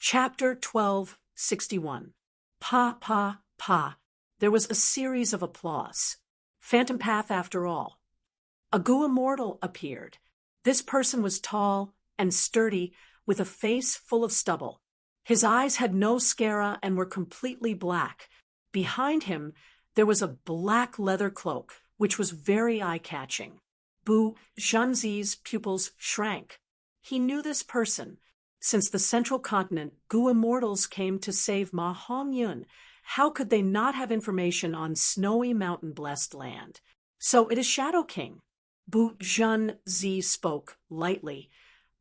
Chapter 1261. Pa, pa, pa. There was a series of applause. Phantom Path after all. A Gu immortal appeared. This person was tall and sturdy, with a face full of stubble. His eyes had no sclera and were completely black. Behind him, there was a black leather cloak, which was very eye-catching. Bu Zhenzi's pupils shrank. He knew this person. Since the central continent, Gu immortals came to save Ma Hongyun. How could they not have information on snowy mountain-blessed land? So it is Shadow King. Bu Zhenzi spoke lightly,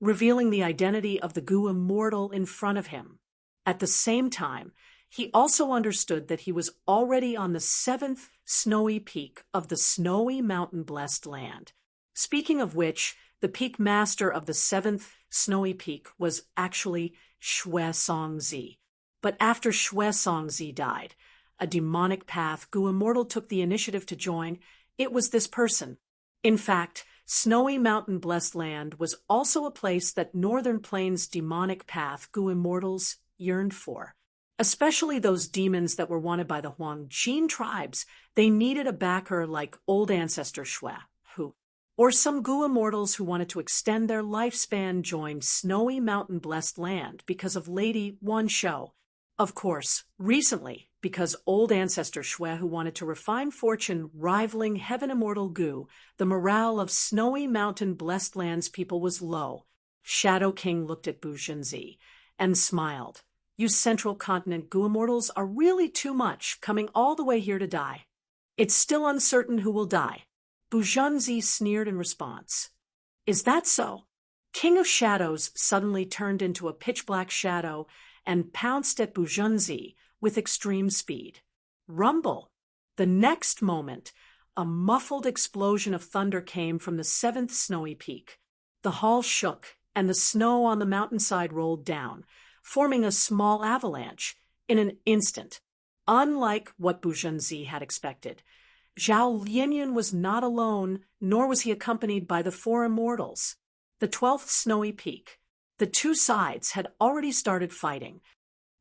revealing the identity of the Gu immortal in front of him. At the same time, he also understood that he was already on the 7th snowy peak of the snowy mountain-blessed land. Speaking of which, the peak master of the 7th snowy peak was actually Xue Songzi. But after Xue Songzi died, a demonic path Gu immortal took the initiative to join. It was this person. In fact, snowy mountain-blessed land was also a place that Northern Plains demonic path Gu immortals yearned for. Especially those demons that were wanted by the Huangjin tribes. They needed a backer like old ancestor Xue, or some Gu immortals who wanted to extend their lifespan joined snowy mountain-blessed land because of Lady Wanshou. Of course, recently, because old ancestor Xue who wanted to refine fortune rivaling heaven immortal Gu, the morale of snowy mountain-blessed lands people was low. Shadow King looked at Bu Zhenzi and smiled. You central continent Gu immortals are really too much, coming all the way here to die. It's still uncertain who will die. Bu Zhenzi sneered in response. Is that so? King of Shadows suddenly turned into a pitch-black shadow and pounced at Bu Zhenzi with extreme speed. Rumble! The next moment, a muffled explosion of thunder came from the 7th snowy peak. The hall shook, and the snow on the mountainside rolled down, forming a small avalanche in an instant. Unlike what Bu Zhenzi had expected, Zhao Lianyun was not alone, nor was he accompanied by the 4 immortals. The 12th snowy peak. The two sides had already started fighting.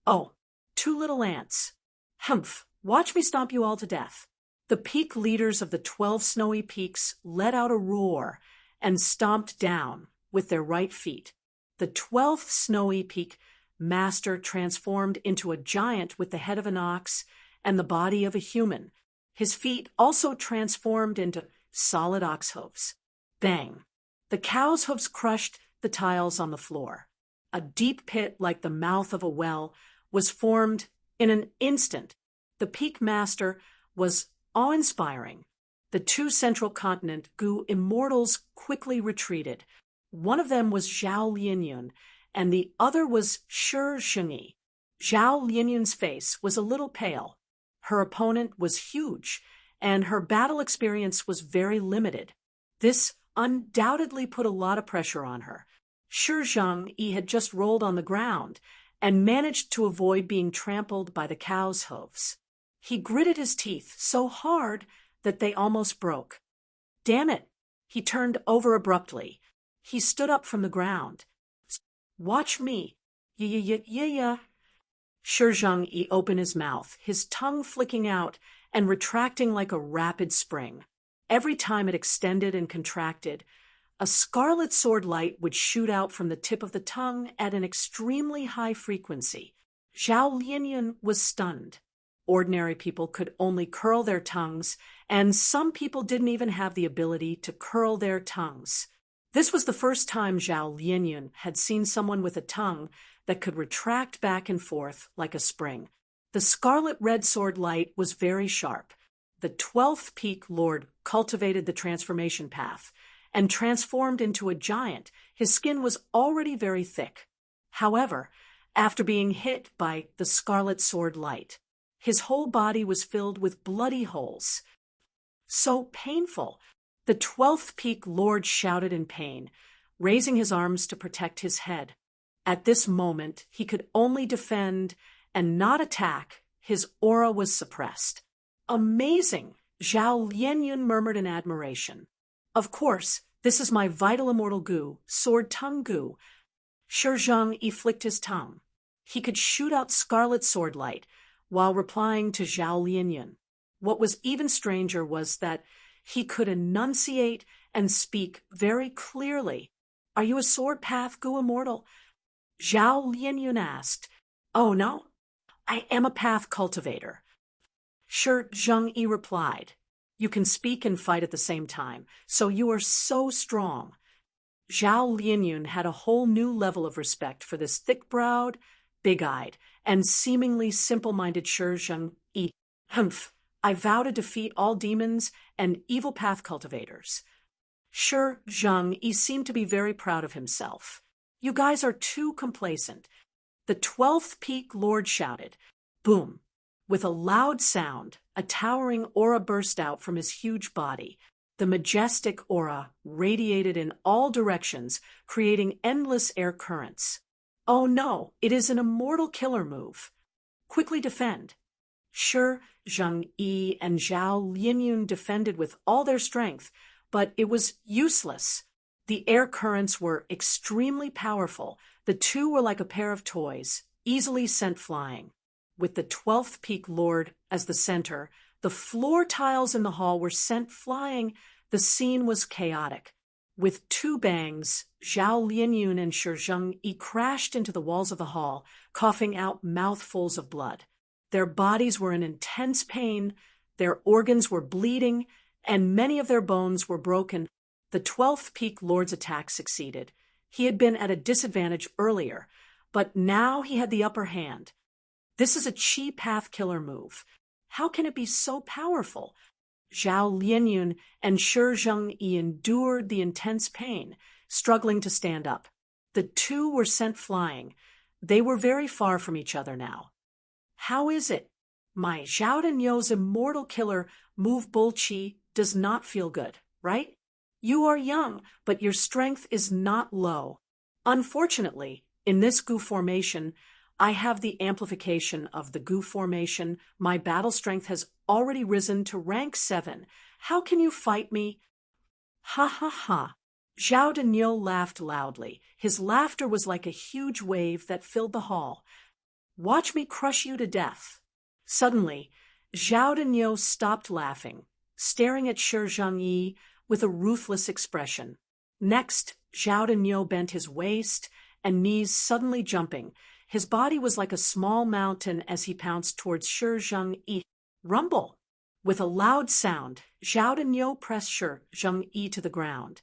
Oh, 2 little ants. Humph, watch me stomp you all to death. The peak leaders of the 12 snowy peaks let out a roar and stomped down with their right feet. The 12th snowy peak master transformed into a giant with the head of an ox and the body of a human. His feet also transformed into solid ox hooves. Bang! The cow's hooves crushed the tiles on the floor. A deep pit like the mouth of a well was formed in an instant. The peak master was awe-inspiring. The 2 central continent Gu immortals quickly retreated. One of them was Zhao Lianyun, and the other was Shi Zhengyi. Zhao Lianyun's face was a little pale. Her opponent was huge, and her battle experience was very limited. This undoubtedly put a lot of pressure on her. Shi Zhengyi had just rolled on the ground and managed to avoid being trampled by the cow's hooves. He gritted his teeth so hard that they almost broke. Damn it! He turned over abruptly. He stood up from the ground. Watch me. Yeah. Shi Zhengyi opened his mouth, his tongue flicking out and retracting like a rapid spring. Every time it extended and contracted, a scarlet sword light would shoot out from the tip of the tongue at an extremely high frequency. Zhao Lianyun was stunned. Ordinary people could only curl their tongues, and some people didn't even have the ability to curl their tongues. This was the first time Zhao Lianyun had seen someone with a tongue that could retract back and forth like a spring. The scarlet red sword light was very sharp. The 12th peak lord cultivated the transformation path and transformed into a giant. His skin was already very thick. However, after being hit by the scarlet sword light, his whole body was filled with bloody holes. So painful. The 12th peak lord shouted in pain, raising his arms to protect his head. At this moment, he could only defend and not attack. His aura was suppressed. Amazing! Zhao Lianyun murmured in admiration. Of course, this is my vital immortal Gu, sword tongue Gu. Shi Zhengyi flicked his tongue. He could shoot out scarlet swordlight while replying to Zhao Lianyun. What was even stranger was that he could enunciate and speak very clearly. "Are you a sword path, Gu Immortal?" Zhao Lianyun asked. "Oh, no, I am a path cultivator." Shi Zhengyi replied. "You can speak and fight at the same time, so you are so strong." Zhao Lianyun had a whole new level of respect for this thick-browed, big-eyed, and seemingly simple-minded Shi Zhengyi. "Humph, I vow to defeat all demons and evil path cultivators." Shi Zhengyi seemed to be very proud of himself. "You guys are too complacent." The 12th Peak Lord shouted. Boom! With a loud sound, a towering aura burst out from his huge body. The majestic aura radiated in all directions, creating endless air currents. "Oh no, it is an immortal killer move. Quickly defend." Shi Zhengyi and Zhao Lianyun defended with all their strength, but it was useless. The air currents were extremely powerful. The two were like a pair of toys, easily sent flying. With the 12th Peak Lord as the center, the floor tiles in the hall were sent flying. The scene was chaotic. With two bangs, Zhao Lianyun and Shi Zhengyi crashed into the walls of the hall, coughing out mouthfuls of blood. Their bodies were in intense pain, their organs were bleeding, and many of their bones were broken. The 12th Peak Lord's attack succeeded. He had been at a disadvantage earlier, but now he had the upper hand. This is a chi path killer move. How can it be so powerful? Zhao Lianyun and Shi Zhengyi endured the intense pain, struggling to stand up. The two were sent flying. They were very far from each other now. "How is it? My Zhao Denyo's immortal killer move Bull Chi does not feel good, right? You are young, but your strength is not low. Unfortunately, in this Gu formation, I have the amplification of the Gu formation. My battle strength has already risen to rank 7. How can you fight me?" "Ha ha ha." Zhao Denyo laughed loudly. His laughter was like a huge wave that filled the hall. "Watch me crush you to death." Suddenly, Zhao Denyo stopped laughing, staring at Shi Zhengyi with a ruthless expression. Next, Zhao Denyo bent his waist and knees, suddenly jumping. His body was like a small mountain as he pounced towards Shi Zhengyi. Rumble! With a loud sound, Zhao Denyo pressed Shi Zhengyi to the ground.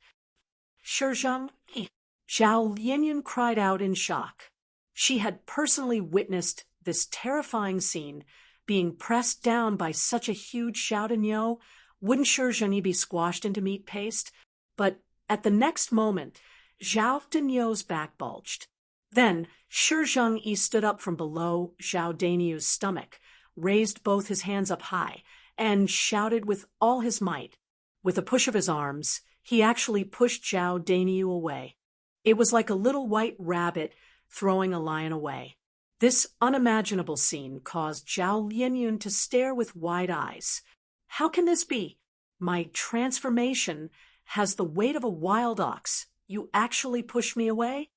"Shi Zhengyi!" Zhao Lianyun cried out in shock. She had personally witnessed this terrifying scene, being pressed down by such a huge Zhao Denyo. Wouldn't Shi Zhengyi be squashed into meat paste? But at the next moment, Zhao Denyo's back bulged. Then Shi Zhengyi stood up from below Zhao Denyo's stomach, raised both his hands up high, and shouted with all his might. With a push of his arms, he actually pushed Zhao Denyo away. It was like a little white rabbit throwing a lion away. This unimaginable scene caused Zhao Lianyun to stare with wide eyes. "How can this be? My transformation has the weight of a wild ox. You actually pushed me away?"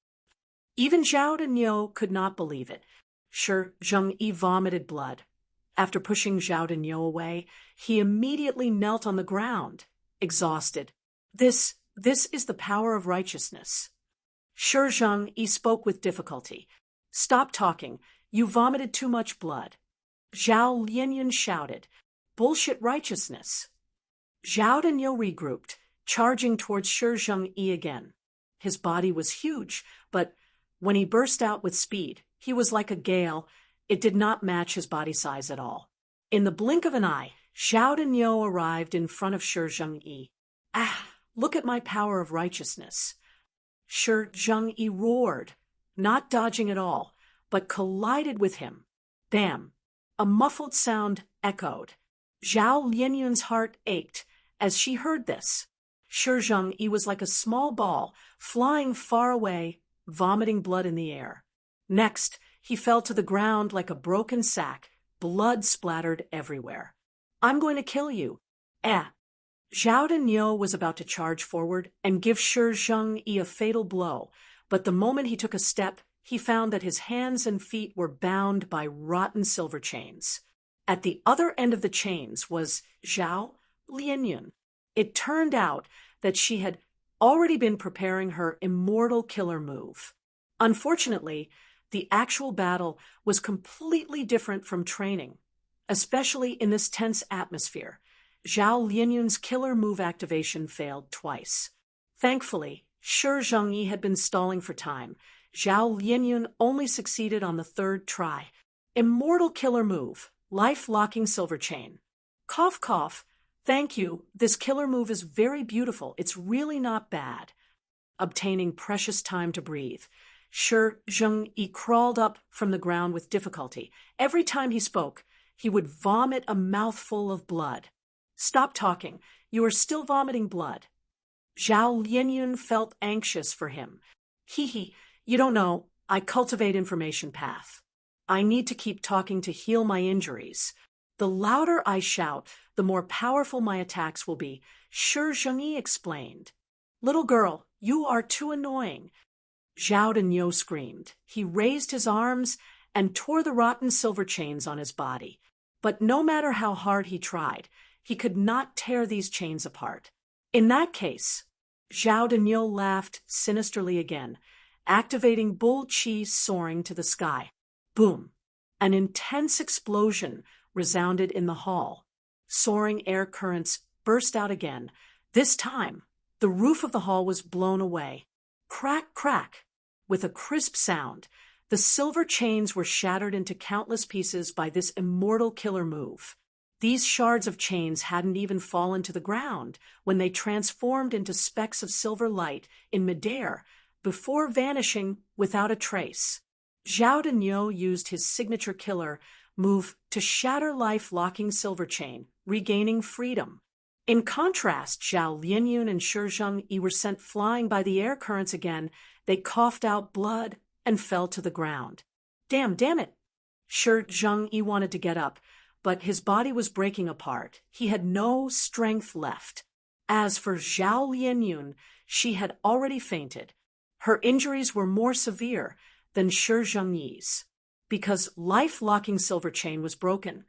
Even Zhao Denyo could not believe it. Shi Zhengyi vomited blood. After pushing Zhao Denyo away, he immediately knelt on the ground, exhausted. This is the power of righteousness." Shi Zhengyi spoke with difficulty. "Stop talking. You vomited too much blood." Zhao Lianyun shouted, "Bullshit righteousness." Zhao Denyo regrouped, charging towards Shi Zhengyi again. His body was huge, but when he burst out with speed, he was like a gale. It did not match his body size at all. In the blink of an eye, Zhao Denyo arrived in front of Shi Zhengyi. "Ah, look at my power of righteousness." Shi Zhengyi roared, not dodging at all, but collided with him. Bam! A muffled sound echoed. Zhao Lianyun's heart ached as she heard this. Shi Zhengyi was like a small ball, flying far away, vomiting blood in the air. Next, he fell to the ground like a broken sack, blood splattered everywhere. "I'm going to kill you." "Eh." Zhao Denyo was about to charge forward and give Shi Zhengyi a fatal blow, but the moment he took a step, he found that his hands and feet were bound by rotten silver chains. At the other end of the chains was Zhao Lianyun. It turned out that she had already been preparing her immortal killer move. Unfortunately, the actual battle was completely different from training, especially in this tense atmosphere. Zhao Lianyun's killer move activation failed twice. Thankfully, Shi Zhengyi had been stalling for time. Zhao Lianyun only succeeded on the third try. Immortal killer move, life-locking silver chain. Cough, cough. Thank you. This killer move is very beautiful. It's really not bad. Obtaining precious time to breathe. Shi Zhengyi crawled up from the ground with difficulty. Every time he spoke, he would vomit a mouthful of blood. Stop talking. You are still vomiting blood. Zhao Lianyun felt anxious for him. Hee, you don't know, I cultivate information path. I need to keep talking to heal my injuries. The louder I shout, the more powerful my attacks will be, Shi Zhengyi explained. Little girl, you are too annoying. Zhao Denyo screamed. He raised his arms and tore the rotten silver chains on his body. But no matter how hard he tried, he could not tear these chains apart. In that case, Zhao Denyo laughed sinisterly again, activating bull qi soaring to the sky. Boom! An intense explosion resounded in the hall. Soaring air currents burst out again. This time, the roof of the hall was blown away. Crack, crack! With a crisp sound, the silver chains were shattered into countless pieces by this immortal killer move. These shards of chains hadn't even fallen to the ground when they transformed into specks of silver light in midair before vanishing without a trace. Zhao Denyo used his signature killer move to shatter life-locking silver chain, regaining freedom. In contrast, Zhao Lianyun and Shi Zhengyi were sent flying by the air currents again. They coughed out blood and fell to the ground. Damn it! Shi Zhengyi wanted to get up, but his body was breaking apart. He had no strength left. As for Zhao Lianyun, she had already fainted. Her injuries were more severe than Shi Zhengyi's. Because life-locking silver chain was broken,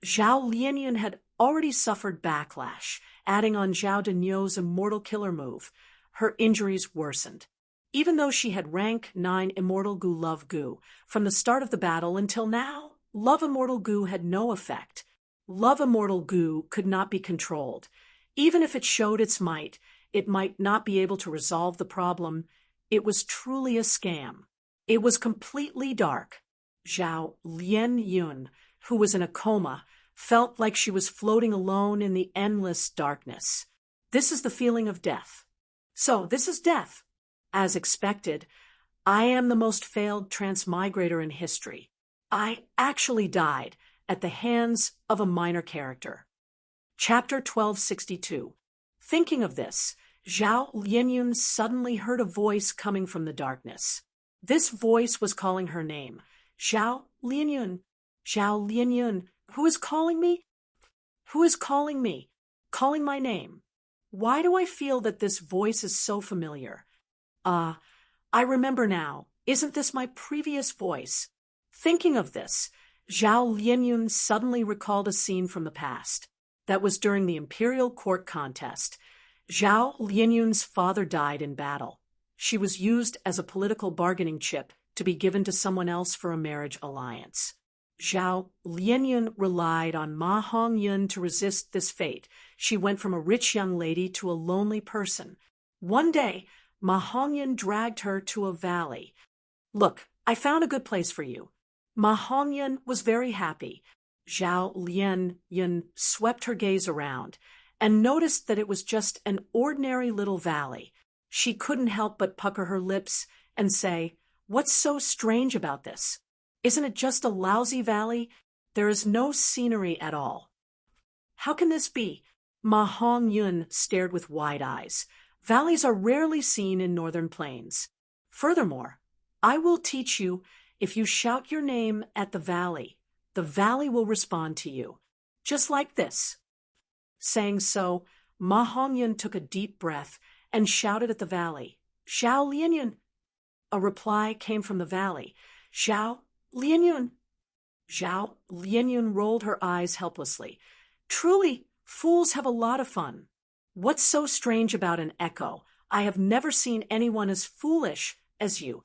Zhao Lianyun had already suffered backlash. Adding on Zhao Denyo's immortal killer move, her injuries worsened. Even though she had rank 9 Immortal Gu Love Gu from the start of the battle until now, Love Immortal Gu had no effect. Love Immortal Gu could not be controlled. Even if it showed its might, it might not be able to resolve the problem. It was truly a scam. It was completely dark. Zhao Lianyun, who was in a coma, felt like she was floating alone in the endless darkness. This is the feeling of death. So, this is death. As expected, I am the most failed transmigrator in history. I actually died at the hands of a minor character. Chapter 1262. Thinking of this, Zhao Lianyun suddenly heard a voice coming from the darkness. This voice was calling her name. Zhao Lianyun. Zhao Lianyun. Who is calling me? Who is calling me? Calling my name. Why do I feel that this voice is so familiar? I remember now. Isn't this my previous voice? Thinking of this, Zhao Lianyun suddenly recalled a scene from the past. That was during the imperial court contest. Zhao Lianyun's father died in battle. She was used as a political bargaining chip to be given to someone else for a marriage alliance. Zhao Lianyun relied on Ma Hongyun to resist this fate. She went from a rich young lady to a lonely person. One day, Ma Hongyun dragged her to a valley. Look, I found a good place for you. Ma Hongyun was very happy. Zhao Lianyun swept her gaze around and noticed that it was just an ordinary little valley. She couldn't help but pucker her lips and say, "What's so strange about this? Isn't it just a lousy valley? There is no scenery at all." "How can this be?" Ma Hongyun stared with wide eyes. "Valleys are rarely seen in northern plains. Furthermore, I will teach you, if you shout your name at the valley will respond to you. Just like this." Saying so, Ma Hongyun took a deep breath and shouted at the valley, "Zhao Lianyun." A reply came from the valley. Zhao Lianyun. Zhao Lianyun rolled her eyes helplessly. Truly, fools have a lot of fun. What's so strange about an echo? I have never seen anyone as foolish as you.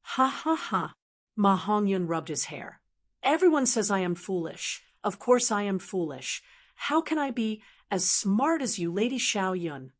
Ha ha ha. Ma Hongyun rubbed his hair. Everyone says I am foolish. Of course I am foolish. How can I be as smart as you, Lady Xiao Yun?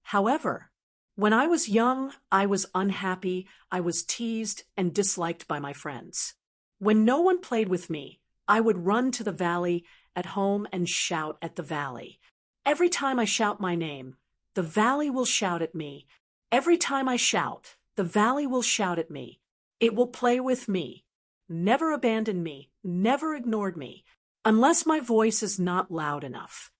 However, when I was young, I was unhappy, I was teased and disliked by my friends. When no one played with me, I would run to the valley at home and shout at the valley. Every time I shout my name, the valley will shout at me. Every time I shout, the valley will shout at me. It will play with me. Never abandoned me, never ignored me, unless my voice is not loud enough.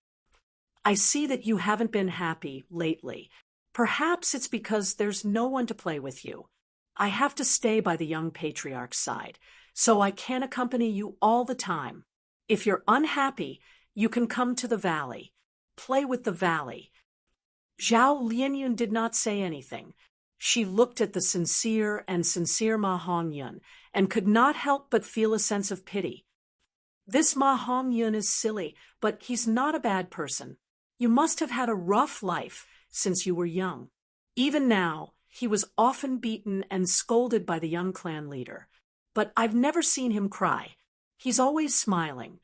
I see that you haven't been happy lately. Perhaps it's because there's no one to play with you. I have to stay by the young patriarch's side, so I can't accompany you all the time. If you're unhappy, you can come to the valley. Play with the valley. Zhao Lianyun did not say anything. She looked at the sincere Ma Hongyun and could not help but feel a sense of pity. This Ma Hongyun is silly, but he's not a bad person. You must have had a rough life since you were young. Even now, he was often beaten and scolded by the young clan leader. But I've never seen him cry. He's always smiling.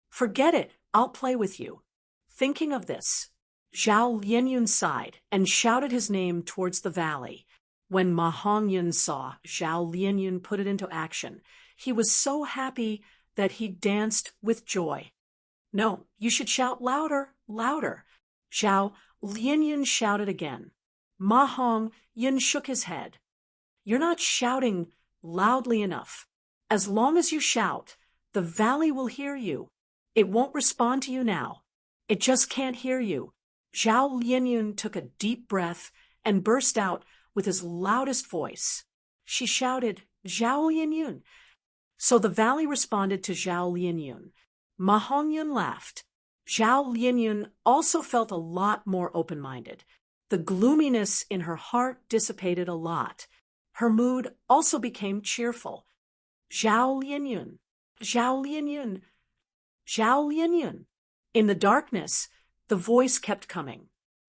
Forget it, I'll play with you. Thinking of this, Zhao Lianyun sighed and shouted his name towards the valley. When Ma Hongyun saw Zhao Lianyun put it into action, he was so happy that he danced with joy. No, you should shout louder, louder. Zhao Lianyun shouted again. Ma Hongyun shook his head. You're not shouting loudly enough. As long as you shout, the valley will hear you. It won't respond to you now. It just can't hear you. Zhao Lianyun took a deep breath and burst out with his loudest voice. She shouted, Zhao Lianyun. So the valley responded to Zhao Lianyun. Ma Hongyun laughed. Zhao Lianyun also felt a lot more open-minded. The gloominess in her heart dissipated a lot. Her mood also became cheerful. Zhao Lianyun, Zhao Lianyun, Zhao Lianyun. In the darkness, the voice kept coming.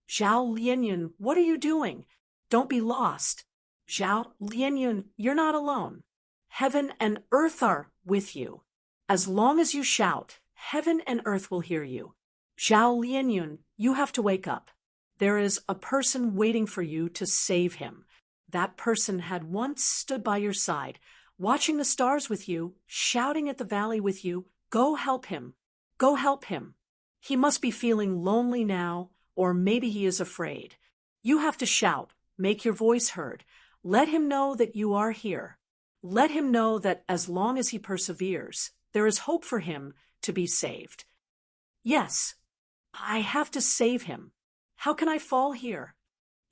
Zhao Lianyun, what are you doing? Don't be lost. Zhao Lianyun, you're not alone. Heaven and earth are with you. As long as you shout, heaven and earth will hear you. Zhao Lianyun, you have to wake up. There is a person waiting for you to save him. That person had once stood by your side, watching the stars with you, shouting at the valley with you. Go help him. Go help him. He must be feeling lonely now, or maybe he is afraid. You have to shout, make your voice heard. Let him know that you are here. Let him know that as long as he perseveres, there is hope for him to be saved. Yes, I have to save him. How can I fall here?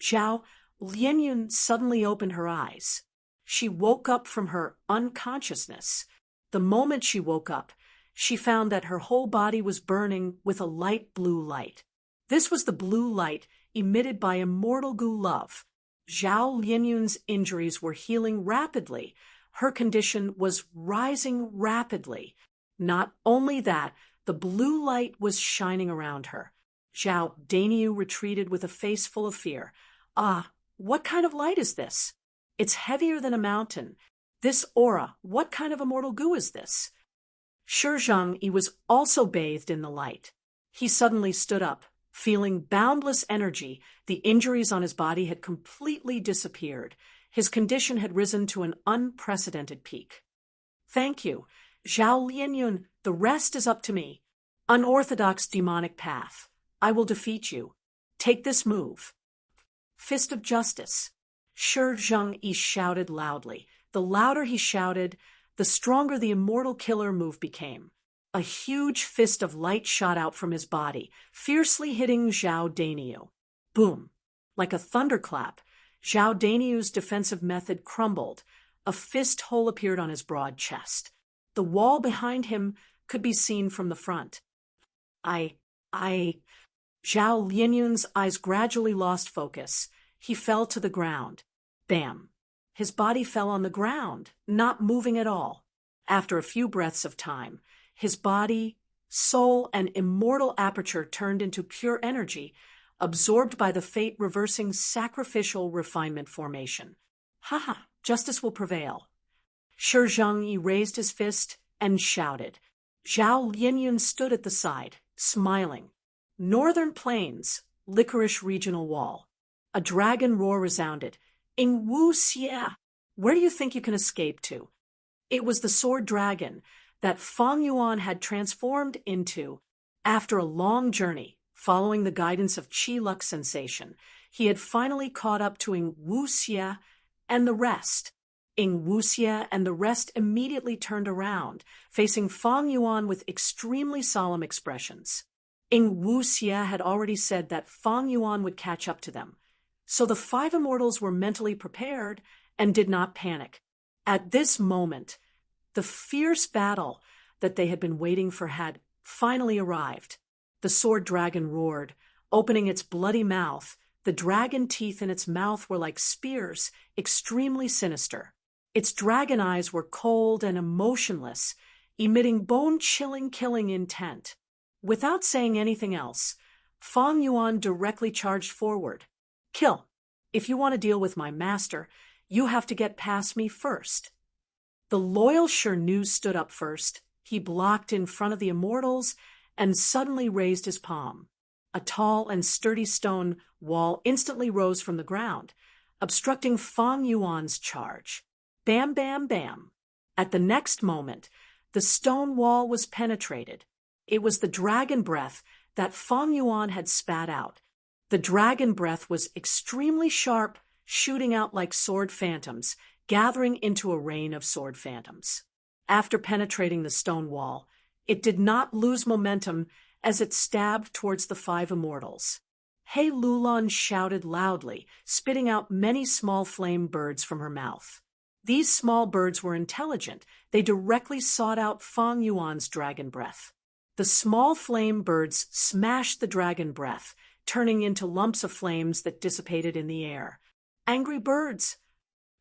Zhao Lianyun suddenly opened her eyes. She woke up from her unconsciousness. The moment she woke up, she found that her whole body was burning with a light blue light. This was the blue light emitted by immortal Gu love. Zhao Lianyun's injuries were healing rapidly. Her condition was rising rapidly. Not only that, the blue light was shining around her. Zhao Daniu retreated with a face full of fear. Ah, what kind of light is this? It's heavier than a mountain. This aura, what kind of immortal Gu is this? Shi Zhengyi was also bathed in the light. He suddenly stood up, feeling boundless energy. The injuries on his body had completely disappeared. His condition had risen to an unprecedented peak. Thank you, Zhao Lianyun. The rest is up to me. Unorthodox demonic path. I will defeat you. Take this move. Fist of Justice. Shi Zhengyi shouted loudly. The louder he shouted, the stronger the immortal killer move became. A huge fist of light shot out from his body, fiercely hitting Zhao Daniu. Boom! Like a thunderclap, Zhao Daniu's defensive method crumbled. A fist hole appeared on his broad chest. The wall behind him could be seen from the front. Zhao Lianyun's eyes gradually lost focus. He fell to the ground. Bam! his body fell on the ground, not moving at all. After a few breaths of time, his body, soul, and immortal aperture turned into pure energy, absorbed by the fate-reversing sacrificial refinement formation. Ha! Justice will prevail. Shi Zhengyi raised his fist and shouted. Zhao Linyun stood at the side, smiling. Northern Plains, Licorice Regional Wall. A dragon roar resounded. In Wu Xie, where do you think you can escape to? It was the sword dragon that Fang Yuan had transformed into. After a long journey, following the guidance of Qi Lux sensation, he had finally caught up to Ing Wu Xie and the rest. Ing Wu Xie and the rest immediately turned around, facing Fang Yuan with extremely solemn expressions. Ing Wu Xie had already said that Fang Yuan would catch up to them, so the five immortals were mentally prepared and did not panic. At this moment, the fierce battle that they had been waiting for had finally arrived. The sword dragon roared, opening its bloody mouth. The dragon teeth in its mouth were like spears, extremely sinister. Its dragon eyes were cold and emotionless, emitting bone-chilling killing intent. Without saying anything else, Fang Yuan directly charged forward. Kill. If you want to deal with my master, you have to get past me first. The loyal Shi Nu stood up first. He blocked in front of the immortals and suddenly raised his palm. A tall and sturdy stone wall instantly rose from the ground, obstructing Fang Yuan's charge. Bam, bam, bam. At the next moment, the stone wall was penetrated. It was the dragon breath that Fang Yuan had spat out. The dragon breath was extremely sharp, shooting out like sword phantoms, gathering into a rain of sword phantoms. After penetrating the stone wall, it did not lose momentum as it stabbed towards the five immortals. He Lulan shouted loudly, spitting out many small flame birds from her mouth. These small birds were intelligent. They directly sought out Fang Yuan's dragon breath. The small flame birds smashed the dragon breath, turning into lumps of flames that dissipated in the air. Angry birds!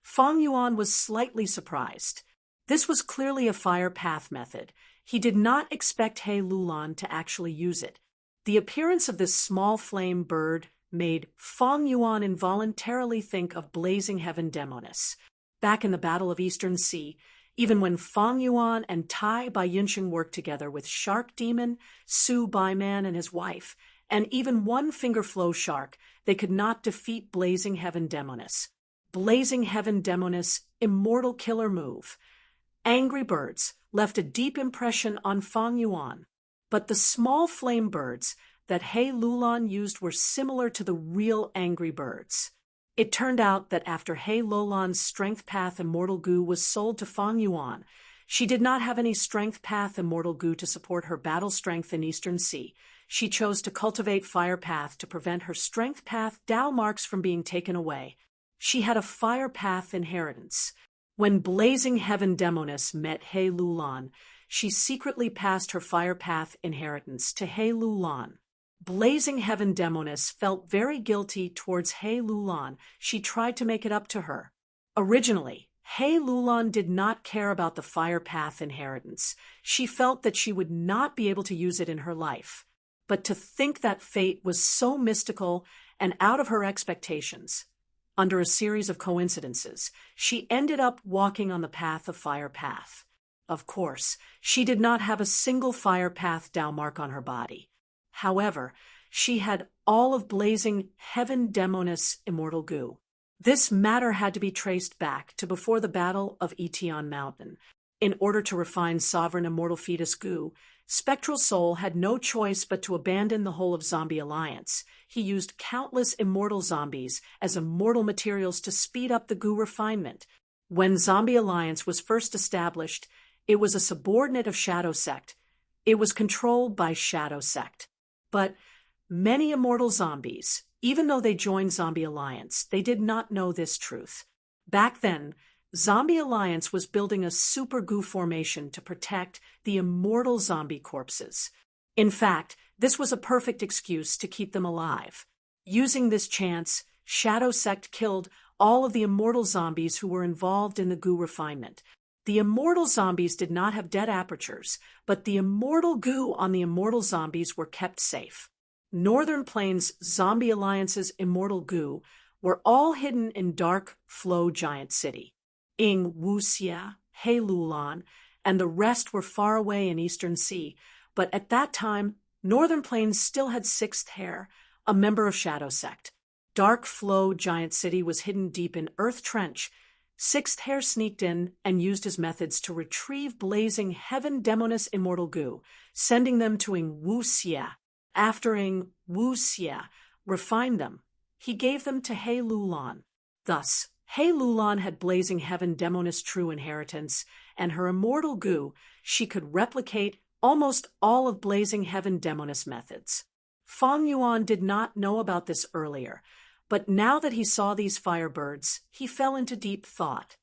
Fang Yuan was slightly surprised. This was clearly a fire path method. He did not expect He Lulan to actually use it. The appearance of this small flame bird made Fang Yuan involuntarily think of Blazing Heaven Demonis. Back in the Battle of Eastern Sea, even when Fang Yuan and Tai Baiyunsheng worked together with Shark Demon, Su Baiman and his wife, and even one Finger Flow Shark, they could not defeat Blazing Heaven Demonis. Blazing Heaven Demonis' immortal killer move. Angry birds left a deep impression on Fang Yuan, but the small flame birds that He Lulan used were similar to the real angry birds. It turned out that after He Lulan's Strength Path Immortal Goo was sold to Fang Yuan, she did not have any Strength Path Immortal Goo to support her battle strength in Eastern Sea. She chose to cultivate Fire Path to prevent her Strength Path Dao marks from being taken away. She had a Fire Path inheritance. When Blazing Heaven Demonis met He Lulan, she secretly passed her Fire Path inheritance to He Lulan. Blazing Heaven Demonis felt very guilty towards He Lulan. She tried to make it up to her. Originally, He Lulan did not care about the Fire Path inheritance. She felt that she would not be able to use it in her life. But to think that fate was so mystical and out of her expectations, under a series of coincidences, she ended up walking on the path of Fire Path. Of course, she did not have a single Fire Path Dao mark on her body. However, she had all of Blazing Heaven Demonis Immortal Goo. This matter had to be traced back to before the Battle of Etion Mountain. In order to refine Sovereign Immortal Fetus Goo, Spectral Soul had no choice but to abandon the whole of Zombie Alliance. He used countless immortal zombies as immortal materials to speed up the Goo refinement. When Zombie Alliance was first established, it was a subordinate of Shadow Sect. It was controlled by Shadow Sect. But many immortal zombies, even though they joined Zombie Alliance, they did not know this truth. Back then, Zombie Alliance was building a super goo formation to protect the immortal zombie corpses. In fact, this was a perfect excuse to keep them alive. Using this chance, Shadow Sect killed all of the immortal zombies who were involved in the goo refinement. The immortal zombies did not have dead apertures, but the immortal goo on the immortal zombies were kept safe. Northern Plains Zombie Alliance's immortal goo were all hidden in Dark Flow Giant City. Ing Wuxia, Heilulan, and the rest were far away in Eastern Sea, but at that time, Northern Plains still had Sixth Hair, a member of Shadow Sect. Dark Flow Giant City was hidden deep in Earth Trench. Sixth Hair sneaked in and used his methods to retrieve blazing Heaven Demoness immortal goo, sending them to Ing Wuxia. After Ing Wuxia refined them, he gave them to Heilulan. Thus, Heilulan had blazing Heaven Demoness true inheritance, and her immortal goo, she could replicate almost all of blazing Heaven Demoness methods. Fang Yuan did not know about this earlier, but now that he saw these firebirds, he fell into deep thought.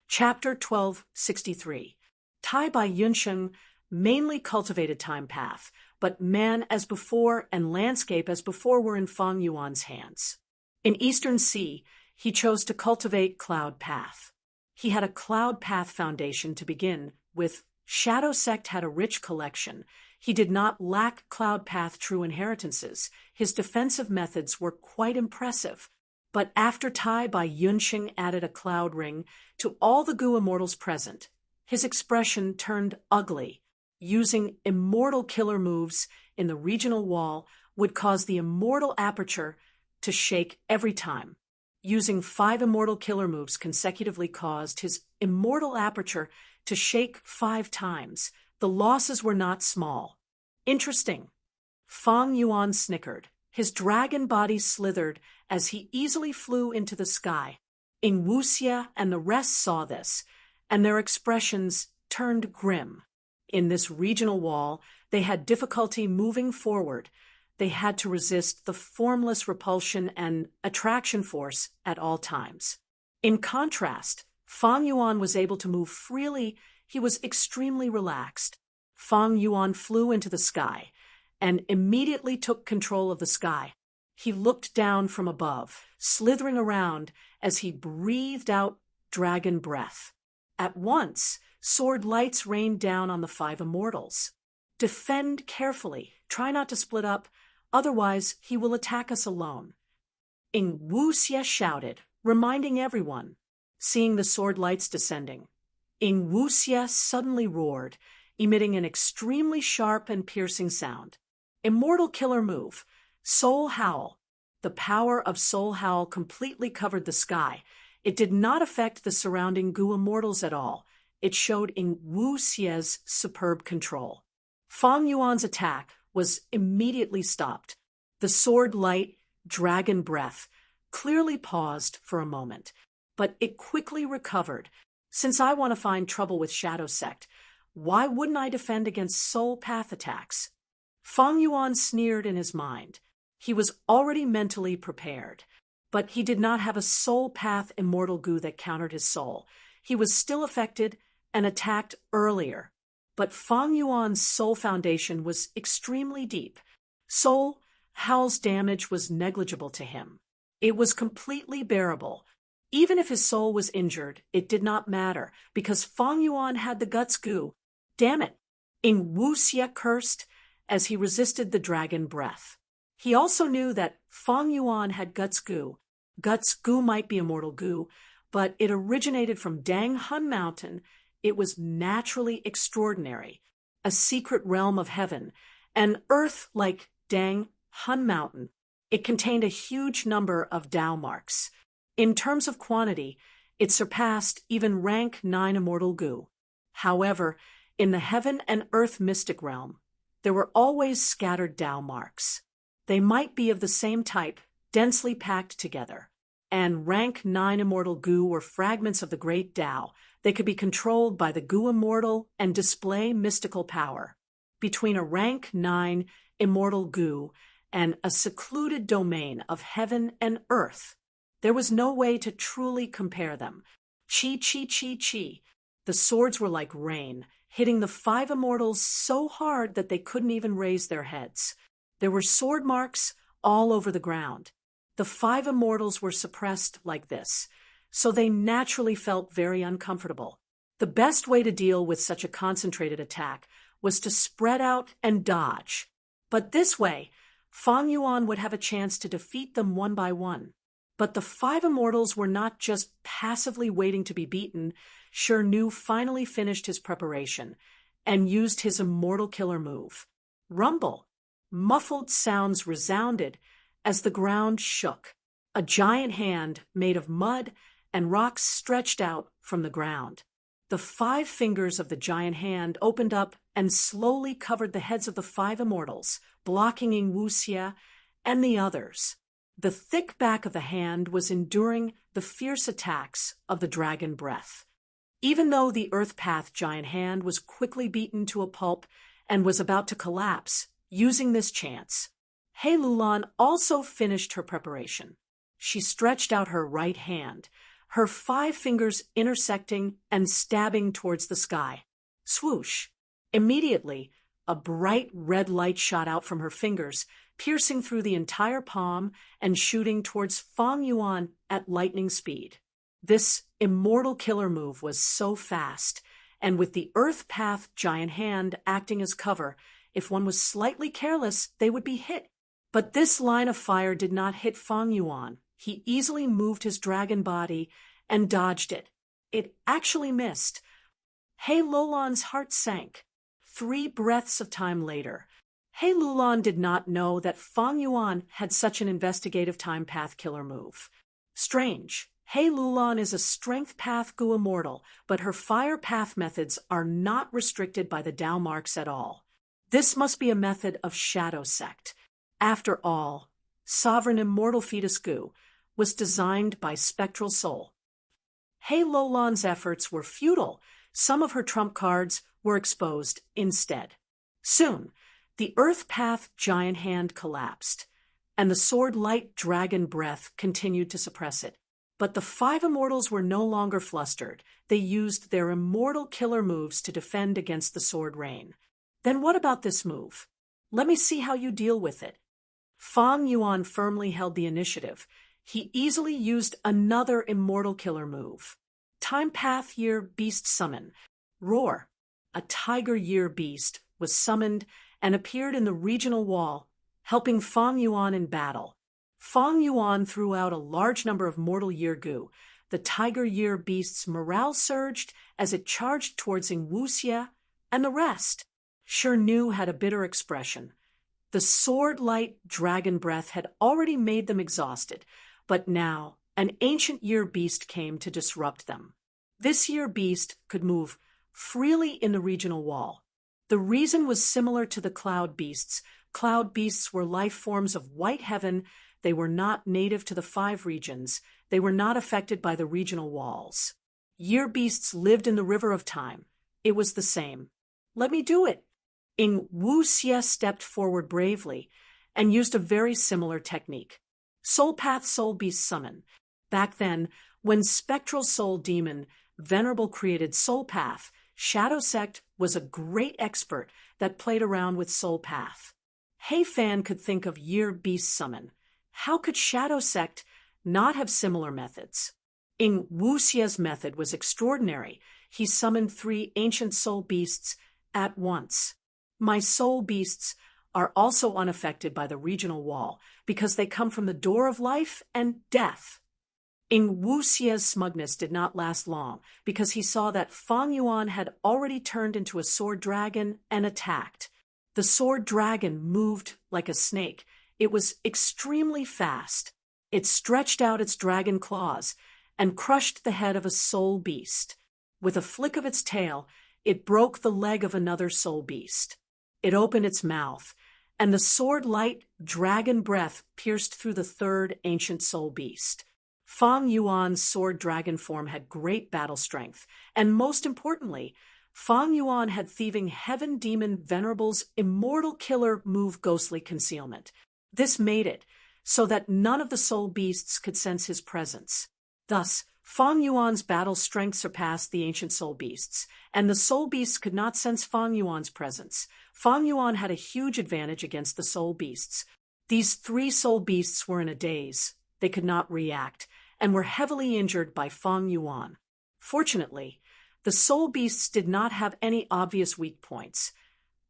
Chapter 1263. Tai Bai Yunsheng mainly cultivated Time Path, but man as before and landscape as before were in Fang Yuan's hands. In Eastern Sea, he chose to cultivate Cloud Path. He had a Cloud Path foundation to begin with. Shadow Sect had a rich collection. He did not lack Cloud Path true inheritances. His defensive methods were quite impressive. But after Tai Bai Yunsheng added a cloud ring to all the goo immortals present, his expression turned ugly. Using immortal killer moves in the regional wall would cause the immortal aperture to shake every time. Using 5 immortal killer moves consecutively caused his immortal aperture to shake 5 times. The losses were not small. Interesting. Fang Yuan snickered. His dragon body slithered as he easily flew into the sky. Ing Wuxia and the rest saw this, and their expressions turned grim. In this regional wall, they had difficulty moving forward. They had to resist the formless repulsion and attraction force at all times. In contrast, Fang Yuan was able to move freely. He was extremely relaxed. Fang Yuan flew into the sky and immediately took control of the sky. He looked down from above, slithering around as he breathed out dragon breath. At once, sword lights rained down on the 5 immortals. Defend carefully. Try not to split up, otherwise he will attack us alone. Ing Wuxia shouted, reminding everyone. Seeing the sword lights descending, Ing Wuxia suddenly roared, emitting an extremely sharp and piercing sound. Immortal killer move, Soul Howl. The power of Soul Howl completely covered the sky. It did not affect the surrounding goo immortals at all. It showed Ing Wuxia's superb control. Fang Yuan's attack was immediately stopped. The sword light, dragon breath, clearly paused for a moment, but it quickly recovered. Since I want to find trouble with Shadow Sect, why wouldn't I defend against Soul Path attacks? Fang Yuan sneered in his mind. He was already mentally prepared, but he did not have a Soul Path immortal goo that countered his soul. He was still affected and attacked earlier. But Fang Yuan's soul foundation was extremely deep. Soul Howl's damage was negligible to him. It was completely bearable. Even if his soul was injured, it did not matter, because Fang Yuan had the Guts goo. Damn it! Ing Wuxia cursed as he resisted the dragon breath. He also knew that Fang Yuan had Guts goo. Guts goo might be immortal goo, but it originated from Dang Hun Mountain. It was naturally extraordinary, a secret realm of heaven, an earth like Dang Hun Mountain. It contained a huge number of Dao marks. In terms of quantity, it surpassed even rank 9 immortal goo. However, in the heaven and earth mystic realm, there were always scattered Dao marks. They might be of the same type, densely packed together. And rank 9 immortal goo were fragments of the great Dao. They could be controlled by the goo immortal and display mystical power. Between a rank 9 immortal goo and a secluded domain of heaven and earth, there was no way to truly compare them. Chi, chi, chi, chi. The swords were like rain, hitting the 5 immortals so hard that they couldn't even raise their heads. There were sword marks all over the ground. The 5 immortals were suppressed like this. so they naturally felt very uncomfortable. The best way to deal with such a concentrated attack was to spread out and dodge. But this way, Fang Yuan would have a chance to defeat them one by one. But the five immortals were not just passively waiting to be beaten. Shi Nu finally finished his preparation and used his immortal killer move. Rumble. Muffled sounds resounded as the ground shook. A giant hand made of mud and rocks stretched out from the ground. The 5 fingers of the giant hand opened up and slowly covered the heads of the 5 immortals, blocking Ying Wuxia and the others. The thick back of the hand was enduring the fierce attacks of the dragon breath. Even though the Earth Path giant hand was quickly beaten to a pulp and was about to collapse, using this chance, He Lulan also finished her preparation. She stretched out her right hand, her 5 fingers intersecting and stabbing towards the sky. Swoosh! Immediately, a bright red light shot out from her fingers, piercing through the entire palm and shooting towards Fang Yuan at lightning speed. This immortal killer move was so fast, and with the Earth Path giant hand acting as cover, if one was slightly careless, they would be hit. But this line of fire did not hit Fang Yuan. He easily moved his dragon body and dodged it. It actually missed. He Lulan's heart sank. 3 breaths of time later, He Lulan did not know that Fang Yuan had such an investigative time path killer move. Strange. He Lulan is a strength path Gu immortal, but her fire path methods are not restricted by the Dao marks at all. This must be a method of Shadow Sect. After all, Sovereign Immortal Fetus Gu was designed by Spectral Soul. He Lulan's efforts were futile. Some of her trump cards were exposed instead. Soon, the Earth Path giant hand collapsed, and the sword light dragon breath continued to suppress it. But the 5 immortals were no longer flustered. They used their immortal killer moves to defend against the sword rain. Then what about this move? Let me see how you deal with it. Fang Yuan firmly held the initiative. He easily used another immortal killer move. Time Path Year Beast Summon. Roar. A Tiger Year Beast was summoned and appeared in the regional wall, helping Fang Yuan in battle. Fang Yuan threw out a large number of mortal year Gu. The Tiger Year Beast's morale surged as it charged towards Ying Wuxia and the rest. Shi Nu had a bitter expression. The sword light dragon breath had already made them exhausted, but now an ancient year beast came to disrupt them. This year beast could move freely in the regional wall. The reason was similar to the cloud beasts. Cloud beasts were life forms of white heaven. They were not native to the 5 regions. They were not affected by the regional walls. Year beasts lived in the river of time. It was the same. Let me do it. Ying Wuxia stepped forward bravely and used a very similar technique. Soul Path Soul Beast Summon. Back then, when Spectral Soul Demon Venerable created Soul Path, Shadow Sect was a great expert that played around with Soul Path. He Fan could think of Year Beast Summon. How could Shadow Sect not have similar methods? Ying Wuxia's method was extraordinary. He summoned 3 ancient soul beasts at once. My soul beasts are also unaffected by the regional wall because they come from the door of life and death. Ying Wuxia's smugness did not last long because he saw that Fang Yuan had already turned into a sword dragon and attacked. The sword dragon moved like a snake. It was extremely fast. It stretched out its dragon claws and crushed the head of a soul beast. With a flick of its tail, it broke the leg of another soul beast. It opened its mouth, and the sword light dragon breath pierced through the 3rd ancient soul beast. Fang Yuan's sword dragon form had great battle strength, and most importantly, Fang Yuan had thieving heaven demon Venerable's immortal killer move ghostly concealment. This made it so that none of the soul beasts could sense his presence. Thus, Fang Yuan's battle strength surpassed the ancient soul beasts, and the soul beasts could not sense Fang Yuan's presence. Fang Yuan had a huge advantage against the soul beasts. These 3 soul beasts were in a daze. They could not react, and were heavily injured by Feng Yuan. Fortunately, the soul beasts did not have any obvious weak points.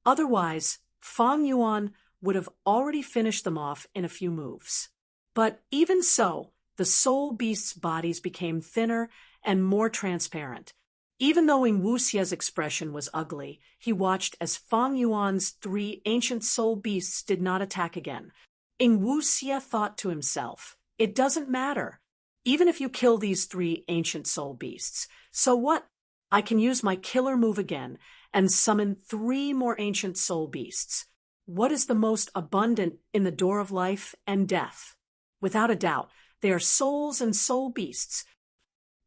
Otherwise, Feng Yuan would have already finished them off in a few moves. But even so, the soul beasts' bodies became thinner and more transparent. Even though Ing Wuxia's expression was ugly, he watched as Feng Yuan's 3 ancient soul beasts did not attack again. Ing Wuxia thought to himself, "It doesn't matter. Even if you kill these 3 ancient soul beasts, so what? I can use my killer move again and summon 3 more ancient soul beasts. What is the most abundant in the door of life and death? Without a doubt, they are souls and soul beasts."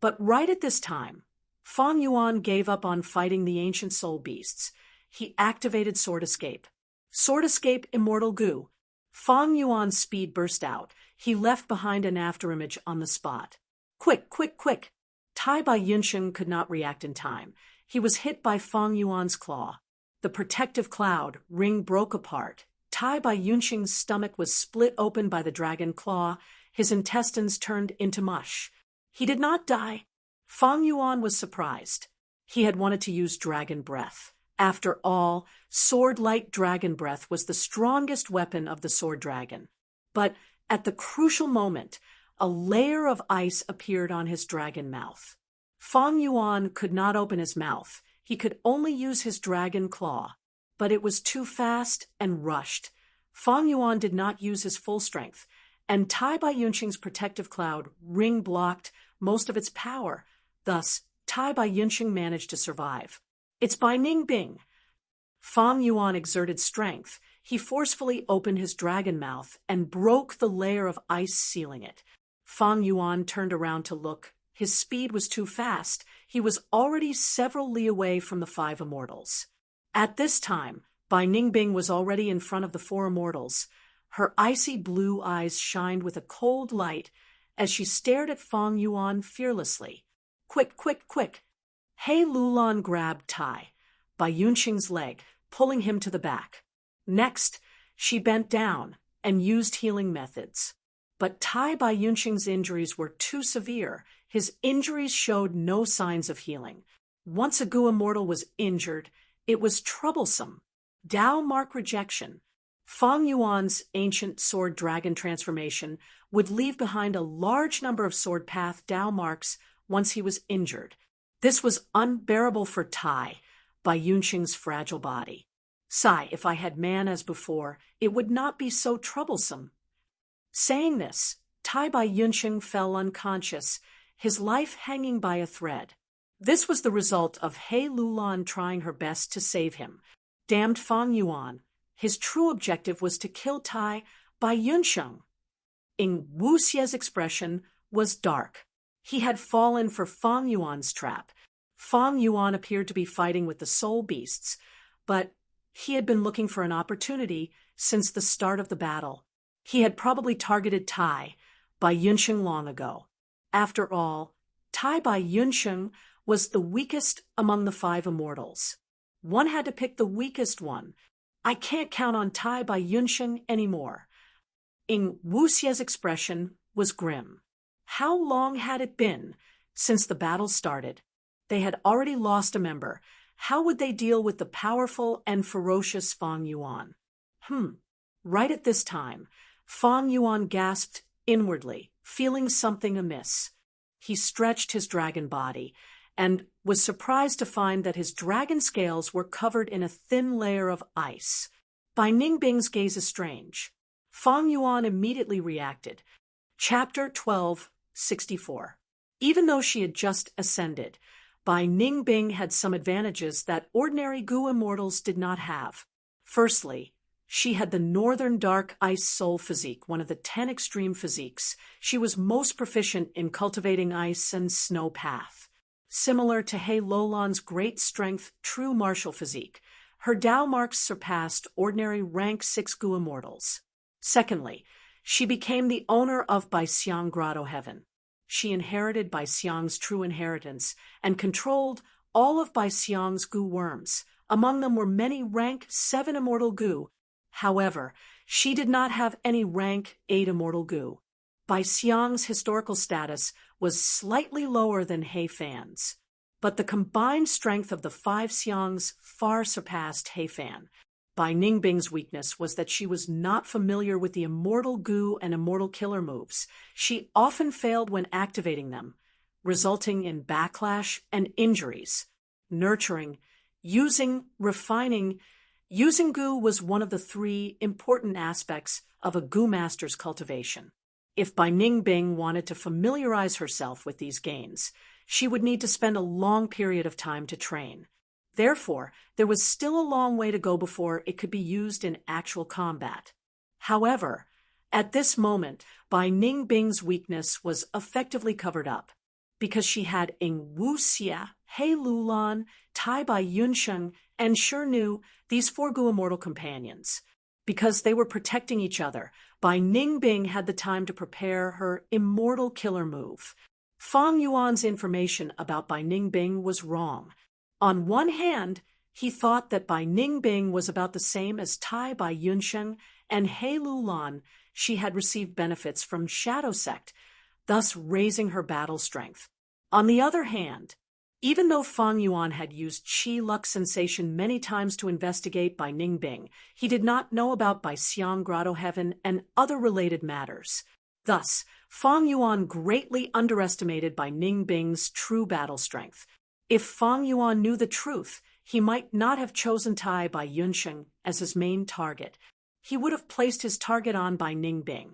But right at this time, Feng Yuan gave up on fighting the ancient soul beasts. He activated Sword Escape. Sword Escape Immortal Gu. Feng Yuan's speed burst out. He left behind an afterimage on the spot. Quick, quick, quick! Tai Bai Yunsheng could not react in time. He was hit by Feng Yuan's claw. The protective cloud ring broke apart. Tai Bai Yunsheng's stomach was split open by the dragon claw. His intestines turned into mush. He did not die. Feng Yuan was surprised. He had wanted to use dragon breath. After all, sword-light dragon breath was the strongest weapon of the sword dragon. But at the crucial moment, a layer of ice appeared on his dragon mouth. Feng Yuan could not open his mouth. He could only use his dragon claw. But it was too fast and rushed. Feng Yuan did not use his full strength, and Tai Bai Yunsheng's protective cloud ring blocked most of its power. Thus, Tai Bai Yunsheng managed to survive. It's by Ning Bing. Feng Yuan exerted strength. He forcefully opened his dragon mouth and broke the layer of ice sealing it. Feng Yuan turned around to look. His speed was too fast. He was already several li away from the 5 immortals. At this time, Bai Ningbing was already in front of the 4 immortals. Her icy blue eyes shined with a cold light as she stared at Feng Yuan fearlessly. Quick, quick, quick! He Lulan grabbed Tai Bai Yunsheng's leg, pulling him to the back. Next, she bent down and used healing methods. But Tai Bai Yunsheng's injuries were too severe. His injuries showed no signs of healing. Once a Gu immortal was injured, it was troublesome. Dao mark rejection. Feng Yuan's ancient sword dragon transformation would leave behind a large number of sword path Dao marks once he was injured. This was unbearable for Tai Bai Yunsheng's fragile body. Sigh, if I had man as before, it would not be so troublesome. Saying this, Tai Bai Yunsheng fell unconscious, his life hanging by a thread. This was the result of He Lulan trying her best to save him. Damned Feng Yuan. His true objective was to kill Tai Bai Yunsheng. Ing Wuxia's expression was dark. He had fallen for Feng Yuan's trap. Feng Yuan appeared to be fighting with the soul beasts, but he had been looking for an opportunity since the start of the battle. He had probably targeted Tai Bai Yunsheng long ago. After all, Tai Bai Yunsheng was the weakest among the 5 immortals. One had to pick the weakest one. I can't count on Tai Bai Yunsheng anymore. Ing Wuxia's expression was grim. How long had it been since the battle started? They had already lost a member. How would they deal with the powerful and ferocious Feng Yuan? Right at this time, Feng Yuan gasped inwardly, feeling something amiss. He stretched his dragon body and was surprised to find that his dragon scales were covered in a thin layer of ice. Bai Ningbing's gaze is strange. Feng Yuan immediately reacted. Chapter 12:64. Even though she had just ascended, Bai Ningbing had some advantages that ordinary Gu immortals did not have. Firstly, she had the Northern Dark Ice Soul physique, one of the 10 extreme physiques. She was most proficient in cultivating ice and snow path. Similar to He Lulan's great strength true martial physique, her Dao marks surpassed ordinary rank 6 Gu immortals. Secondly, she became the owner of Bai Xiang Grotto Heaven. She inherited Bai Xiang's true inheritance and controlled all of Bai Xiang's Gu worms. Among them were many rank 7 immortal Gu. However, she did not have any rank 8 immortal Gu. Bai Xiang's historical status was slightly lower than He Fan's, but the combined strength of the 5 Xiangs far surpassed He Fan. Bai Ningbing's weakness was that she was not familiar with the immortal Gu and immortal killer moves. She often failed when activating them, resulting in backlash and injuries. Nurturing, refining, using Gu was one of the 3 important aspects of a Gu master's cultivation. If Bai Ningbing wanted to familiarize herself with these gains, she would need to spend a long period of time to train. Therefore, there was still a long way to go before it could be used in actual combat. However, at this moment, Bai Ningbing's weakness was effectively covered up, because she had Ing Wuxia, He Lulan, Tai Bai Yunsheng, and Shenu, these 4 Gu immortal companions. Because they were protecting each other, Bai Ningbing had the time to prepare her immortal killer move. Fang Yuan's information about Bai Ningbing was wrong. On one hand, he thought that Bai Ningbing was about the same as Tai Bai Yunsheng and He Lulan. She had received benefits from Shadow Sect, thus raising her battle strength. On the other hand, even though Fang Yuan had used Qi Luck Sensation many times to investigate Bai Ningbing, he did not know about Bai Xiang Grotto Heaven and other related matters. Thus, Fang Yuan greatly underestimated Bai Ningbing's true battle strength. If Fang Yuan knew the truth, he might not have chosen Tai Bai Yunsheng as his main target. He would have placed his target on Bai Ningbing.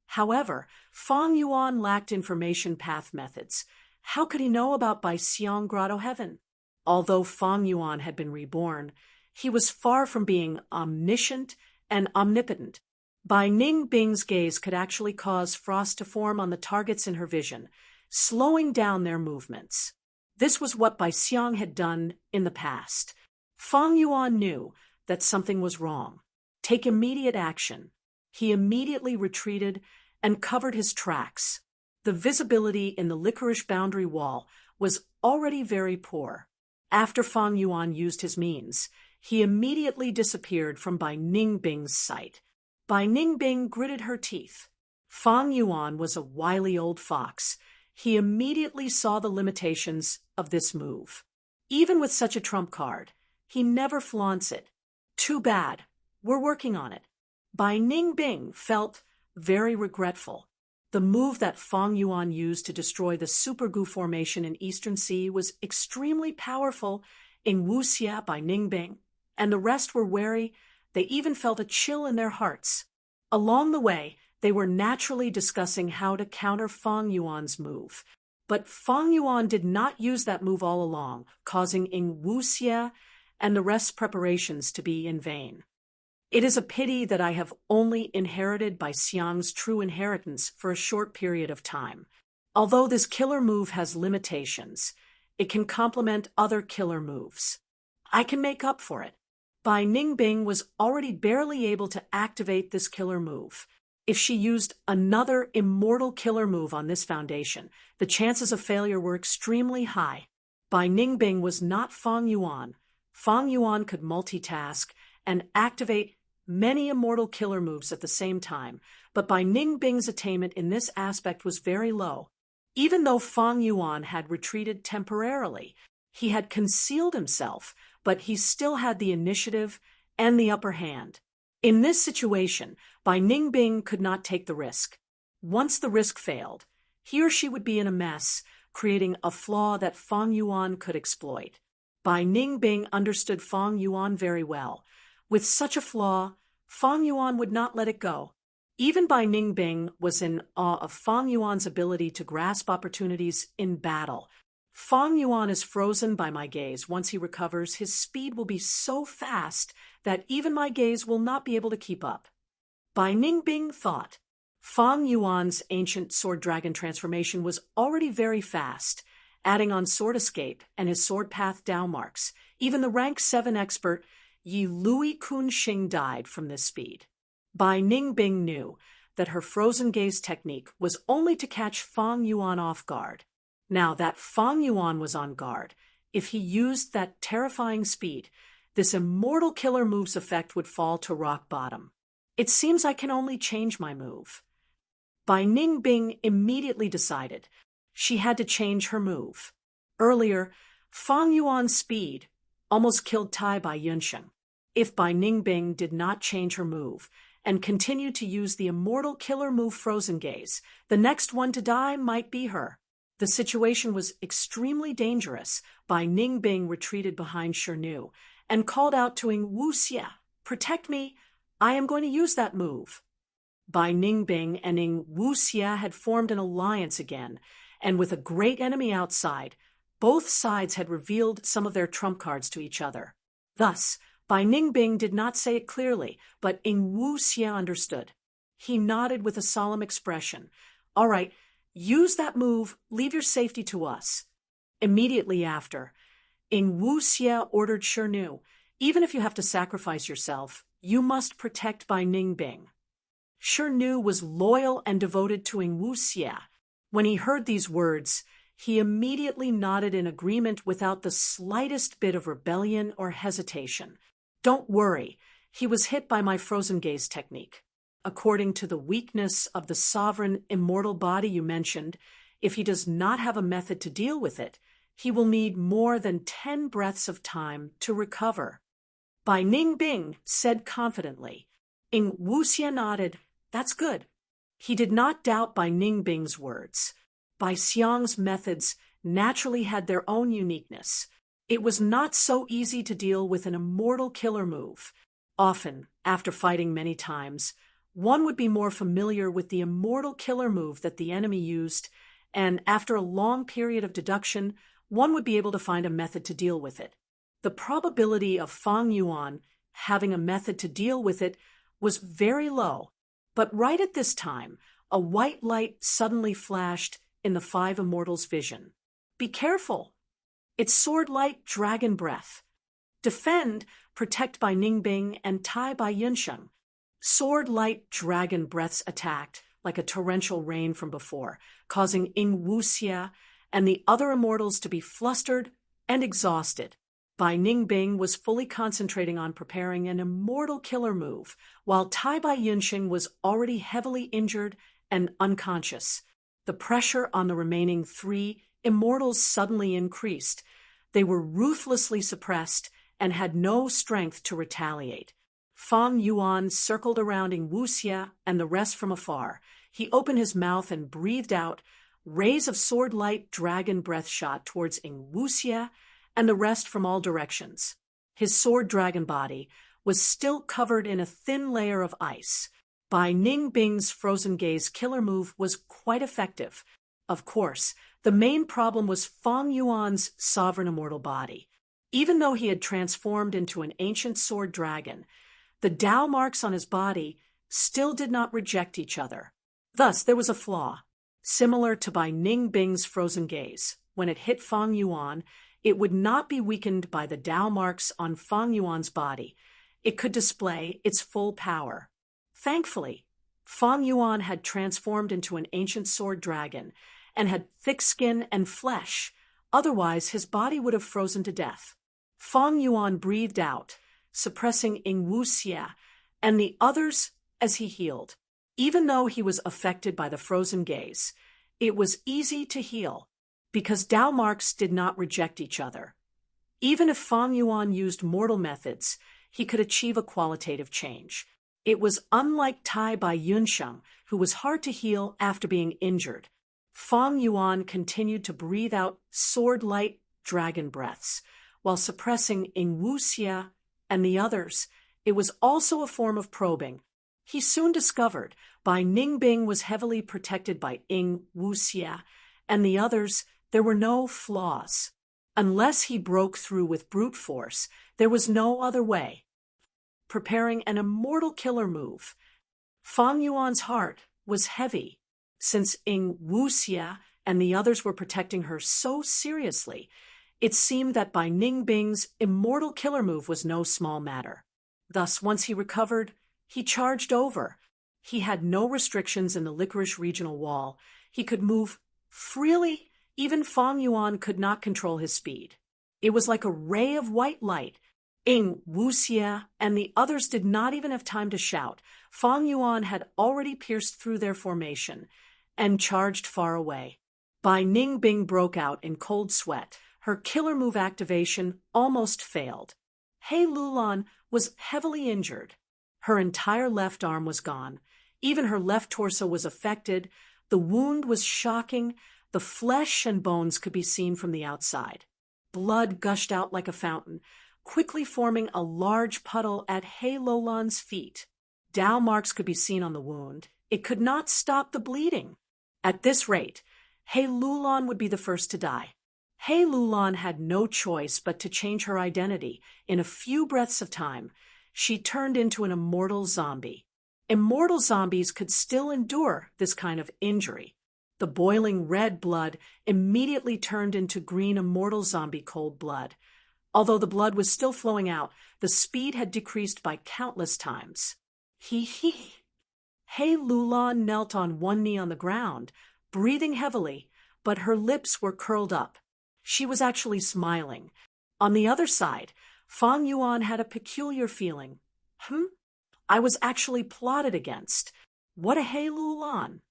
However, Fang Yuan lacked information path methods. How could he know about Bai Xiang Grotto Heaven? Although Fang Yuan had been reborn, he was far from being omniscient and omnipotent. Bai Ningbing's gaze could actually cause frost to form on the targets in her vision, slowing down their movements. This was what Bai Xiang had done in the past. Fang Yuan knew that something was wrong. Take immediate action. He immediately retreated and covered his tracks. The visibility in the licorice boundary wall was already very poor. After Fang Yuan used his means, he immediately disappeared from Bai Ningbing's sight. Bai Ningbing gritted her teeth. Fang Yuan was a wily old fox. He immediately saw the limitations of this move. Even with such a trump card, he never flaunts it. Too bad. We're working on it. Bai Ningbing felt very regretful. The move that Fang Yuan used to destroy the Super Gu formation in Eastern Sea was extremely powerful. Ing Wuxia, Bai Ningbing, and the rest were wary. They even felt a chill in their hearts. Along the way, they were naturally discussing how to counter Fang Yuan's move. But Fang Yuan did not use that move all along, causing Ing Wuxia and the rest's preparations to be in vain. It is a pity that I have only inherited Bai Xiang's true inheritance for a short period of time. Although this killer move has limitations, it can complement other killer moves. I can make up for it. Bai Ningbing was already barely able to activate this killer move. If she used another immortal killer move on this foundation, the chances of failure were extremely high. Bai Ningbing was not Fang Yuan. Fang Yuan could multitask and activate many immortal killer moves at the same time, but Bai Ningbing's attainment in this aspect was very low. Even though Fang Yuan had retreated temporarily, he had concealed himself, but he still had the initiative and the upper hand. In this situation, Bai Ningbing could not take the risk. Once the risk failed, he or she would be in a mess, creating a flaw that Fang Yuan could exploit. Bai Ningbing understood Fang Yuan very well. With such a flaw, Fang Yuan would not let it go. Even Bai Ningbing was in awe of Fang Yuan's ability to grasp opportunities in battle. Fang Yuan is frozen by my gaze. Once he recovers, his speed will be so fast that even my gaze will not be able to keep up. Bai Ningbing thought. Fang Yuan's ancient sword dragon transformation was already very fast, adding on sword escape and his sword path down marks. Even the rank 7 expert Yi Lui Kun Xing died from this speed. Bai Ningbing knew that her frozen gaze technique was only to catch Fang Yuan off guard. Now that Fang Yuan was on guard, if he used that terrifying speed, this immortal killer move's effect would fall to rock bottom. It seems I can only change my move. Bai Ningbing immediately decided she had to change her move. Earlier, Fang Yuan's speed almost killed Tai Bai Yunsheng. If Bai Ningbing did not change her move and continued to use the immortal killer move Frozen Gaze, the next one to die might be her. The situation was extremely dangerous. Bai Ningbing retreated behind Shirnu and called out to Ing Wuxia, "Protect me, I am going to use that move." Bai Ningbing and Ing Wuxia had formed an alliance again, and with a great enemy outside, both sides had revealed some of their trump cards to each other. Thus, Bai Ningbing did not say it clearly, but Ing Wuxia understood. He nodded with a solemn expression. "All right, use that move, leave your safety to us." Immediately after, Ing Wuxia ordered Shirnu, "Even if you have to sacrifice yourself, you must protect Bai Ningbing." Shirnu was loyal and devoted to Ing Wuxia. When he heard these words, he immediately nodded in agreement without the slightest bit of rebellion or hesitation. "Don't worry, he was hit by my Frozen Gaze technique. According to the weakness of the sovereign immortal body you mentioned, if he does not have a method to deal with it, he will need more than 10 breaths of time to recover." Bai Ningbing said confidently. Ing Wuxia nodded. "That's good." He did not doubt Bai Ningbing's words. Bai Xiang's methods naturally had their own uniqueness. It was not so easy to deal with an immortal killer move. Often, after fighting many times, one would be more familiar with the immortal killer move that the enemy used, and after a long period of deduction, one would be able to find a method to deal with it. The probability of Fang Yuan having a method to deal with it was very low, but right at this time, a white light suddenly flashed in the five immortals' vision. "Be careful! It's sword-light dragon breath. Defend, protect Bai Ningbing and Tai Bai Yunsheng." Sword-light dragon breaths attacked like a torrential rain from before, causing Ing Wuxia and the other immortals to be flustered and exhausted. Bai Ningbing was fully concentrating on preparing an immortal killer move, while Tai Bai Yunsheng was already heavily injured and unconscious. The pressure on the remaining three immortals suddenly increased. They were ruthlessly suppressed and had no strength to retaliate. Fang Yuan circled around Ing Wuxia and the rest from afar. He opened his mouth and breathed out. Rays of sword-light dragon breath shot towards Ing Wuxia and the rest from all directions. His sword dragon body was still covered in a thin layer of ice. Bai Ningbing's Frozen Gaze killer move was quite effective. Of course, the main problem was Fang Yuan's sovereign immortal body. Even though he had transformed into an ancient sword dragon, the Tao marks on his body still did not reject each other. Thus, there was a flaw. Similar to Bai Ningbing's Frozen Gaze, when it hit Fang Yuan, it would not be weakened by the Tao marks on Fang Yuan's body. It could display its full power. Thankfully, Fang Yuan had transformed into an ancient sword dragon and had thick skin and flesh. Otherwise, his body would have frozen to death. Fang Yuan breathed out, suppressing Ing Wuxia and the others as he healed. Even though he was affected by the Frozen Gaze, it was easy to heal because Tao marks did not reject each other. Even if Fang Yuan used mortal methods, he could achieve a qualitative change. It was unlike Tai Bai Yunsheng, who was hard to heal after being injured. Fang Yuan continued to breathe out sword-light dragon breaths, while suppressing Ing Wuxia and the others. It was also a form of probing. He soon discovered Bai Ningbing was heavily protected by Ing Wuxia, and the others, there were no flaws. Unless he broke through with brute force, there was no other way. Preparing an immortal killer move, Fang Yuan's heart was heavy. Since Ing Wuxia and the others were protecting her so seriously, it seemed that Bai Ningbing's immortal killer move was no small matter. Thus, once he recovered, he charged over. He had no restrictions in the Licorice Regional Wall. He could move freely. Even Fang Yuan could not control his speed. It was like a ray of white light. Ing, Wuxia, and the others did not even have time to shout. Fang Yuan had already pierced through their formation and charged far away. Bai Ningbing broke out in cold sweat. Her killer move activation almost failed. He Lulan was heavily injured. Her entire left arm was gone. Even her left torso was affected. The wound was shocking. The flesh and bones could be seen from the outside. Blood gushed out like a fountain, quickly forming a large puddle at He Lulan's feet. Dao marks could be seen on the wound. It could not stop the bleeding. At this rate, He Lulan would be the first to die. He Lulan had no choice but to change her identity. In a few breaths of time, she turned into an immortal zombie. Immortal zombies could still endure this kind of injury. The boiling red blood immediately turned into green immortal zombie cold blood. Although the blood was still flowing out, the speed had decreased by countless times. He Lulan knelt on one knee on the ground, breathing heavily, but her lips were curled up. She was actually smiling. On the other side, Fang Yuan had a peculiar feeling. I was actually plotted against. What a He Lulan!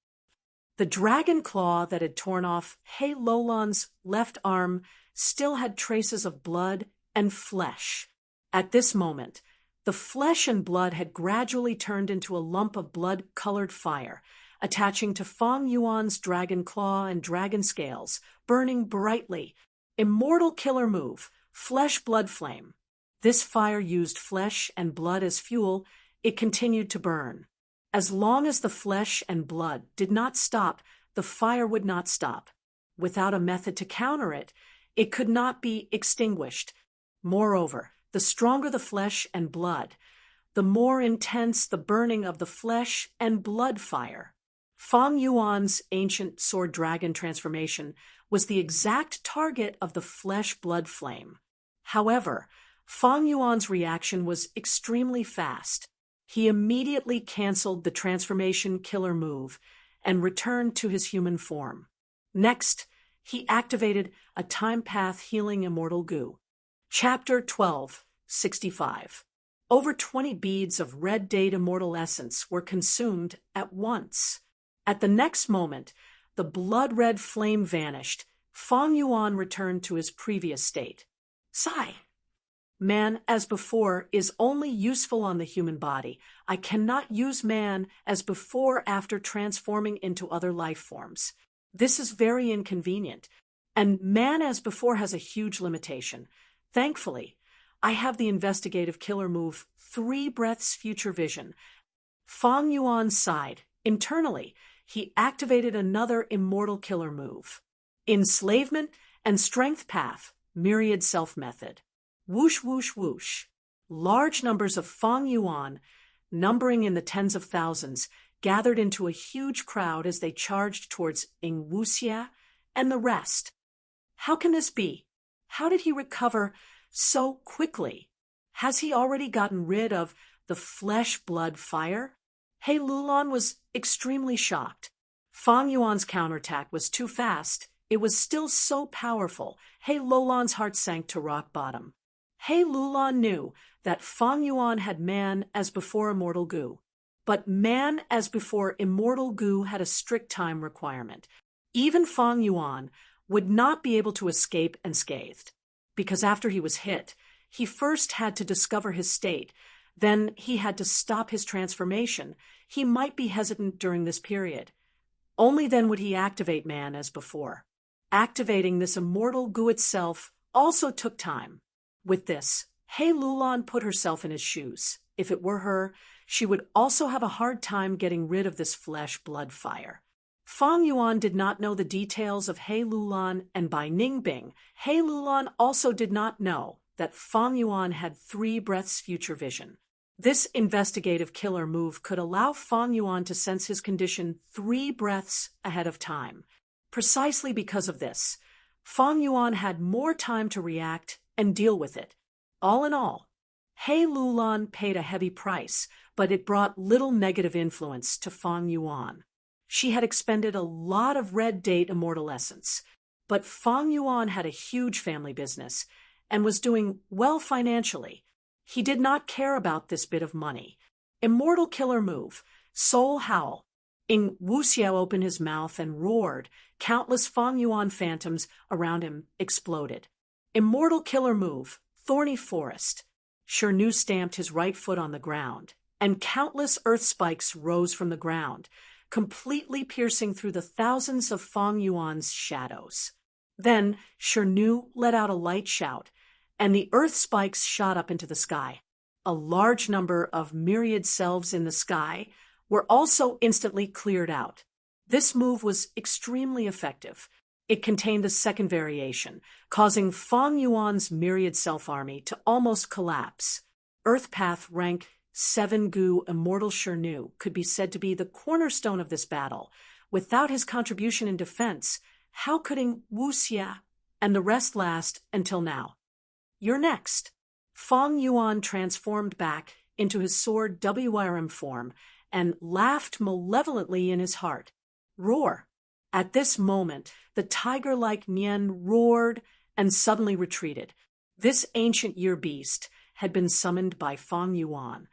The dragon claw that had torn off He Lulan's left arm still had traces of blood and flesh. At this moment, the flesh and blood had gradually turned into a lump of blood-colored fire, attaching to Fang Yuan's dragon claw and dragon scales, burning brightly. Immortal killer move, flesh blood flame. This fire used flesh and blood as fuel. It continued to burn. As long as the flesh and blood did not stop, the fire would not stop. Without a method to counter it, it could not be extinguished. Moreover, the stronger the flesh and blood, the more intense the burning of the flesh and blood fire. Fang Yuan's ancient sword dragon transformation was the exact target of the flesh-blood flame. However, Fang Yuan's reaction was extremely fast. He immediately canceled the transformation killer move and returned to his human form. Next, he activated a time path healing immortal goo. Chapter 12, 65. Over 20 beads of red date immortal essence were consumed at once. At the next moment, the blood-red flame vanished. Fang Yuan returned to his previous state. Sigh. Man, as before, is only useful on the human body. I cannot use man as before after transforming into other life forms. This is very inconvenient, and man as before has a huge limitation. Thankfully, I have the investigative killer move 3 breaths future vision. Fang Yuan sighed. Internally, he activated another immortal killer move. Enslavement and strength path, myriad self method. Whoosh, whoosh, whoosh. Large numbers of Fang Yuan, numbering in the tens of thousands, gathered into a huge crowd as they charged towards Ing Wuxia and the rest. How can this be? How did he recover so quickly? Has he already gotten rid of the flesh-blood fire? He Lulan was extremely shocked. Fang Yuan's counterattack was too fast. It was still so powerful. He Lulan's heart sank to rock bottom. He Lulan knew that Fang Yuan had man as before immortal goo. But man as before immortal goo had a strict time requirement. Even Fang Yuan would not be able to escape unscathed, because after he was hit, he first had to discover his state, then he had to stop his transformation. He might be hesitant during this period. Only then would he activate man as before. Activating this immortal goo itself also took time. With this, He Lulan put herself in his shoes. If it were her, she would also have a hard time getting rid of this flesh-blood fire. Fang Yuan did not know the details of He Lulan, and by Ningbing, He Lulan also did not know that Fang Yuan had 3 breaths future vision. This investigative killer move could allow Fang Yuan to sense his condition 3 breaths ahead of time. Precisely because of this, Fang Yuan had more time to react and deal with it. All in all, He Lulan paid a heavy price, but it brought little negative influence to Fang Yuan. She had expended a lot of red date immortal essence, but Fang Yuan had a huge family business and was doing well financially. He did not care about this bit of money. Immortal killer move. Soul howl. Ing Wuxiao opened his mouth and roared. Countless Fang Yuan phantoms around him exploded. Immortal killer move. Thorny forest. Shirnu stamped his right foot on the ground, and countless earth spikes rose from the ground, completely piercing through the thousands of Fang Yuan's shadows. Then Shirnu let out a light shout, and the earth spikes shot up into the sky. A large number of myriad selves in the sky were also instantly cleared out. This move was extremely effective. It contained the second variation, causing Fang Yuan's myriad self-army to almost collapse. Earth Path rank 7 Gu Immortal Shirnu could be said to be the cornerstone of this battle. Without his contribution in defense, how could Ing Wuxia and the rest last until now? You're next. Fang Yuan transformed back into his sword WRM form and laughed malevolently in his heart. Roar. At this moment, the tiger-like Nian roared and suddenly retreated. This ancient year beast had been summoned by Fang Yuan,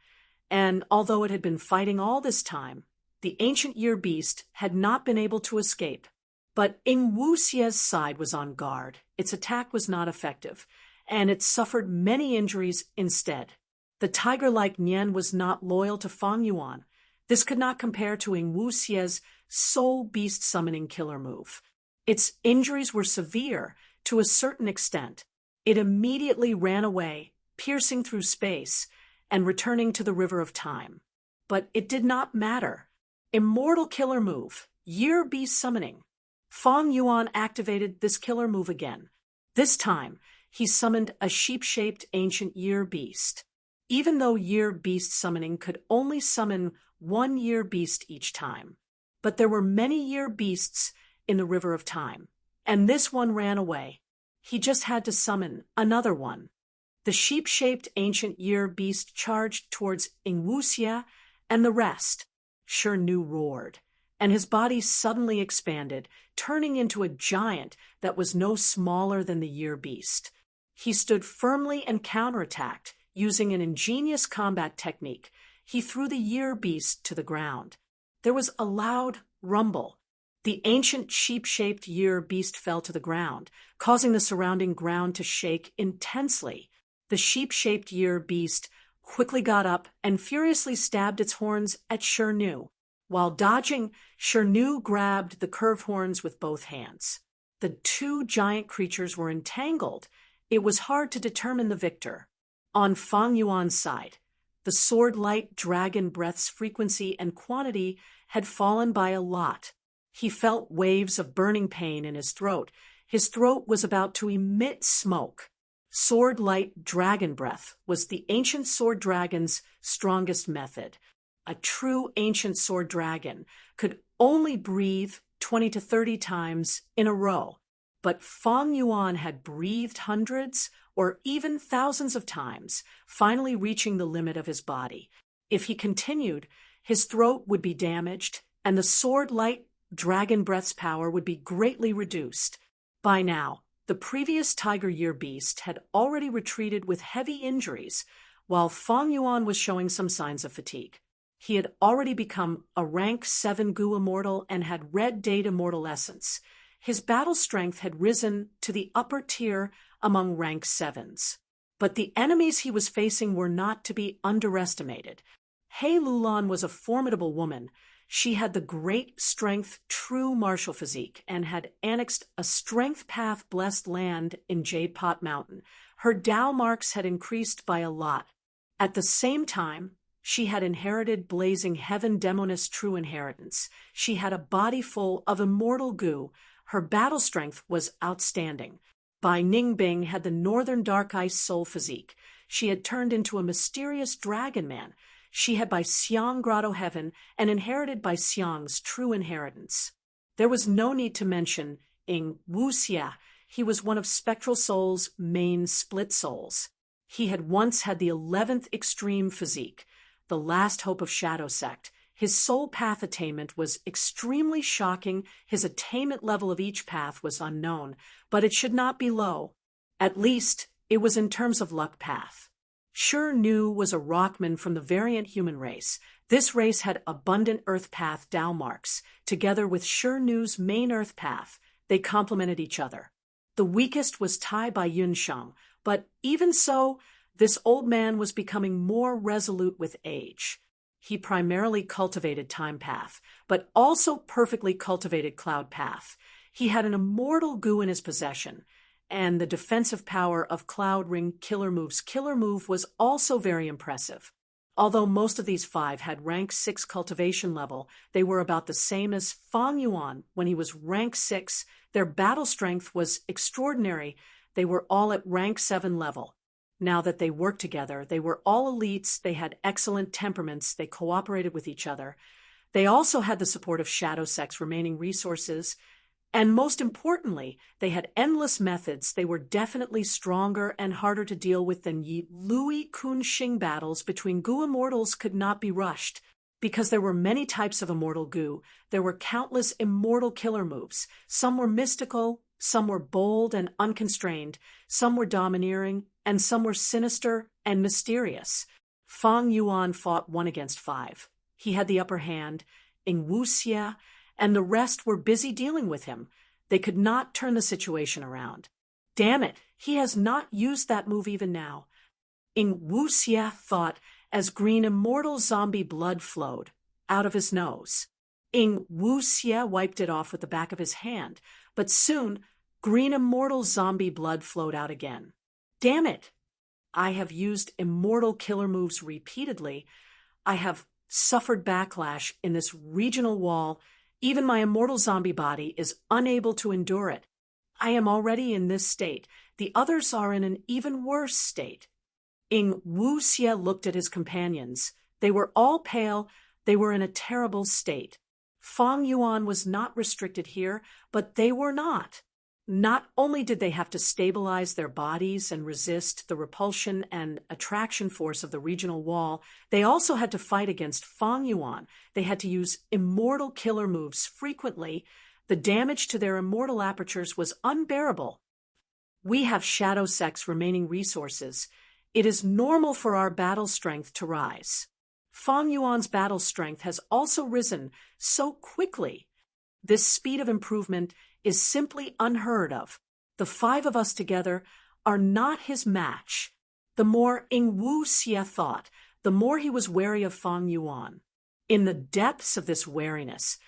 and although it had been fighting all this time, the ancient year beast had not been able to escape. But Ing Wuxia's side was on guard. Its attack was not effective, and it suffered many injuries instead. The tiger-like Nian was not loyal to Fang Yuan. This could not compare to Ing Wuxia's soul beast summoning killer move. Its injuries were severe to a certain extent. It immediately ran away, piercing through space and returning to the river of time. But it did not matter. Immortal killer move, year beast summoning. Fang Yuan activated this killer move again. This time, he summoned a sheep-shaped ancient year beast. Even though year beast summoning could only summon one year beast each time, but there were many year beasts in the river of time, and this one ran away. He just had to summon another one. The sheep-shaped ancient year beast charged towards Ing Wuxia and the rest. Shirnu roared, and his body suddenly expanded, turning into a giant that was no smaller than the year beast. He stood firmly and counterattacked, using an ingenious combat technique. He threw the year beast to the ground. There was a loud rumble. The ancient sheep-shaped year beast fell to the ground, causing the surrounding ground to shake intensely. The sheep-shaped year beast quickly got up and furiously stabbed its horns at Shirnu. While dodging, Shirnu grabbed the curved horns with both hands. The two giant creatures were entangled. It was hard to determine the victor. On Fang Yuan's side, the sword-light dragon breath's frequency and quantity had fallen by a lot. He felt waves of burning pain in his throat. His throat was about to emit smoke. Sword-light dragon breath was the ancient sword dragon's strongest method. A true ancient sword dragon could only breathe 20 to 30 times in a row. But Fang Yuan had breathed hundreds or even thousands of times, finally reaching the limit of his body. If he continued, his throat would be damaged, and the sword-light dragon breath's power would be greatly reduced. By now, the previous tiger year beast had already retreated with heavy injuries, while Fang Yuan was showing some signs of fatigue. He had already become a rank 7 Gu Immortal and had red date immortal essence. His battle strength had risen to the upper tier among rank 7s. But the enemies he was facing were not to be underestimated. He Lulan was a formidable woman. She had the great strength, true martial physique, and had annexed a strength path blessed land in Jade Pot Mountain. Her Tao marks had increased by a lot. At the same time, she had inherited blazing heaven demoness true inheritance. She had a body full of immortal goo. Her battle strength was outstanding. Bai Ningbing had the northern dark ice soul physique. She had turned into a mysterious dragon man. She had by Xiang Grotto Heaven and inherited by Xiang's true inheritance. There was no need to mention Ing Wuxia. He was one of Spectral Soul's main split souls. He had once had the 11th extreme physique, the last hope of Shadow Sect. His soul path attainment was extremely shocking. His attainment level of each path was unknown, but it should not be low. At least, it was in terms of luck path. Nu was a rockman from the variant human race. This race had abundant Earth path Tao marks. Together with Nu's main Earth path, they complemented each other. The weakest was Tai by Yunsheng, but even so, this old man was becoming more resolute with age. He primarily cultivated Time Path, but also perfectly cultivated Cloud Path. He had an immortal goo in his possession, and the defensive power of Cloud Ring Killer Move's Killer Move was also very impressive. Although most of these 5 had rank 6 cultivation level, they were about the same as Fang Yuan when he was rank 6. Their battle strength was extraordinary. They were all at rank 7 level. Now that they worked together, they were all elites, they had excellent temperaments, they cooperated with each other. They also had the support of Shadow Sect's remaining resources, and most importantly, they had endless methods. They were definitely stronger and harder to deal with than Yi Lui Kun Xing battles between Goo immortals could not be rushed. Because there were many types of immortal goo, there were countless immortal killer moves. Some were mystical, some were bold and unconstrained, some were domineering, and some were sinister and mysterious. Fang Yuan fought 1 against 5. He had the upper hand. In Wuxia and the rest were busy dealing with him. They could not turn the situation around. Damn it, he has not used that move even now. In Wuxia thought as green immortal zombie blood flowed out of his nose. In Wuxia wiped it off with the back of his hand, but soon green immortal zombie blood flowed out again. Damn it! I have used immortal killer moves repeatedly. I have suffered backlash in this regional wall. Even my immortal zombie body is unable to endure it. I am already in this state. The others are in an even worse state. Ing Wuxia looked at his companions. They were all pale. They were in a terrible state. Fang Yuan was not restricted here, but they were not. Not only did they have to stabilize their bodies and resist the repulsion and attraction force of the regional wall, they also had to fight against Fang Yuan. They had to use immortal killer moves frequently. The damage to their immortal apertures was unbearable. We have Shadow Sect's remaining resources. It is normal for our battle strength to rise. Fang Yuan's battle strength has also risen so quickly. This speed of improvement is simply unheard of. The 5 of us together are not his match. The more Ing Wuxia thought, the more he was wary of Fang Yuan. In the depths of this wariness,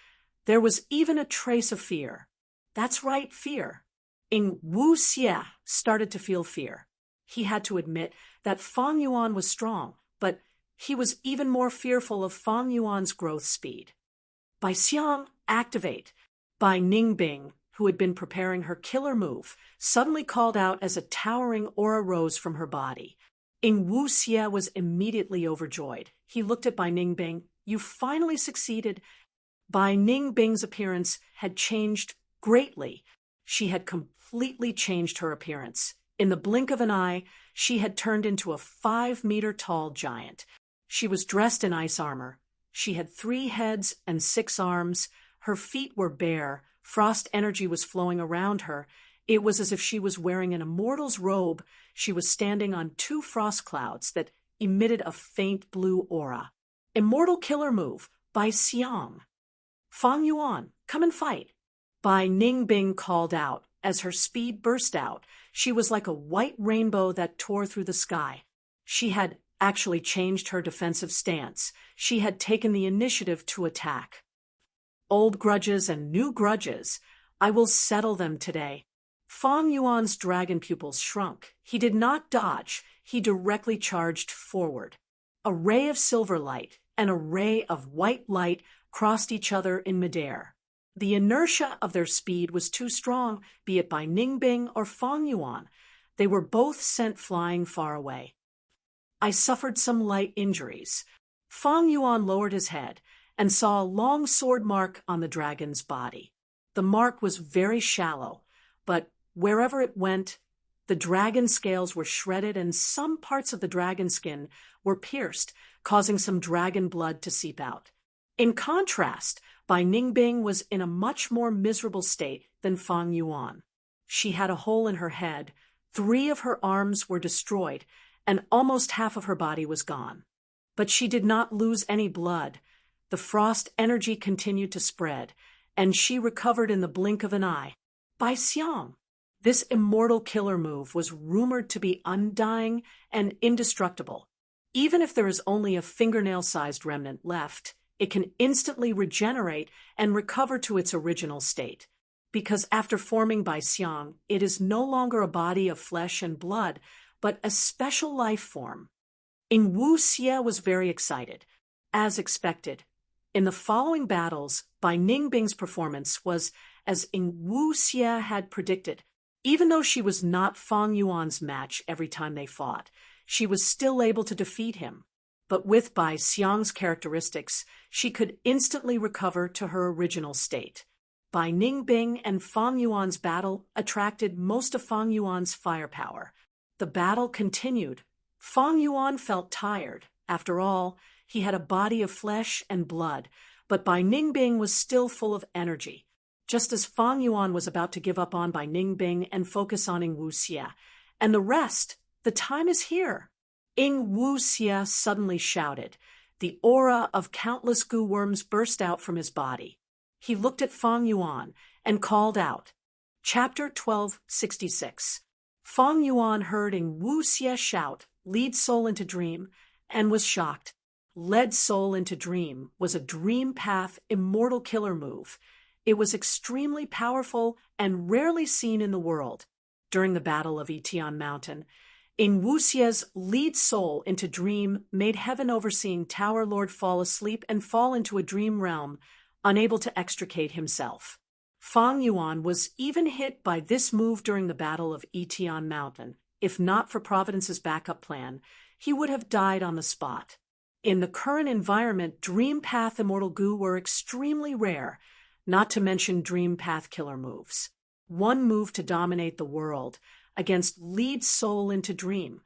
there was even a trace of fear. That's right, fear. Ing Wuxia started to feel fear. He had to admit that Fang Yuan was strong, but he was even more fearful of Fang Yuan's growth speed. Bai Xiang, activate. Bai Ningbing, who had been preparing her killer move, suddenly called out as a towering aura rose from her body. Ing Wuxia was immediately overjoyed. He looked at Bai Ningbing. You finally succeeded. Bai Ningbing's appearance had changed greatly. She had completely changed her appearance. In the blink of an eye, she had turned into a 5-meter-tall giant. She was dressed in ice armor. She had 3 heads and 6 arms. Her feet were bare. Frost energy was flowing around her. It was as if she was wearing an immortal's robe. She was standing on 2 frost clouds that emitted a faint blue aura. Immortal killer move, Bai Xiang. Fang Yuan, come and fight. Bai Ningbing called out. As her speed burst out, she was like a white rainbow that tore through the sky. She had actually changed her defensive stance. She had taken the initiative to attack. Old grudges and new grudges, I will settle them today. Fang Yuan's dragon pupils shrunk. He did not dodge. He directly charged forward. A ray of silver light and a ray of white light crossed each other in midair. The inertia of their speed was too strong, be it by Ningbing or Fang Yuan. They were both sent flying far away. I suffered some light injuries. Fang Yuan lowered his head and saw a long sword mark on the dragon's body. The mark was very shallow, but wherever it went, the dragon scales were shredded and some parts of the dragon skin were pierced, causing some dragon blood to seep out. In contrast, Bai Ningbing was in a much more miserable state than Fang Yuan. She had a hole in her head, 3 of her arms were destroyed, and almost half of her body was gone. But she did not lose any blood. The frost energy continued to spread, and she recovered in the blink of an eye. Bai Xiang. This immortal killer move was rumored to be undying and indestructible. Even if there is only a fingernail-sized remnant left, it can instantly regenerate and recover to its original state. Because after forming Bai Xiang, it is no longer a body of flesh and blood, but a special life form. Ing Wuxie was very excited. As expected, in the following battles, Bai Ningbing's performance was as Ing Wuxie had predicted. Even though she was not Fang Yuan's match every time they fought, she was still able to defeat him. But with Bai Xiang's characteristics, she could instantly recover to her original state. Bai Ningbing and Fang Yuan's battle attracted most of Fang Yuan's firepower. The battle continued. Fang Yuan felt tired. After all, he had a body of flesh and blood, but Bai Ningbing was still full of energy. Just as Fang Yuan was about to give up on Bai Ningbing and focus on Ing Wuxie, and the rest, the time is here. Ing Wuxie suddenly shouted. The aura of countless goo worms burst out from his body. He looked at Fang Yuan and called out. Chapter 1266. Fang Yuan heard Ing Wuxie shout, "Lead soul into dream," and was shocked. Lead soul into dream was a dream path immortal killer move. It was extremely powerful and rarely seen in the world. During the Battle of Yitian Mountain, Ing Wuxie's lead soul into dream made Heaven Overseeing Tower Lord fall asleep and fall into a dream realm, unable to extricate himself. Fang Yuan was even hit by this move during the Battle of Yitian Mountain. If not for Providence's backup plan, he would have died on the spot. In the current environment, Dream Path Immortal Goo were extremely rare, not to mention Dream Path killer moves. One move to dominate the world against lead soul into dream.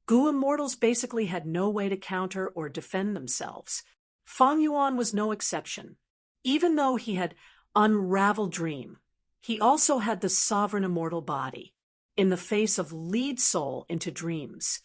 Goo Immortals basically had no way to counter or defend themselves. Fang Yuan was no exception. Even though he had unraveled dream, he also had the sovereign immortal body. In the face of lead soul into dreams,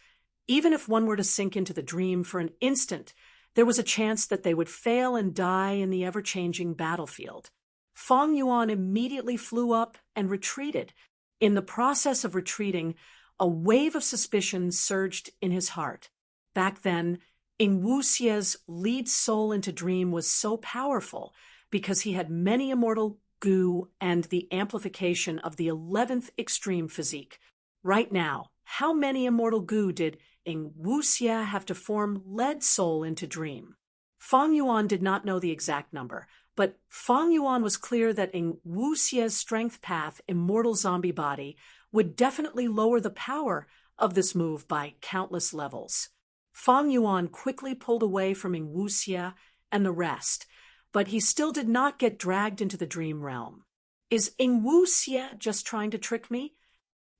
even if one were to sink into the dream for an instant, there was a chance that they would fail and die in the ever-changing battlefield. Fang Yuan immediately flew up and retreated. In the process of retreating, a wave of suspicion surged in his heart. Back then, Ing Wuxie's lead soul into dream was so powerful because he had many immortal goo and the amplification of the 11th extreme physique. Right now, how many immortal goo did Ing Wuxie have to form lead soul into dream? Fang Yuan did not know the exact number, but Fang Yuan was clear that Ing Wuxie's strength path immortal zombie body would definitely lower the power of this move by countless levels. Fang Yuan quickly pulled away from Ing Wuxie and the rest, but he still did not get dragged into the dream realm. Is Ing Wuxie just trying to trick me?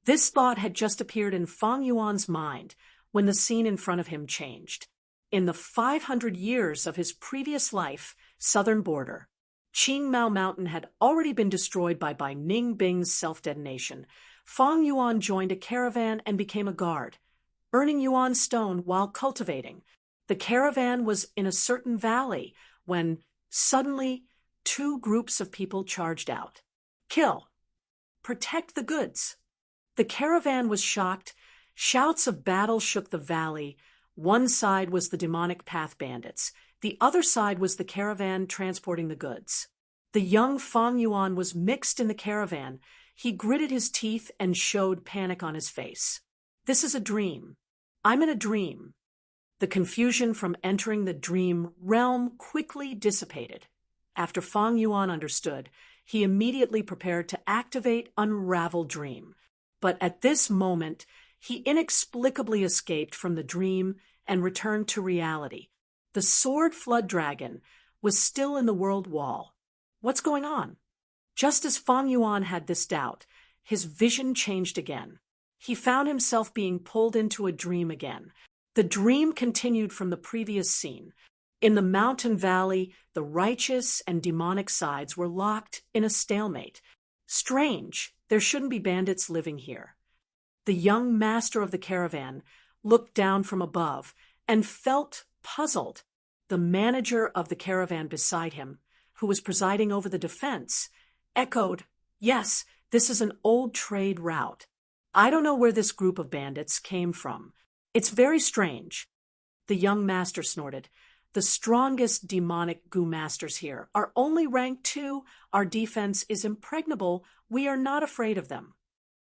This thought had just appeared in Fang Yuan's mind when the scene in front of him changed. In the 500 years of his previous life, southern border, Qingmao Mountain had already been destroyed by Bai Ningbing's self-detonation. Fang Yuan joined a caravan and became a guard, earning Yuan stone while cultivating. The caravan was in a certain valley when suddenly 2 groups of people charged out. Kill. Protect the goods. The caravan was shocked. Shouts of battle shook the valley. One side was the demonic path bandits. The other side was the caravan transporting the goods. The young Fang Yuan was mixed in the caravan. He gritted his teeth and showed panic on his face. This is a dream. I'm in a dream. The confusion from entering the dream realm quickly dissipated. After Fang Yuan understood, he immediately prepared to activate Unravel Dream. But at this moment, he inexplicably escaped from the dream and returned to reality. The sword flood dragon was still in the world wall. What's going on? Just as Fang Yuan had this doubt, his vision changed again. He found himself being pulled into a dream again. The dream continued from the previous scene. In the mountain valley, the righteous and demonic sides were locked in a stalemate. Strange, there shouldn't be bandits living here. The young master of the caravan looked down from above and felt puzzled. The manager of the caravan beside him, who was presiding over the defense, echoed, "Yes, this is an old trade route. I don't know where this group of bandits came from. It's very strange." The young master snorted. "The strongest demonic goo masters here are only rank 2. Our defense is impregnable. We are not afraid of them."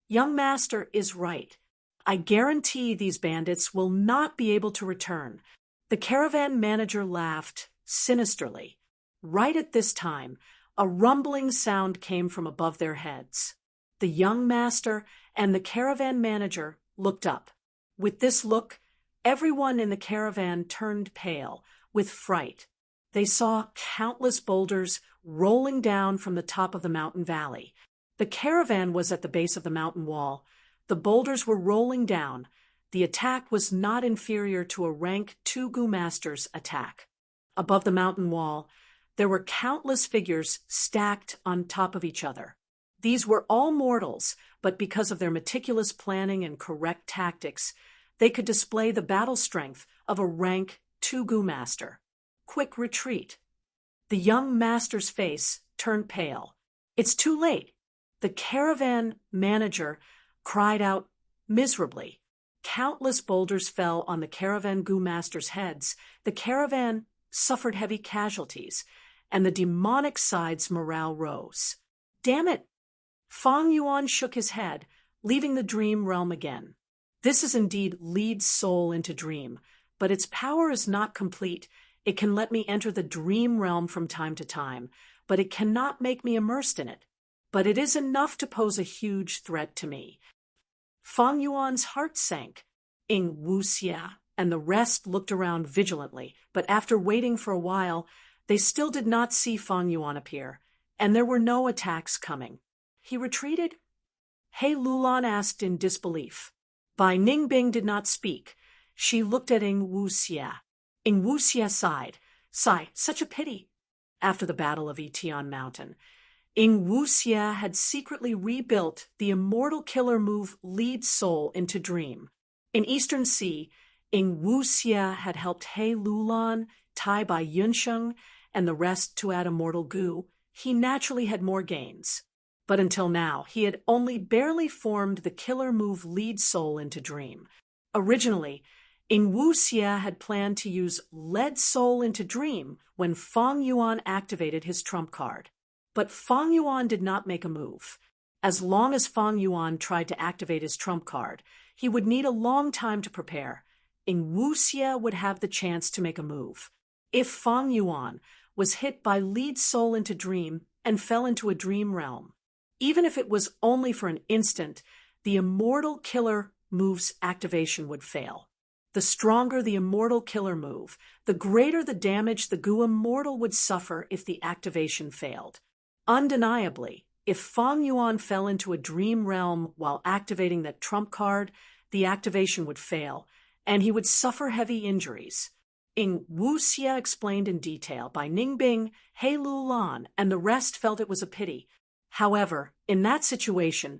Young master is right. I guarantee these bandits will not be able to return. The caravan manager laughed sinisterly. Right at this time, a rumbling sound came from above their heads. The young master and the caravan manager looked up. With this look, everyone in the caravan turned pale with fright. They saw countless boulders rolling down from the top of the mountain valley. The caravan was at the base of the mountain wall. The boulders were rolling down. The attack was not inferior to a rank 2 goo master's attack. Above the mountain wall, there were countless figures stacked on top of each other. These were all mortals, but because of their meticulous planning and correct tactics, they could display the battle strength of a rank 2 goo master. Quick retreat. The young master's face turned pale. It's too late. The caravan manager cried out miserably. Countless boulders fell on the caravan goo master's heads. The caravan suffered heavy casualties, and the demonic side's morale rose. Damn it! Fang Yuan shook his head, leaving the dream realm again. This is indeed lead soul into dream, but its power is not complete. It can let me enter the dream realm from time to time, but it cannot make me immersed in it. But it is enough to pose a huge threat to me. Fang Yuan's heart sank. Ing Wuxia and the rest looked around vigilantly, but after waiting for a while, they still did not see Fang Yuan appear, and there were no attacks coming. He retreated? He Lulan asked in disbelief. Bai Ningbing did not speak. She looked at Ing Wuxia. Ing Wuxia sighed. Sigh, such a pity. After the Battle of Etian Mountain, Ing Wuxia had secretly rebuilt the immortal killer move Lead Soul into Dream. In Eastern Sea, Ing Wuxia had helped He Lulan, Tai Bai Yunsheng, and the rest to add immortal goo. He naturally had more gains. But until now, he had only barely formed the killer move Lead Soul into Dream. Originally, Ing Wuxia had planned to use Lead Soul into Dream when Fang Yuan activated his trump card. But Fang Yuan did not make a move. As long as Fang Yuan tried to activate his trump card, he would need a long time to prepare. Ing Wuxia would have the chance to make a move. If Fang Yuan was hit by Lead Soul into Dream and fell into a dream realm, even if it was only for an instant, the immortal killer move's activation would fail. The stronger the immortal killer move, the greater the damage the goo immortal would suffer if the activation failed. Undeniably, if Fang Yuan fell into a dream realm while activating that trump card, the activation would fail, and he would suffer heavy injuries. Ing Wuxia explained in detail. By Ningbing, He Lulan, and the rest felt it was a pity. However, in that situation,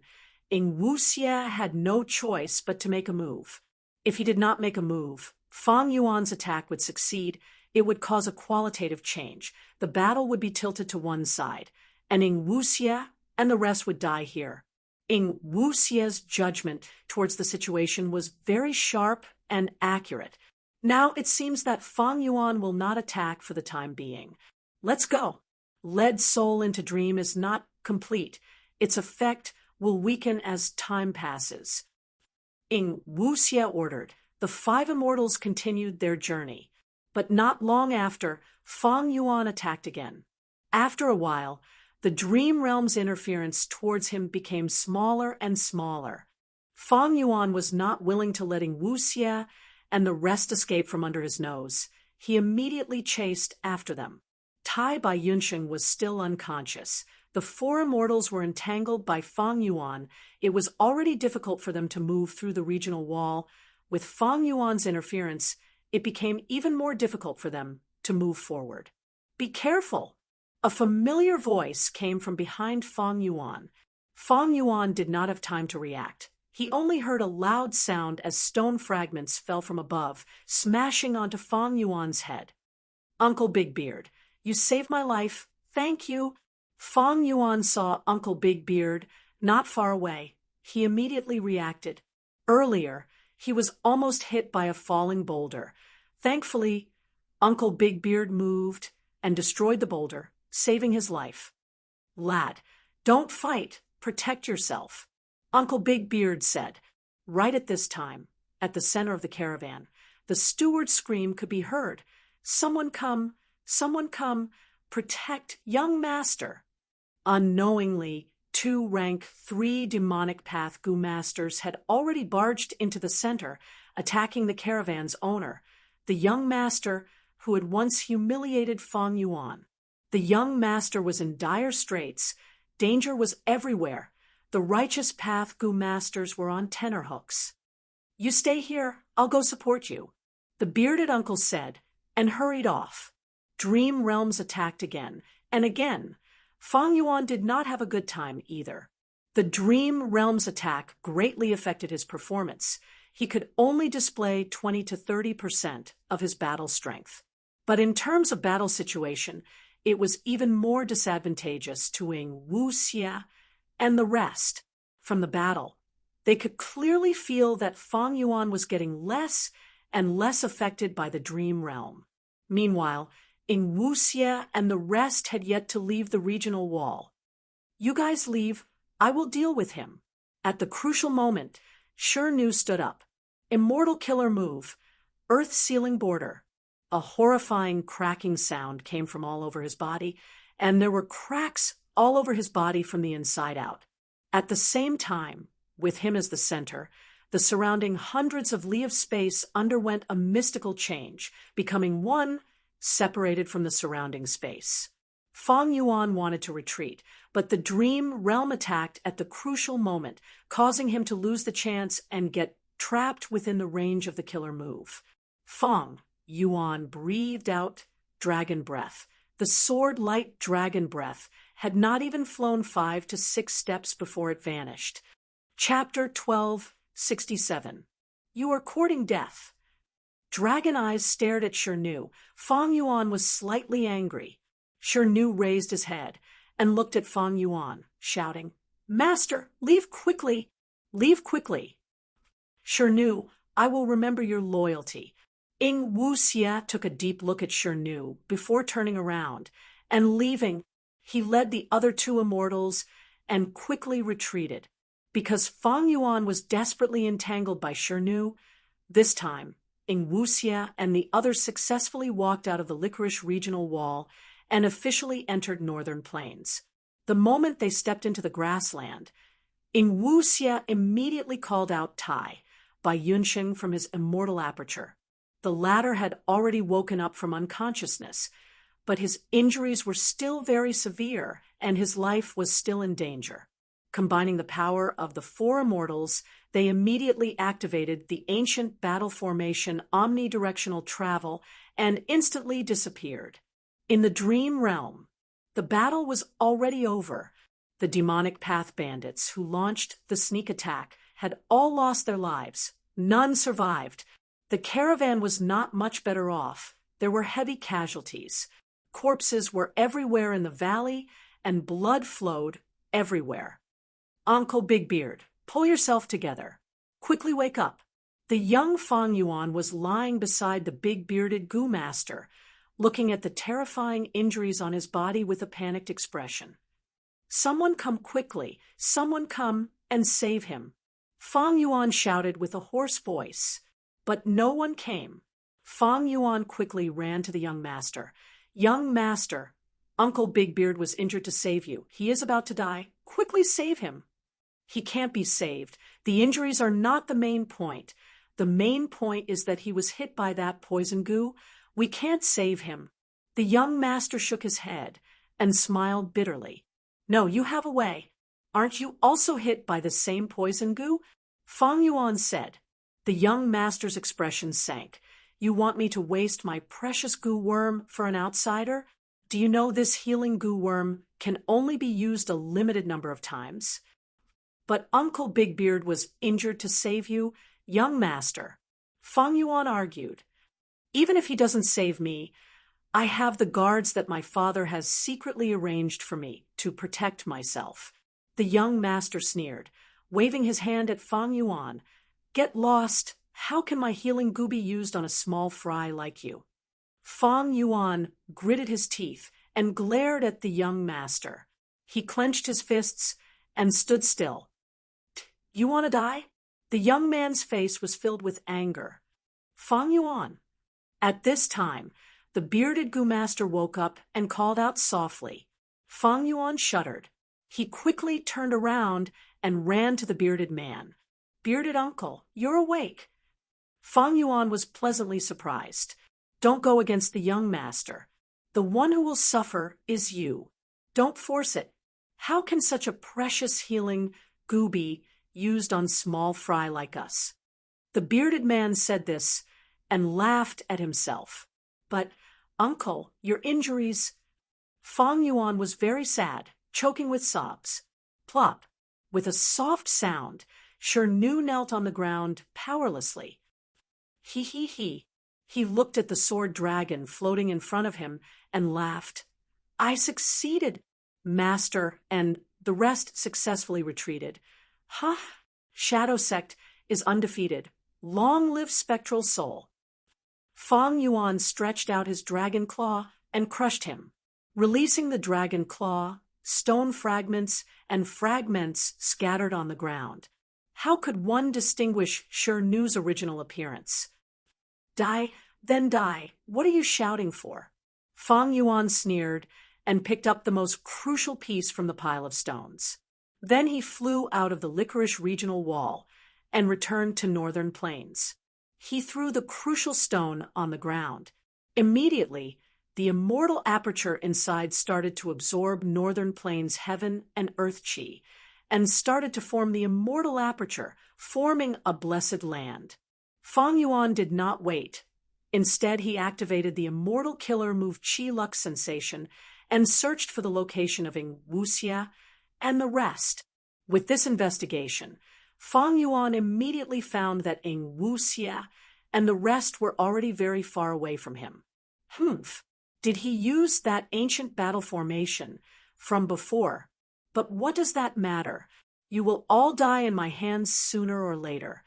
Ing Wuxia had no choice but to make a move. If he did not make a move, Fang Yuan's attack would succeed. It would cause a qualitative change. The battle would be tilted to one side, and Ing Wuxia and the rest would die here. Ing Wuxia's judgment towards the situation was very sharp and accurate. Now it seems that Fang Yuan will not attack for the time being. Let's go. Lead Soul into Dream is not complete. Its effect will weaken as time passes. Ing Wuxia ordered. The 5 immortals continued their journey. But not long after, Fang Yuan attacked again. After a while, the dream realm's interference towards him became smaller and smaller. Fang Yuan was not willing to let Ing Wuxia and the rest escape from under his nose. He immediately chased after them. Tai Bai Yunsheng was still unconscious. The 4 immortals were entangled by Fang Yuan. It was already difficult for them to move through the regional wall. With Fang Yuan's interference, it became even more difficult for them to move forward. Be careful! A familiar voice came from behind Fang Yuan. Fang Yuan did not have time to react. He only heard a loud sound as stone fragments fell from above, smashing onto Fang Yuan's head. Uncle Big Beard, you saved my life, thank you. Fang Yuan saw Uncle Big Beard not far away. He immediately reacted. Earlier, he was almost hit by a falling boulder. Thankfully, Uncle Big Beard moved and destroyed the boulder, saving his life. Lad, don't fight, protect yourself, Uncle Big Beard said. Right at this time, at the center of the caravan, the steward's scream could be heard. Someone come, protect young master. Unknowingly, 2 rank 3 demonic path Gu masters had already barged into the center, attacking the caravan's owner, the young master who had once humiliated Fang Yuan. The young master was in dire straits. Danger was everywhere. The righteous path Gu masters were on tenterhooks. You stay here, I'll go support you, the bearded uncle said, and hurried off. Dream realms attacked again, and again. Fang Yuan did not have a good time either. The Dream Realms attack greatly affected his performance. He could only display 20 to 30% of his battle strength. But in terms of battle situation, it was even more disadvantageous to Ying Wuxia and the rest from the battle. They could clearly feel that Fang Yuan was getting less and less affected by the Dream Realm. Meanwhile, Ying Wuxia and the rest had yet to leave the regional wall. You guys leave, I will deal with him. At the crucial moment, Shirnu stood up. Immortal killer move, earth sealing border. A horrifying cracking sound came from all over his body, and there were cracks all over his body from the inside out. At the same time, with him as the center, the surrounding hundreds of li of space underwent a mystical change, becoming one separated from the surrounding space. Fang Yuan wanted to retreat, but the Dream Realm attacked at the crucial moment, causing him to lose the chance and get trapped within the range of the killer move. Fang Yuan breathed out dragon breath. The sword-light dragon breath had not even flown 5 to 6 steps before it vanished. Chapter 1267. You are courting death. Dragon eyes stared at Shirnu. Fang Yuan was slightly angry. Shirnu raised his head and looked at Fang Yuan, shouting, Master, leave quickly! Leave quickly! Shirnu, I will remember your loyalty. Ying Wuxia took a deep look at Shirnu before turning around, and leaving, he led the other 2 immortals and quickly retreated. Because Fang Yuan was desperately entangled by Shirnu, this time, Ying Wuxia and the others successfully walked out of the Licorice Regional Wall and officially entered Northern Plains. The moment they stepped into the grassland, Ying Wuxia immediately called out Tai by Yunsheng from his immortal aperture. The latter had already woken up from unconsciousness, but his injuries were still very severe and his life was still in danger. Combining the power of the 4 immortals, they immediately activated the ancient battle formation omnidirectional travel and instantly disappeared. In the Dream Realm, the battle was already over. The demonic path bandits who launched the sneak attack had all lost their lives. None survived. The caravan was not much better off. There were heavy casualties. Corpses were everywhere in the valley, and blood flowed everywhere. Uncle Big Beard, pull yourself together. Quickly wake up. The young Fang Yuan was lying beside the big-bearded Gu master, looking at the terrifying injuries on his body with a panicked expression. Someone come quickly, someone come and save him. Fang Yuan shouted with a hoarse voice, but no one came. Fang Yuan quickly ran to the young master. Young master, Uncle Big Beard was injured to save you. He is about to die. Quickly save him. He can't be saved. The injuries are not the main point. The main point is that he was hit by that poison goo. We can't save him. The young master shook his head and smiled bitterly. No, you have a way. Aren't you also hit by the same poison goo? Fang Yuan said. The young master's expression sank. You want me to waste my precious goo worm for an outsider? Do you know this healing goo worm can only be used a limited number of times? But Uncle Big Beard was injured to save you, young master. Fang Yuan argued. Even if he doesn't save me, I have the guards that my father has secretly arranged for me to protect myself. The young master sneered, waving his hand at Fang Yuan. Get lost. How can my healing goo be used on a small fry like you? Fang Yuan gritted his teeth and glared at the young master. He clenched his fists and stood still. You want to die? The young man's face was filled with anger. Fang Yuan. At this time, the bearded goo master woke up and called out softly. Fang Yuan shuddered. He quickly turned around and ran to the bearded man. Bearded uncle, you're awake. Fang Yuan was pleasantly surprised. Don't go against the young master. The one who will suffer is you. Don't force it. How can such a precious healing goo be used on small fry like us? The bearded man said this and laughed at himself. But, uncle, your injuries… Fang Yuan was very sad, choking with sobs. Plop! With a soft sound, Nu knelt on the ground powerlessly. He. He looked at the sword dragon floating in front of him and laughed. I succeeded, master, and the rest successfully retreated. Huh? Shadow Sect is undefeated. Long live Spectral Soul. Fang Yuan stretched out his dragon claw and crushed him. Releasing the dragon claw, stone fragments and fragments scattered on the ground. How could one distinguish Nu's original appearance? Die, then die. What are you shouting for? Fang Yuan sneered and picked up the most crucial piece from the pile of stones. Then he flew out of the Licorice Regional Wall and returned to Northern Plains. He threw the crucial stone on the ground. Immediately, the immortal aperture inside started to absorb Northern Plains heaven and earth chi, and started to form the immortal aperture, forming a blessed land. Fang Yuan did not wait. Instead, he activated the immortal killer move Chi Lux sensation and searched for the location of Ing Wuxia and the rest. With this investigation, Fang Yuan immediately found that Ing Wuxia and the rest were already very far away from him. Did he use that ancient battle formation from before? But what does that matter? You will all die in my hands sooner or later.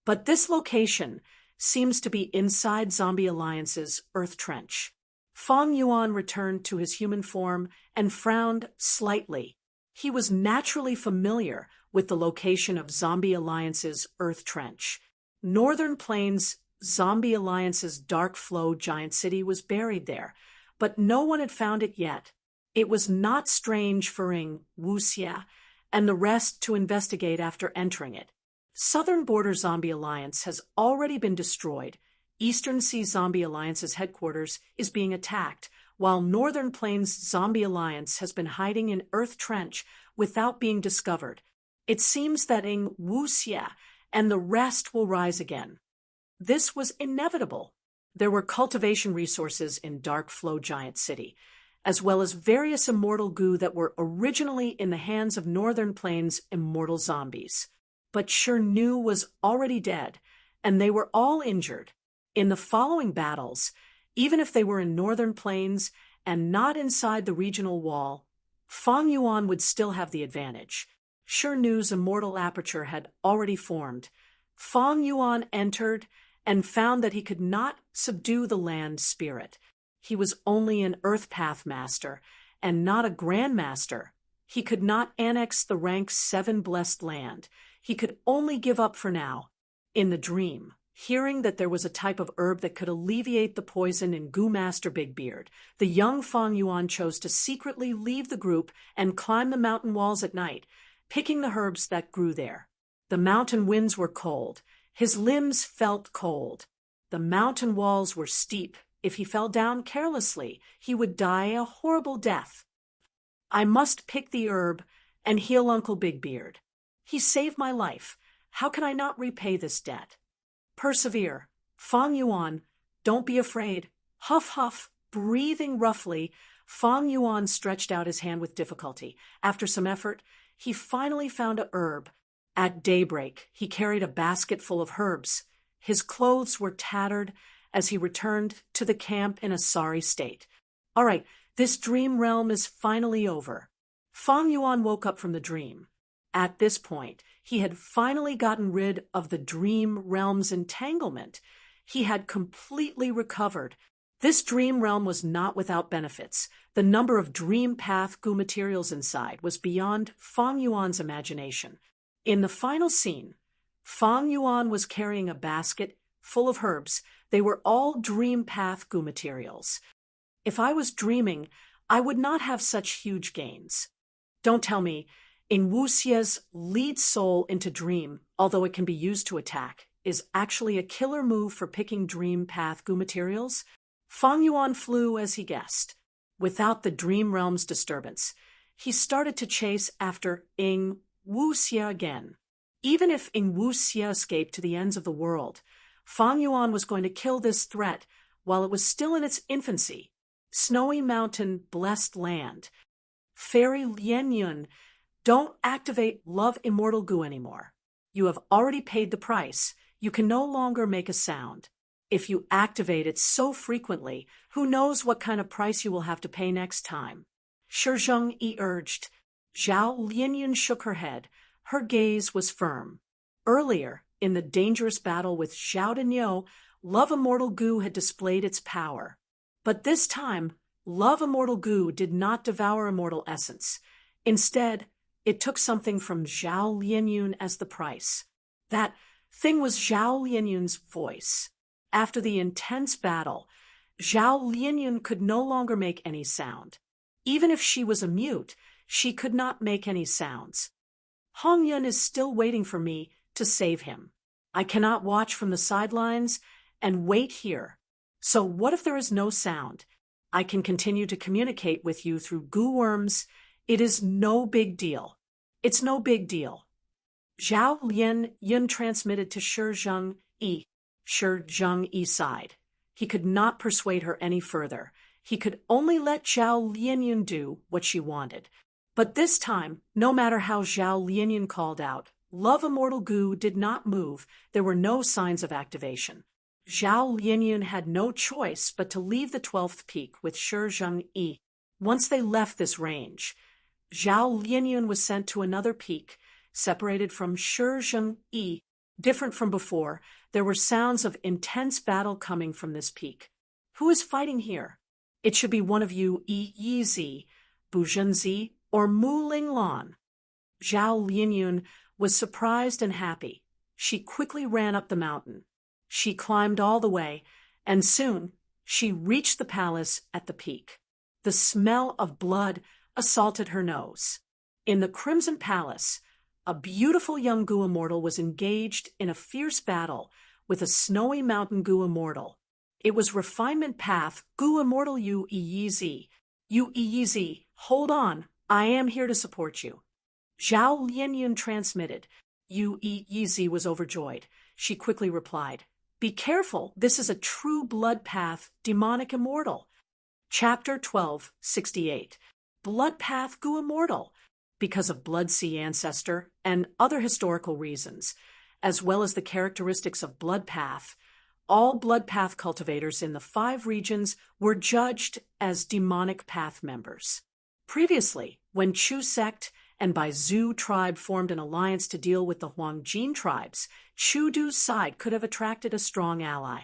But this location seems to be inside Zombie Alliance's Earth Trench. Fang Yuan returned to his human form and frowned slightly. He was naturally familiar with the location of Zombie Alliance's Earth Trench. Northern Plains Zombie Alliance's Dark Flow giant city was buried there, but no one had found it yet. It was not strange for Ing Wuxia and the rest to investigate after entering it. Southern Border Zombie Alliance has already been destroyed. Eastern Sea Zombie Alliance's headquarters is being attacked, while Northern Plains Zombie Alliance has been hiding in Earth Trench without being discovered. It seems that Ing Wuxia and the rest will rise again. This was inevitable. There were cultivation resources in Dark Flow Giant City, as well as various immortal goo that were originally in the hands of Northern Plains immortal zombies. But Nu was already dead, and they were all injured. In the following battles, even if they were in Northern Plains and not inside the regional wall, Fang Yuan would still have the advantage. Nu's immortal aperture had already formed. Fang Yuan entered and found that he could not subdue the land spirit. He was only an Earth Path Master and not a Grand Master. He could not annex the rank 7 blessed land. He could only give up for now. In the dream, hearing that there was a type of herb that could alleviate the poison in Goo Master Big Beard, the young Fang Yuan chose to secretly leave the group and climb the mountain walls at night, picking the herbs that grew there. The mountain winds were cold. His limbs felt cold. The mountain walls were steep. If he fell down carelessly, he would die a horrible death. I must pick the herb and heal Uncle Big Beard. He saved my life. How can I not repay this debt? Persevere. Fang Yuan, don't be afraid. Huff, huff. Breathing roughly, Fang Yuan stretched out his hand with difficulty. After some effort, he finally found a herb. At daybreak, he carried a basket full of herbs. His clothes were tattered as he returned to the camp in a sorry state. All right, this dream realm is finally over. Fang Yuan woke up from the dream. At this point, he had finally gotten rid of the dream realm's entanglement. He had completely recovered. This dream realm was not without benefits. The number of dream path goo materials inside was beyond Fang Yuan's imagination. In the final scene, Fang Yuan was carrying a basket full of herbs. They were all dream path goo materials. If I was dreaming, I would not have such huge gains. Don't tell me, in Wuxie's lead soul into dream, although it can be used to attack, is actually a killer move for picking dream path goo materials? Fang Yuan flew as he guessed. Without the dream realm's disturbance, he started to chase after Ying Wuxie again. Even if Ying Wuxie escaped to the ends of the world, Fang Yuan was going to kill this threat while it was still in its infancy. Snowy Mountain, blessed land. Fairy Lian Yun, don't activate Love Immortal Goo anymore. You have already paid the price. You can no longer make a sound. If you activate it so frequently, who knows what kind of price you will have to pay next time? Shi Zhengyi urged. Zhao Lianyun shook her head. Her gaze was firm. Earlier, in the dangerous battle with Zhao Denyo, Love Immortal Goo had displayed its power. But this time, Love Immortal Goo did not devour immortal essence. Instead, it took something from Zhao Lianyun as the price. That thing was Zhao Lianyun's voice. After the intense battle, Zhao Lianyun could no longer make any sound. Even if she was a mute, she could not make any sounds. Hong Yun is still waiting for me to save him. I cannot watch from the sidelines and wait here. So what if there is no sound? I can continue to communicate with you through goo worms. It is no big deal. It's no big deal. Zhao Lianyun transmitted to Shi Zhengyi. Shi Zhengyi sighed. He could not persuade her any further. He could only let Zhao Lianyun do what she wanted. But this time, no matter how Zhao Lianyun called out, Love Immortal Goo did not move. There were no signs of activation. Zhao Lianyun had no choice but to leave the 12th peak with Shi Zhengyi. Once they left this range, Zhao Lianyun was sent to another peak, separated from Shi Zhengyi. Different from before, there were sounds of intense battle coming from this peak. Who is fighting here? It should be one of you Yi Yizi, Bu Zhenzi, or Mu Linglan. Zhao Lianyun was surprised and happy. She quickly ran up the mountain. She climbed all the way, and soon she reached the palace at the peak. The smell of blood assaulted her nose. In the Crimson Palace, a beautiful young goo immortal was engaged in a fierce battle with a Snowy Mountain goo immortal. It was Refinement Path Goo Immortal Yu Yizi. Yu Yizi, hold on, I am here to support you. Zhao Lianyun transmitted. Yu Yizi was overjoyed. She quickly replied, Be careful, this is a true blood path demonic immortal. Chapter 12:68. Blood Path Goo Immortal. Because of Blood Sea ancestor and other historical reasons, as well as the characteristics of Blood Path, all Blood Path cultivators in the 5 regions were judged as demonic path members. Previously, when Chu sect and Bai Zhu tribe formed an alliance to deal with the Huangjin tribes, Chu Du's side could have attracted a strong ally.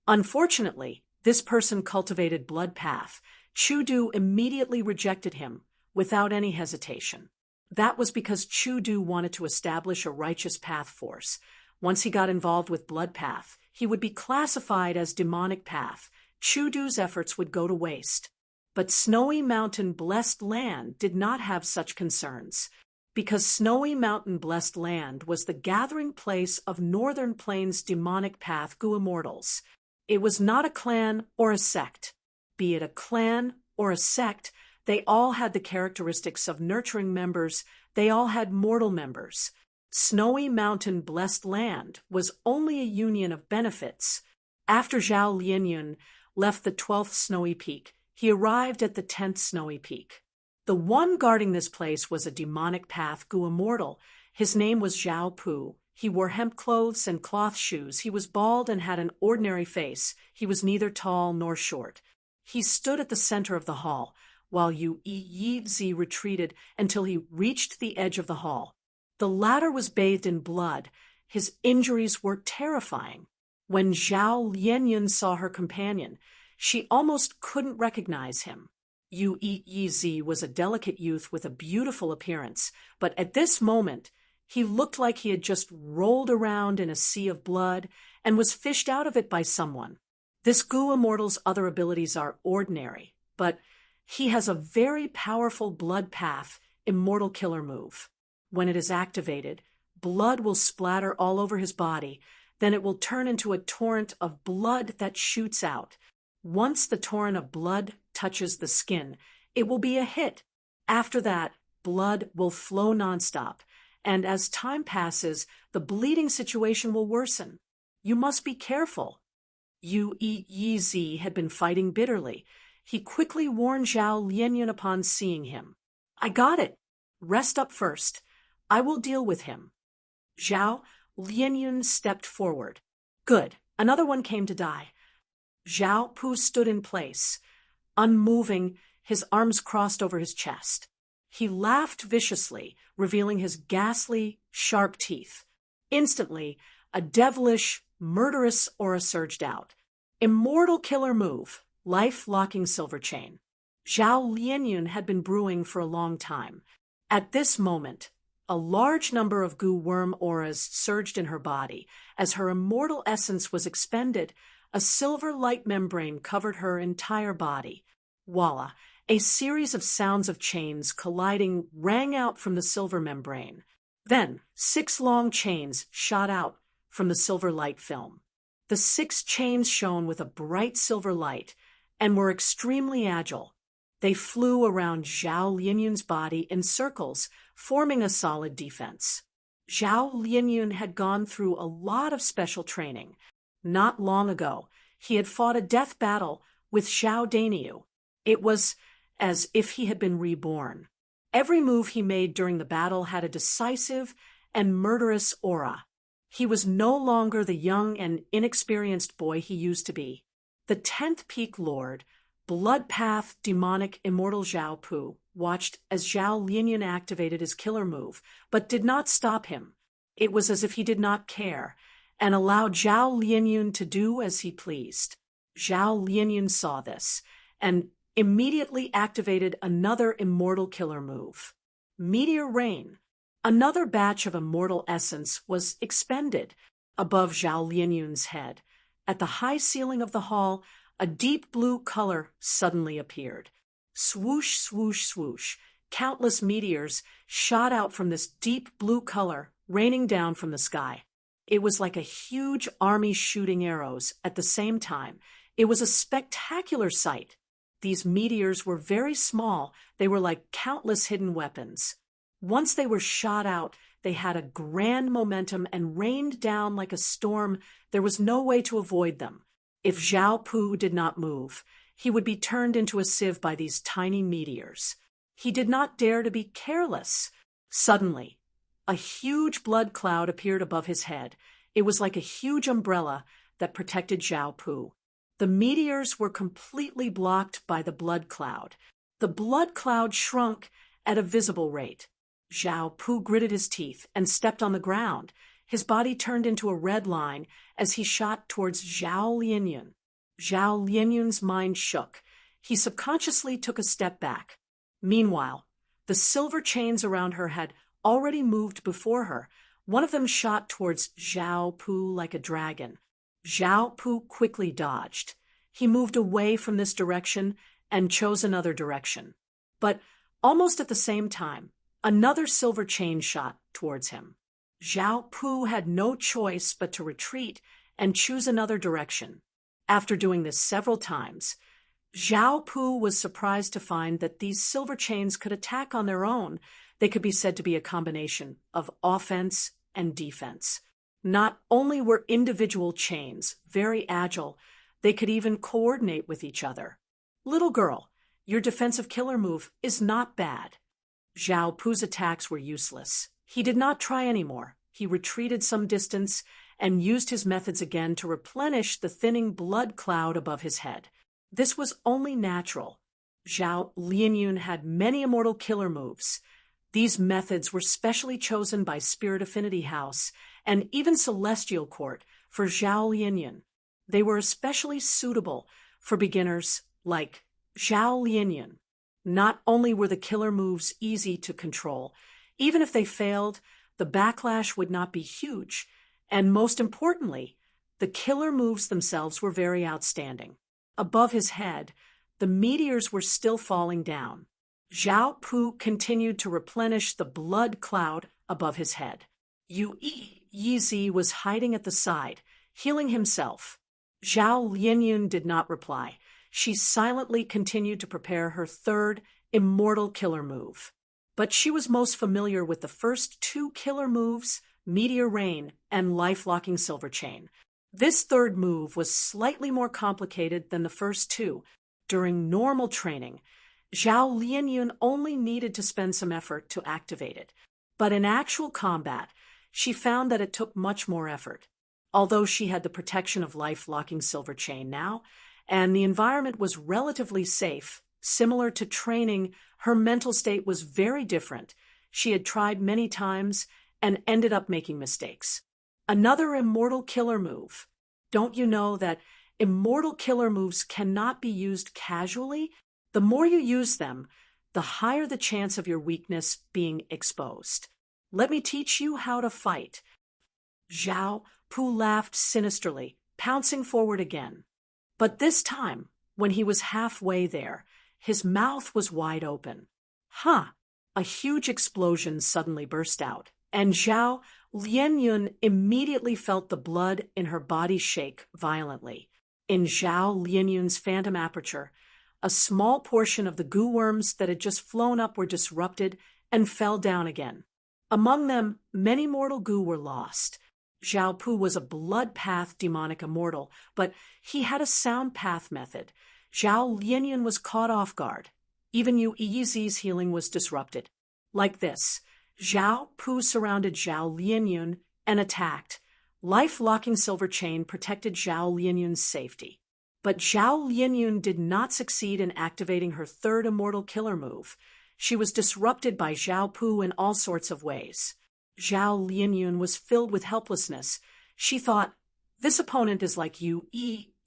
Unfortunately, this person cultivated Blood Path. Chu Du immediately rejected him without any hesitation. That was because Chu Du wanted to establish a righteous path force. Once he got involved with Blood Path, he would be classified as demonic path. Chu Du's efforts would go to waste. But Snowy Mountain Blessed Land did not have such concerns, because Snowy Mountain Blessed Land was the gathering place of Northern Plains demonic path goo immortals. It was not a clan or a sect. Be it a clan or a sect, they all had the characteristics of nurturing members. They all had mortal members. Snowy Mountain Blessed Land was only a union of benefits. After Zhao Lianyun left the 12th snowy peak, he arrived at the 10th snowy peak. The one guarding this place was a demonic path Gu immortal. His name was Zhao Pu. He wore hemp clothes and cloth shoes. He was bald and had an ordinary face. He was neither tall nor short. He stood at the center of the hall, while Yu Yi retreated until he reached the edge of the hall. The latter was bathed in blood. His injuries were terrifying. When Zhao Lianyun saw her companion, she almost couldn't recognize him. Yu Yi was a delicate youth with a beautiful appearance, but at this moment, he looked like he had just rolled around in a sea of blood and was fished out of it by someone. This Gu immortal's other abilities are ordinary, but he has a very powerful blood path, immortal killer move. When it is activated, blood will splatter all over his body, then it will turn into a torrent of blood that shoots out. Once the torrent of blood touches the skin, it will be a hit. After that, blood will flow nonstop, and as time passes, the bleeding situation will worsen. You must be careful. Yu Yi had been fighting bitterly. He quickly warned Zhao Lianyun upon seeing him. I got it. Rest up first. I will deal with him. Zhao Lianyun stepped forward. Good. Another one came to die. Zhao Pu stood in place, unmoving, his arms crossed over his chest. He laughed viciously, revealing his ghastly, sharp teeth. Instantly, a devilish, murderous aura surged out. Immortal killer move, life-locking silver chain. Zhao Lianyun had been brewing for a long time. At this moment, a large number of Gu worm auras surged in her body. As her immortal essence was expended, a silver light membrane covered her entire body. Voila! A series of sounds of chains colliding rang out from the silver membrane. Then, 6 long chains shot out from the silver light film. The 6 chains shone with a bright silver light and were extremely agile. They flew around Zhao Lianyun's body in circles, forming a solid defense. Zhao Lianyun had gone through a lot of special training. Not long ago, he had fought a death battle with Xiao Dainiu. It was as if he had been reborn. Every move he made during the battle had a decisive and murderous aura. He was no longer the young and inexperienced boy he used to be. The 10th Peak Lord, Bloodpath demonic immortal Zhao Pu, watched as Zhao Lianyun activated his killer move, but did not stop him. It was as if he did not care, and allowed Zhao Lianyun to do as he pleased. Zhao Lianyun saw this, and immediately activated another immortal killer move. Meteor Rain. Another batch of immortal essence was expended above Zhao Lianyun's head. At the high ceiling of the hall, a deep blue color suddenly appeared. Swoosh, swoosh, swoosh. Countless meteors shot out from this deep blue color, raining down from the sky. It was like a huge army shooting arrows at the same time. It was a spectacular sight. These meteors were very small. They were like countless hidden weapons. Once they were shot out, they had a grand momentum and rained down like a storm. There was no way to avoid them. If Zhao Pu did not move, he would be turned into a sieve by these tiny meteors. He did not dare to be careless. Suddenly, a huge blood cloud appeared above his head. It was like a huge umbrella that protected Zhao Pu. The meteors were completely blocked by the blood cloud. The blood cloud shrunk at a visible rate. Zhao Pu gritted his teeth and stepped on the ground. His body turned into a red line as he shot towards Zhao Lianyun. Zhao Lianyun's mind shook. He subconsciously took a step back. Meanwhile, the silver chains around her had already moved before her. One of them shot towards Zhao Pu like a dragon. Zhao Pu quickly dodged. He moved away from this direction and chose another direction. But almost at the same time, another silver chain shot towards him. Zhao Pu had no choice but to retreat and choose another direction. After doing this several times, Zhao Pu was surprised to find that these silver chains could attack on their own. They could be said to be a combination of offense and defense. Not only were individual chains very agile, they could even coordinate with each other. Little girl, Your defensive killer move is not bad. Zhao Pu's attacks were useless. He did not try anymore. He retreated some distance and used his methods again to replenish the thinning blood cloud above his head. This was only natural. Zhao Lianyun had many immortal killer moves. These methods were specially chosen by Spirit Affinity House and even Celestial Court for Zhao Lianyun. They were especially suitable for beginners like Zhao Lianyun. Not only were the killer moves easy to control, even if they failed, the backlash would not be huge, and most importantly, the killer moves themselves were very outstanding. Above his head, the meteors were still falling down. Zhao Pu continued to replenish the blood cloud above his head. Yu Yizi was hiding at the side, healing himself. Zhao Lianyun did not reply. She silently continued to prepare her third immortal killer move. But she was most familiar with the first two killer moves, Meteor Rain and Life-Locking Silver Chain. This third move was slightly more complicated than the first two. During normal training, Zhao Lianyun only needed to spend some effort to activate it. But in actual combat, she found that it took much more effort. Although she had the protection of Life-Locking Silver Chain now, and the environment was relatively safe, similar to training, her mental state was very different. She had tried many times and ended up making mistakes. Another immortal killer move. Don't you know that immortal killer moves cannot be used casually? The more you use them, the higher the chance of your weakness being exposed. Let me teach you how to fight. Zhao Pu laughed sinisterly, pouncing forward again. But this time, when he was halfway there, his mouth was wide open. A huge explosion suddenly burst out, and Zhao Lianyun immediately felt the blood in her body shake violently. In Zhao Lianyun's phantom aperture, a small portion of the goo worms that had just flown up were disrupted and fell down again. Among them, many mortal goo were lost. Zhao Pu was a blood path demonic immortal, but he had a sound path method. Zhao Lianyun was caught off guard. Even Yu Yizi's healing was disrupted. Like this, Zhao Pu surrounded Zhao Lianyun and attacked. Life-Locking Silver Chain protected Zhao Lianyun's safety. But Zhao Lianyun did not succeed in activating her third immortal killer move. She was disrupted by Zhao Pu in all sorts of ways. Zhao Lianyun was filled with helplessness. She thought, this opponent is like Yu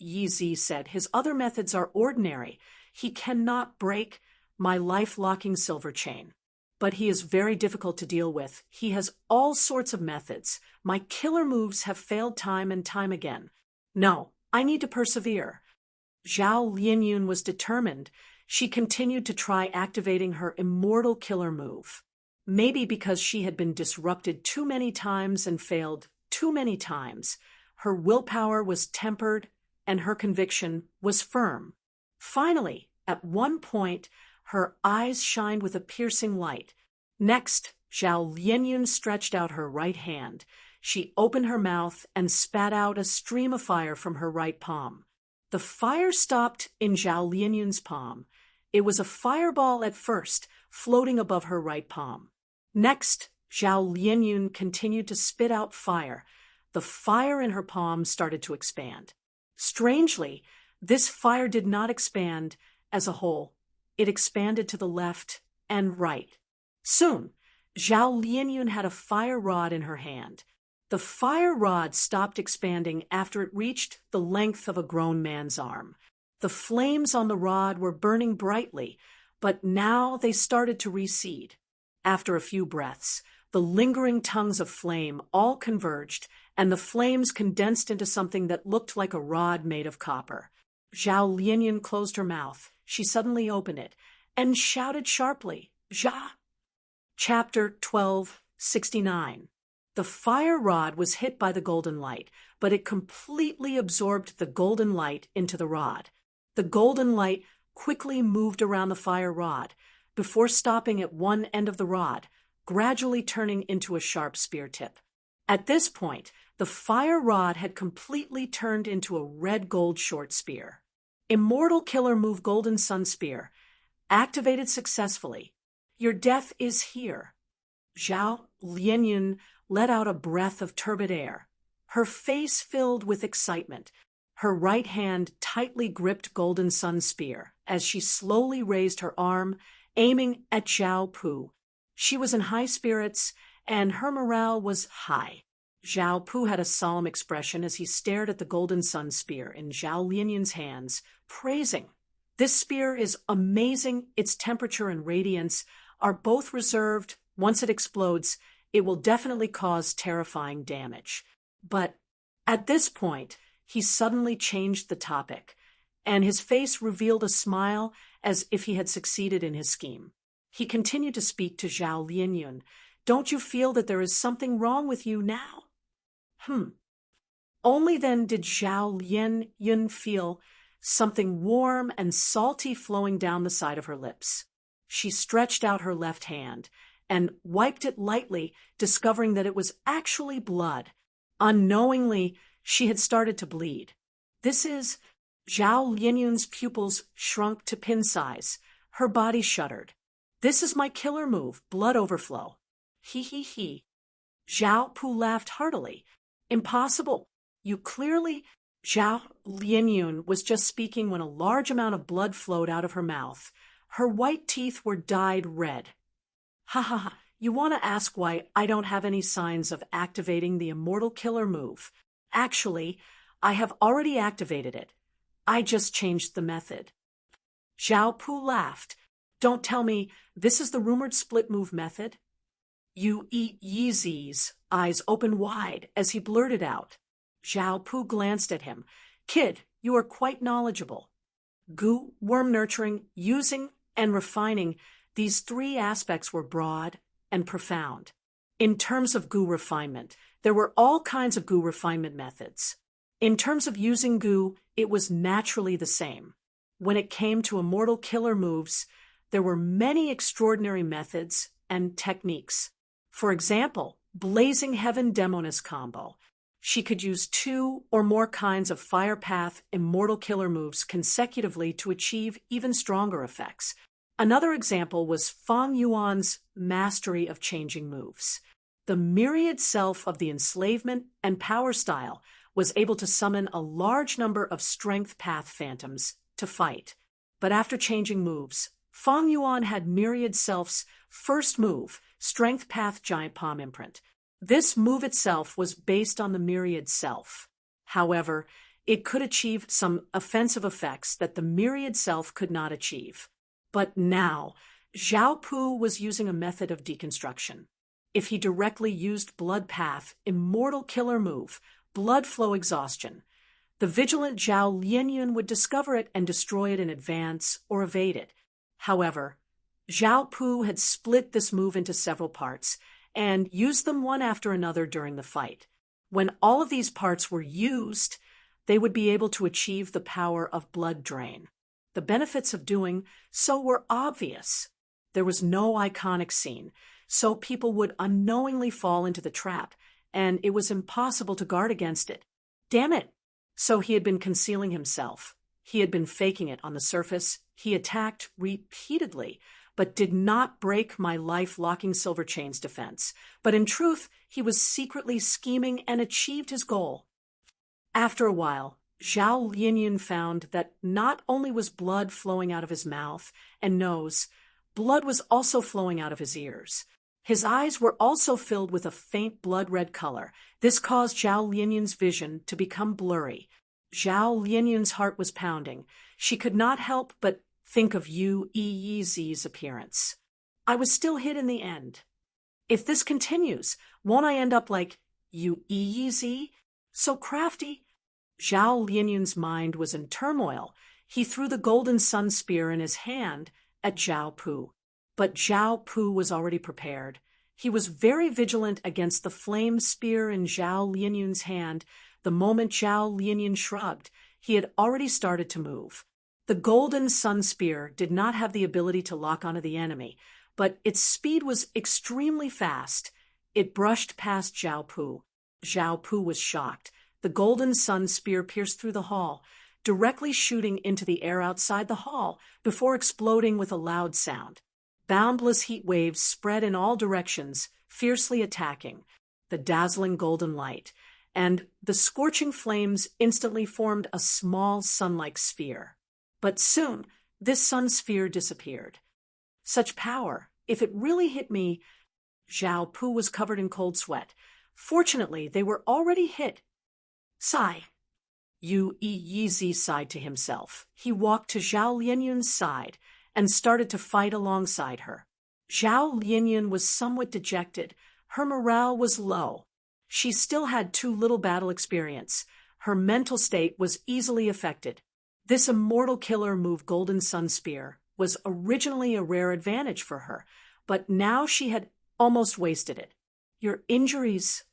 Yizi said. His other methods are ordinary. He cannot break my life-locking silver chain. But he is very difficult to deal with. He has all sorts of methods. My killer moves have failed time and time again. No, I need to persevere. Zhao Lianyun was determined. She continued to try activating her immortal killer move. Maybe because she had been disrupted too many times and failed too many times, her willpower was tempered and her conviction was firm. Finally, at one point, her eyes shined with a piercing light. Next, Zhao Lianyun stretched out her right hand. She opened her mouth and spat out a stream of fire from her right palm. The fire stopped in Zhao Lianyun's palm. It was a fireball at first, floating above her right palm. Next, Zhao Lianyun continued to spit out fire. The fire in her palm started to expand. Strangely, this fire did not expand as a whole. It expanded to the left and right. Soon, Zhao Lianyun had a fire rod in her hand. The fire rod stopped expanding after it reached the length of a grown man's arm. The flames on the rod were burning brightly, but now they started to recede. After a few breaths, the lingering tongues of flame all converged, and the flames condensed into something that looked like a rod made of copper. Zhao Lianyun closed her mouth. She suddenly opened it and shouted sharply, "Zha!" Chapter 12:69. The fire rod was hit by the golden light, but it completely absorbed the golden light into the rod. The golden light quickly moved around the fire rod, before stopping at one end of the rod, gradually turning into a sharp spear tip. At this point, the fire rod had completely turned into a red-gold short spear. Immortal Killer Move Golden Sun Spear. Activated successfully. Your death is here. Zhao Lianyun let out a breath of turbid air, her face filled with excitement. Her right hand tightly gripped Golden Sun's spear as she slowly raised her arm, aiming at Zhao Pu. She was in high spirits, and her morale was high. Zhao Pu had a solemn expression as he stared at the Golden Sun spear in Zhao Lianyun's hands, praising. This spear is amazing. Its temperature and radiance are both reserved. Once it explodes, it will definitely cause terrifying damage. But at this point, he suddenly changed the topic, and his face revealed a smile as if he had succeeded in his scheme. He continued to speak to Zhao Lianyun. Don't you feel that there is something wrong with you now? Only then did Zhao Lianyun feel something warm and salty flowing down the side of her lips. She stretched out her left hand and wiped it lightly, discovering that it was actually blood. Unknowingly, she had started to bleed. Zhao Lianyun's pupils shrunk to pin size. Her body shuddered. This is my killer move, blood overflow. He. Zhao Pu laughed heartily. Impossible. You clearly... Zhao Lianyun was just speaking when a large amount of blood flowed out of her mouth. Her white teeth were dyed red. Ha. You want to ask why I don't have any signs of activating the immortal killer move. Actually, I have already activated it. I just changed the method. Zhao Pu laughed. Don't tell me this is the rumored split move method? Yu Yeezy's eyes opened wide as he blurted out. Zhao Pu glanced at him. Kid, you are quite knowledgeable. Gu, worm nurturing, using, and refining, these three aspects were broad and profound. In terms of Gu refinement, there were all kinds of Gu refinement methods. In terms of using Gu, it was naturally the same. When it came to immortal killer moves, there were many extraordinary methods and techniques. For example, Blazing Heaven Demoness combo. She could use 2 or more kinds of Fire Path immortal killer moves consecutively to achieve even stronger effects. Another example was Fang Yuan's mastery of changing moves. The myriad self of the enslavement and power style was able to summon a large number of strength path phantoms to fight. But after changing moves, Fang Yuan had myriad self's first move, strength path giant palm imprint. This move itself was based on the myriad self. However, it could achieve some offensive effects that the myriad self could not achieve. But now, Zhao Pu was using a method of deconstruction. If he directly used Blood Path, immortal killer move, blood flow exhaustion, the vigilant Zhao Lianyun would discover it and destroy it in advance or evade it. However, Zhao Pu had split this move into several parts and used them one after another during the fight. When all of these parts were used, they would be able to achieve the power of blood drain. The benefits of doing so were obvious. There was no iconic scene, so people would unknowingly fall into the trap, and it was impossible to guard against it. Damn it! So he had been concealing himself. He had been faking it on the surface. He attacked repeatedly, but did not break my life-locking silver chain's defense. But in truth, he was secretly scheming and achieved his goal. After a while, Zhao Lianyun found that not only was blood flowing out of his mouth and nose, blood was also flowing out of his ears. His eyes were also filled with a faint blood-red color. This caused Zhao Lianyun's vision to become blurry. Zhao Lianyun's heart was pounding. She could not help but think of Yu Yeezy's appearance. I was still hit in the end. If this continues, won't I end up like Yu Yeezy? So crafty? Zhao Lianyun's mind was in turmoil. He threw the Golden Sun spear in his hand at Zhao Pu. But Zhao Pu was already prepared. He was very vigilant against the flame spear in Zhao Lianyun's hand. The moment Zhao Lianyun shrugged, he had already started to move. The Golden Sun Spear did not have the ability to lock onto the enemy, but its speed was extremely fast. It brushed past Zhao Pu. Zhao Pu was shocked. The Golden Sun Spear pierced through the hall. directly shooting into the air outside the hall before exploding with a loud sound. Boundless heat waves spread in all directions, fiercely attacking the dazzling golden light, and the scorching flames instantly formed a small sun-like sphere. But soon, this sun sphere disappeared. Such power! If it really hit me— Zhao Pu was covered in cold sweat. Fortunately, they were already hit. Sigh. Yu Yizi sighed to himself. He walked to Zhao Lianyun's side and started to fight alongside her. Zhao Lianyun was somewhat dejected. Her morale was low. She still had too little battle experience. Her mental state was easily affected. This immortal killer move Golden Sun Spear was originally a rare advantage for her, but now she had almost wasted it. Your injuries—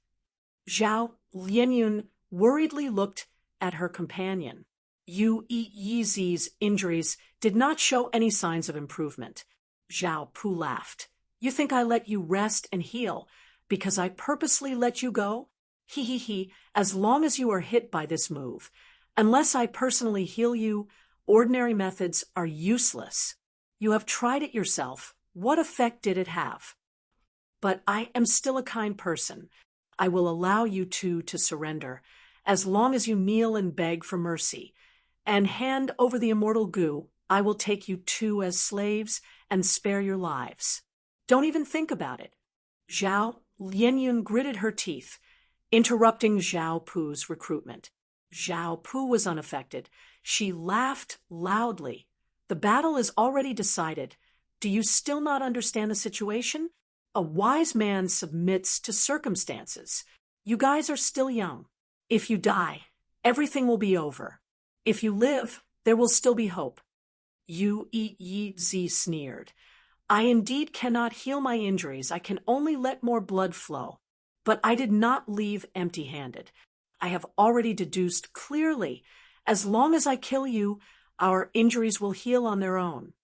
Zhao Lianyun worriedly looked at her companion. Yu Yizi's injuries did not show any signs of improvement. Zhao Pu laughed. You think I let you rest and heal because I purposely let you go? He, as long as you are hit by this move. Unless I personally heal you, ordinary methods are useless. You have tried it yourself. What effect did it have? But I am still a kind person. I will allow you two to surrender, as long as you kneel and beg for mercy, and hand over the immortal Gu. I will take you two as slaves and spare your lives. Don't even think about it. Zhao Lianyun gritted her teeth, interrupting Zhao Pu's recruitment. Zhao Pu was unaffected. She laughed loudly. The battle is already decided. Do you still not understand the situation? A wise man submits to circumstances. You guys are still young. If you die, everything will be over. If you live, there will still be hope. Yu Yizi sneered. I indeed cannot heal my injuries. I can only let more blood flow. But I did not leave empty-handed. I have already deduced clearly, as long as I kill you, our injuries will heal on their own.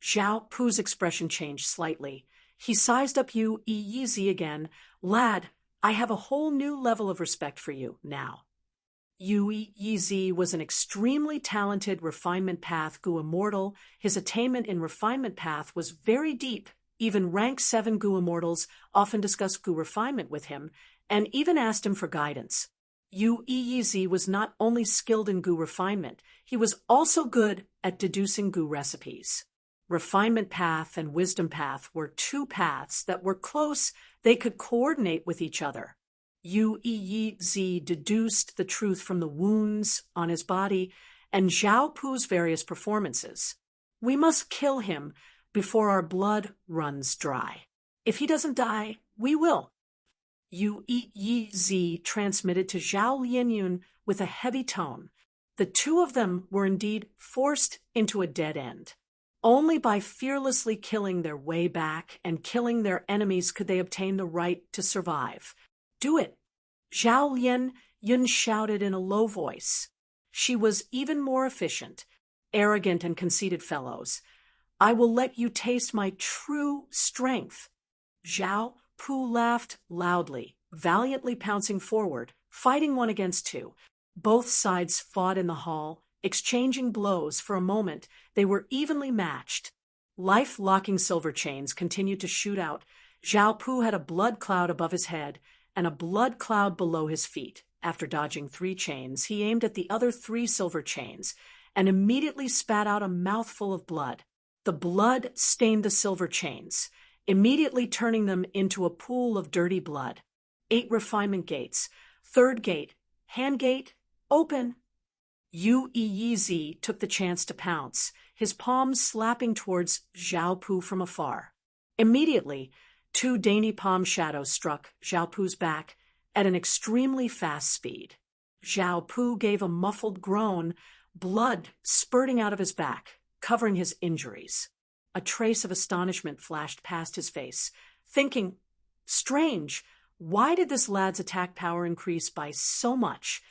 Zhao Pu's expression changed slightly. He sized up Yu Yizi again. Lad, I have a whole new level of respect for you now. Yu Yizi was an extremely talented refinement path Gu Immortal. His attainment in refinement path was very deep. Even rank 7 Gu Immortals often discussed Gu refinement with him, and even asked him for guidance. Yu Yizi was not only skilled in Gu refinement, he was also good at deducing Gu recipes. Refinement path and wisdom path were two paths that were close. They could coordinate with each other. Yu Yizi deduced the truth from the wounds on his body and Zhao Pu's various performances. We must kill him before our blood runs dry. If he doesn't die, we will. Yu Yizi transmitted to Zhao Lianyun with a heavy tone. The two of them were indeed forced into a dead end. Only by fearlessly killing their way back and killing their enemies could they obtain the right to survive. Do it! Zhao Lianyun shouted in a low voice. She was even more efficient. Arrogant and conceited fellows. I will let you taste my true strength. Zhao Pu laughed loudly, valiantly pouncing forward, fighting one against two. Both sides fought in the hall, exchanging blows. For a moment, they were evenly matched. Life-locking silver chains continued to shoot out. Zhao Pu had a blood cloud above his head and a blood cloud below his feet. After dodging 3 chains, he aimed at the other 3 silver chains and immediately spat out a mouthful of blood. The blood stained the silver chains, immediately turning them into a pool of dirty blood. 8 refinement gates. 3rd gate. Hand gate. Open. Yu Yizi took the chance to pounce, his palms slapping towards Zhao Pu from afar. Immediately, 2 dainty palm shadows struck Zhao Pu's back at an extremely fast speed. Zhao Pu gave a muffled groan, blood spurting out of his back, covering his injuries. A trace of astonishment flashed past his face, thinking, strange, why did this lad's attack power increase by so much?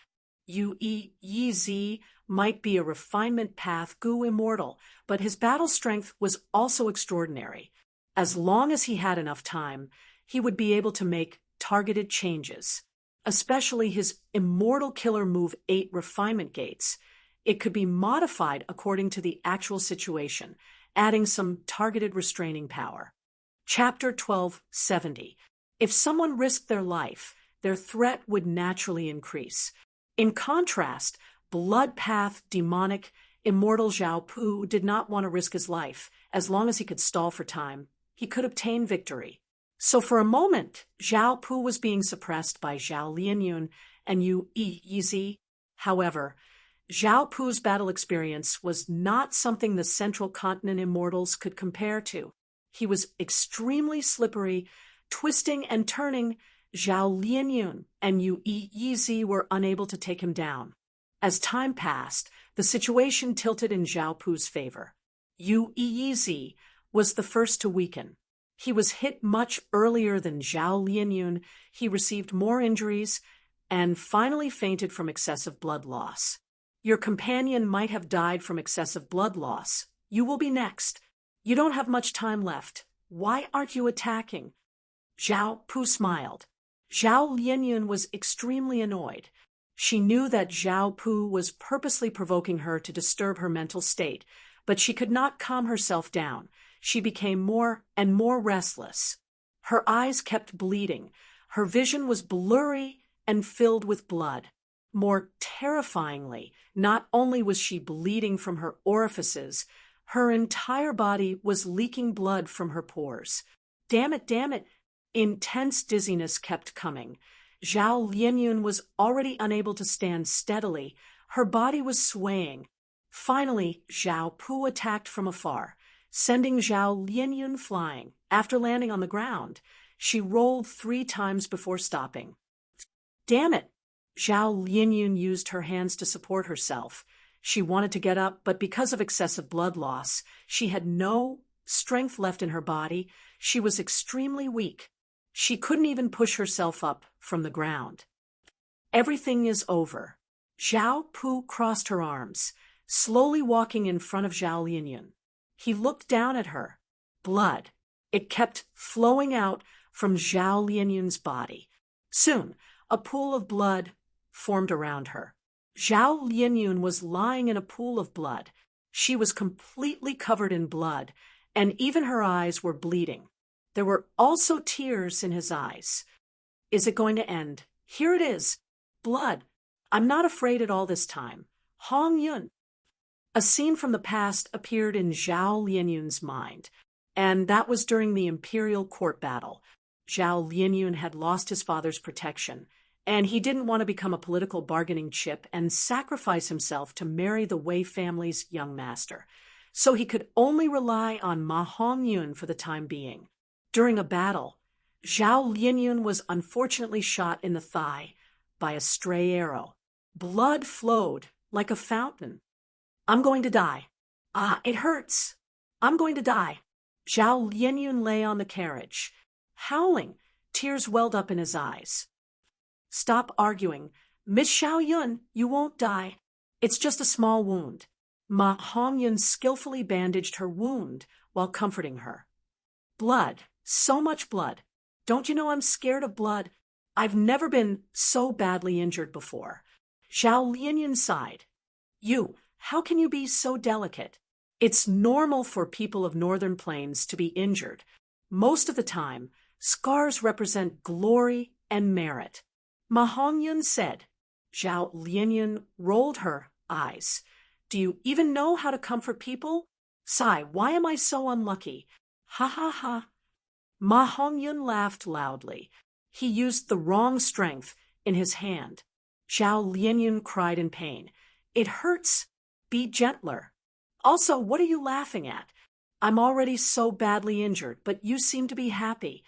Yu Yizi might be a refinement path Gu Immortal, but his battle strength was also extraordinary. As long as he had enough time, he would be able to make targeted changes. especially his immortal killer move 8 refinement gates. It could be modified according to the actual situation, adding some targeted restraining power. Chapter 1270. If someone risked their life, their threat would naturally increase. In contrast, blood-path, demonic, immortal Zhao Pu did not want to risk his life. As long as he could stall for time, he could obtain victory. So for a moment, Zhao Pu was being suppressed by Zhao Lianyun and Yu Yizi. However, Zhao Pu's battle experience was not something the Central Continent immortals could compare to. He was extremely slippery, twisting and turning. Zhao Lianyun and Yu Yizi were unable to take him down. As time passed, the situation tilted in Zhao Pu's favor. Yu Yizi was the first to weaken. He was hit much earlier than Zhao Lianyun. He received more injuries and finally fainted from excessive blood loss. Your companion might have died from excessive blood loss. You will be next. You don't have much time left. Why aren't you attacking? Zhao Pu smiled. Zhao Lianyun was extremely annoyed. She knew that Zhao Pu was purposely provoking her to disturb her mental state, but she could not calm herself down. She became more and more restless. Her eyes kept bleeding. Her vision was blurry and filled with blood. More terrifyingly, not only was she bleeding from her orifices, her entire body was leaking blood from her pores. Damn it, damn it! Intense dizziness kept coming. Zhao Lianyun was already unable to stand steadily. Her body was swaying. Finally, Zhao Pu attacked from afar, sending Zhao Lianyun flying. After landing on the ground, she rolled 3 times before stopping. Damn it! Zhao Lianyun used her hands to support herself. She wanted to get up, but because of excessive blood loss, she had no strength left in her body. She was extremely weak. She couldn't even push herself up from the ground. Everything is over. Zhao Pu crossed her arms, slowly walking in front of Zhao Lianyun. He looked down at her. Blood. It kept flowing out from Zhao Lianyun's body. Soon, a pool of blood formed around her. Zhao Lianyun was lying in a pool of blood. She was completely covered in blood, and even her eyes were bleeding. There were also tears in his eyes. Is it going to end? Here it is. Blood. I'm not afraid at all this time. Hong Yun. A scene from the past appeared in Zhao Lianyun's mind, and that was during the imperial court battle. Zhao Lianyun had lost his father's protection, and he didn't want to become a political bargaining chip and sacrifice himself to marry the Wei family's young master. So he could only rely on Ma Hongyun for the time being. During a battle, Zhao Lianyun was unfortunately shot in the thigh by a stray arrow. Blood flowed like a fountain. I'm going to die. Ah, it hurts. I'm going to die. Zhao Lianyun lay on the carriage, howling. Tears welled up in his eyes. Stop arguing. Miss Xiaoyun, you won't die. It's just a small wound. Ma Hongyun skillfully bandaged her wound while comforting her. Blood. So much blood. Don't you know I'm scared of blood? I've never been so badly injured before. Zhao Lianyun sighed. How can you be so delicate? It's normal for people of northern plains to be injured. Most of the time, scars represent glory and merit. Ma Hongyun said. Zhao Lianyun rolled her eyes. Do you even know how to comfort people? Sigh, why am I so unlucky? Ha ha ha. Ma Hongyun laughed loudly. He used the wrong strength in his hand. Zhao Lianyun cried in pain. It hurts. Be gentler. Also, what are you laughing at? I'm already so badly injured, but you seem to be happy.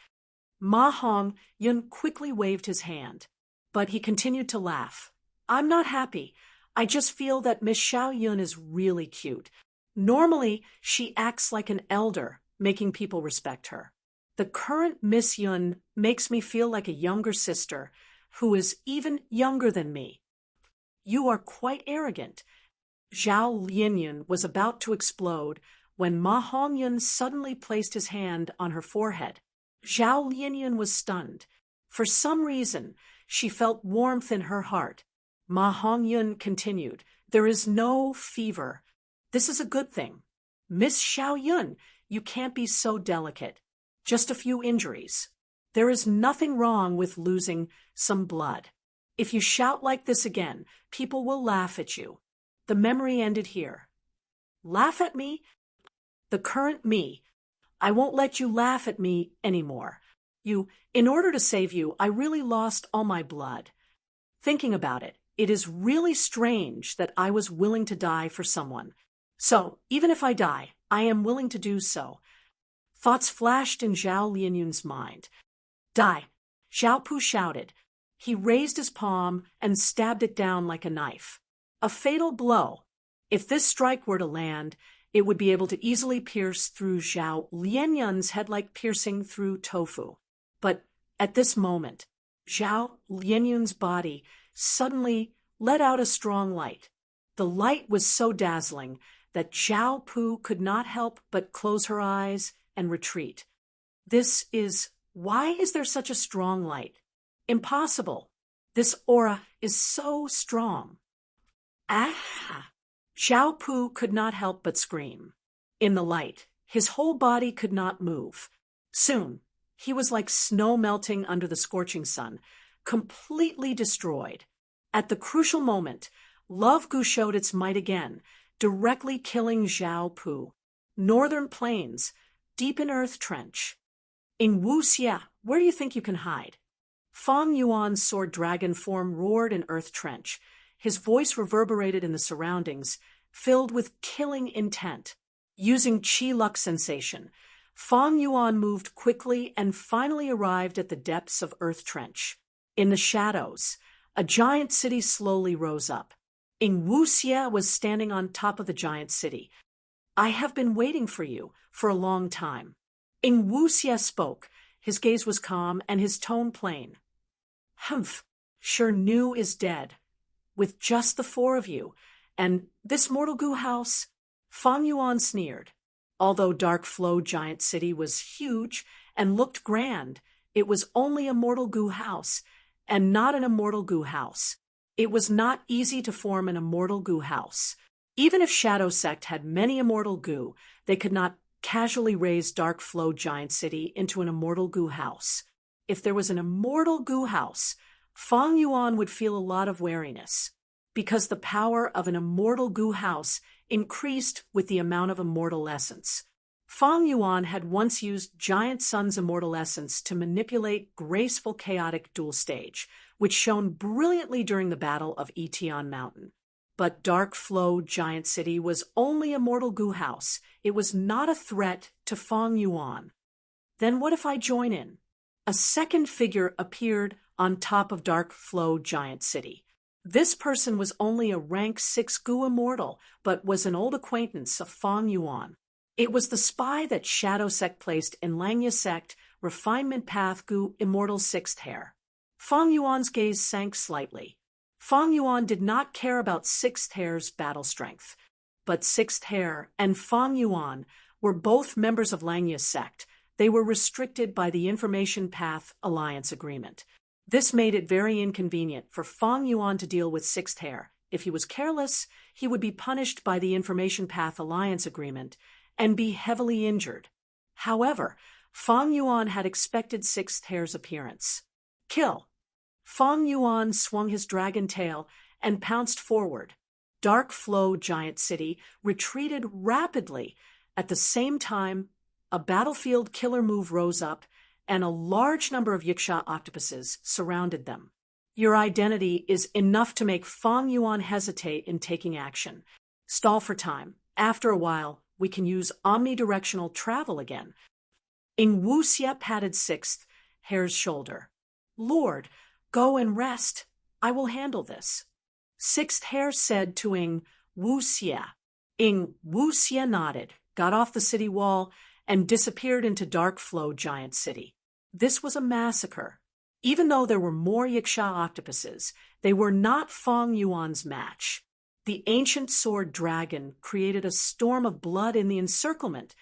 Ma Hongyun quickly waved his hand, but he continued to laugh. I'm not happy. I just feel that Miss Xiaoyun is really cute. Normally, she acts like an elder, making people respect her. The current Miss Yun makes me feel like a younger sister, who is even younger than me. You are quite arrogant. Zhao Lianyun was about to explode when Ma Hongyun suddenly placed his hand on her forehead. Zhao Lianyun was stunned. For some reason, She felt warmth in her heart. Ma Hongyun continued, "There is no fever. This is a good thing. Miss Xiaoyun, you can't be so delicate. Just a few injuries. There is nothing wrong with losing some blood. If you shout like this again, people will laugh at you." The memory ended here. Laugh at me? The current me. I won't let you laugh at me anymore. In order to save you, I really lost all my blood. Thinking about it, it is really strange that I was willing to die for someone. So, even if I die, I am willing to do so. Thoughts flashed in Zhao Lianyun's mind. Die, Zhao Pu shouted. He raised his palm and stabbed it down like a knife. A fatal blow. If this strike were to land, it would be able to easily pierce through Zhao Lianyun's head like piercing through tofu. But at this moment, Zhao Lianyun's body suddenly let out a strong light. The light was so dazzling that Zhao Pu could not help but close her eyes and retreat. Why is there such a strong light? Impossible. This aura is so strong. Ah! Zhao Pu could not help but scream. In the light, his whole body could not move. Soon, he was like snow melting under the scorching sun, completely destroyed. At the crucial moment, Love Gu showed its might again, directly killing Zhao Pu. Northern Plains, deep in Earth Trench. In Wuxia, where do you think you can hide? Fang Yuan's sword dragon form roared in Earth Trench. His voice reverberated in the surroundings, filled with killing intent. Using Qi Luck sensation, Fang Yuan moved quickly and finally arrived at the depths of Earth Trench. In the shadows, a giant city slowly rose up. Ing Wuxia was standing on top of the giant city. "I have been waiting for you for a long time." Ing Wuxia spoke. His gaze was calm and his tone plain. "Humph, sure Nu is dead. With just the four of you, and this mortal goo house?" Fang Yuan sneered. Although Dark Flow Giant City was huge and looked grand, it was only a mortal goo house, and not an immortal goo house. It was not easy to form an immortal goo house. Even if Shadow Sect had many immortal goo, they could not casually raise Dark Flow Giant City into an immortal goo house. If there was an immortal goo house, Fang Yuan would feel a lot of wariness, because the power of an immortal goo house increased with the amount of immortal essence. Fang Yuan had once used Giant Sun's immortal essence to manipulate graceful chaotic dual stage, which shone brilliantly during the Battle of Etion Mountain. But Dark Flow Giant City was only a mortal goo house. It was not a threat to Fang Yuan. Then what if I join in? A second figure appeared on top of Dark Flow Giant City. This person was only a rank 6 Gu immortal, but was an old acquaintance of Fang Yuan. It was the spy that Shadow Sect placed in Langya Sect Refinement Path Gu Immortal 6th Hair. Fang Yuan's gaze sank slightly. Fang Yuan did not care about 6th Hair's battle strength, but 6th Hair and Fang Yuan were both members of Langya Sect. They were restricted by the Information Path Alliance Agreement. This made it very inconvenient for Fang Yuan to deal with 6th Hair. If he was careless, he would be punished by the Information Path Alliance Agreement and be heavily injured. However, Fang Yuan had expected 6th Hair's appearance. Kill! Fang Yuan swung his dragon tail and pounced forward. Dark Flow Giant City retreated rapidly. At the same time, a battlefield killer move rose up, and a large number of Yiksha octopuses surrounded them. Your identity is enough to make Fang Yuan hesitate in taking action. Stall for time. After a while, we can use omnidirectional travel again. Ing Wuxia patted 6th Hair's shoulder. Lord, go and rest. I will handle this. 6th Hair said to Ing Wuxia. Ing Wuxia nodded, got off the city wall, and disappeared into Dark Flow Giant City. This was a massacre. Even though there were more Yiksha octopuses, they were not Fang Yuan's match. The ancient sword dragon created a storm of blood in the encirclement,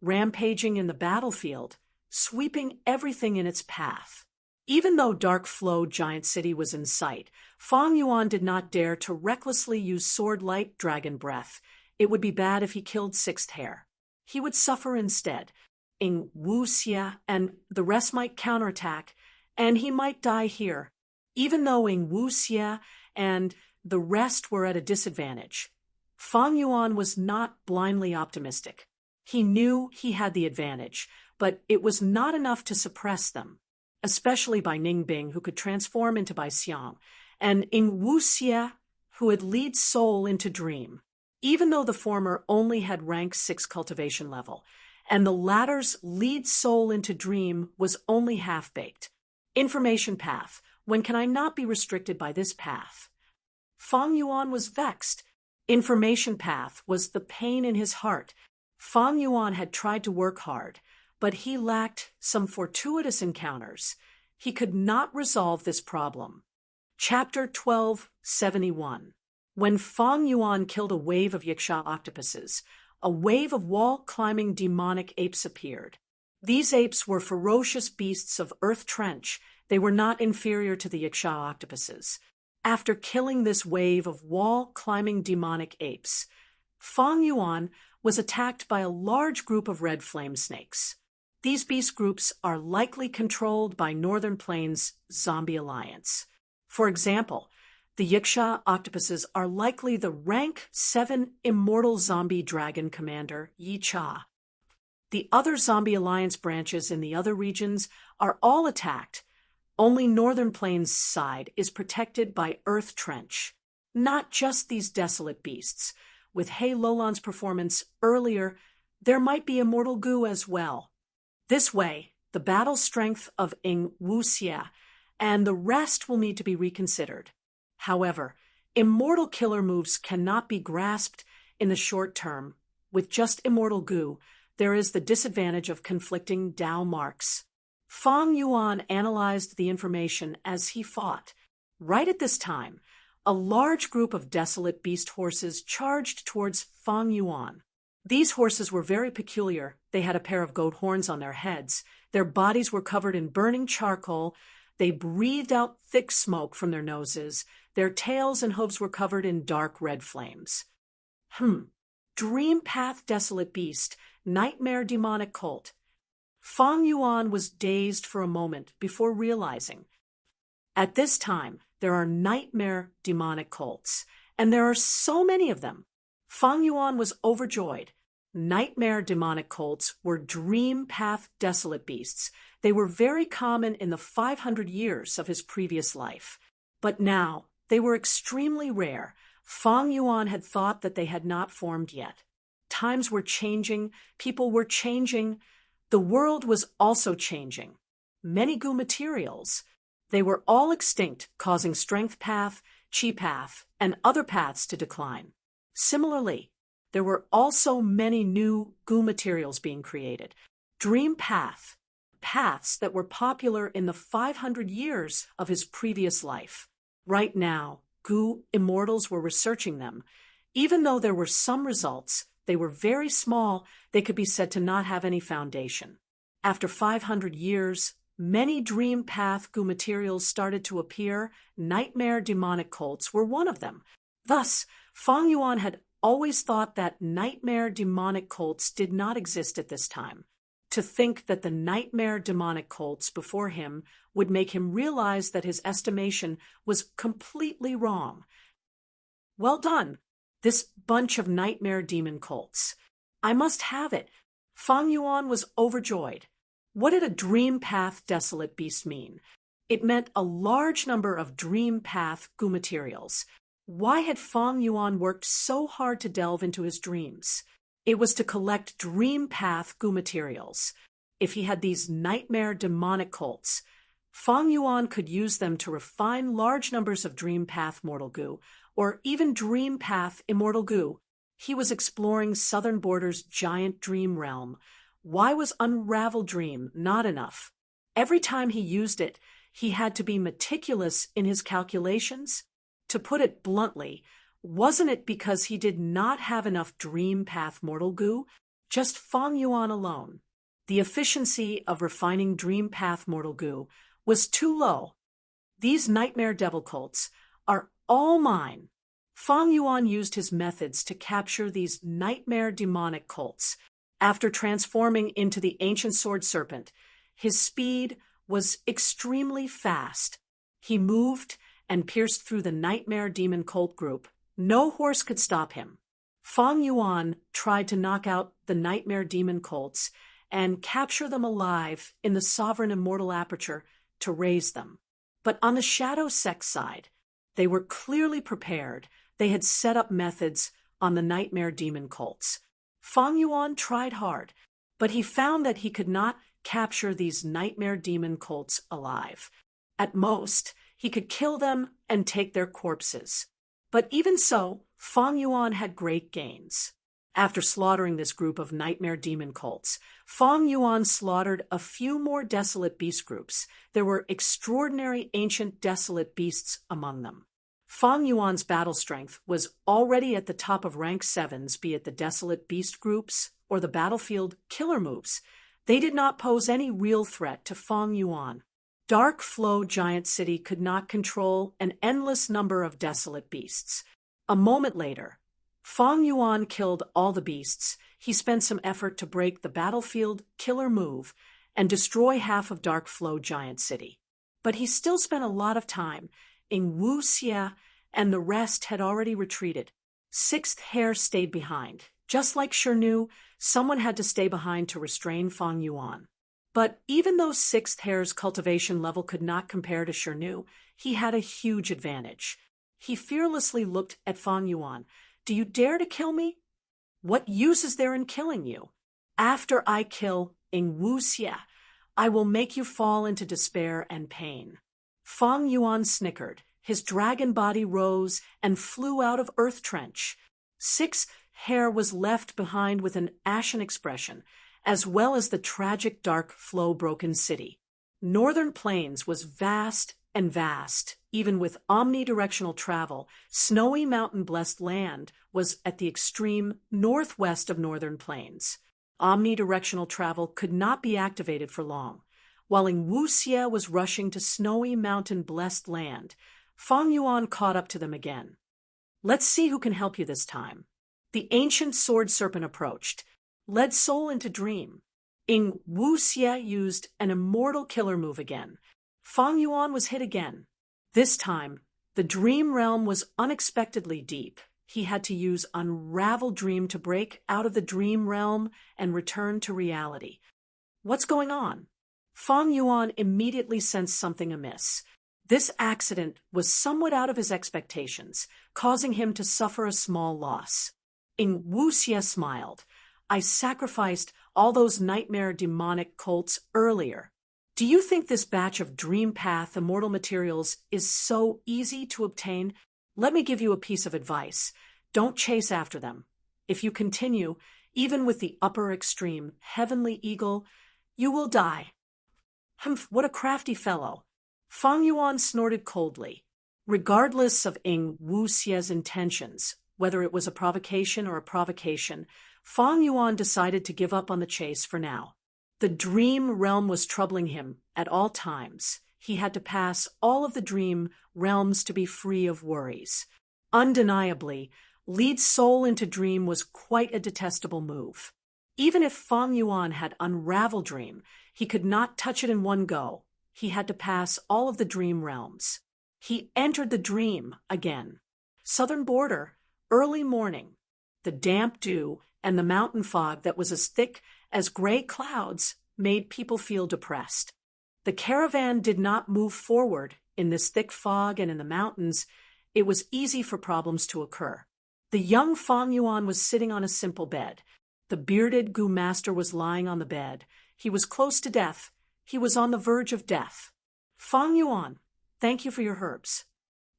rampaging in the battlefield, sweeping everything in its path. Even though Dark Flow Giant City was in sight, Fang Yuan did not dare to recklessly use sword-like dragon breath. It would be bad if he killed Sixth Hair. He would suffer instead. Ing Wu Xie and the rest might counterattack, and he might die here, even though Ing Wu Xie and the rest were at a disadvantage. Fang Yuan was not blindly optimistic. He knew he had the advantage, but it was not enough to suppress them, especially by Ning Bing, who could transform into Bai Xiang, and Ing Wu Xie, who had lead soul into Dream, even though the former only had rank 6 cultivation level, and the latter's lead soul into Dream was only half-baked. Information path. When can I not be restricted by this path? Fang Yuan was vexed. Information path was the pain in his heart. Fang Yuan had tried to work hard, but he lacked some fortuitous encounters. He could not resolve this problem. Chapter 1271. When Fang Yuan killed a wave of Yiksha octopuses, a wave of wall-climbing demonic apes appeared. These apes were ferocious beasts of Earth Trench. They were not inferior to the Yiksha octopuses. After killing this wave of wall-climbing demonic apes, Fang Yuan was attacked by a large group of red flame snakes. These beast groups are likely controlled by Northern Plains Zombie Alliance. For example, the Yiksha octopuses are likely the rank 7 immortal zombie dragon commander, Yi Cha. The other Zombie Alliance branches in the other regions are all attacked. Only Northern Plains' side is protected by Earth Trench. Not just these desolate beasts. With Hei Lolan's performance earlier, there might be immortal goo as well. This way, the battle strength of Ing Wu Xie and the rest will need to be reconsidered. However, immortal killer moves cannot be grasped in the short term. With just immortal goo, there is the disadvantage of conflicting Dao marks. Fang Yuan analyzed the information as he fought. Right at this time, a large group of desolate beast horses charged towards Fang Yuan. These horses were very peculiar. They had a pair of goat horns on their heads. Their bodies were covered in burning charcoal. They breathed out thick smoke from their noses. Their tails and hooves were covered in dark red flames. Dream Path Desolate Beast, Nightmare Demonic Colt. Fang Yuan was dazed for a moment before realizing. At this time, there are nightmare demonic colts, and there are so many of them. Fang Yuan was overjoyed. Nightmare demonic colts were dream path desolate beasts. They were very common in the 500 years of his previous life. But now, they were extremely rare. Fang Yuan had thought that they had not formed yet. Times were changing, people were changing. The world was also changing. Many goo materials. They were all extinct, causing strength path, chi path, and other paths to decline. Similarly, there were also many new goo materials being created. Dream path, paths that were popular in the 500 years of his previous life. Right now, goo immortals were researching them. Even though there were some results, they were very small. They could be said to not have any foundation. After 500 years, many dream path goo materials started to appear. Nightmare demonic colts were one of them. Thus, Fang Yuan had always thought that nightmare demonic colts did not exist at this time. To think that the nightmare demonic colts before him would make him realize that his estimation was completely wrong. Well done, this bunch of nightmare demon colts. I must have it. Fang Yuan was overjoyed. What did a dream path desolate beast mean? It meant a large number of dream path goo materials. Why had Fang Yuan worked so hard to delve into his dreams? It was to collect dream path goo materials. If he had these nightmare demonic colts, Fang Yuan could use them to refine large numbers of dream path mortal goo, or even dream path immortal goo. He was exploring Southern Border's giant dream realm. Why was Unravel Dream not enough? Every time he used it, he had to be meticulous in his calculations. To put it bluntly, wasn't it because he did not have enough dream path mortal goo? Just Fang Yuan alone. The efficiency of refining dream path mortal goo was too low. These nightmare devil colts are all mine. Fang Yuan used his methods to capture these nightmare demonic colts. After transforming into the ancient sword serpent, his speed was extremely fast. He moved and pierced through the nightmare demon colt group. No horse could stop him. Fang Yuan tried to knock out the nightmare demon colts and capture them alive in the sovereign immortal aperture to raise them. But on the shadow sect side, they were clearly prepared. They had set up methods on the nightmare demon colts. Fang Yuan tried hard, but he found that he could not capture these nightmare demon colts alive. At most, he could kill them and take their corpses. But even so, Fang Yuan had great gains. After slaughtering this group of nightmare demon colts, Fang Yuan slaughtered a few more desolate beast groups. There were extraordinary ancient desolate beasts among them. Fang Yuan's battle strength was already at the top of rank 7s, be it the desolate beast groups or the battlefield killer moves. They did not pose any real threat to Fang Yuan. Dark Flow Giant City could not control an endless number of desolate beasts. A moment later, Fang Yuan killed all the beasts. He spent some effort to break the battlefield killer move and destroy half of Dark Flow Giant City. But he still spent a lot of time in Wuxia, and the rest had already retreated. Sixth Hare stayed behind. Just like Shernu, someone had to stay behind to restrain Fang Yuan. But even though Sixth Hare's cultivation level could not compare to Shernu, he had a huge advantage. He fearlessly looked at Fang Yuan. "Do you dare to kill me? What use is there in killing you? After I kill Ing Wuxia, I will make you fall into despair and pain." Fang Yuan snickered. His dragon body rose and flew out of Earth Trench. Sixth Hare was left behind with an ashen expression, as well as the tragic Dark Flow Broken City. Northern Plains was vast and vast. Even with omnidirectional travel, snowy mountain-blessed land was at the extreme northwest of Northern Plains. Omnidirectional travel could not be activated for long. While Ing Wuxia was rushing to snowy mountain-blessed land, Fang Yuan caught up to them again. "Let's see who can help you this time." The ancient sword serpent approached, led Soul into Dream. Ing Wuxia used an immortal killer move again. Fang Yuan was hit again. This time, the dream realm was unexpectedly deep. He had to use Unravel Dream to break out of the dream realm and return to reality. What's going on? Fang Yuan immediately sensed something amiss. This accident was somewhat out of his expectations, causing him to suffer a small loss. Ing Wuxia smiled. "I sacrificed all those nightmare demonic colts earlier. Do you think this batch of Dream Path immortal materials is so easy to obtain? Let me give you a piece of advice. Don't chase after them. If you continue, even with the upper extreme Heavenly Eagle, you will die." "Humph, what a crafty fellow." Fang Yuan snorted coldly. Regardless of Ing Wuxia's intentions, whether it was a provocation or a provocation, Fang Yuan decided to give up on the chase for now. The dream realm was troubling him at all times. He had to pass all of the dream realms to be free of worries. Undeniably, lead Soul into Dream was quite a detestable move. Even if Fang Yuan had Unravel Dream, he could not touch it in one go. He had to pass all of the dream realms. He entered the dream again. Southern border, early morning. The damp dew and the mountain fog that was as thick as gray clouds made people feel depressed. The caravan did not move forward in this thick fog, and in the mountains, it was easy for problems to occur. The young Fang Yuan was sitting on a simple bed. The bearded Gu Master was lying on the bed. He was close to death. He was on the verge of death. "Fang Yuan, thank you for your herbs,"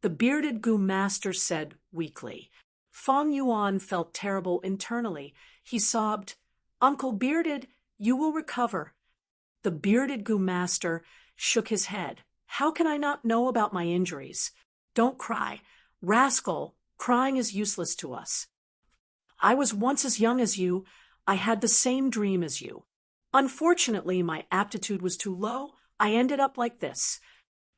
the bearded Gu Master said weakly. Fang Yuan felt terrible internally. He sobbed, "Uncle Bearded, you will recover." The bearded Gu Master shook his head. "How can I not know about my injuries? Don't cry. Rascal, crying is useless to us. I was once as young as you. I had the same dream as you. Unfortunately, my aptitude was too low. I ended up like this.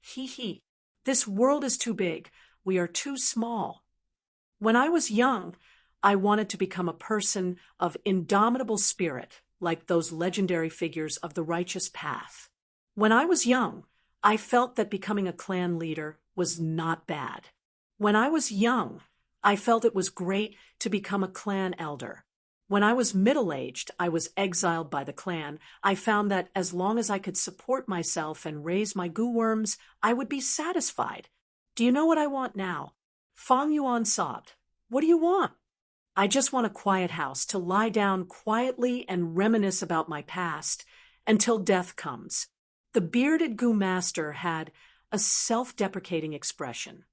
Hee hee. This world is too big. We are too small. When I was young, I wanted to become a person of indomitable spirit, like those legendary figures of the righteous path. When I was young, I felt that becoming a clan leader was not bad. When I was young, I felt it was great to become a clan elder. When I was middle-aged, I was exiled by the clan. I found that as long as I could support myself and raise my goo worms, I would be satisfied. Do you know what I want now? Fang Yuan sobbed. What do you want? I just want a quiet house to lie down quietly and reminisce about my past until death comes. The bearded goo master had a self-deprecating expression.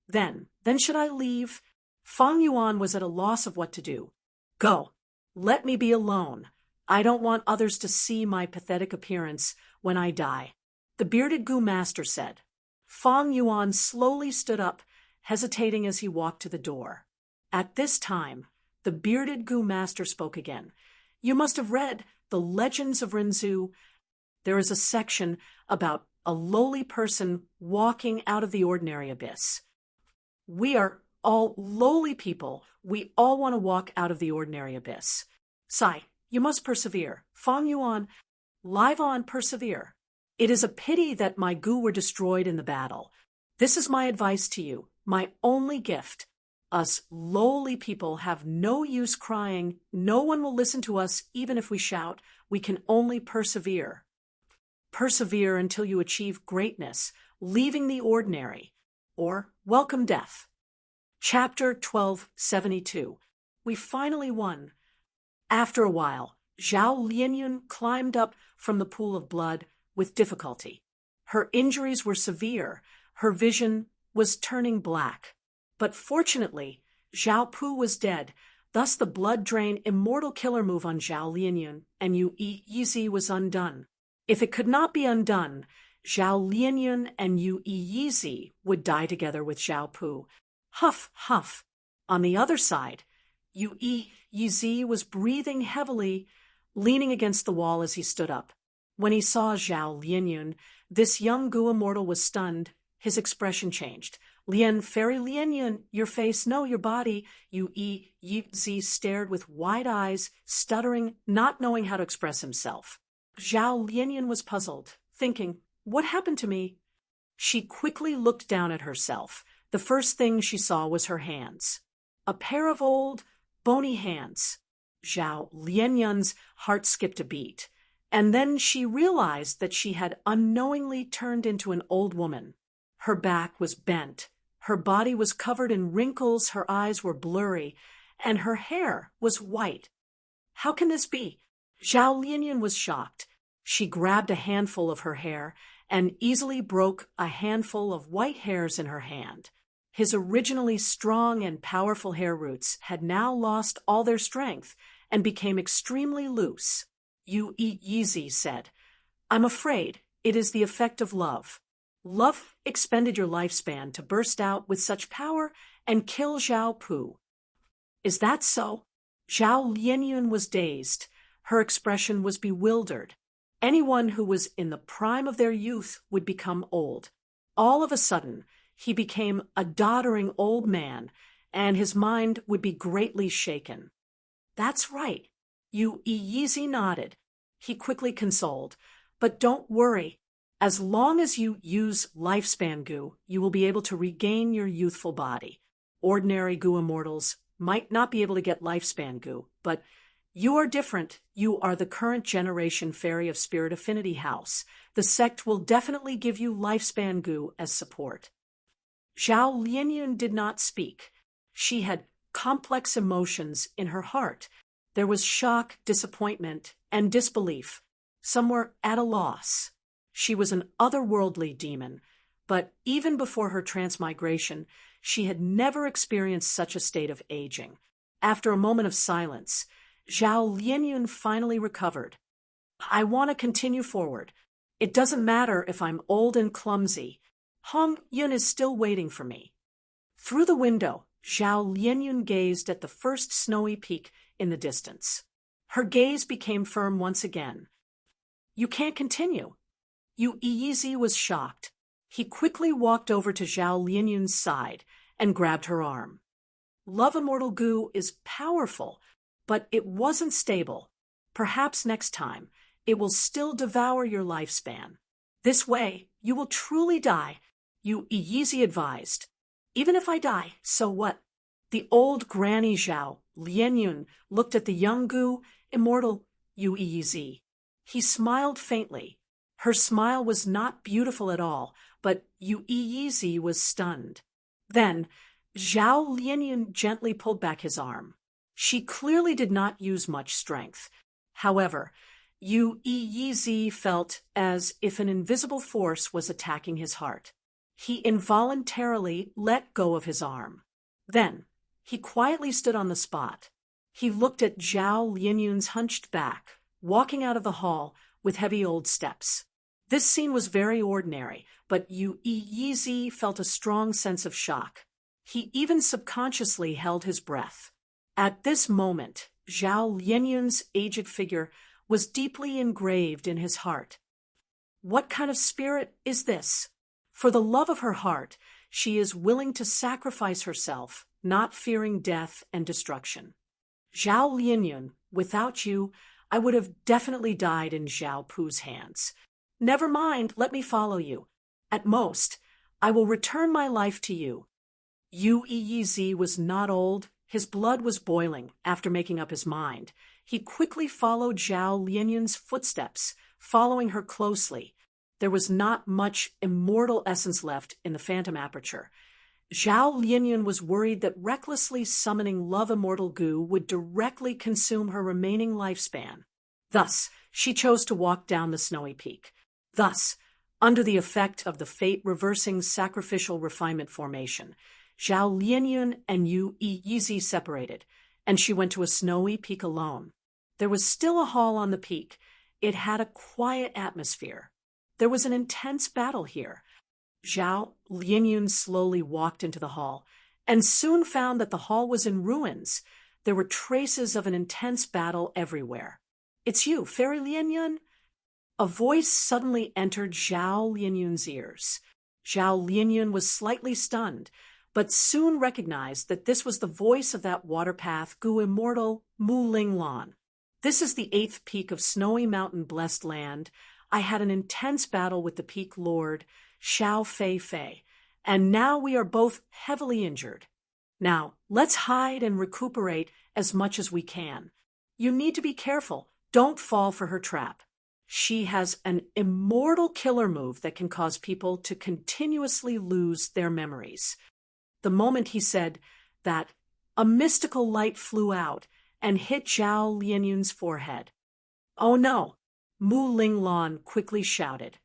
Then should I leave? Fang Yuan was at a loss of what to do. Go. Let me be alone. I don't want others to see my pathetic appearance when I die. The bearded goo master said. Fang Yuan slowly stood up, hesitating as he walked to the door. At this time, the bearded goo master spoke again. You must have read the Legends of Rinzhu. There is a section about a lowly person walking out of the ordinary abyss. We are all lowly people. We all want to walk out of the ordinary abyss. Sai, you must persevere. Fang Yuan, live on, persevere. It is a pity that my goo were destroyed in the battle. This is my advice to you, my only gift. Us lowly people have no use crying. No one will listen to us even if we shout. We can only persevere. Persevere until you achieve greatness, leaving the ordinary, or welcome death. Chapter 1272. We finally won. After a while, Zhao Lianyun climbed up from the pool of blood with difficulty. Her injuries were severe. Her vision was turning black. But fortunately, Zhao Pu was dead. Thus the blood drain immortal killer move on Zhao Lianyun and Yu Yizi was undone. If it could not be undone, Zhao Lianyun and Yu Yizi would die together with Zhao Pu. Huff, huff. On the other side, Yu Yizi was breathing heavily, leaning against the wall as he stood up. When he saw Zhao Lianyun, this young goo immortal was stunned. His expression changed. Lian, fairy Lianyun, your face, no, your body. Yu Yizi stared with wide eyes, stuttering, not knowing how to express himself. Zhao Lianyun was puzzled, thinking, what happened to me? She quickly looked down at herself. The first thing she saw was her hands. A pair of old, bony hands. Zhao Lianyun's heart skipped a beat. And then she realized that she had unknowingly turned into an old woman. Her back was bent. Her body was covered in wrinkles, her eyes were blurry, and her hair was white. How can this be? Zhao Lianyun was shocked. She grabbed a handful of her hair and easily broke a handful of white hairs in her hand. His originally strong and powerful hair roots had now lost all their strength and became extremely loose. Yu Yizi said, I'm afraid it is the effect of love. Love expended your lifespan to burst out with such power and kill Zhao Pu. Is that so? Zhao Lianyun was dazed. Her expression was bewildered. Anyone who was in the prime of their youth would become old. All of a sudden, he became a doddering old man, and his mind would be greatly shaken. That's right. Yu Yizi nodded. He quickly consoled. But don't worry. As long as you use lifespan goo, you will be able to regain your youthful body. Ordinary goo immortals might not be able to get lifespan goo, but you are different. You are the current generation fairy of Spirit Affinity House. The sect will definitely give you lifespan goo as support. Zhao Lianyun did not speak. She had complex emotions in her heart. There was shock, disappointment, and disbelief. Some were at a loss. She was an otherworldly demon, but even before her transmigration, she had never experienced such a state of aging. After a moment of silence, Zhao Lianyun finally recovered. I want to continue forward. It doesn't matter if I'm old and clumsy. Hong Yun is still waiting for me. Through the window, Zhao Lianyun gazed at the first snowy peak in the distance. Her gaze became firm once again. You can't continue. Yu Yizi was shocked. He quickly walked over to Zhao Lianyun's side and grabbed her arm. Love Immortal Goo is powerful, but it wasn't stable. Perhaps next time, it will still devour your lifespan. This way, you will truly die, Yu Yizi advised. Even if I die, so what? The old granny Zhao Lianyun looked at the young Goo, immortal Yu Yizi. He smiled faintly. Her smile was not beautiful at all, but Yu Yizi was stunned. Then, Zhao Lianyun gently pulled back his arm. She clearly did not use much strength. However, Yu Yizi felt as if an invisible force was attacking his heart. He involuntarily let go of his arm. Then, he quietly stood on the spot. He looked at Zhao Lianyun's hunched back, walking out of the hall with heavy old steps. This scene was very ordinary, but Yu Yizi felt a strong sense of shock. He even subconsciously held his breath. At this moment, Zhao Lianyun's aged figure was deeply engraved in his heart. What kind of spirit is this? For the love of her heart, she is willing to sacrifice herself, not fearing death and destruction. Zhao Lianyun, without you, I would have definitely died in Zhao Pu's hands. Never mind, let me follow you. At most, I will return my life to you. Yu Yizi was not old. His blood was boiling after making up his mind. He quickly followed Zhao Lianyun's footsteps, following her closely. There was not much immortal essence left in the phantom aperture. Zhao Lianyun was worried that recklessly summoning Love Immortal Goo would directly consume her remaining lifespan. Thus, she chose to walk down the snowy peak. Thus, under the effect of the fate-reversing sacrificial refinement formation, Zhao Lianyun and Yu Yizi separated, and she went to a snowy peak alone. There was still a hall on the peak. It had a quiet atmosphere. There was an intense battle here. Zhao Lianyun slowly walked into the hall, and soon found that the hall was in ruins. There were traces of an intense battle everywhere. "It's you, Fairy Lianyun?" A voice suddenly entered Zhao Lianyun's ears. Zhao Lianyun was slightly stunned, but soon recognized that this was the voice of that waterpath Goo immortal Mu Ling Lan. "This is the 8th peak of Snowy Mountain Blessed Land. I had an intense battle with the peak lord, Xiao Fei Fei, and now we are both heavily injured. Now, let's hide and recuperate as much as we can. You need to be careful. Don't fall for her trap. She has an immortal killer move that can cause people to continuously lose their memories." The moment he said that, a mystical light flew out and hit Zhao Lianyun's forehead. "Oh no!" Mu Ling Lan quickly shouted.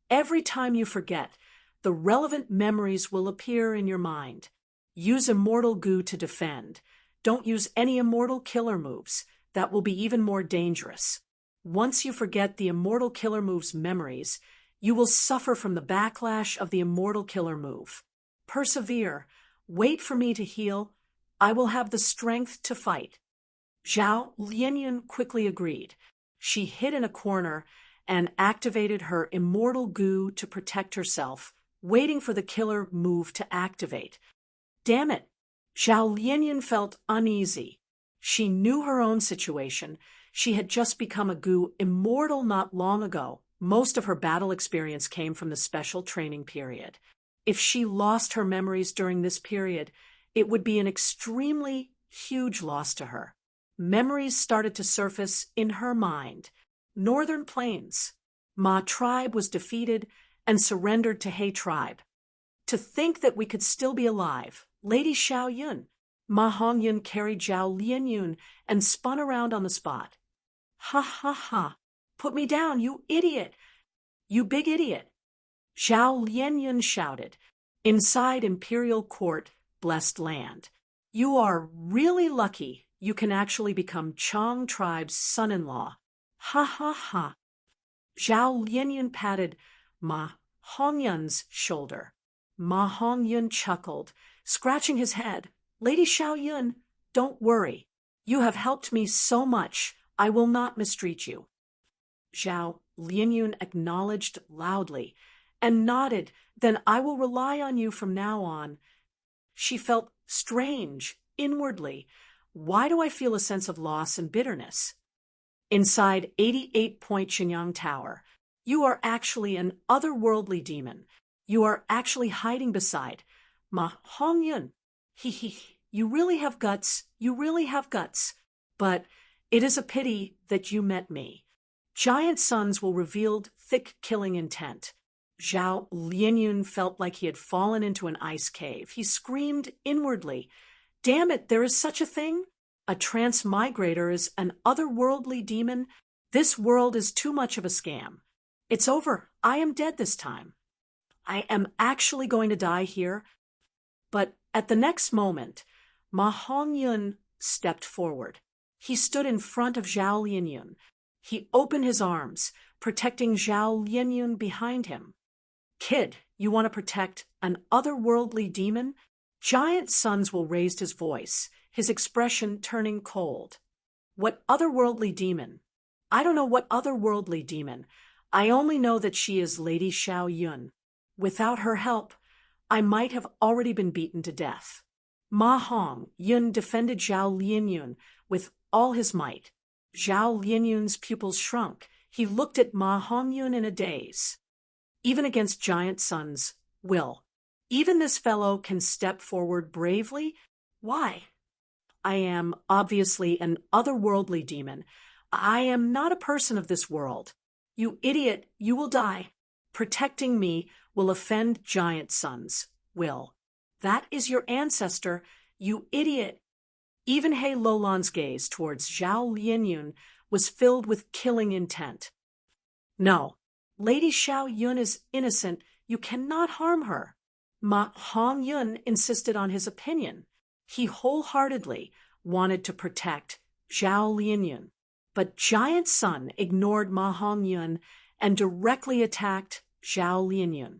"Every time you forget, the relevant memories will appear in your mind. Use Immortal Goo to defend. Don't use any immortal killer moves. That will be even more dangerous. Once you forget the immortal killer move's memories, you will suffer from the backlash of the immortal killer move. Persevere. Wait for me to heal. I will have the strength to fight." Zhao Lianyun quickly agreed. She hid in a corner and activated her Immortal Goo to protect herself, waiting for the killer move to activate. Damn it! Zhao Lianyun felt uneasy. She knew her own situation. She had just become a Goo immortal not long ago. Most of her battle experience came from the special training period. If she lost her memories during this period, it would be an extremely huge loss to her. Memories started to surface in her mind. Northern Plains. Ma tribe was defeated and surrendered to He tribe. To think that we could still be alive. Lady Xiao Yun. Ma Hongyun carried Zhao Lianyun and spun around on the spot. "Ha ha ha! Put me down, you idiot! You big idiot!" Zhao Lianyun shouted. "Inside Imperial Court, Blessed Land. You are really lucky you can actually become Chong tribe's son-in-law. Ha ha ha." Zhao Lianyun patted Ma Hongyun's shoulder. Ma Hongyun chuckled, scratching his head. "Lady Xiao Yun, don't worry. You have helped me so much. I will not mistreat you." Zhao Lianyun acknowledged loudly and nodded. Then I will rely on you from now on. She felt strange, inwardly. Why do I feel a sense of loss and bitterness? Inside 88-point Shenyang Tower, you are actually an otherworldly demon. You are actually hiding beside Ma Hongyun. You really have guts. You really have guts. But it is a pity that you met me. Giant suns will reveal thick killing intent. Zhao Lianyun felt like he had fallen into an ice cave. He screamed inwardly, "Damn it, there is such a thing? A transmigrator is an otherworldly demon? This world is too much of a scam. It's over. I am dead this time. I am actually going to die here." But at the next moment, Ma Hongyun stepped forward. He stood in front of Zhao Lianyun. He opened his arms, protecting Zhao Lianyun behind him. "Kid, you want to protect an otherworldly demon?" Giant suns will raised his voice, his expression turning cold. "What otherworldly demon? I don't know what otherworldly demon. I only know that she is Lady Xiao Yun. Without her help, I might have already been beaten to death." Ma Hong Yun defended Zhao Lianyun with all his might. Zhao Lianyun's pupils shrunk. He looked at Ma Hongyun in a daze. Even against giant suns, will. Even this fellow can step forward bravely? Why? I am obviously an otherworldly demon. I am not a person of this world. You idiot, you will die. Protecting me will offend giant suns. Will. That is your ancestor, you idiot. Even He Lolan's gaze towards Zhao Lianyun was filled with killing intent. "No, Lady Xiao Yun is innocent. You cannot harm her." Ma Hongyun insisted on his opinion. He wholeheartedly wanted to protect Zhao Lianyun. But Giant Sun ignored Ma Hongyun and directly attacked Zhao Lianyun.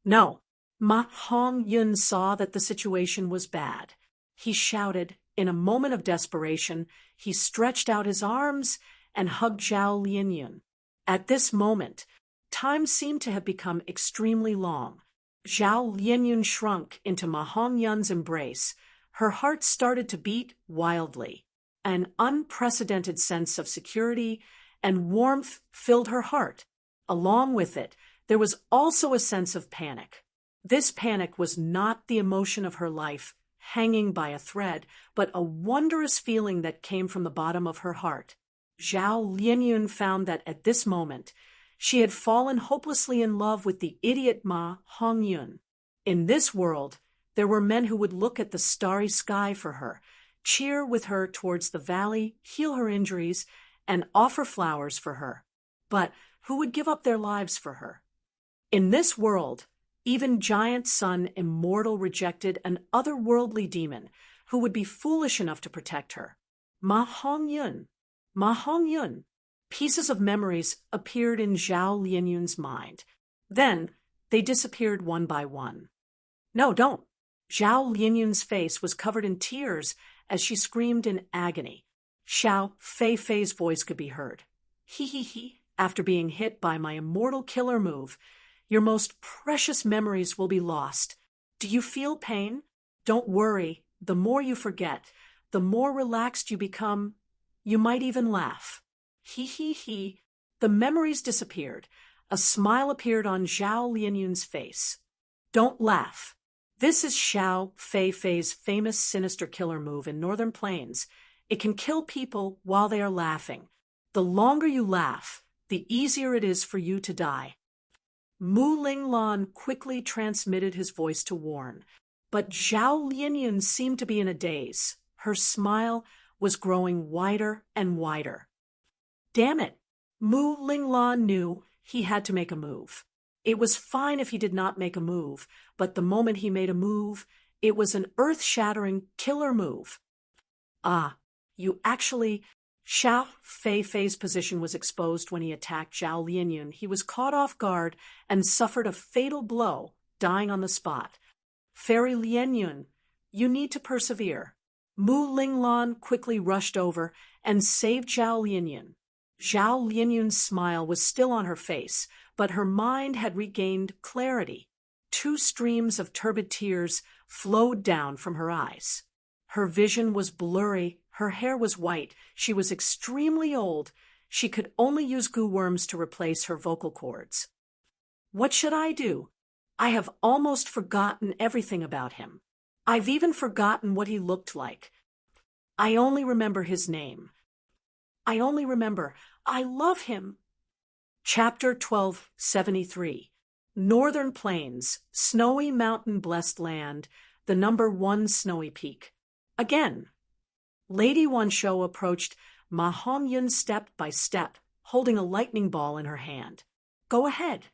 No, Ma Hongyun saw that the situation was bad. He shouted. In a moment of desperation, he stretched out his arms and hugged Zhao Lianyun. At this moment, time seemed to have become extremely long. Zhao Lianyun shrunk into Ma Hongyun's embrace. Her heart started to beat wildly. An unprecedented sense of security and warmth filled her heart. Along with it, there was also a sense of panic. This panic was not the emotion of her life, hanging by a thread, but a wondrous feeling that came from the bottom of her heart. Zhao Lianyun found that at this moment, she had fallen hopelessly in love with the idiot Ma Hongyun. In this world, there were men who would look at the starry sky for her, cheer with her towards the valley, heal her injuries, and offer flowers for her, but who would give up their lives for her. In this world, even Giant Sun Immortal rejected an otherworldly demon who would be foolish enough to protect her. Ma Hongyun. Ma Hongyun. Pieces of memories appeared in Zhao Lianyun's mind. Then they disappeared one by one. "No, don't." Zhao Lianyun's face was covered in tears as she screamed in agony. Xiao Feifei's voice could be heard. "He. After being hit by my immortal killer move, your most precious memories will be lost. Do you feel pain? Don't worry. The more you forget, the more relaxed you become. You might even laugh." He. The memories disappeared. A smile appeared on Zhao Lianyun's face. "Don't laugh. This is Xiao Feifei's famous sinister killer move in Northern Plains. It can kill people while they are laughing. The longer you laugh, the easier it is for you to die." Mu Linglan quickly transmitted his voice to warn, but Zhao Lianyun seemed to be in a daze. Her smile was growing wider and wider. Damn it! Mu Linglan knew he had to make a move. It was fine if he did not make a move, but the moment he made a move, it was an earth-shattering killer move. "Ah, you actually..." Xiao Feifei's position was exposed when he attacked Zhao Lianyun. He was caught off guard and suffered a fatal blow, dying on the spot. "Fairy Lianyun, you need to persevere." Mu Linglan quickly rushed over and saved Zhao Lianyun. Zhao Lianyun's smile was still on her face, but her mind had regained clarity. 2 streams of turbid tears flowed down from her eyes. Her vision was blurry, her hair was white, she was extremely old, she could only use goo worms to replace her vocal cords. What should I do? I have almost forgotten everything about him. I've even forgotten what he looked like. I only remember his name. I only remember, I love him. Chapter 1273. Northern Plains, Snowy Mountain Blessed Land, the number 1 snowy peak. Again. Lady Wansho approached Ma Hongyun step by step, holding a lightning ball in her hand. Go ahead.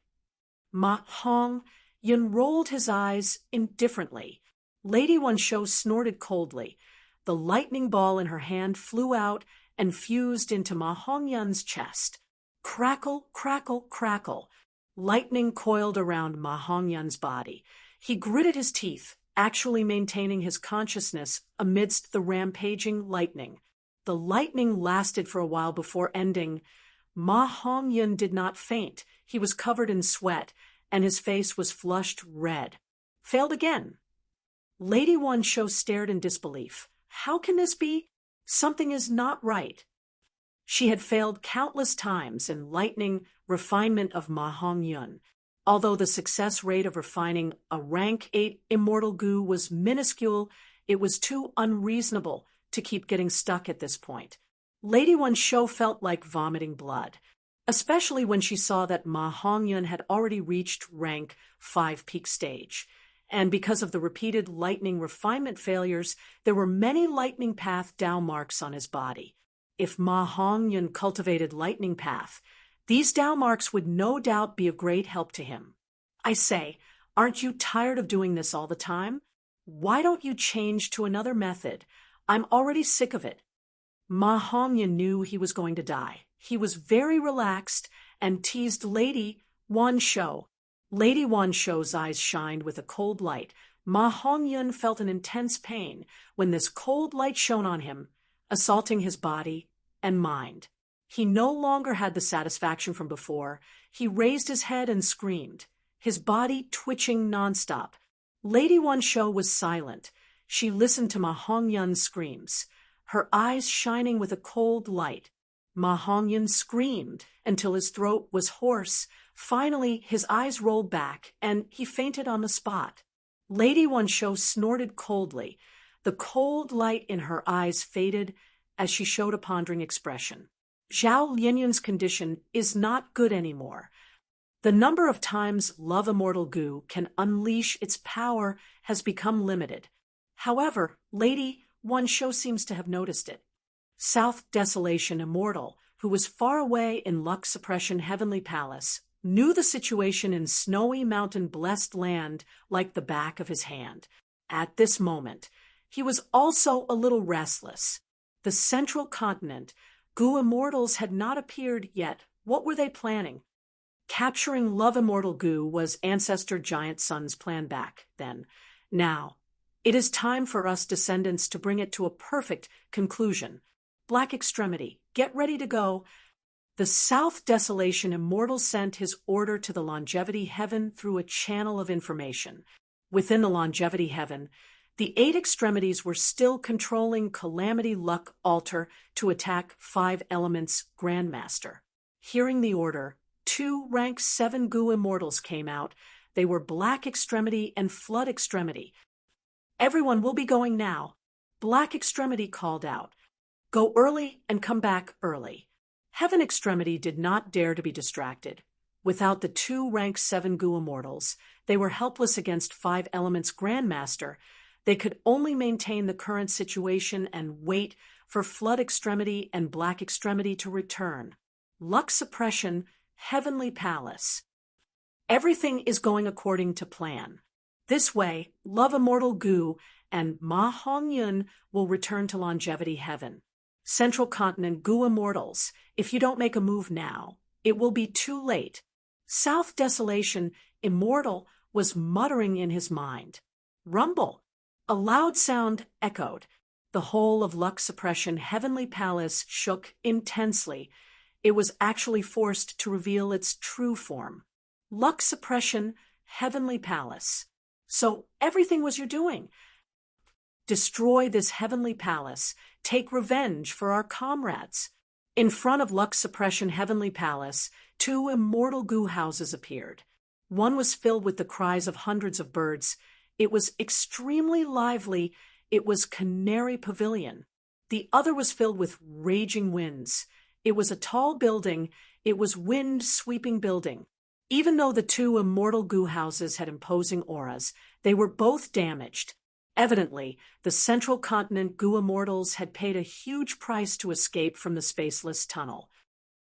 Ma Hongyun rolled his eyes indifferently. Lady Wansho snorted coldly. The lightning ball in her hand flew out and fused into Ma Hongyun's chest. Crackle, crackle, crackle. Lightning coiled around Ma Hongyun's body. He gritted his teeth, actually maintaining his consciousness amidst the rampaging lightning. The lightning lasted for a while before ending. Ma Hongyun did not faint. He was covered in sweat, and his face was flushed red. Failed again. Lady Wansho stared in disbelief. How can this be? Something is not right. She had failed countless times in lightning refinement of Ma Hongyun. Although the success rate of refining a rank 8 immortal goo was minuscule, it was too unreasonable to keep getting stuck at this point. Lady Wansho felt like vomiting blood, especially when she saw that Ma Hongyun had already reached rank 5 peak stage. And because of the repeated lightning refinement failures, there were many lightning path Dao marks on his body. If Ma Hongyun cultivated lightning path, these Dao marks would no doubt be a great help to him. I say, aren't you tired of doing this all the time? Why don't you change to another method? I'm already sick of it. Ma Hongyun knew he was going to die. He was very relaxed and teased Lady Wansho. Lady Wansho's eyes shined with a cold light. Ma Hongyun felt an intense pain when this cold light shone on him, assaulting his body and mind. He no longer had the satisfaction from before. He raised his head and screamed, his body twitching nonstop. Lady Wansho was silent. She listened to Ma Hongyun's screams, her eyes shining with a cold light. Ma Hongyun screamed until his throat was hoarse. Finally, his eyes rolled back, and he fainted on the spot. Lady Wansho snorted coldly. The cold light in her eyes faded as she showed a pondering expression. Zhao Lianyun's condition is not good anymore. The number of times love immortal goo can unleash its power has become limited. However, Lady Wansho seems to have noticed it. South Desolation Immortal, who was far away in Luck Suppression Heavenly Palace, knew the situation in Snowy Mountain Blessed Land like the back of his hand. At this moment, he was also a little restless. The central continent, Goo Immortals had not appeared yet. What were they planning? Capturing Love Immortal Goo was Ancestor Giant Sun's plan back then. Now, it is time for us descendants to bring it to a perfect conclusion. Black Extremity, get ready to go. The South Desolation Immortal sent his order to the Longevity Heaven through a channel of information. Within the Longevity Heaven, the 8 extremities were still controlling Calamity Luck Altar to attack 5 Elements Grandmaster. Hearing the order, 2 rank 7 Goo Immortals came out. They were Black Extremity and Flood Extremity. Everyone will be going now. Black Extremity called out. Go early and come back early. Heaven Extremity did not dare to be distracted. Without the 2 rank 7 Goo Immortals, they were helpless against 5 Elements Grandmaster. They could only maintain the current situation and wait for Flood Extremity and Black Extremity to return. Luck Suppression, Heavenly Palace. Everything is going according to plan. This way, Love Immortal Goo and Ma Hongyun will return to Longevity Heaven. Central Continent Goo Immortals, if you don't make a move now, it will be too late. South Desolation Immortal was muttering in his mind. Rumble. A loud sound echoed. The whole of Luck Suppression Heavenly Palace shook intensely. it was actually forced to reveal its true form. Luck suppression, heavenly palace. So everything was your doing. Destroy this heavenly palace. Take revenge for our comrades. In front of Luck suppression heavenly palace, two immortal goo houses appeared. One was filled with the cries of hundreds of birds. It was extremely lively. It was Canary Pavilion. The other was filled with raging winds. It was a tall building. It was wind-sweeping building. Even though the two immortal goo houses had imposing auras, they were both damaged. Evidently, the central continent goo immortals had paid a huge price to escape from the spaceless tunnel.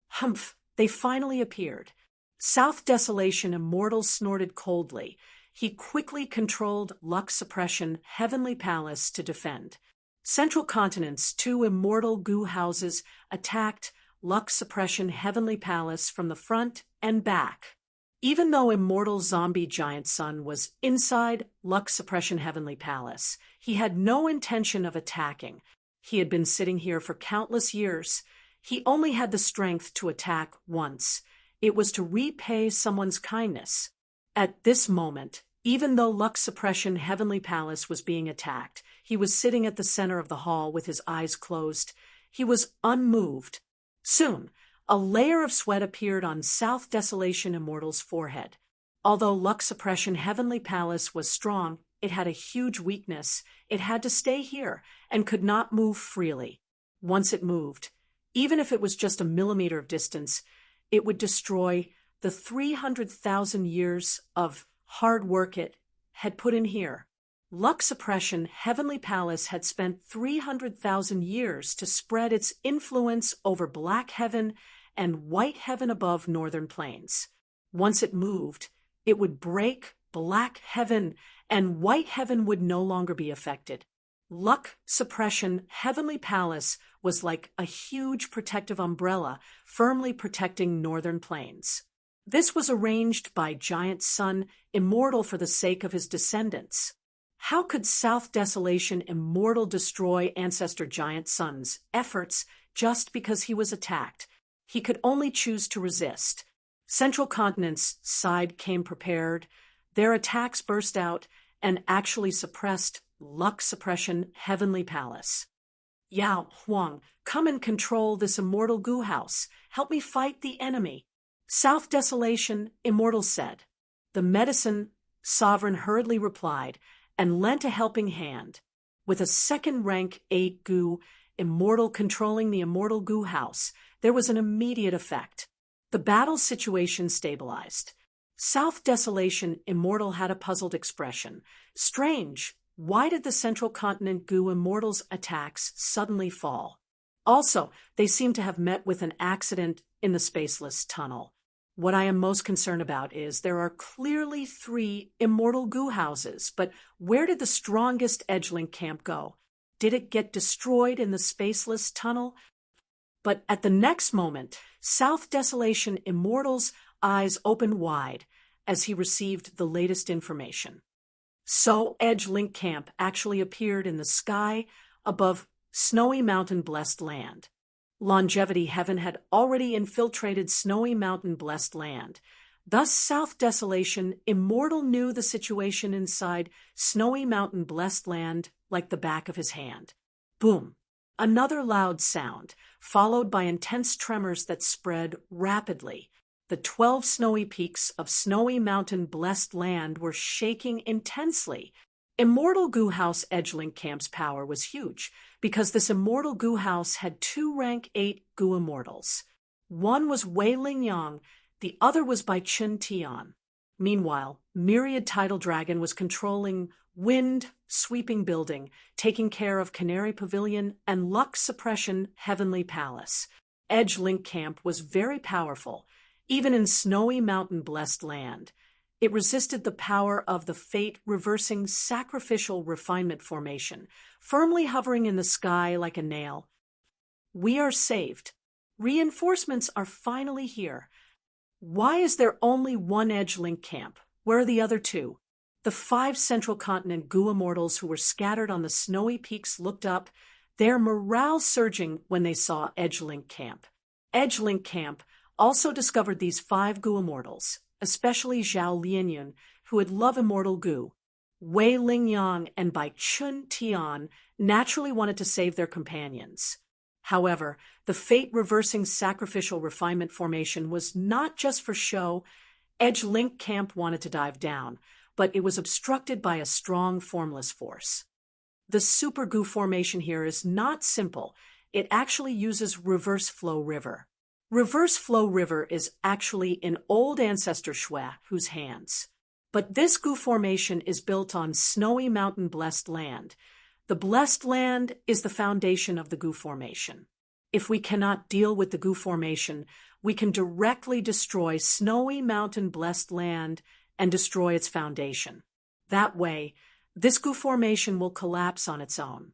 Humph! They finally appeared. South Desolation Immortal snorted coldly. He quickly controlled Luck Suppression Heavenly Palace to defend. Central Continent's two immortal goo houses attacked Luck Suppression Heavenly Palace from the front and back. Even though Immortal Zombie Giant Sun was inside Luck Suppression Heavenly Palace, he had no intention of attacking. He had been sitting here for countless years. He only had the strength to attack once. It was to repay someone's kindness. At this moment, even though Luck Suppression Heavenly Palace was being attacked, he was sitting at the center of the hall with his eyes closed. He was unmoved. Soon, a layer of sweat appeared on South Desolation Immortal's forehead. Although Luck Suppression Heavenly Palace was strong, it had a huge weakness. It had to stay here and could not move freely. Once it moved, even if it was just a millimeter of distance, it would destroy the 300,000 years of hard work it had put in here. Luck Suppression Heavenly Palace had spent 300,000 years to spread its influence over Black Heaven and White Heaven above Northern Plains. Once it moved, it would break Black Heaven, and White Heaven would no longer be affected. Luck Suppression Heavenly Palace was like a huge protective umbrella firmly protecting Northern Plains. This was arranged by Giant Sun Immortal for the sake of his descendants. How could South Desolation Immortal destroy Ancestor Giant Sun's efforts just because he was attacked? He could only choose to resist. Central Continent's side came prepared. Their attacks burst out and actually suppressed Luck Suppression Heavenly Palace. Yao Huang, come and control this immortal goo house. Help me fight the enemy. South Desolation Immortal said. The medicine sovereign hurriedly replied and lent a helping hand. With a second rank 8 goo immortal controlling the immortal goo house, there was an immediate effect. The battle situation stabilized. South Desolation Immortal had a puzzled expression. Strange. Why did the Central Continent goo immortals' attacks suddenly fall? Also, they seem to have met with an accident in the spaceless tunnel. What I am most concerned about is there are clearly 3 immortal goo houses, but where did the strongest Edgelink camp go? Did it get destroyed in the spaceless tunnel? But at the next moment, South Desolation Immortal's eyes opened wide as he received the latest information. So Edgelink Camp actually appeared in the sky above Snowy Mountain Blessed Land. Longevity Heaven had already infiltrated Snowy Mountain Blessed Land. Thus South Desolation Immortal knew the situation inside Snowy Mountain Blessed Land like the back of his hand. Boom! Another loud sound, followed by intense tremors that spread rapidly. The 12 snowy peaks of Snowy Mountain Blessed Land were shaking intensely. Immortal Goo House Edgelink Camp's power was huge, because this Immortal Goo House had 2 rank 8 Goo Immortals. One was Wei Lingyang, the other was by Chen Tian. Meanwhile, Myriad Tidal Dragon was controlling Wind Sweeping Building, taking care of Canary Pavilion and Luck Suppression Heavenly Palace. Edgelink Camp was very powerful. Even in Snowy Mountain Blessed Land, it resisted the power of the fate-reversing sacrificial refinement formation, firmly hovering in the sky like a nail. We are saved. Reinforcements are finally here. Why is there only one Edgelink camp? Where are the other 2? The 5 Central Continent Goo Immortals who were scattered on the snowy peaks looked up, their morale surging when they saw Edgelink camp. Edge-Link Camp also discovered these 5 Gu immortals, especially Zhao Lianyun, who had love immortal Gu. Wei Lingyang and Bai Chun Tian naturally wanted to save their companions. However, the fate-reversing sacrificial refinement formation was not just for show. Edge-Link Camp wanted to dive down, but it was obstructed by a strong formless force. The Super Gu formation here is not simple. It actually uses reverse flow river. Reverse flow river is actually in old ancestor Shui Hu's hands. But this Gu formation is built on snowy mountain blessed land. The blessed land is the foundation of the Gu formation. If we cannot deal with the Gu formation, we can directly destroy snowy mountain blessed land and destroy its foundation. That way, this Gu formation will collapse on its own.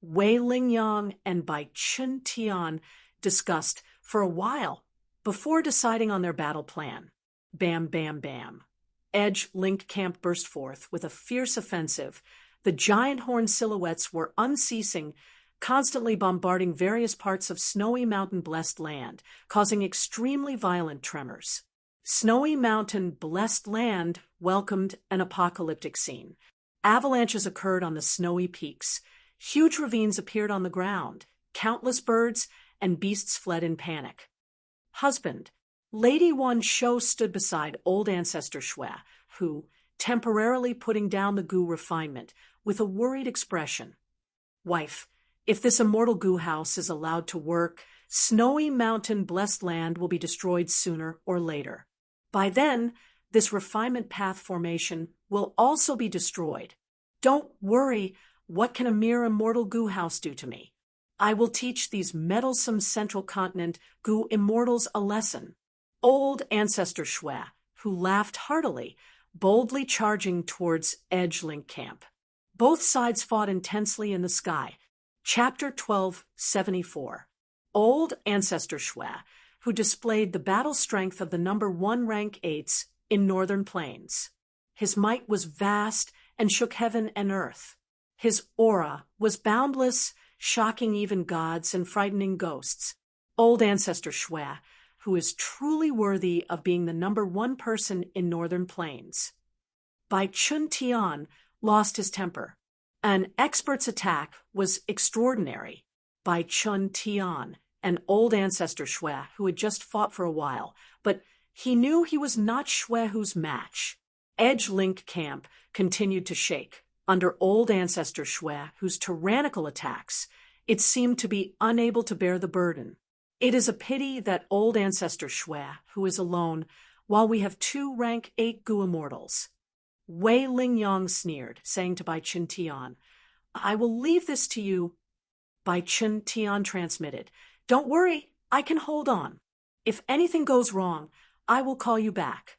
Wei Lingyang and Bai Chun Tian discussed for a while before deciding on their battle plan. Bam, bam, bam. Edge-Link Camp burst forth with a fierce offensive. The giant horn silhouettes were unceasing, constantly bombarding various parts of snowy mountain blessed land, causing extremely violent tremors. Snowy mountain blessed land welcomed an apocalyptic scene. Avalanches occurred on the snowy peaks. Huge ravines appeared on the ground. Countless birds and beasts fled in panic. Husband, Lady Wan Shou stood beside old ancestor Shui, who, temporarily putting down the Gu refinement, with a worried expression. Wife, if this immortal Gu house is allowed to work, snowy mountain blessed land will be destroyed sooner or later. By then, this refinement path formation will also be destroyed. Don't worry, what can a mere immortal Gu house do to me? I will teach these meddlesome central continent Gu immortals a lesson. Old ancestor Shui, who laughed heartily, boldly charging towards Edge-Link Camp. Both sides fought intensely in the sky. Chapter 1274. Old ancestor Shui, who displayed the battle strength of the number 1 rank 8s in northern plains. His might was vast and shook heaven and earth. His aura was boundless, shocking even gods and frightening ghosts. Old ancestor Shui, who is truly worthy of being the number 1 person in northern plains. Bai Chun Tian lost his temper. An expert's attack was extraordinary. Bai Chun Tian, an old ancestor Shui who had just fought for a while, but he knew he was not Shui Hu's match. Edge-Link Camp continued to shake. Under old ancestor Shui, whose tyrannical attacks, it seemed to be unable to bear the burden. It is a pity that old ancestor Shui, who is alone, while we have 2 rank 8 Gu immortals. Wei Lingyang sneered, saying to Bai Chun Tian, I will leave this to you. Bai Chun Tian transmitted, Don't worry, I can hold on. If anything goes wrong, I will call you back.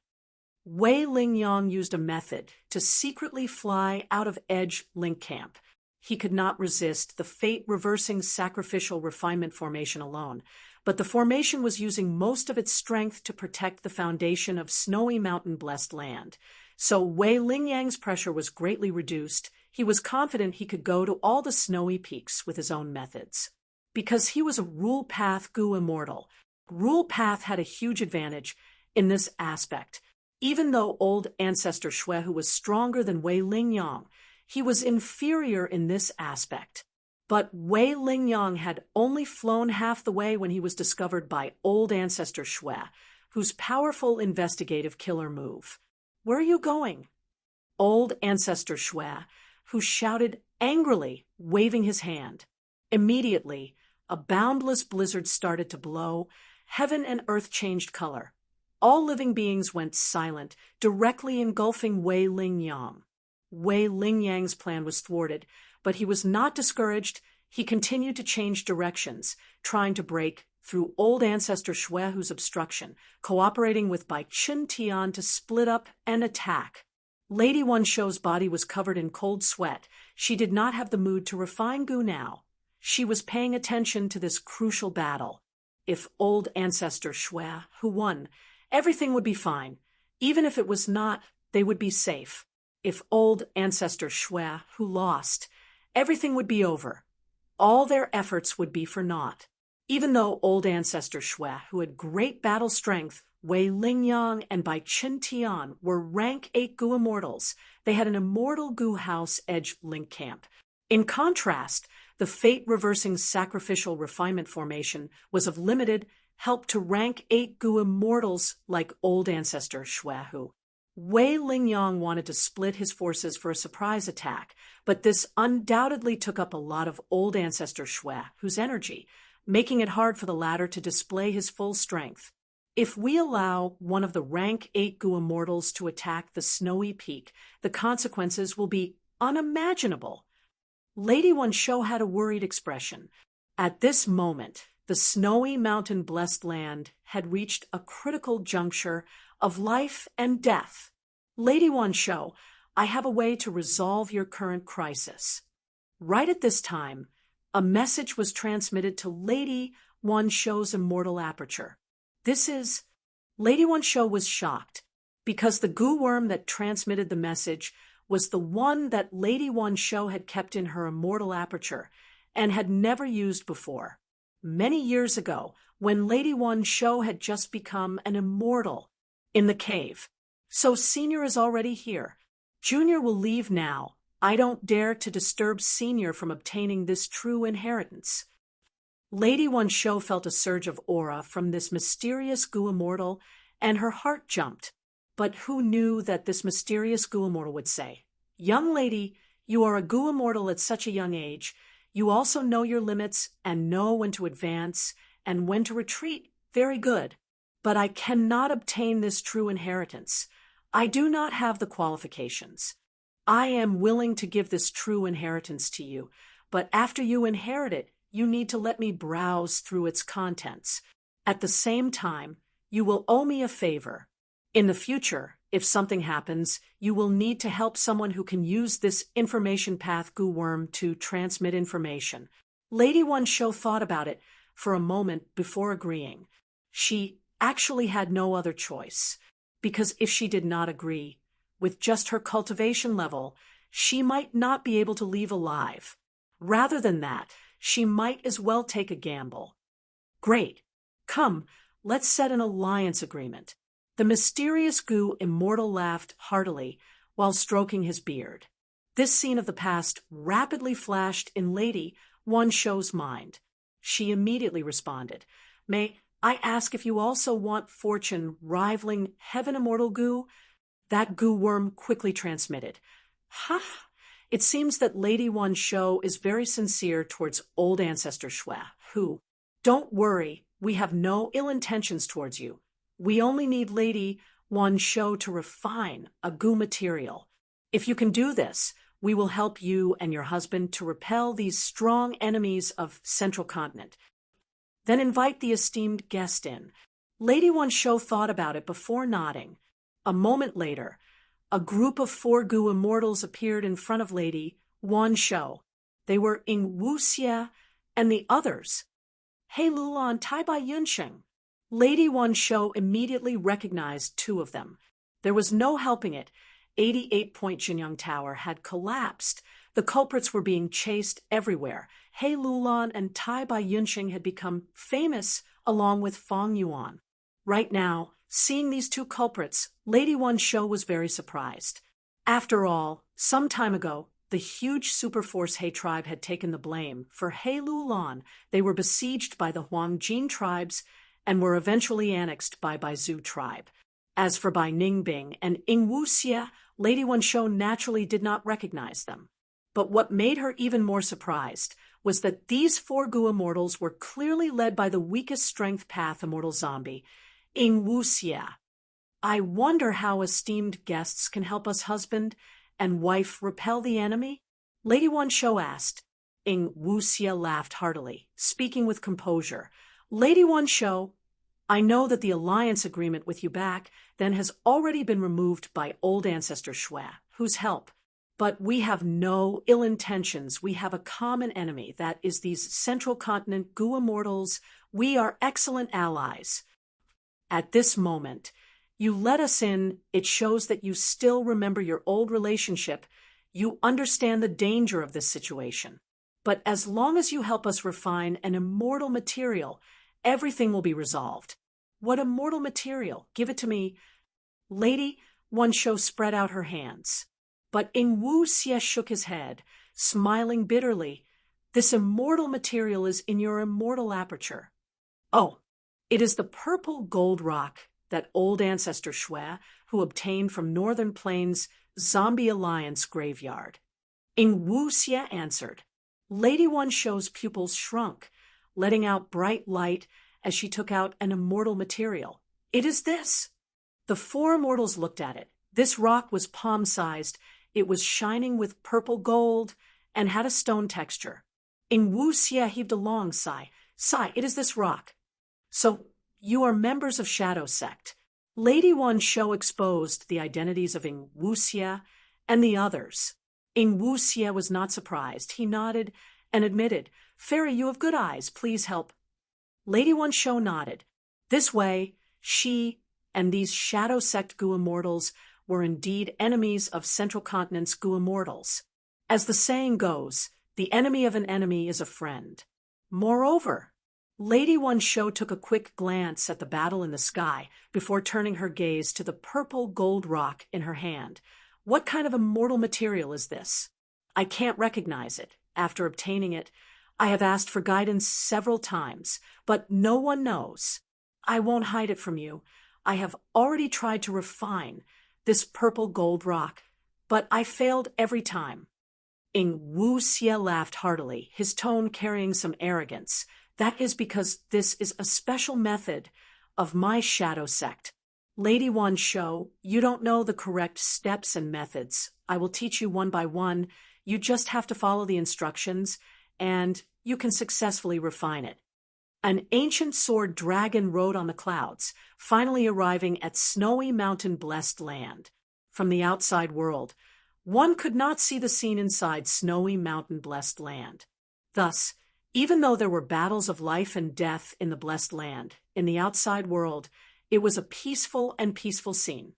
Wei Lingyang used a method to secretly fly out of Edge-Link Camp. He could not resist the fate-reversing sacrificial refinement formation alone, but the formation was using most of its strength to protect the foundation of snowy mountain-blessed land. So Wei Lingyang's pressure was greatly reduced. He was confident he could go to all the snowy peaks with his own methods. Because he was a Rule Path Gu immortal, Rule Path had a huge advantage in this aspect. Even though old ancestor Shui Hu was stronger than Wei Lingyang, he was inferior in this aspect. But Wei Lingyang had only flown half the way when he was discovered by old ancestor Shui, whose powerful investigative killer move. Where are you going? Old ancestor Shui, who shouted angrily, waving his hand. Immediately, a boundless blizzard started to blow. Heaven and earth changed color. All living beings went silent, directly engulfing Wei Lingyang. Wei Lingyang's plan was thwarted, but he was not discouraged. He continued to change directions, trying to break through old ancestor Shui Hu's obstruction, cooperating with Bai Chun Tian to split up and attack. Lady Wan Shou's body was covered in cold sweat. She did not have the mood to refine Gu now. She was paying attention to this crucial battle. If old ancestor Shui Hu won, everything would be fine. Even if it was not, they would be safe. If old ancestor Shui Hu lost, everything would be over. All their efforts would be for naught. Even though old ancestor Shui, who had great battle strength, Wei Lingyang and Bai Qin Tian were rank 8 Gu immortals, they had an immortal Gu house edge link camp. In contrast, the fate-reversing sacrificial refinement formation was of limited help to rank 8 Gu immortals like old ancestor Shui. Wei Lingyang wanted to split his forces for a surprise attack, but this undoubtedly took up a lot of old ancestor Shui's energy, making it hard for the latter to display his full strength. If we allow one of the rank 8 Gu immortals to attack the snowy peak, the consequences will be unimaginable. Lady Wan Shou had a worried expression. At this moment, the snowy mountain-blessed land had reached a critical juncture of life and death. Lady Wan Shou, I have a way to resolve your current crisis. Right at this time, a message was transmitted to Lady Wan Shou's immortal aperture. Lady Wan Shou was shocked, because the Gu worm that transmitted the message was the one that Lady Wan Shou had kept in her immortal aperture and had never used before. Many years ago, when Lady Wan Shou had just become an immortal in the cave. So Senior is already here. Junior will leave now. I don't dare to disturb Senior from obtaining this true inheritance. Lady Wan Shou felt a surge of aura from this mysterious Gu immortal, and her heart jumped. But who knew that this mysterious Gu immortal would say, "Young lady, you are a Gu immortal at such a young age. You also know your limits and know when to advance and when to retreat. Very good. But I cannot obtain this true inheritance. I do not have the qualifications. I am willing to give this true inheritance to you, but after you inherit it, you need to let me browse through its contents. At the same time, you will owe me a favor. In the future, if something happens, you will need to help someone who can use this information path Gu worm to transmit information." Lady Wan Shou thought about it for a moment before agreeing. She actually had no other choice, because if she did not agree, with just her cultivation level, she might not be able to leave alive. Rather than that, she might as well take a gamble. "Great. Come, let's set an alliance agreement." The mysterious Gu immortal laughed heartily while stroking his beard. This scene of the past rapidly flashed in Lady Wan Shou's mind. She immediately responded, "May I ask if you also want fortune rivaling Heaven Immortal Gu?" That Gu worm quickly transmitted, "Ha! It seems that Lady Wan Shou is very sincere towards old ancestor Shui. Don't worry, we have no ill intentions towards you. We only need Lady Wan Shou to refine a Gu material. If you can do this, we will help you and your husband to repel these strong enemies of Central Continent. Then invite the esteemed guest in." Lady Wan Shou thought about it before nodding. A moment later, a group of 4 Gu immortals appeared in front of Lady Wan Shou. They were Ying Wuxia and the others. He Lulan Tai Bai Yunsheng. Lady Wan Shou immediately recognized 2 of them. There was no helping it. 88-point Jinyang Tower had collapsed. The culprits were being chased everywhere. He Lulan and Tai Bai Yunsheng had become famous along with Fang Yuan. Right now, seeing these 2 culprits, Lady Wan Shou was very surprised. After all, some time ago, the huge superforce He tribe had taken the blame. For He Lulan, they were besieged by the Huangjin tribes and were eventually annexed by Baizu tribe. As for Bai Ningbing and Ying Wuxia, Lady Wan Shou naturally did not recognize them. But what made her even more surprised was that these 4 Gu immortals were clearly led by the weakest strength path immortal zombie, Ying Wuxia. "I wonder how esteemed guests can help us husband and wife repel the enemy?" Lady Wan Shou asked. Ying Wuxia laughed heartily, speaking with composure. "Lady Wan Shou, I know that the alliance agreement with you back then has already been removed by old ancestor Shui, whose help. But we have no ill intentions. We have a common enemy, that is these Central Continent Gu immortals. We are excellent allies. At this moment, you let us in. It shows that you still remember your old relationship. You understand the danger of this situation." But as long as you help us refine an immortal material, everything will be resolved. What immortal material? Give it to me. Lady One Shou spread out her hands. But Ing Wu Xie shook his head, smiling bitterly. This immortal material is in your immortal aperture. Oh, it is the purple gold rock that old ancestor Shui, who obtained from Northern Plains' Zombie Alliance graveyard. Ing Wu Xie answered. Lady One Shou's pupils shrunk, letting out bright light as she took out an immortal material. It is this. The four immortals looked at it. This rock was palm-sized. It was shining with purple gold and had a stone texture. Ing Wu Xie heaved a long sigh. Sigh, it is this rock. So, you are members of Shadow Sect. Lady One Shou exposed the identities of Ing Wu Xie and the others. Ing Wu Xie was not surprised. He nodded and admitted, Fairy, you have good eyes. Please help. Lady One Shou nodded. This way, she and these Shadow Sect Gu Immortals were indeed enemies of Central Continent's Gu Immortals. As the saying goes, the enemy of an enemy is a friend. Moreover, Lady One Shou took a quick glance at the battle in the sky before turning her gaze to the purple gold rock in her hand. What kind of immortal material is this? I can't recognize it. After obtaining it, I have asked for guidance several times, but no one knows. I won't hide it from you. I have already tried to refine this purple gold rock, but I failed every time. Ing Wu Xie laughed heartily, his tone carrying some arrogance. That is because this is a special method of my Shadow Sect. Lady One Shou, you don't know the correct steps and methods. I will teach you one by one. You just have to follow the instructions, and you can successfully refine it. An ancient sword dragon rode on the clouds, finally arriving at snowy mountain-blessed land. From the outside world, one could not see the scene inside snowy mountain-blessed land. Thus, even though there were battles of life and death in the blessed land, in the outside world, it was a peaceful scene.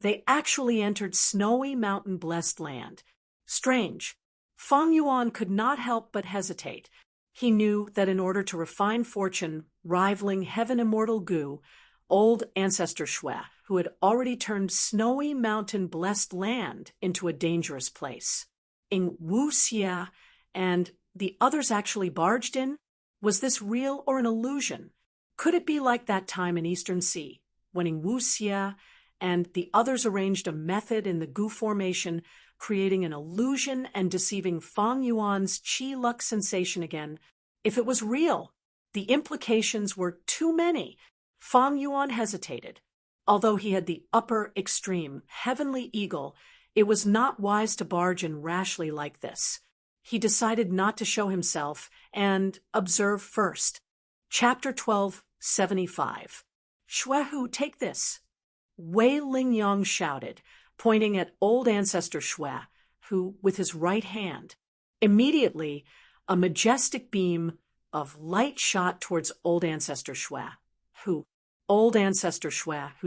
They actually entered snowy mountain-blessed land. Strange. Feng Yuan could not help but hesitate. He knew that in order to refine fortune rivaling heaven immortal Gu, old ancestor Shui, who had already turned snowy mountain-blessed land into a dangerous place. Ing Wu Xie and the others actually barged in? Was this real or an illusion? Could it be like that time in Eastern Sea, when Ing Wu Xie and the others arranged a method in the Gu formation, creating an illusion and deceiving Feng Yuan's Qi Luck sensation again? If it was real, the implications were too many. Feng Yuan hesitated. Although he had the upper extreme, heavenly eagle, it was not wise to barge in rashly like this. He decided not to show himself and observe first. Chapter 1275. Shuehu, take this. Wei Lingyang shouted, pointing at old ancestor Shui, who, with his right hand, immediately a majestic beam of light shot towards old ancestor Shui, who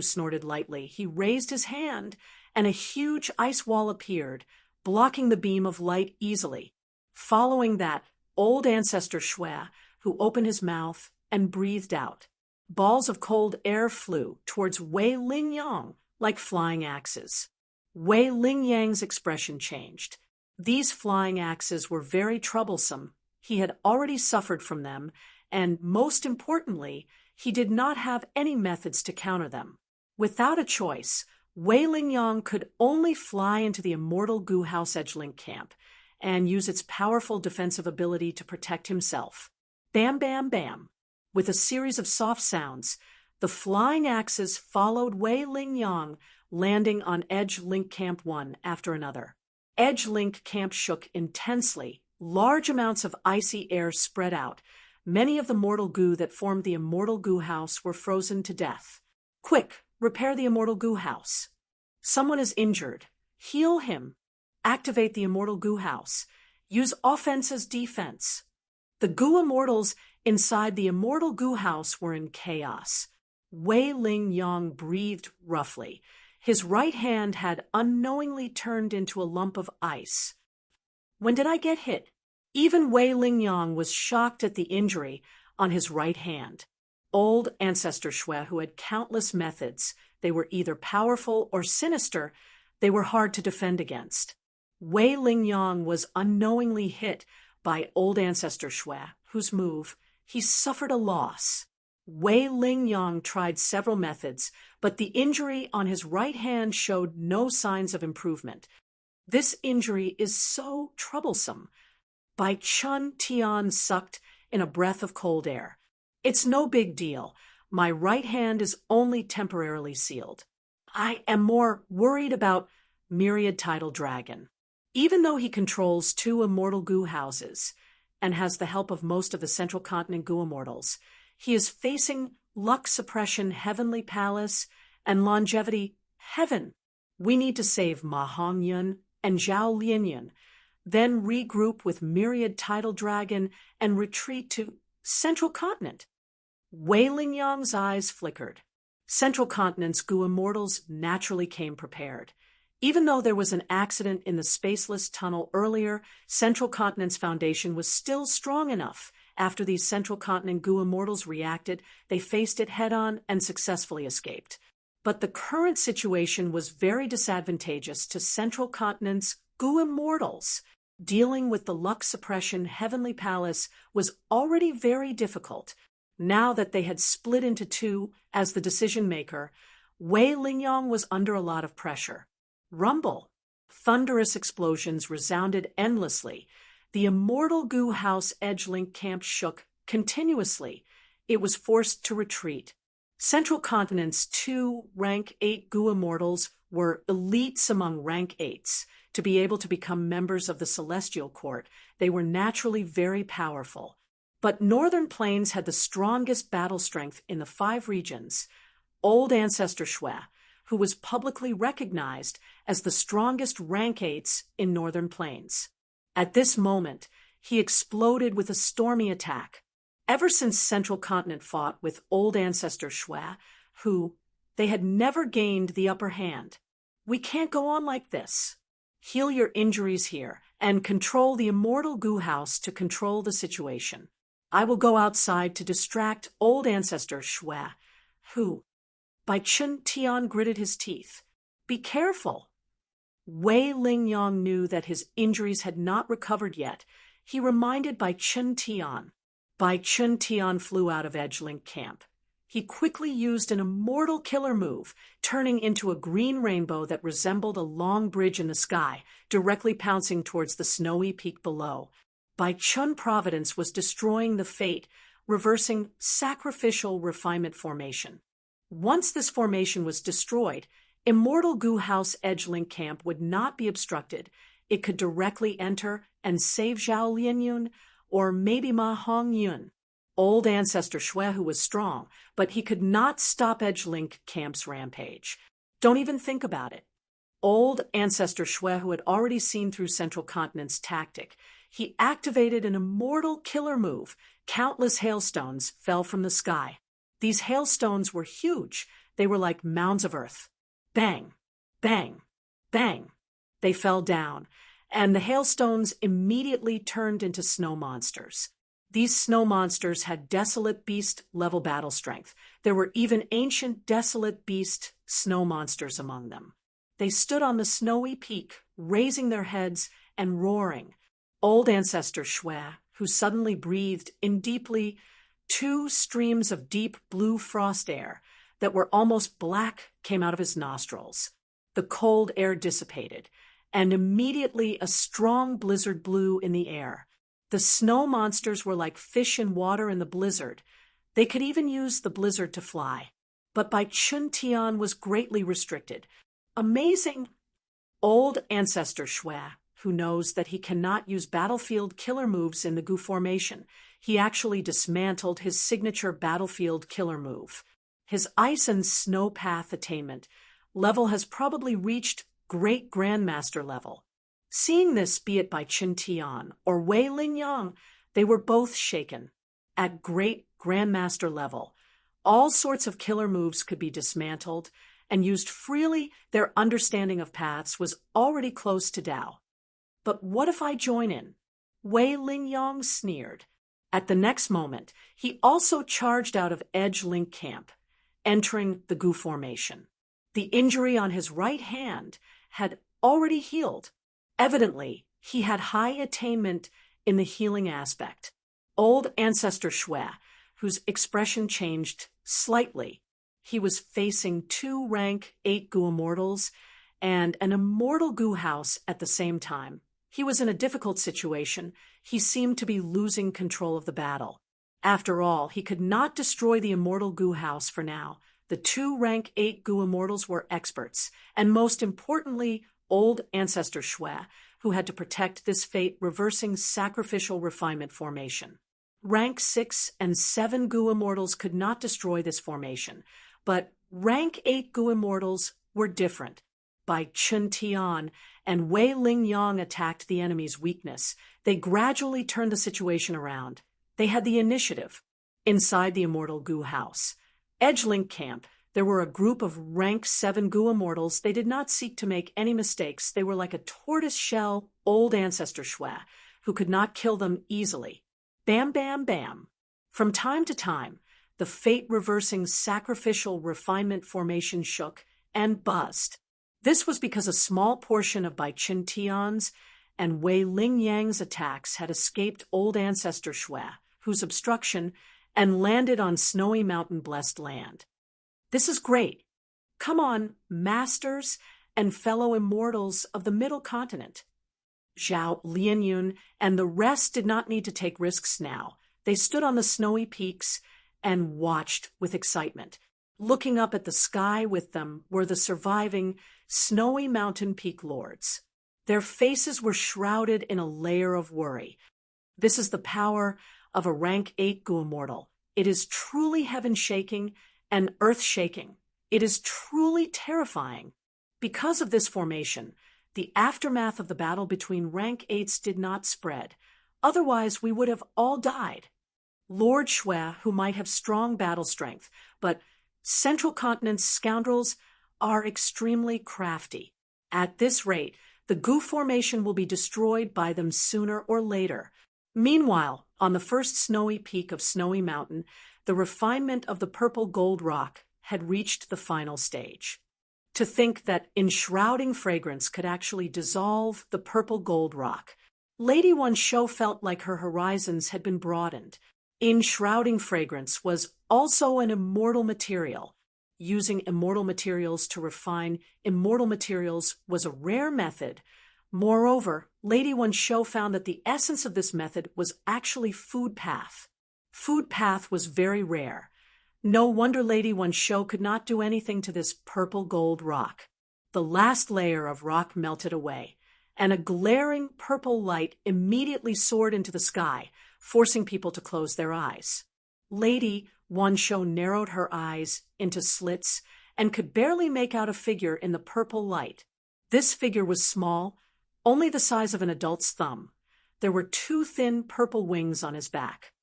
snorted lightly. He raised his hand, and a huge ice wall appeared, blocking the beam of light easily. Following that, old ancestor Shui, who opened his mouth and breathed out. Balls of cold air flew towards Wei Lingyang like flying axes. Wei Lingyang's expression changed. These flying axes were very troublesome. He had already suffered from them, and most importantly, he did not have any methods to counter them. Without a choice, Wei Lingyang could only fly into the immortal Gu House Edgelink camp and use its powerful defensive ability to protect himself. Bam, bam, bam. With a series of soft sounds, the flying axes followed Wei Lingyang, landing on Edge Link Camp 1 after another. Edge Link Camp shook intensely. Large amounts of icy air spread out. Many of the mortal Gu that formed the immortal Gu House were frozen to death. Quick, repair the immortal Gu House. Someone is injured. Heal him. Activate the immortal Gu House. Use offense as defense. The Gu Immortals inside the immortal Gu House were in chaos. Wei Lingyang breathed roughly. His right hand had unknowingly turned into a lump of ice. When did I get hit? Even Wei Lingyang was shocked at the injury on his right hand. Old ancestor Shui, who had countless methods, they were either powerful or sinister, they were hard to defend against. Wei Lingyang was unknowingly hit by old ancestor Shui, whose move, he suffered a loss. Wei Lingyang tried several methods, but the injury on his right hand showed no signs of improvement. This injury is so troublesome. Bai Chun Tian sucked in a breath of cold air. It's no big deal. My right hand is only temporarily sealed. I am more worried about Myriad Tidal Dragon. Even though he controls 2 immortal goo houses and has the help of most of the Central Continent goo immortals, he is facing luck suppression Heavenly Palace and longevity Heaven. We need to save Ma Hongyun and Zhao Lianyun, then regroup with Myriad Tidal Dragon and retreat to Central Continent. Wei Lingyang's eyes flickered. Central Continent's goo immortals naturally came prepared. Even though there was an accident in the spaceless tunnel earlier, Central Continent's foundation was still strong enough. After these Central Continent goo immortals reacted, they faced it head-on and successfully escaped. But the current situation was very disadvantageous to Central Continent's goo immortals. Dealing with the luck suppression Heavenly Palace was already very difficult. Now that they had split into 2 as the decision-maker, Wei Lingyang was under a lot of pressure. Rumble. Thunderous explosions resounded endlessly. The immortal goo house Edgelink camp shook continuously. It was forced to retreat. Central Continent's 2 rank 8 goo immortals were elites among rank 8s. To be able to become members of the Celestial Court, they were naturally very powerful. But Northern Plains had the strongest battle strength in the 5 regions. Old Ancestor Shui, who was publicly recognized as the strongest rank 8s in Northern Plains. At this moment, he exploded with a stormy attack. Ever since Central Continent fought with Old Ancestor Shui, who they had never gained the upper hand. We can't go on like this. Heal your injuries here and control the immortal goo house to control the situation. I will go outside to distract Old Ancestor Shui, who, Bai Chun Tian gritted his teeth. Be careful. Wei Lingyang knew that his injuries had not recovered yet. He reminded Bai Chun Tian. Bai Chun Tian flew out of Edgelink camp. He quickly used an immortal killer move, turning into a green rainbow that resembled a long bridge in the sky, directly pouncing towards the snowy peak below. Bai Chun Providence was destroying the fate, reversing sacrificial refinement formation. Once this formation was destroyed, immortal goo house Edgelink camp would not be obstructed. It could directly enter and save Zhao Lianyun, or maybe Ma Hongyun. Old Ancestor Shui, who was strong, but he could not stop Edgelink camp's rampage. Don't even think about it. Old Ancestor Shui, who had already seen through Central Continent's tactic, he activated an immortal killer move. Countless hailstones fell from the sky. These hailstones were huge. They were like mounds of earth. Bang, bang, bang. They fell down, and the hailstones immediately turned into snow monsters. These snow monsters had desolate beast-level battle strength. There were even ancient desolate beast snow monsters among them. They stood on the snowy peak, raising their heads and roaring. Old Ancestor Shui, who suddenly breathed in deeply 2 streams of deep blue frost air that were almost black came out of his nostrils. The cold air dissipated, and immediately a strong blizzard blew in the air. The snow monsters were like fish in water in the blizzard. They could even use the blizzard to fly. But Bai Chun Tian was greatly restricted. Amazing! Old Ancestor Shui, who knows that he cannot use battlefield killer moves in the goo formation, he actually dismantled his signature battlefield killer move. His ice and snow path attainment level has probably reached Great Grandmaster level. Seeing this, be it by Chun Tian or Wei Lingyang, they were both shaken. At Great Grandmaster level, all sorts of killer moves could be dismantled and used freely. Their understanding of paths was already close to Tao. But what if I join in? Wei Lingyang sneered. At the next moment, he also charged out of Edge Link Camp, entering the Gu formation. The injury on his right hand had already healed. Evidently, he had high attainment in the healing aspect. Old Ancestor Shui, whose expression changed slightly. He was facing 2 rank 8 Gu immortals and an immortal Gu house at the same time. He was in a difficult situation. He seemed to be losing control of the battle. After all, he could not destroy the immortal Gu house for now. The 2 rank 8 Gu immortals were experts, and most importantly, old Ancestor Shui, who had to protect this fate-reversing sacrificial refinement formation. Rank 6 and 7 Gu immortals could not destroy this formation, but rank 8 Gu immortals were different. By Chun Tian and Wei Lingyang attacked the enemy's weakness, they gradually turned the situation around. They had the initiative. Inside the immortal Gu house, Edgelink Camp, there were a group of rank 7 Gu immortals. They did not seek to make any mistakes. They were like a tortoise-shell old Ancestor Shui, who could not kill them easily. Bam, bam, bam. From time to time, the fate-reversing sacrificial refinement formation shook and buzzed. This was because a small portion of Bai Qin Tian's and Wei Lingyang's attacks had escaped old Ancestor Shui, whose obstruction, and landed on snowy mountain-blessed land. This is great. Come on, masters and fellow immortals of the Middle Continent. Zhao Lianyun and the rest did not need to take risks now. They stood on the snowy peaks and watched with excitement. Looking up at the sky with them were the surviving snowy mountain peak lords. Their faces were shrouded in a layer of worry. This is the power of a rank 8 Gu immortal. It is truly heaven-shaking and earth-shaking. It is truly terrifying. Because of this formation, the aftermath of the battle between rank 8s did not spread. Otherwise, we would have all died. Lord Shui, who might have strong battle strength, but Central Continent's scoundrels are extremely crafty. At this rate, the Gu formation will be destroyed by them sooner or later. Meanwhile, on the first snowy peak of Snowy Mountain, the refinement of the purple gold rock had reached the final stage. To think that enshrouding fragrance could actually dissolve the purple gold rock. Lady Wan Shou felt like her horizons had been broadened. Enshrouding fragrance was also an immortal material. Using immortal materials to refine immortal materials was a rare method. Moreover, Lady Wan Shou found that the essence of this method was actually food path. Food path was very rare. No wonder Lady Wan Shou could not do anything to this purple gold rock. The last layer of rock melted away, and a glaring purple light immediately soared into the sky, forcing people to close their eyes. Lady Wan Shou narrowed her eyes into slits and could barely make out a figure in the purple light. This figure was small, only the size of an adult's thumb. There were 2 thin purple wings on his back.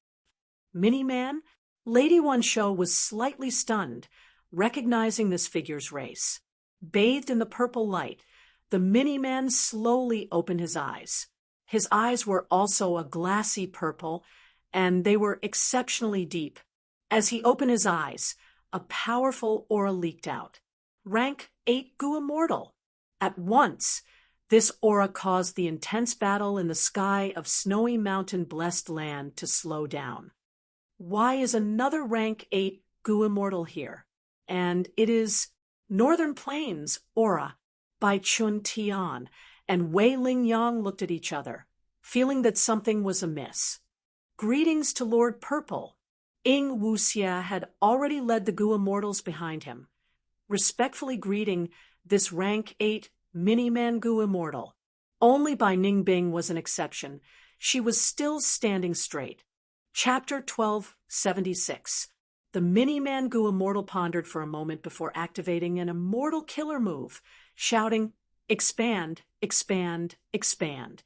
Mini-Man? Lady Wan Shou was slightly stunned, recognizing this figure's race. Bathed in the purple light, the Mini-Man slowly opened his eyes. His eyes were also a glassy purple, and they were exceptionally deep. As he opened his eyes, a powerful aura leaked out. Rank 8 Gu Immortal. At once, this aura caused the intense battle in the sky of Snowy Mountain blessed land to slow down. Why is another rank 8 Gu Immortal here? And it is Northern Plains aura by Chun Tian, and Wei Lingyang looked at each other, feeling that something was amiss. Greetings to Lord Purple. Ying Wuxia had already led the Gu Immortals behind him, respectfully greeting this rank 8 Mini-Man Gu Immortal. Only Bai Ningbing was an exception. She was still standing straight. Chapter 1276. The Mini-Man Gu Immortal pondered for a moment before activating an immortal killer move, shouting, "Expand, expand, expand."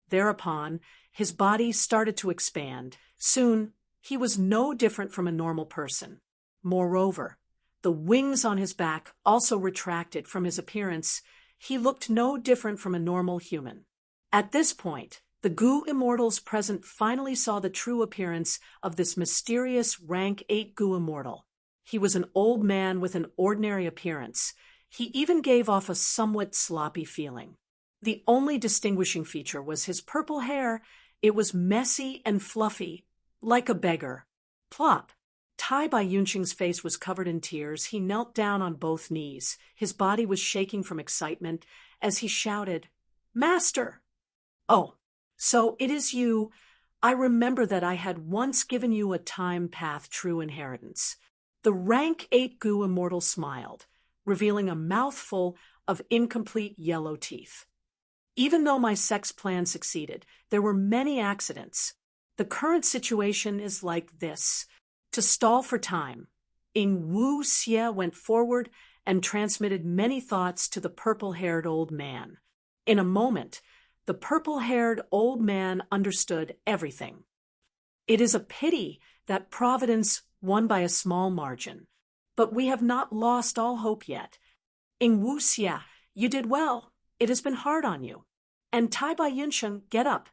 Thereupon, his body started to expand. Soon, he was no different from a normal person. Moreover, the wings on his back also retracted. From his appearance, he looked no different from a normal human. At this point, The Goo Immortals present finally saw the true appearance of this mysterious rank 8 Goo Immortal. He was an old man with an ordinary appearance. He even gave off a somewhat sloppy feeling. The only distinguishing feature was his purple hair. It was messy and fluffy, like a beggar. Plop! Tai Bai Yunqing's face was covered in tears. He knelt down on both knees. His body was shaking from excitement as he shouted, "Master!" "Oh, so it is you. I remember that I had once given you a time path true inheritance." The rank 8 Goo Immortal smiled, revealing a mouthful of incomplete yellow teeth. "Even though my sex plan succeeded, there were many accidents. The current situation is like this. To stall for time, Ing Wu Xie went forward and transmitted many thoughts to the purple-haired old man. In a moment, the purple-haired old man understood everything. It is a pity that Providence won by a small margin, but we have not lost all hope yet. Ing Wu Xie, you did well. It has been hard on you. And Tai Bai Yunsheng, get up.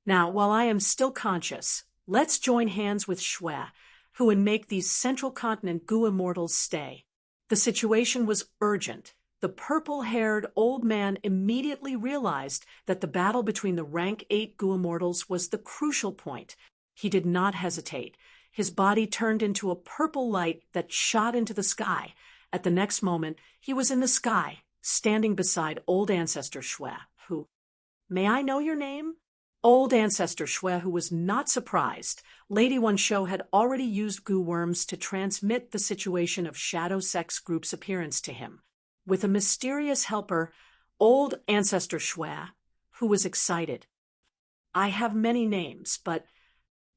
Now, while I am still conscious, let's join hands with Shui, who would make these Central Continent Goo Immortals stay." The situation was urgent. The purple-haired old man immediately realized that the battle between the rank 8 Goo Immortals was the crucial point. He did not hesitate. His body turned into a purple light that shot into the sky. At the next moment, he was in the sky, standing beside Old Ancestor Shui, who— "May I know your name?" Old Ancestor Shui, who was not surprised. Lady One Shou had already used goo worms to transmit the situation of Shadow Sex Group's appearance to him. With a mysterious helper, Old Ancestor Shui, who was excited. "I have many names, but—"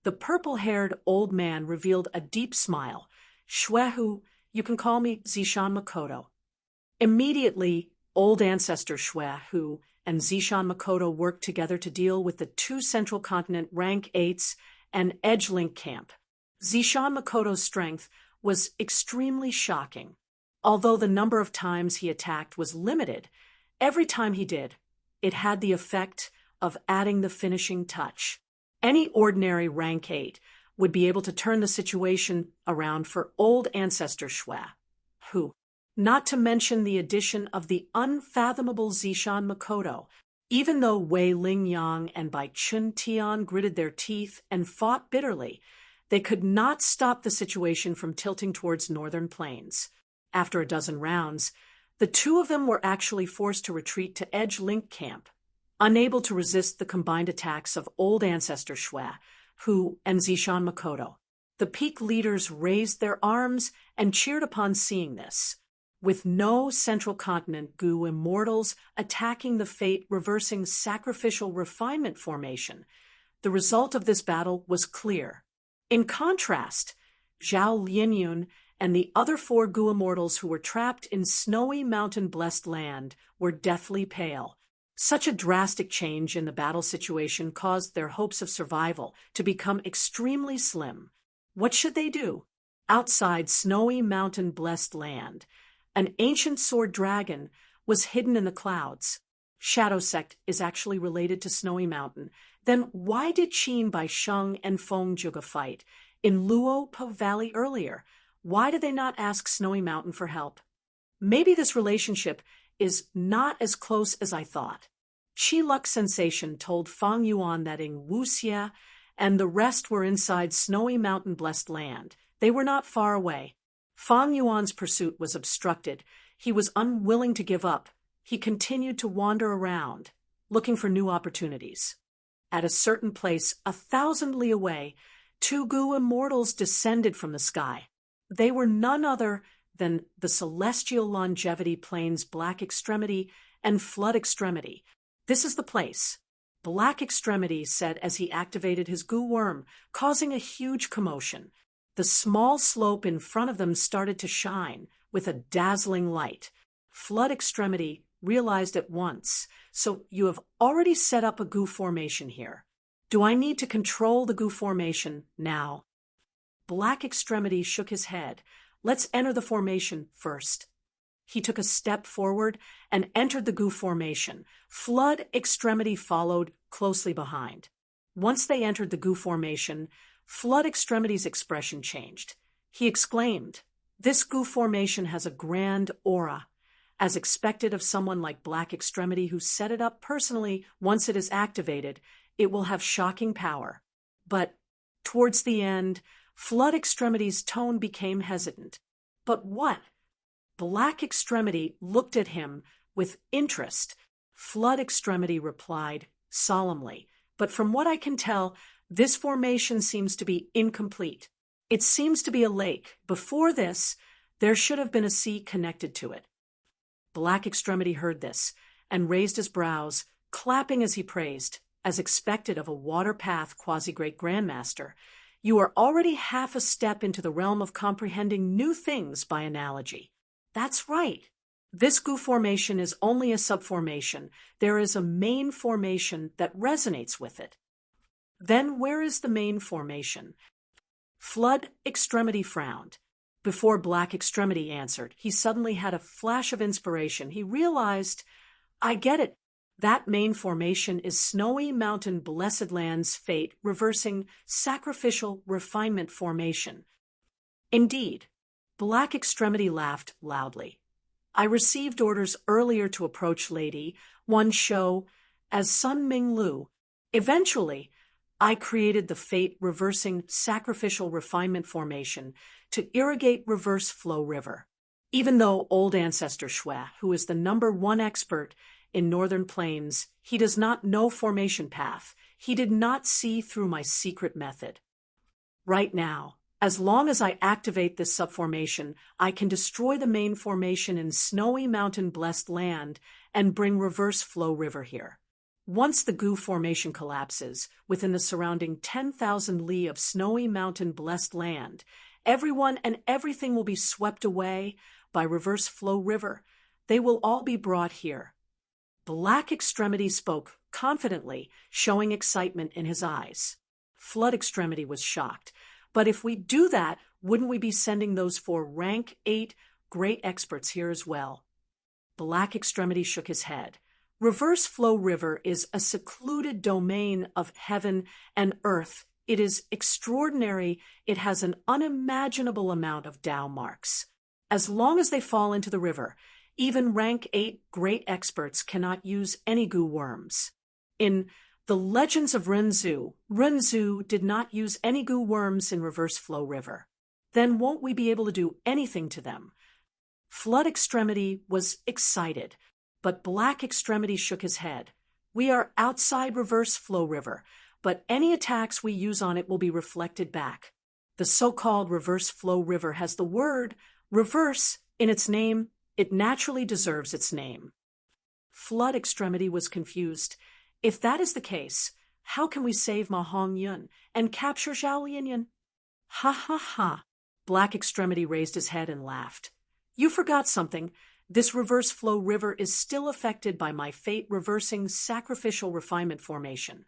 The purple-haired old man revealed a deep smile. "Shui, who, you can call me Zishan Makoto." Immediately, Old Ancestor Shui, who and Zishan Makoto worked together to deal with the 2 Central Continent rank 8s and Edgelink camp. Zishan Makoto's strength was extremely shocking. Although the number of times he attacked was limited, every time he did, it had the effect of adding the finishing touch. Any ordinary rank 8 would be able to turn the situation around for Old Ancestor Shui, who— not to mention the addition of the unfathomable Zishan Makoto. Even though Wei Lingyang and Bai Chun Tian gritted their teeth and fought bitterly, they could not stop the situation from tilting towards Northern Plains. After a dozen rounds, the 2 of them were actually forced to retreat to Edge Link Camp, unable to resist the combined attacks of Old Ancestor Shui, who and Zishan Makoto. The peak leaders raised their arms and cheered upon seeing this. With no Central Continent Goo Immortals attacking the fate-reversing sacrificial refinement formation, the result of this battle was clear. In contrast, Zhao Lianyun and the other 4 Goo Immortals who were trapped in snowy mountain-blessed land were deathly pale. Such a drastic change in the battle situation caused their hopes of survival to become extremely slim. What should they do? Outside snowy mountain-blessed land, an ancient sword dragon was hidden in the clouds. Shadow Sect is actually related to Snowy Mountain. Then why did Qin Bai Sheng and Feng Zhuge fight in Luopo Valley earlier? Why did they not ask Snowy Mountain for help? Maybe this relationship is not as close as I thought. Qi Luck Sensation told Fang Yuan that Ing Wu Xie and the rest were inside Snowy Mountain blessed land. They were not far away. Fang Yuan's pursuit was obstructed. He was unwilling to give up. He continued to wander around, looking for new opportunities. At a certain place, 1,000 li away, 2 Goo Immortals descended from the sky. They were none other than the Celestial Longevity Plane's Black Extremity and Flood Extremity. "This is the place," Black Extremity said as he activated his goo worm, causing a huge commotion. The small slope in front of them started to shine with a dazzling light. Flood Extremity realized at once, "So you have already set up a goo formation here. Do I need to control the goo formation now?" Black Extremity shook his head. "Let's enter the formation first." He took a step forward and entered the goo formation. Flood Extremity followed closely behind. Once they entered the goo formation, Flood Extremity's expression changed. He exclaimed, "This goo formation has a grand aura. As expected of someone like Black Extremity who set it up personally, once it is activated, it will have shocking power." But towards the end, Flood Extremity's tone became hesitant. "But what?" Black Extremity looked at him with interest. Flood Extremity replied solemnly, "But from what I can tell, this formation seems to be incomplete. It seems to be a lake. Before this, there should have been a sea connected to it." Black Extremity heard this and raised his brows, clapping as he praised, as expected of a water-path quasi-great grandmaster. "You are already half a step into the realm of comprehending new things by analogy." "That's right. This goo formation is only a subformation. There is a main formation that resonates with it." "Then where is the main formation?" Flood Extremity frowned. Before Black Extremity answered, he suddenly had a flash of inspiration. He realized, "I get it. That main formation is Snowy Mountain Blessed Land's fate reversing sacrificial refinement formation." "Indeed." Black Extremity laughed loudly. "I received orders earlier to approach Lady One Shou as Sun Ming Lu. Eventually, I created the fate-reversing sacrificial refinement formation to irrigate reverse flow river. Even though old ancestor Shui, who is the #1 expert in northern plains, he does not know formation path. He did not see through my secret method. Right now, as long as I activate this subformation, I can destroy the main formation in Snowy Mountain Blessed Land and bring reverse flow river here. Once the goo formation collapses within the surrounding 10,000 li of Snowy Mountain Blessed Land, everyone and everything will be swept away by reverse flow river. They will all be brought here." Black Extremity spoke confidently, showing excitement in his eyes. Flood Extremity was shocked. "But if we do that, wouldn't we be sending those 4 rank 8 great experts here as well?" Black Extremity shook his head. "Reverse flow river is a secluded domain of heaven and earth. It is extraordinary. It has an unimaginable amount of Tao marks. As long as they fall into the river, even rank 8 great experts cannot use any goo worms. In the Legends of Renzu, Renzu did not use any goo worms in reverse flow river. Then won't we be able to do anything to them?" Flood Extremity was excited, but Black Extremity shook his head. "We are outside reverse flow river, but any attacks we use on it will be reflected back. The so-called reverse flow river has the word reverse in its name. It naturally deserves its name." Flood Extremity was confused. "If that is the case, how can we save Ma Hongyun and capture Zhao Lianyan?" "Ha ha ha." Black Extremity raised his head and laughed. "You forgot something. This reverse flow river is still affected by my fate-reversing sacrificial refinement formation.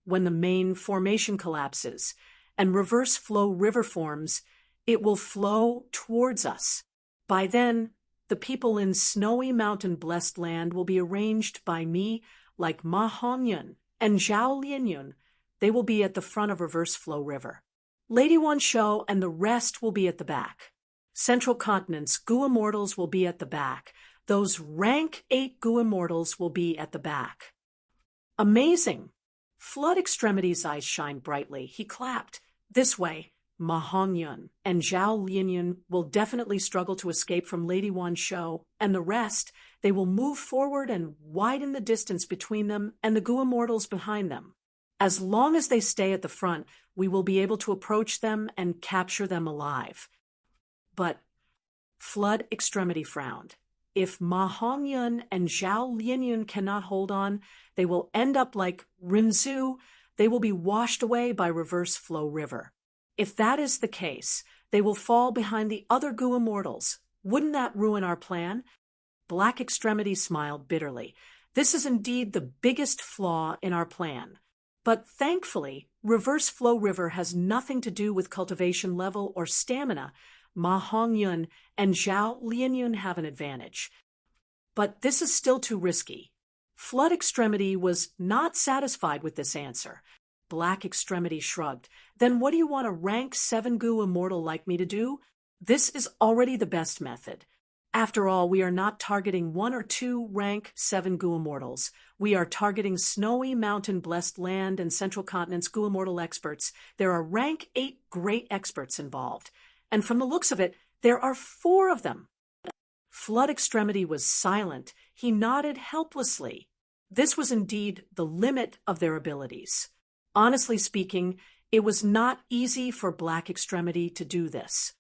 When the main formation collapses and reverse flow river forms, it will flow towards us. By then, the people in Snowy Mountain Blessed Land will be arranged by me like Ma Hongyun and Zhao Lianyan. They will be at the front of reverse flow river. Lady One Shou and the rest will be at the back. Central Continent's goo immortals will be at the back. Those rank 8 goo immortals will be at the back." "Amazing!" Flood Extremity's eyes shined brightly. He clapped. "This way, Ma Hongyun and Zhao Lianyan will definitely struggle to escape from Lady Wan Shou, and the rest, they will move forward and widen the distance between them and the goo immortals behind them. As long as they stay at the front, we will be able to approach them and capture them alive." But Flood Extremity frowned. "If Ma Hongyun and Zhao Lianyan cannot hold on, they will end up like Rinzu. They will be washed away by reverse flow river. If that is the case, they will fall behind the other goo immortals. Wouldn't that ruin our plan?" Black Extremity smiled bitterly. "This is indeed the biggest flaw in our plan. But thankfully, reverse flow river has nothing to do with cultivation level or stamina. Ma Hongyun and Zhao Lianyun have an advantage. But this is still too risky. Flood Extremity was not satisfied with this answer. Black Extremity shrugged. Then what do you want a rank 7 Gu immortal like me to do? This is already the best method. After all, we are not targeting 1 or 2 rank 7 Gu immortals. We are targeting snowy mountain blessed land and central continent's Gu immortal experts. There are rank 8 great experts involved. And from the looks of it, there are 4 of them. Flood Extremity was silent. He nodded helplessly. This was indeed the limit of their abilities. Honestly speaking, it was not easy for Black Extremity to do this.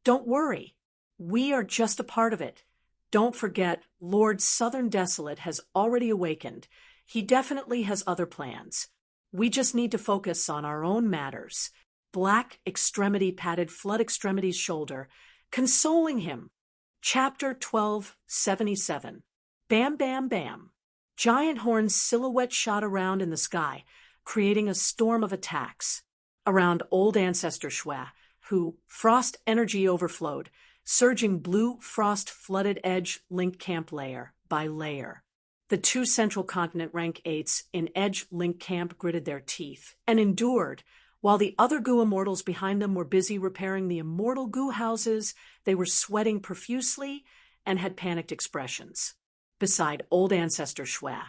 Don't worry. We are just a part of it. Don't forget, Lord Southern Desolate has already awakened. He definitely has other plans. We just need to focus on our own matters. Black Extremity patted Flood Extremity's shoulder, consoling him. Chapter 1277. Bam, bam, bam. Giant Horn's silhouette shot around in the sky, creating a storm of attacks. Around Old Ancestor Shwa, who frost energy overflowed, surging blue frost flooded Edge Link Camp layer by layer. The 2 Central Continent rank 8s in Edge Link Camp gritted their teeth and endured. While the other Gu immortals behind them were busy repairing the immortal Gu houses, they were sweating profusely and had panicked expressions. Beside Old Ancestor Shwa,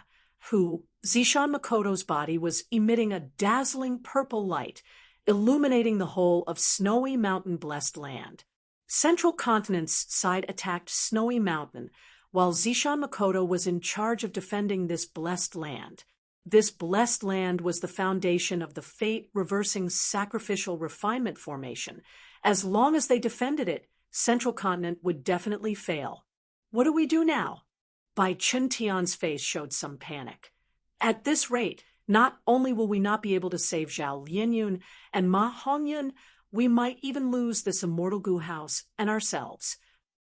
who Zishan Makoto's body was emitting a dazzling purple light, illuminating the whole of snowy mountain-blessed land. Central Continent's side attacked Snowy Mountain, while Zishan Makoto was in charge of defending this blessed land. This blessed land was the foundation of the fate-reversing sacrificial refinement formation. As long as they defended it, Central Continent would definitely fail. What do we do now? Bai Chuntian's face showed some panic. At this rate, not only will we not be able to save Zhao Lianyun and Ma Hongyun, we might even lose this immortal Gu house and ourselves.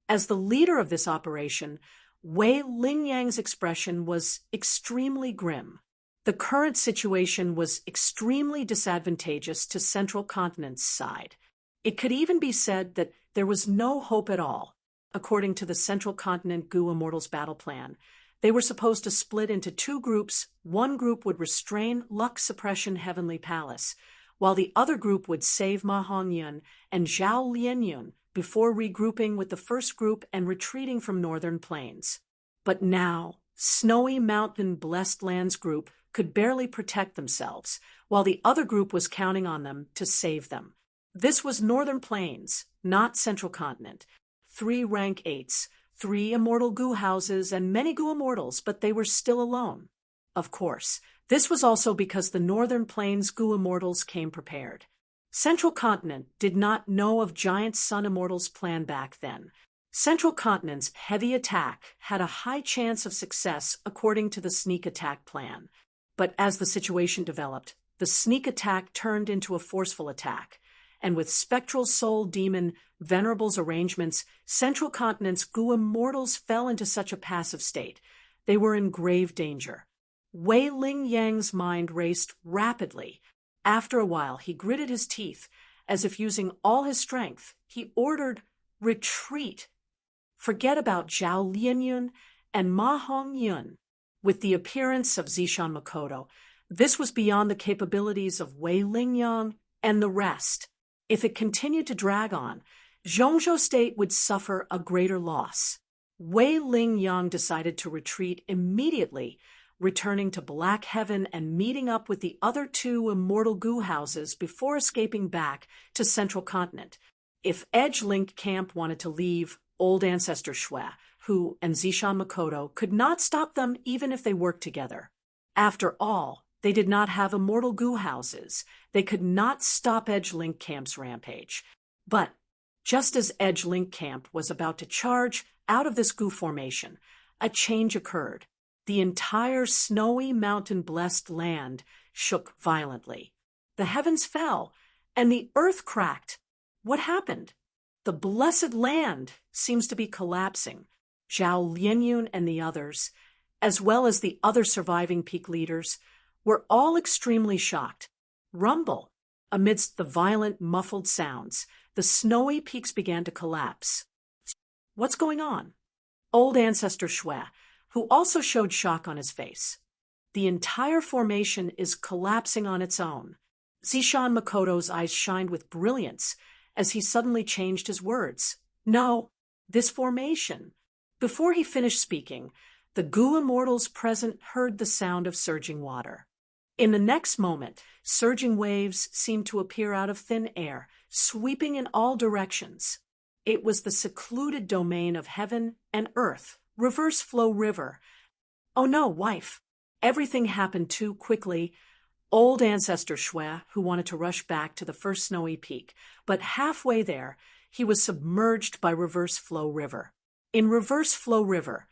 As the leader of this operation, Wei Lingyang's expression was extremely grim. The current situation was extremely disadvantageous to Central Continent's side. It could even be said that there was no hope at all. According to the Central Continent Gu Immortals battle plan, they were supposed to split into 2 groups. One group would restrain Luck Suppression Heavenly Palace, while the other group would save Ma Hongyun and Zhao Lianyun before regrouping with the first group and retreating from Northern Plains. But now, Snowy Mountain Blessed Lands group could barely protect themselves, while the other group was counting on them to save them. This was Northern Plains, not Central Continent. 3 rank 8s, 3 immortal Gu houses, and many Gu immortals, but they were still alone. Of course, this was also because the Northern Plains Gu immortals came prepared. Central Continent did not know of Giant Sun Immortals' plan back then. Central Continent's heavy attack had a high chance of success according to the sneak attack plan. But as the situation developed, the sneak attack turned into a forceful attack. And with Spectral Soul Demon Venerable's arrangements, Central Continent's Gu immortals fell into such a passive state. They were in grave danger. Wei Lingyang's mind raced rapidly. After a while, he gritted his teeth. As if using all his strength, he ordered, "Retreat! Forget about Zhao Lianyun and Ma Hongyun." With the appearance of Zishan Makoto, this was beyond the capabilities of Wei Lingyang and the rest. If it continued to drag on, Zhongzhou State would suffer a greater loss. Wei Lingyang decided to retreat immediately, returning to Black Heaven and meeting up with the other 2 immortal Gu houses before escaping back to Central Continent. If Edge Link Camp wanted to leave, Old Ancestor Shwa, who and Zishan Makoto could not stop them even if they worked together. After all, they did not have immortal Gu houses. They could not stop Edge Link Camp's rampage. But just as Edge Link Camp was about to charge out of this Gu formation, a change occurred. The entire snowy mountain-blessed land shook violently. The heavens fell, and the earth cracked. What happened? The blessed land seems to be collapsing. Zhao Lianyun and the others, as well as the other surviving peak leaders, were all extremely shocked. Rumble. Amidst the violent, muffled sounds, the snowy peaks began to collapse. What's going on? Old Ancestor Shui, who also showed shock on his face. The entire formation is collapsing on its own. Zishan Makoto's eyes shined with brilliance as he suddenly changed his words. No, this formation. Before he finished speaking, the Gu immortals present heard the sound of surging water. In the next moment, surging waves seemed to appear out of thin air, sweeping in all directions. It was the secluded domain of heaven and earth, reverse flow river. Oh no, wife. Everything happened too quickly. Old Ancestor Shui, who wanted to rush back to the first snowy peak, but halfway there, he was submerged by reverse flow river. In reverse flow river,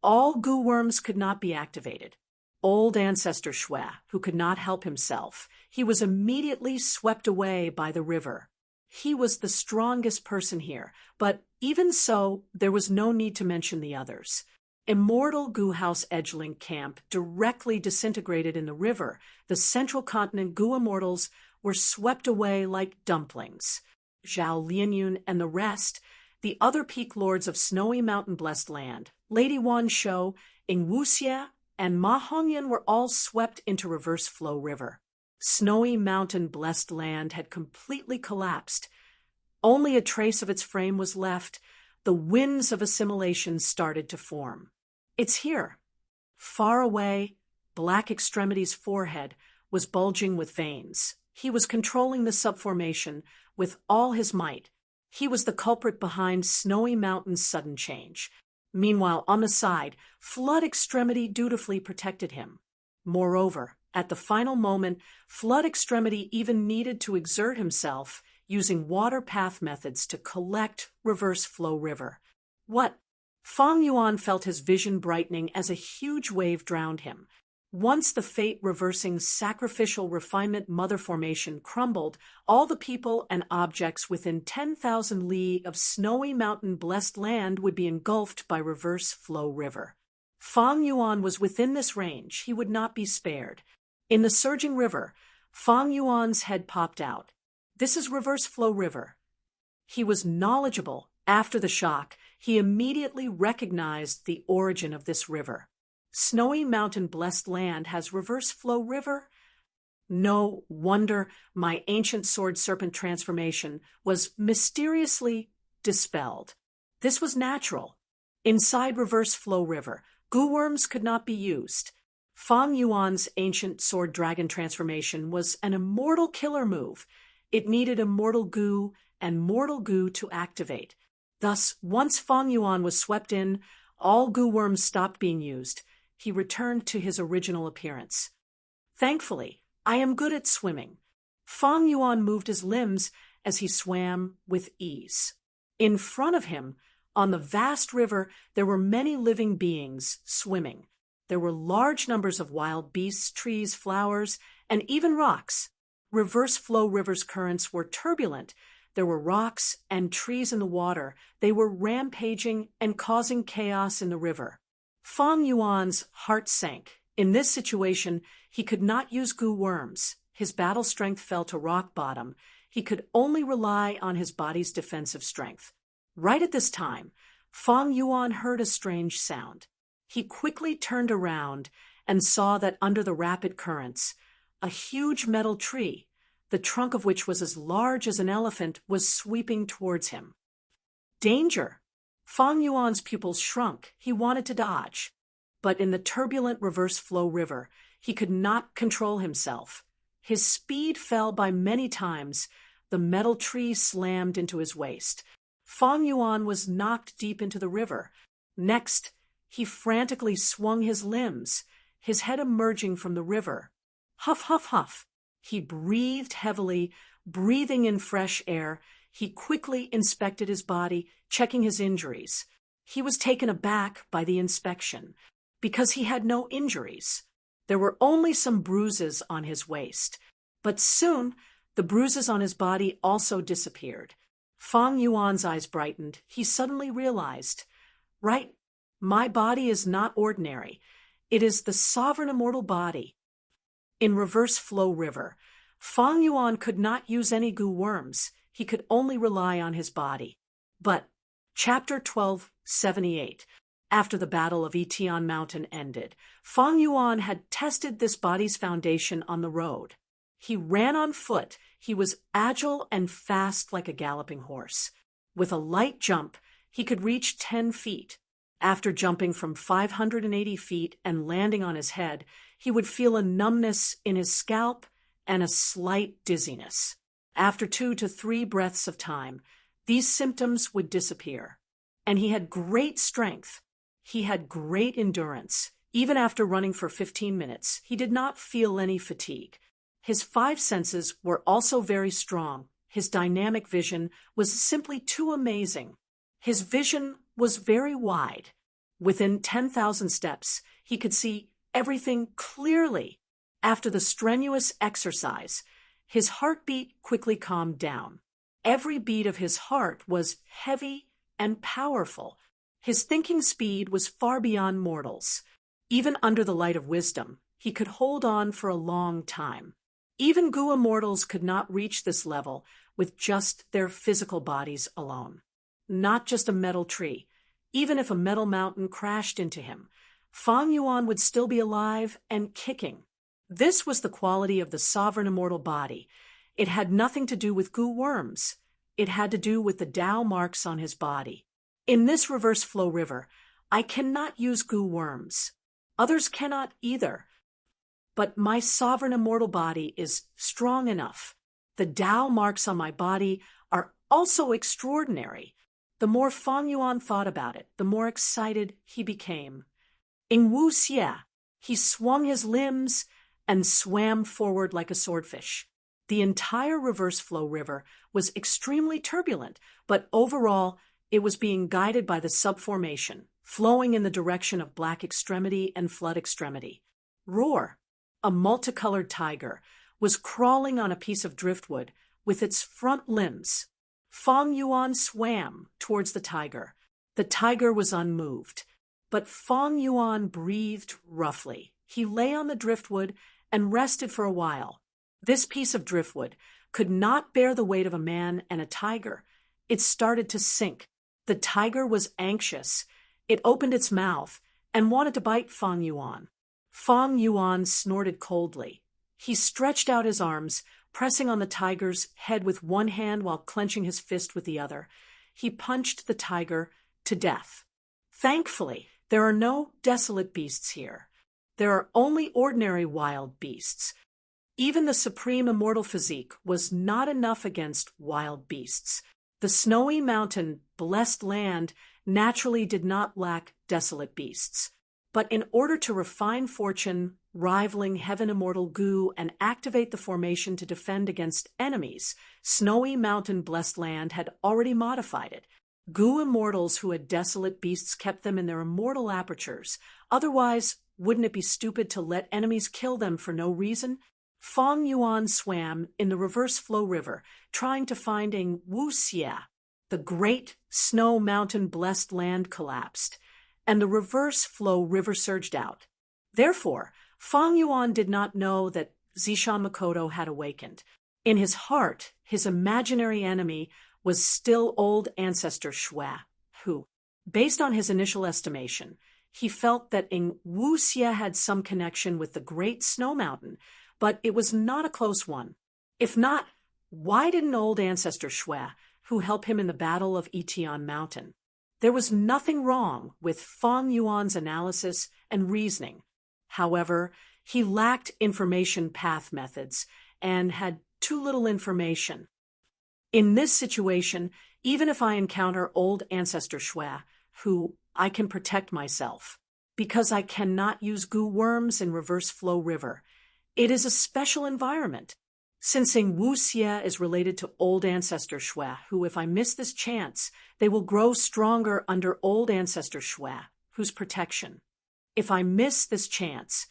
all Gu worms could not be activated. Old Ancestor Shui, who could not help himself, he was immediately swept away by the river. He was the strongest person here, but even so, there was no need to mention the others. Immortal Gu House Edgelink Camp directly disintegrated in the river. The central continent Gu immortals were swept away like dumplings. Zhao Lianyun and the rest, the other peak lords of snowy mountain-blessed land, Lady Wan Shou, Ing Wuxie, and Ma Hongyan were all swept into reverse flow river. Snowy mountain-blessed land had completely collapsed. Only a trace of its frame was left. The winds of assimilation started to form. It's here. Far away, Black Extremity's forehead was bulging with veins. He was controlling the subformation with all his might. He was the culprit behind Snowy Mountain's sudden change. Meanwhile, on the side, Flood Extremity dutifully protected him. Moreover, at the final moment, Flood Extremity even needed to exert himself using water path methods to collect reverse flow river. What? Fang Yuan felt his vision brightening as a huge wave drowned him. Once the fate-reversing sacrificial refinement mother formation crumbled, all the people and objects within 10,000 li of snowy mountain-blessed land would be engulfed by reverse flow river. Fang Yuan was within this range. He would not be spared. In the surging river, Fang Yuan's head popped out. This is reverse flow river. He was knowledgeable. After the shock, he immediately recognized the origin of this river. Snowy mountain-blessed land has reverse flow river? No wonder my ancient sword serpent transformation was mysteriously dispelled. This was natural. Inside reverse flow river, Gu worms could not be used. Fang Yuan's ancient sword dragon transformation was an immortal killer move. It needed immortal Gu and mortal Gu to activate. Thus, once Fang Yuan was swept in, all Gu worms stopped being used. He returned to his original appearance. Thankfully, I am good at swimming. Fang Yuan moved his limbs as he swam with ease. In front of him, on the vast river, there were many living beings swimming. There were large numbers of wild beasts, trees, flowers, and even rocks. Reverse flow river's currents were turbulent. There were rocks and trees in the water. They were rampaging and causing chaos in the river. Fang Yuan's heart sank. In this situation, he could not use Gu worms. His battle strength fell to rock bottom. He could only rely on his body's defensive strength. Right at this time, Fang Yuan heard a strange sound. He quickly turned around and saw that under the rapid currents, a huge metal tree, the trunk of which was as large as an elephant, was sweeping towards him. Danger! Fang Yuan's pupils shrunk. He wanted to dodge. But in the turbulent reverse flow river, he could not control himself. His speed fell by many times. The metal tree slammed into his waist. Fang Yuan was knocked deep into the river. Next, he frantically swung his limbs, his head emerging from the river. Huff, huff, huff. He breathed heavily, breathing in fresh air. He quickly inspected his body, checking his injuries. He was taken aback by the inspection, because he had no injuries. There were only some bruises on his waist. But soon, the bruises on his body also disappeared. Fang Yuan's eyes brightened. He suddenly realized, right, my body is not ordinary. It is the sovereign immortal body. In reverse flow river, Fang Yuan could not use any goo worms, he could only rely on his body. But, Chapter 1278, after the Battle of Etian Mountain ended, Fang Yuan had tested this body's foundation on the road. He ran on foot, he was agile and fast like a galloping horse. With a light jump, he could reach 10 feet. After jumping from 580 feet and landing on his head, he would feel a numbness in his scalp and a slight dizziness. After 2 to 3 breaths of time, these symptoms would disappear. And he had great strength. He had great endurance. Even after running for 15 minutes, he did not feel any fatigue. His 5 senses were also very strong. His dynamic vision was simply too amazing. His vision was very wide. Within 10,000 steps, he could see everything clearly. After the strenuous exercise, his heartbeat quickly calmed down. Every beat of his heart was heavy and powerful. His thinking speed was far beyond mortals. Even under the light of wisdom, he could hold on for a long time. Even Gua mortals could not reach this level with just their physical bodies alone. Not just a metal tree. Even if a metal mountain crashed into him, Fang Yuan would still be alive and kicking. This was the quality of the sovereign immortal body. It had nothing to do with goo worms. It had to do with the Tao marks on his body. In this reverse flow river, I cannot use goo worms. Others cannot either. But my sovereign immortal body is strong enough. The Tao marks on my body are also extraordinary. The more Fang Yuan thought about it, the more excited he became. In Wu Xie, he swung his limbs and swam forward like a swordfish. The entire reverse flow river was extremely turbulent, but overall, it was being guided by the subformation, flowing in the direction of black extremity and flood extremity. Roar, a multicolored tiger, was crawling on a piece of driftwood with its front limbs. Fang Yuan swam towards the tiger. The tiger was unmoved, but Fang Yuan breathed roughly. He lay on the driftwood and rested for a while. This piece of driftwood could not bear the weight of a man and a tiger. It started to sink. The tiger was anxious. It opened its mouth and wanted to bite Fang Yuan. Fang Yuan snorted coldly. He stretched out his arms, pressing on the tiger's head with one hand while clenching his fist with the other. He punched the tiger to death. Thankfully, there are no desolate beasts here. There are only ordinary wild beasts. Even the supreme immortal physique was not enough against wild beasts. The snowy mountain, blessed land, naturally did not lack desolate beasts. But in order to refine fortune, rivaling heaven immortal goo, and activate the formation to defend against enemies, snowy mountain blessed land had already modified it. Goo immortals who had desolate beasts kept them in their immortal apertures. Otherwise, wouldn't it be stupid to let enemies kill them for no reason? Fang Yuan swam in the reverse flow river, trying to find a Wu Xie. The great snow mountain blessed land collapsed, and the reverse flow river surged out. Therefore, Fang Yuan did not know that Zishan Makoto had awakened. In his heart, his imaginary enemy was still old ancestor Shui, who, based on his initial estimation, he felt that Ing Wu Xie had some connection with the great snow mountain, but it was not a close one. If not, why didn't old ancestor Shui, who helped him in the Battle of Etian Mountain? There was nothing wrong with Fang Yuan's analysis and reasoning. However, he lacked information path methods and had too little information. In this situation, even if I encounter old ancestor Shui, who I can protect myself, because I cannot use goo worms in reverse flow river. It is a special environment. Since Ing Wu Xie is related to old ancestor Shui, who, if I miss this chance, they will grow stronger under old ancestor Shui, whose protection. If I miss this chance,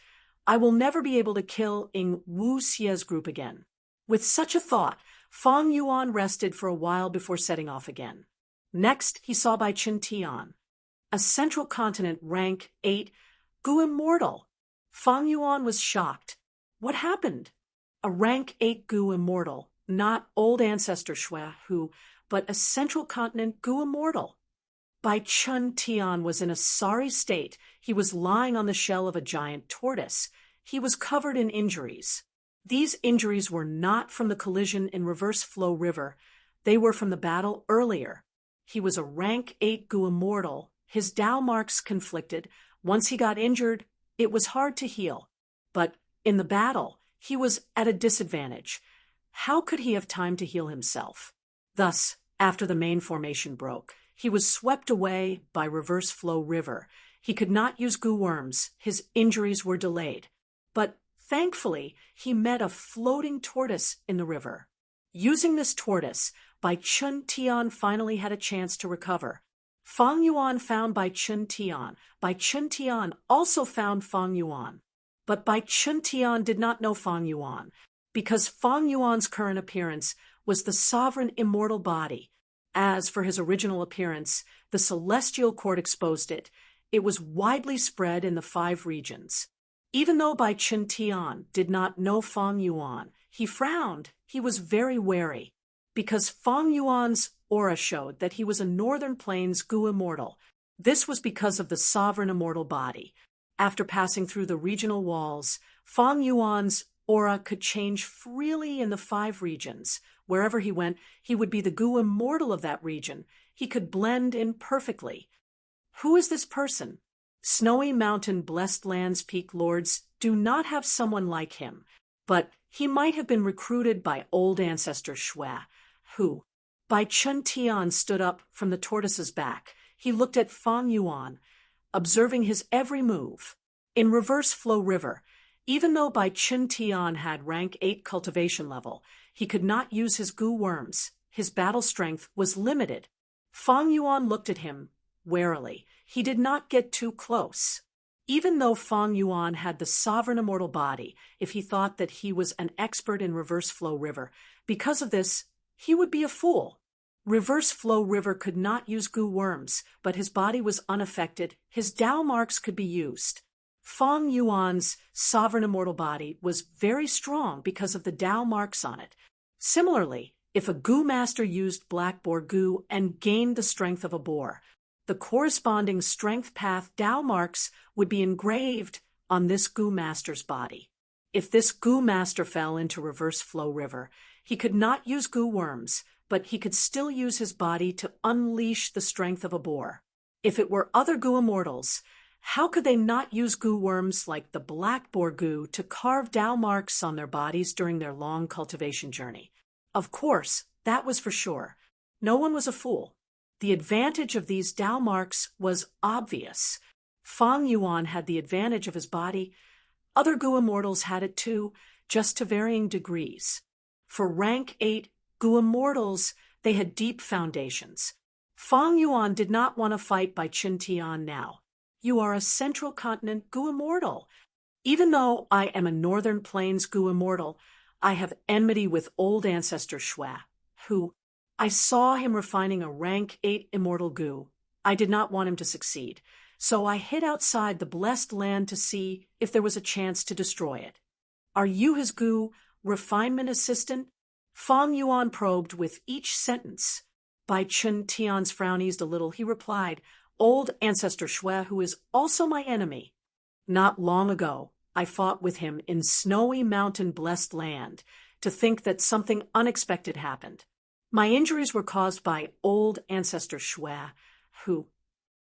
I will never be able to kill Ing Wu Xie's group again. With such a thought, Fang Yuan rested for a while before setting off again. Next, he saw Bai Qin Tian, a central continent rank 8, Goo immortal. Fang Yuan was shocked. What happened? A rank 8 Gu immortal, not old ancestor Shui Hu, but a central continent Gu immortal. Bai Chun Tian was in a sorry state. He was lying on the shell of a giant tortoise. He was covered in injuries. These injuries were not from the collision in Reverse Flow River. They were from the battle earlier. He was a rank 8 Gu immortal. His Dao marks conflicted. Once he got injured, it was hard to heal. But in the battle, he was at a disadvantage. How could he have time to heal himself? Thus, after the main formation broke, he was swept away by Reverse Flow River. He could not use Gu worms. His injuries were delayed. But thankfully, he met a floating tortoise in the river. Using this tortoise, Bai Chun Tian finally had a chance to recover. Fang Yuan found Bai Chun Tian. Bai Chun Tian also found Fang Yuan. But Bai Chun Tian did not know Fang Yuan, because Fang Yuan's current appearance was the sovereign immortal body. As for his original appearance, the celestial court exposed it. It was widely spread in the 5 regions. Even though Bai Chun Tian did not know Fang Yuan, he frowned. He was very wary, because Fang Yuan's aura showed that he was a Northern Plains Gu immortal. This was because of the sovereign immortal body. After passing through the regional walls, Fang Yuan's aura could change freely in the 5 regions. Wherever he went, he would be the Gu immortal of that region. He could blend in perfectly. Who is this person? Snowy Mountain Blessed Lands Peak Lords do not have someone like him, but he might have been recruited by old ancestor Shui Hu. Bai Chun Tian stood up from the tortoise's back. He looked at Fang Yuan, observing his every move. In Reverse Flow River, even though Bai Chun Tian had rank 8 cultivation level, he could not use his Gu worms. His battle strength was limited. Fang Yuan looked at him warily. He did not get too close. Even though Fang Yuan had the sovereign immortal body, if he thought that he was an expert in Reverse Flow River, because of this, he would be a fool. Reverse Flow River could not use Gu worms, but his body was unaffected. His Dao marks could be used. Fang Yuan's sovereign immortal body was very strong because of the Dao marks on it. Similarly, if a Gu master used Black Boar Gu and gained the strength of a boar, the corresponding strength path Dao marks would be engraved on this Gu master's body. If this Gu master fell into Reverse Flow River, he could not use Gu worms, but he could still use his body to unleash the strength of a boar. If it were other Gu immortals, how could they not use Gu worms like the Black Boar Gu to carve Dao marks on their bodies during their long cultivation journey? Of course, that was for sure. No one was a fool. The advantage of these Dao marks was obvious. Fang Yuan had the advantage of his body. Other Gu immortals had it too, just to varying degrees. For rank 8 Gu immortals, they had deep foundations. Fang Yuan did not want to fight Bai Chun Tian now. You are a Central Continent Gu immortal. Even though I am a Northern Plains Gu immortal, I have enmity with old ancestor Shui Hu. I saw him refining a rank 8 immortal Gu. I did not want him to succeed, so I hid outside the blessed land to see if there was a chance to destroy it. Are you his Gu refinement assistant? Fang Yuan probed with each sentence. Bai Chun Tian's frown eased a little. He replied, Old ancestor Shui, who is also my enemy. Not long ago, I fought with him in Snowy Mountain Blessed Land. To think that something unexpected happened. My injuries were caused by old ancestor Shui, who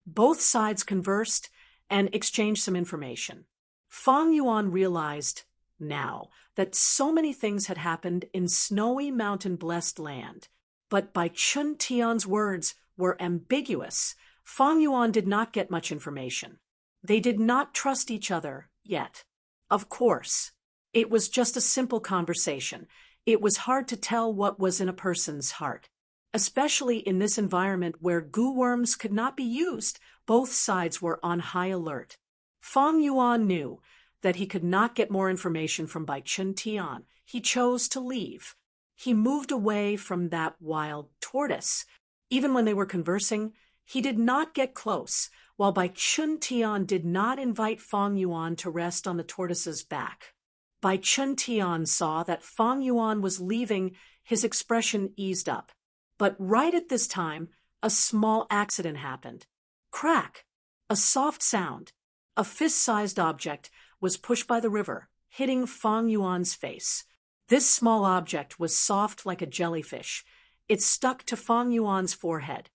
both sides conversed and exchanged some information. Fang Yuan realized now that so many things had happened in Snowy Mountain Blessed Land, but Bai Chun Tian's words were ambiguous. Fang Yuan did not get much information. They did not trust each other yet. Of course, it was just a simple conversation. It was hard to tell what was in a person's heart, especially in this environment where Gu worms could not be used. Both sides were on high alert. Fang Yuan knew that he could not get more information from Bai Chun Tian. He chose to leave. He moved away from that wild tortoise. Even when they were conversing, he did not get close, while Bai Chun Tian did not invite Fang Yuan to rest on the tortoise's back. Bai Chun Tian saw that Fang Yuan was leaving, his expression eased up. But right at this time, a small accident happened. Crack! A soft sound. A fist-sized object was pushed by the river, hitting Fang Yuan's face. This small object was soft like a jellyfish. It stuck to Fang Yuan's forehead.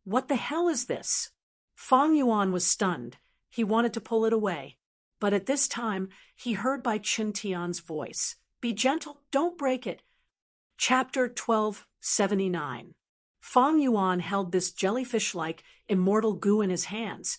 What the hell is this? Fang Yuan was stunned. He wanted to pull it away. But at this time, he heard Bai Chun Tian's voice. Be gentle, don't break it. Chapter 1279. Fang Yuan held this jellyfish-like immortal goo in his hands,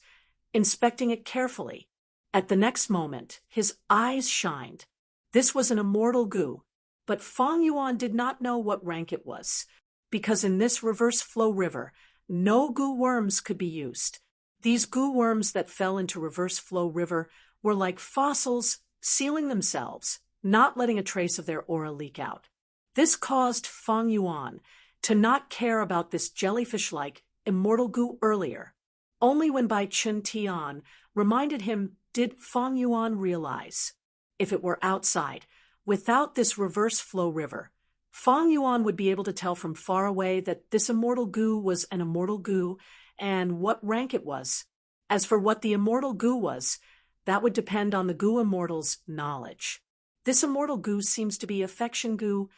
inspecting it carefully. At the next moment, his eyes shined. This was an immortal goo, but Fang Yuan did not know what rank it was, because in this reverse flow river, no goo worms could be used. These goo worms that fell into reverse flow river were like fossils, sealing themselves, not letting a trace of their aura leak out. This caused Fang Yuan to not care about this jellyfish-like immortal goo earlier. Only when Bai Chun Tian reminded him did Fang Yuan realize. If it were outside, without this reverse flow river, Fang Yuan would be able to tell from far away that this immortal goo was an immortal goo and what rank it was. As for what the immortal goo was, that would depend on the goo immortal's knowledge. This immortal goo seems to be affection goo.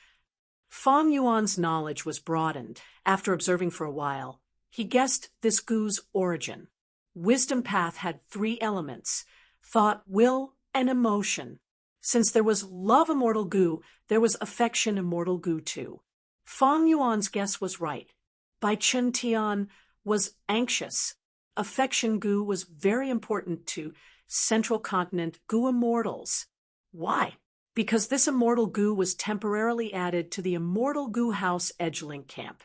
Fang Yuan's knowledge was broadened after observing for a while. He guessed this goo's origin. Wisdom path had 3 elements: thought, will, and emotion. Since there was love immortal goo, there was affection immortal goo too. Fang Yuan's guess was right. Bai Chun Tian was anxious. Affection goo was very important to Central Continent goo immortals. Why? Because this immortal goo was temporarily added to the immortal goo house Edgelink camp.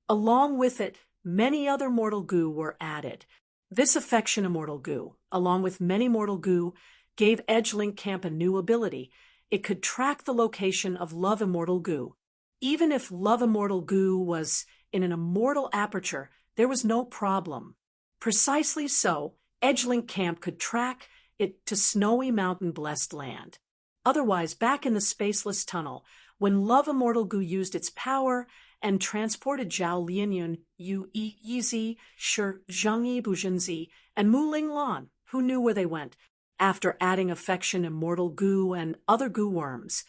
Along with it, many other mortal goo were added. This affection immortal goo, along with many mortal goo, gave Edgelink camp a new ability. It could track the location of love immortal goo. Even if love immortal goo was in an immortal aperture, there was no problem. Precisely so, Edgelink camp could track it to snowy mountain blessed land. Otherwise, back in the spaceless tunnel, when love immortal goo used its power and transported Zhao Lianyun, Yu Yizi, Shi Zhangyi Bujinzi, and Mu Linglan, who knew where they went, after adding affection immortal goo and other goo worms,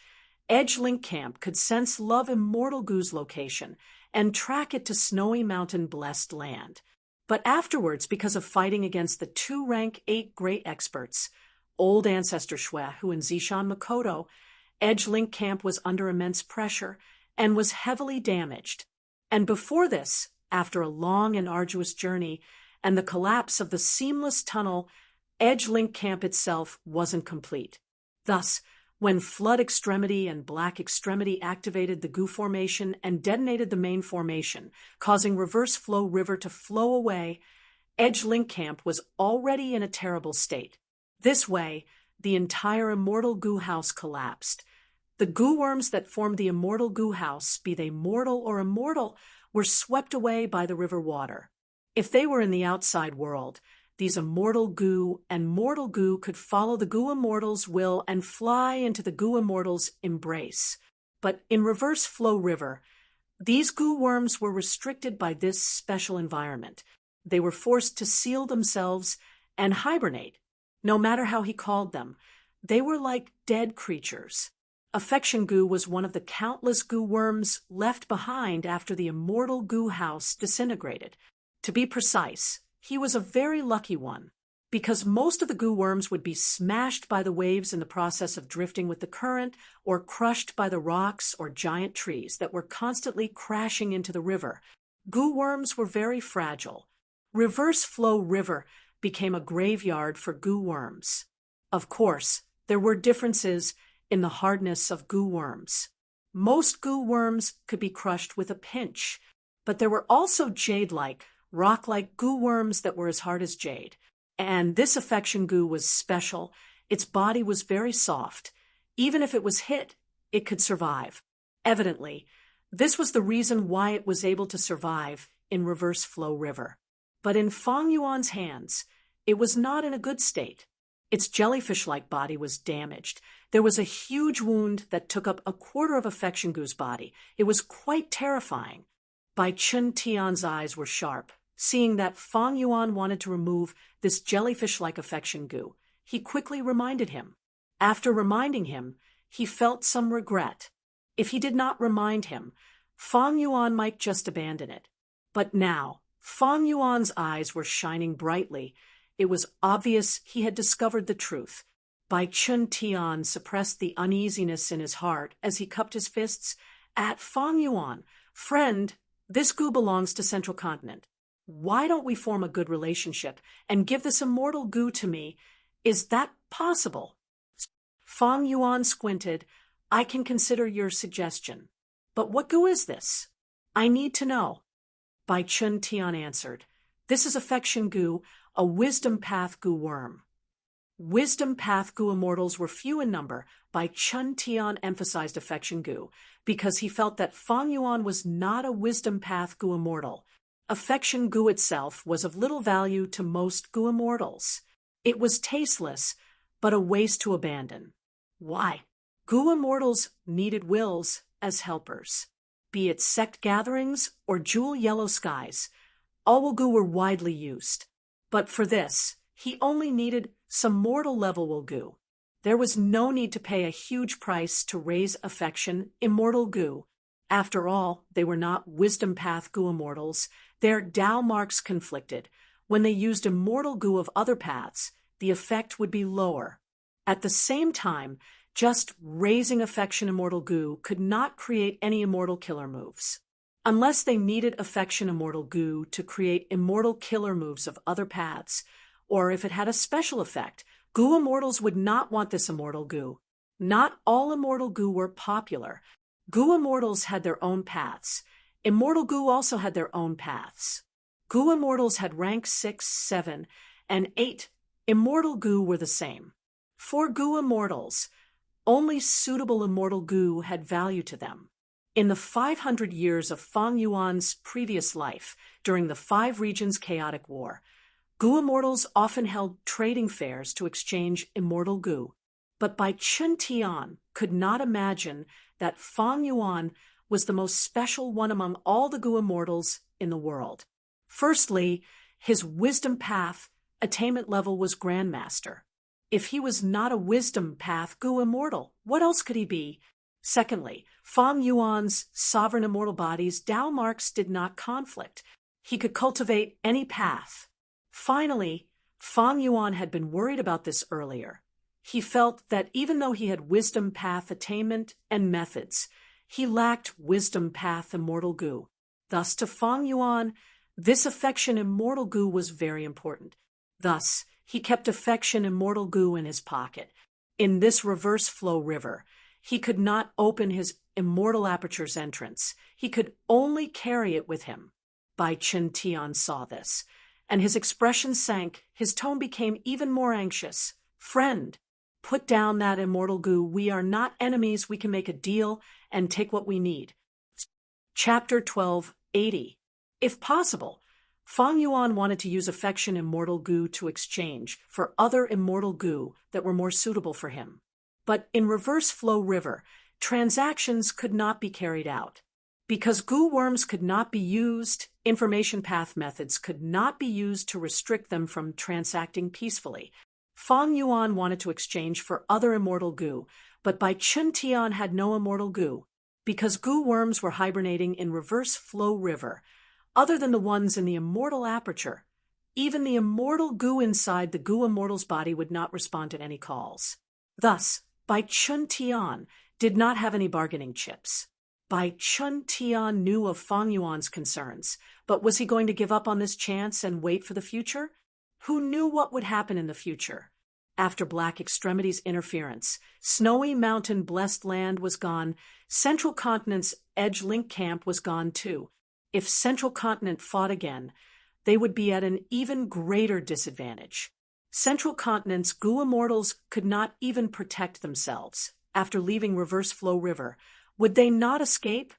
Edgelink camp could sense love immortal goo's location and track it to snowy mountain blessed land. But afterwards, because of fighting against the 2-rank 8 great experts, Old Ancestor Xuehu and Zishan Makoto, Edgelink camp was under immense pressure and was heavily damaged. And before this, after a long and arduous journey and the collapse of the seamless tunnel, Edgelink camp itself wasn't complete. Thus, when Flood Extremity and Black Extremity activated the goo formation and detonated the main formation, causing reverse flow river to flow away, Edgelink camp was already in a terrible state. This way, the entire immortal goo house collapsed. The goo worms that formed the immortal goo house, be they mortal or immortal, were swept away by the river water. If they were in the outside world, these immortal goo and mortal goo could follow the goo immortal's will and fly into the goo immortal's embrace. But in reverse flow river, these goo worms were restricted by this special environment. They were forced to seal themselves and hibernate. No matter how he called them, they were like dead creatures. Affection goo was one of the countless goo worms left behind after the immortal goo house disintegrated. To be precise, he was a very lucky one, because most of the goo worms would be smashed by the waves in the process of drifting with the current or crushed by the rocks or giant trees that were constantly crashing into the river. Goo worms were very fragile. Reverse flow river became a graveyard for goo worms. Of course, there were differences in the hardness of goo worms. Most goo worms could be crushed with a pinch, but there were also jade-like, rock-like goo worms that were as hard as jade. And this affection goo was special. Its body was very soft. Even if it was hit, it could survive. Evidently, this was the reason why it was able to survive in reverse flow river. But in Fang Yuan's hands, it was not in a good state. Its jellyfish-like body was damaged. There was a huge wound that took up a quarter of Affection Gu's body. It was quite terrifying. Bai Chun Tian's eyes were sharp. Seeing that Fang Yuan wanted to remove this jellyfish-like Affection Gu, he quickly reminded him. After reminding him, he felt some regret. If he did not remind him, Fang Yuan might just abandon it. But now, Fang Yuan's eyes were shining brightly. It was obvious he had discovered the truth. Bai Chun Tian suppressed the uneasiness in his heart as he cupped his fists. At Fang Yuan, friend, this Gu belongs to Central Continent. Why don't we form a good relationship and give this immortal Gu to me? Is that possible? Fang Yuan squinted. I can consider your suggestion. But what Gu is this? I need to know. Bai Chun Tian answered. This is Affection Gu, a wisdom path Gu worm. Wisdom path Gu immortals were few in number. Bai Chun Tian emphasized Affection Gu because he felt that Fang Yuan was not a wisdom path Gu immortal. Affection Gu itself was of little value to most Gu immortals. It was tasteless, but a waste to abandon. Why? Gu immortals needed wills as helpers. Be it sect gatherings or jewel yellow skies, all Gu were widely used. But for this, he only needed some mortal level will Gu. There was no need to pay a huge price to raise affection immortal Gu. After all, they were not wisdom path Gu immortals. Their Dao marks conflicted. When they used immortal Gu of other paths, the effect would be lower. At the same time, just raising affection immortal Gu could not create any immortal killer moves. Unless they needed affection immortal Gu to create immortal killer moves of other paths, or if it had a special effect, Gu immortals would not want this immortal Gu. Not all immortal Gu were popular. Gu immortals had their own paths. Immortal Gu also had their own paths. Gu immortals had rank 6, 7, and 8. Immortal Gu were the same. For Gu immortals, only suitable immortal Gu had value to them. In the 500 years of Fang Yuan's previous life, during the 5 regions chaotic war, Gu immortals often held trading fairs to exchange immortal Gu. But Bai Chun Tian could not imagine that Fang Yuan was the most special one among all the Gu immortals in the world. Firstly, his wisdom path attainment level was Grandmaster. If he was not a wisdom path Gu immortal, what else could he be? Secondly, Fang Yuan's sovereign immortal body's Dao marks did not conflict. He could cultivate any path. Finally, Fang Yuan had been worried about this earlier. He felt that even though he had wisdom path attainment and methods, he lacked wisdom path immortal Gu. Thus, to Fang Yuan, this affection immortal Gu was very important. Thus, he kept affection immortal Gu in his pocket. In this reverse flow river, he could not open his immortal aperture's entrance. He could only carry it with him. Bai Chun Tian saw this, and his expression sank. His tone became even more anxious. Friend, put down that immortal Gu. We are not enemies. We can make a deal and take what we need. Chapter 1280. If possible, Fang Yuan wanted to use affection immortal Gu to exchange for other immortal Gu that were more suitable for him. But in reverse flow river, transactions could not be carried out. Because Gu worms could not be used, information path methods could not be used to restrict them from transacting peacefully. Fang Yuan wanted to exchange for other immortal Gu, but Bai Chun Tian had no immortal Gu. Because Gu worms were hibernating in reverse flow river, other than the ones in the immortal aperture, even the immortal Gu inside the Gu immortal's body would not respond to any calls. Thus, Bai Chun Tian did not have any bargaining chips. Bai Chun Tian knew of Fang Yuan's concerns, but was he going to give up on this chance and wait for the future? Who knew what would happen in the future? After Black Extremity's interference, snowy mountain blessed land was gone. Central Continent's edge link camp was gone too. If Central Continent fought again, they would be at an even greater disadvantage. Central Continent's Gu immortals could not even protect themselves. After leaving Reverse Flow River, would they not escape?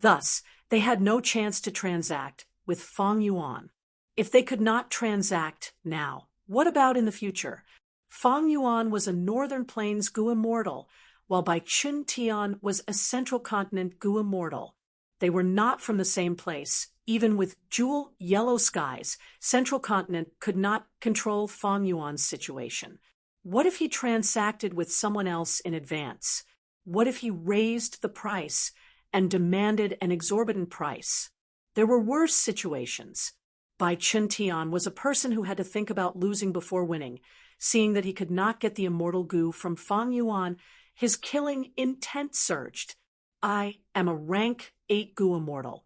Thus, they had no chance to transact with Fang Yuan. If they could not transact now, what about in the future? Fang Yuan was a Northern Plains Gu immortal, while Bai Chun Tian was a Central Continent Gu immortal. They were not from the same place. Even with jewel yellow skies, Central Continent could not control Fang Yuan's situation. What if he transacted with someone else in advance? What if he raised the price and demanded an exorbitant price? There were worse situations. Bai Chun Tian was a person who had to think about losing before winning. Seeing that he could not get the immortal Gu from Fang Yuan, his killing intent surged. I am a rank 8 Gu immortal.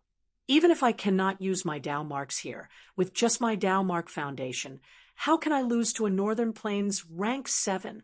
Even if I cannot use my Dao marks here, with just my Dao mark foundation, how can I lose to a Northern Plains rank 7?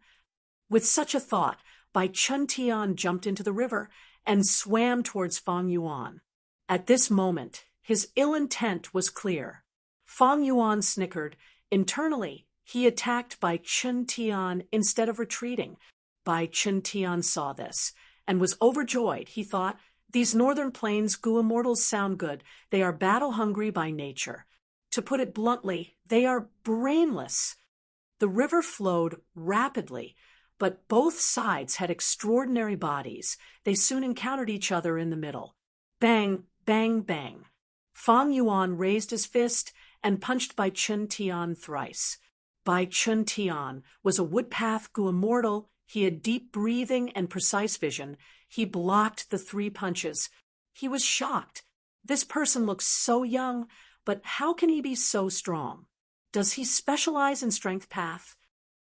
With such a thought, Bai Chun Tian jumped into the river and swam towards Fang Yuan. At this moment, his ill intent was clear. Fang Yuan snickered. Internally, he attacked Bai Chun Tian instead of retreating. Bai Chun Tian saw this and was overjoyed. He thought, these Northern Plains Gu immortals sound good. They are battle-hungry by nature. To put it bluntly, they are brainless. The river flowed rapidly, but both sides had extraordinary bodies. They soon encountered each other in the middle. Bang, bang, bang. Fang Yuan raised his fist and punched Bai Chun Tian thrice. Bai Chun Tian was a woodpath Gu immortal. He had deep breathing and precise vision. He blocked the 3 punches. He was shocked. This person looks so young, but how can he be so strong? Does he specialize in strength path?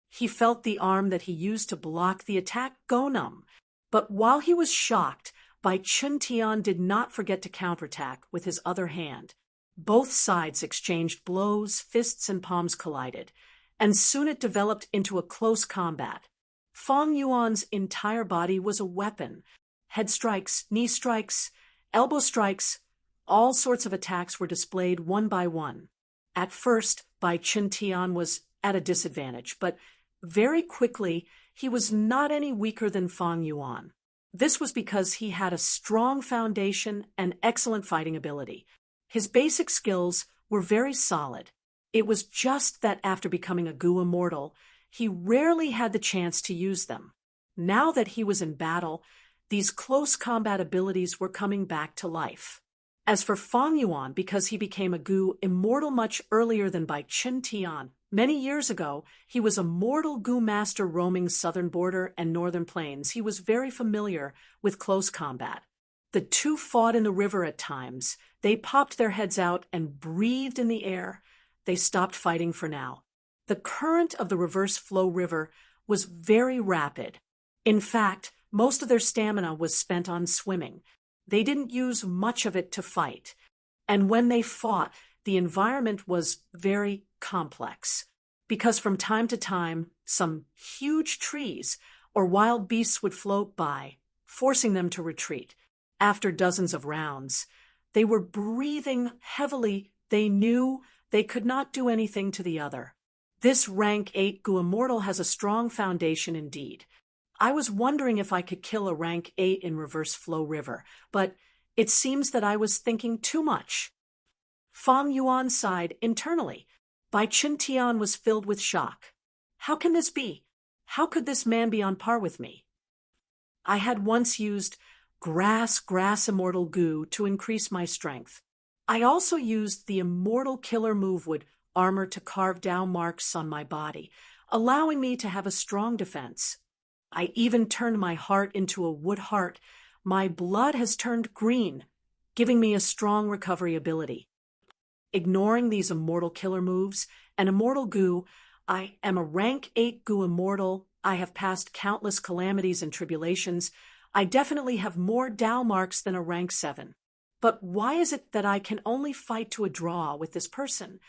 He felt the arm that he used to block the attack go numb. But while he was shocked, Bai Chun Tian did not forget to counterattack with his other hand. Both sides exchanged blows, fists and palms collided, and soon it developed into a close combat. Fang Yuan's entire body was a weapon. Head strikes, knee strikes, elbow strikes, all sorts of attacks were displayed one by one. At first, Bai Chun Tian was at a disadvantage, but very quickly he was not any weaker than Fang Yuan. This was because he had a strong foundation and excellent fighting ability. His basic skills were very solid. It was just that after becoming a Gu immortal, he rarely had the chance to use them. Now that he was in battle, these close combat abilities were coming back to life. As for Fang Yuan, because he became a Gu immortal much earlier than Bai Chun Tian, many years ago, he was a mortal Gu master roaming southern border and northern plains. He was very familiar with close combat. The two fought in the river at times. They popped their heads out and breathed in the air. They stopped fighting for now. The current of the reverse flow river was very rapid. In fact, most of their stamina was spent on swimming. They didn't use much of it to fight. And when they fought, the environment was very complex, because from time to time, some huge trees or wild beasts would float by, forcing them to retreat. After dozens of rounds, they were breathing heavily. They knew they could not do anything to the other. This rank 8 Gu immortal has a strong foundation indeed. I was wondering if I could kill a rank 8 in reverse flow river, but it seems that I was thinking too much. Fang Yuan sighed internally. Bai Chun Tian was filled with shock. How can this be? How could this man be on par with me? I had once used grass immortal Gu to increase my strength. I also used the immortal killer move wood armor to carve down marks on my body, allowing me to have a strong defense. I even turned my heart into a wood heart. My blood has turned green, giving me a strong recovery ability. Ignoring these immortal killer moves and immortal Gu, I am a rank 8 Gu immortal. I have passed countless calamities and tribulations. I definitely have more Dao marks than a rank 7. But why is it that I can only fight to a draw with this person?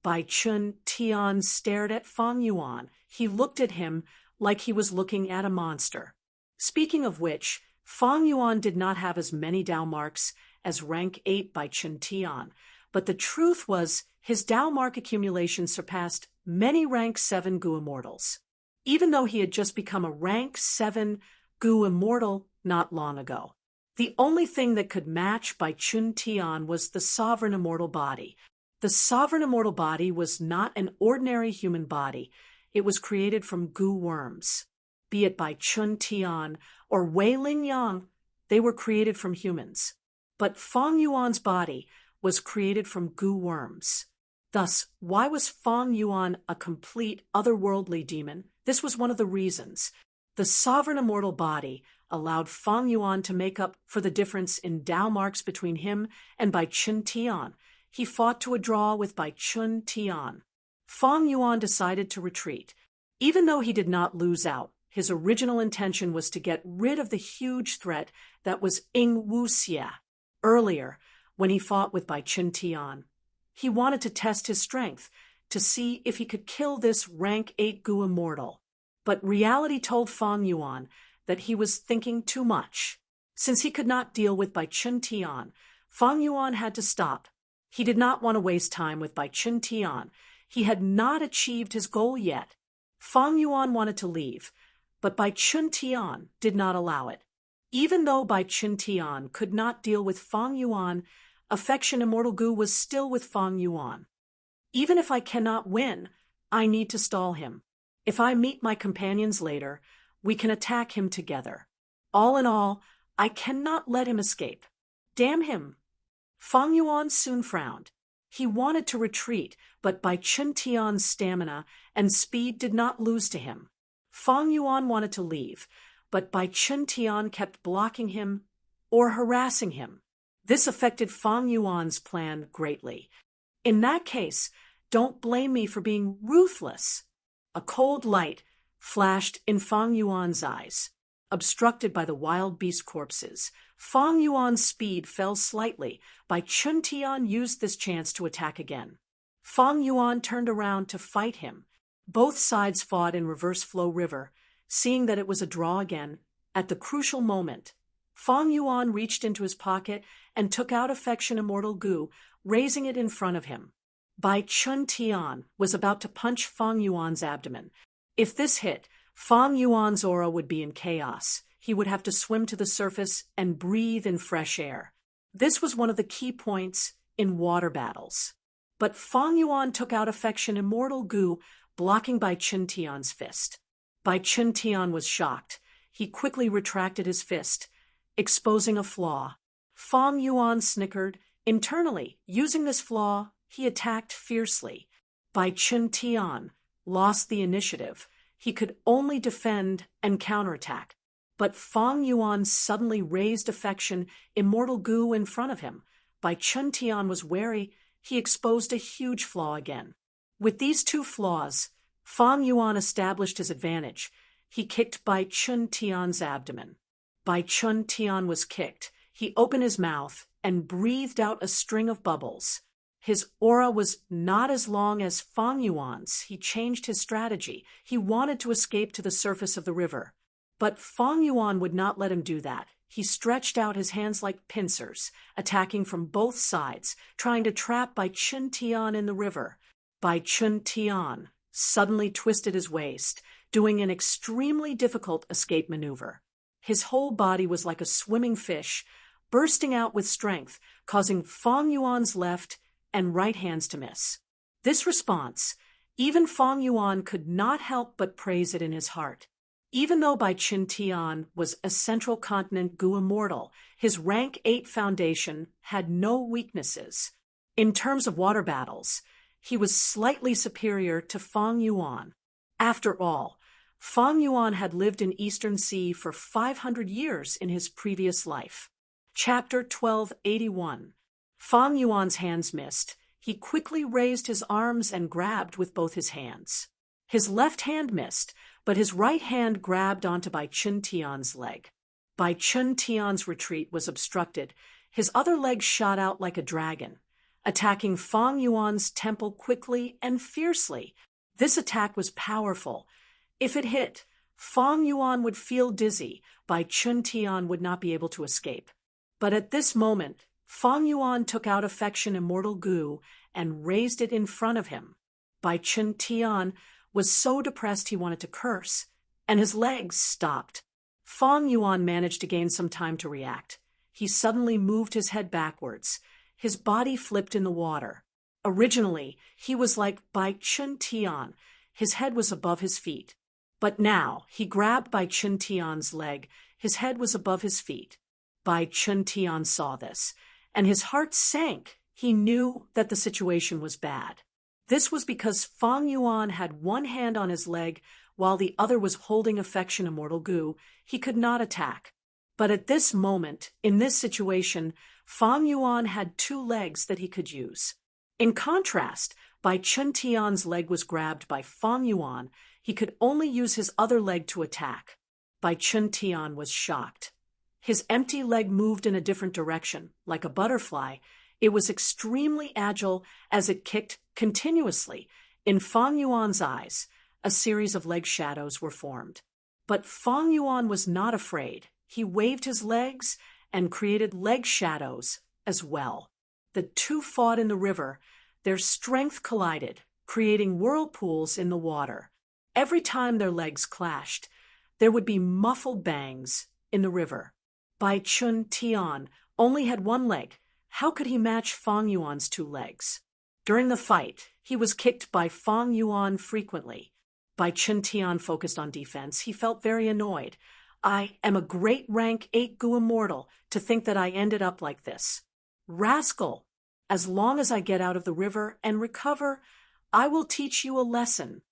Bai Chun Tian stared at Fang Yuan. He looked at him like he was looking at a monster. Speaking of which, Fang Yuan did not have as many Dao marks as rank 8 Bai Chun Tian, but the truth was his Dao mark accumulation surpassed many rank 7 Gu immortals, even though he had just become a rank 7 Gu immortal not long ago. The only thing that could match Bai Chun Tian was the sovereign immortal body. The sovereign immortal body was not an ordinary human body. it was created from goo worms. Be it Bai Chun Tian or Wei Ling Yang, they were created from humans. But Fang Yuan's body was created from goo worms. Thus, why was Fang Yuan a complete otherworldly demon? This was one of the reasons. The sovereign immortal body allowed Fang Yuan to make up for the difference in Dao marks between him and Bai Chun Tian. He fought to a draw with Bai Chun Tian. Fang Yuan decided to retreat. Even though he did not lose out, his original intention was to get rid of the huge threat that was Ying Wuxia. Earlier, when he fought with Bai Chun Tian, he wanted to test his strength, to see if he could kill this rank 8 Gu immortal. But reality told Fang Yuan that he was thinking too much. Since he could not deal with Bai Chun Tian, Fang Yuan had to stop. He did not want to waste time with Bai Chun Tian. He had not achieved his goal yet. Fang Yuan wanted to leave, but Bai Chun Tian did not allow it. Even though Bai Chun Tian could not deal with Fang Yuan, Affection Immortal Gu was still with Fang Yuan. Even if I cannot win, I need to stall him. If I meet my companions later, we can attack him together. All in all, I cannot let him escape. Damn him! Fang Yuan soon frowned. He wanted to retreat, but Bai Chun Tian's stamina and speed did not lose to him. Fang Yuan wanted to leave, but Bai Chun Tian kept blocking him or harassing him. This affected Fang Yuan's plan greatly. In that case, don't blame me for being ruthless. A cold light flashed in Fang Yuan's eyes. Obstructed by the wild beast corpses, Fang Yuan's speed fell slightly. Bai Chun Tian used this chance to attack again. Fang Yuan turned around to fight him. Both sides fought in reverse flow river. Seeing that it was a draw again, at the crucial moment, Fang Yuan reached into his pocket and took out Affection Immortal Gu, raising it in front of him. Bai Chun Tian was about to punch Fang Yuan's abdomen. If this hit, Fang Yuan's aura would be in chaos. He would have to swim to the surface and breathe in fresh air. This was one of the key points in water battles. But Fang Yuan took out Affection Immortal Gu, blocking Bai Chun Tian's fist. Bai Chun Tian was shocked. He quickly retracted his fist, exposing a flaw. Fang Yuan snickered. Internally, using this flaw, he attacked fiercely. Bai Chun Tian lost the initiative. He could only defend and counterattack. But Fang Yuan suddenly raised Affection Immortal Gu in front of him. Bai Chun Tian was wary. He exposed a huge flaw again. With these two flaws, Fang Yuan established his advantage. He kicked Bai Chun Tian's abdomen. Bai Chun Tian was kicked. He opened his mouth and breathed out a string of bubbles. His aura was not as long as Fang Yuan's. He changed his strategy. He wanted to escape to the surface of the river. But Fang Yuan would not let him do that. He stretched out his hands like pincers, attacking from both sides, trying to trap Bai Chun Tian in the river. Bai Chun Tian suddenly twisted his waist, doing an extremely difficult escape maneuver. His whole body was like a swimming fish, bursting out with strength, causing Fang Yuan's left and right hands to miss. This response, even Fang Yuan could not help but praise it in his heart. Even though Bai Chun Tian was a Central Continent Gu immortal, his rank 8 foundation had no weaknesses. In terms of water battles, he was slightly superior to Fang Yuan. After all, Fang Yuan had lived in Eastern Sea for 500 years in his previous life. Chapter 1281. Fang Yuan's hands missed. He quickly raised his arms and grabbed with both his hands. His left hand missed, but his right hand grabbed onto Bai Chun Tian's leg. Bai Chun Tian's retreat was obstructed. His other leg shot out like a dragon, attacking Fang Yuan's temple quickly and fiercely. This attack was powerful. If it hit, Fang Yuan would feel dizzy. Bai Chun Tian would not be able to escape. But at this moment, Fang Yuan took out Affection Immortal Gu and raised it in front of him. Bai Chun Tian was so depressed he wanted to curse, and his legs stopped. Fang Yuan managed to gain some time to react. He suddenly moved his head backwards. His body flipped in the water. Originally, he was like Bai Chun Tian. his head was above his feet. But now, he grabbed Bai Chun Tian's leg, his head was above his feet. Bai Chun Tian saw this, and his heart sank. He knew that the situation was bad. This was because Fang Yuan had one hand on his leg while the other was holding affection immortal Gu. He could not attack. But at this moment, in this situation, Fang Yuan had two legs that he could use. In contrast, Bai Chun Tian's leg was grabbed by Fang Yuan. He could only use his other leg to attack. Bai Chun Tian was shocked. His empty leg moved in a different direction, like a butterfly. It was extremely agile as it kicked continuously. In Fang Yuan's eyes, a series of leg shadows were formed. But Fang Yuan was not afraid. He waved his legs and created leg shadows as well. The two fought in the river. Their strength collided, creating whirlpools in the water. Every time their legs clashed, there would be muffled bangs in the river. Bai Chun Tian only had one leg. How could he match Fang Yuan's two legs? During the fight, he was kicked by Fang Yuan frequently. Bai Chun Tian focused on defense. He felt very annoyed. I am a great rank 8 Gu immortal to think that I ended up like this. Rascal! As long as I get out of the river and recover, I will teach you a lesson.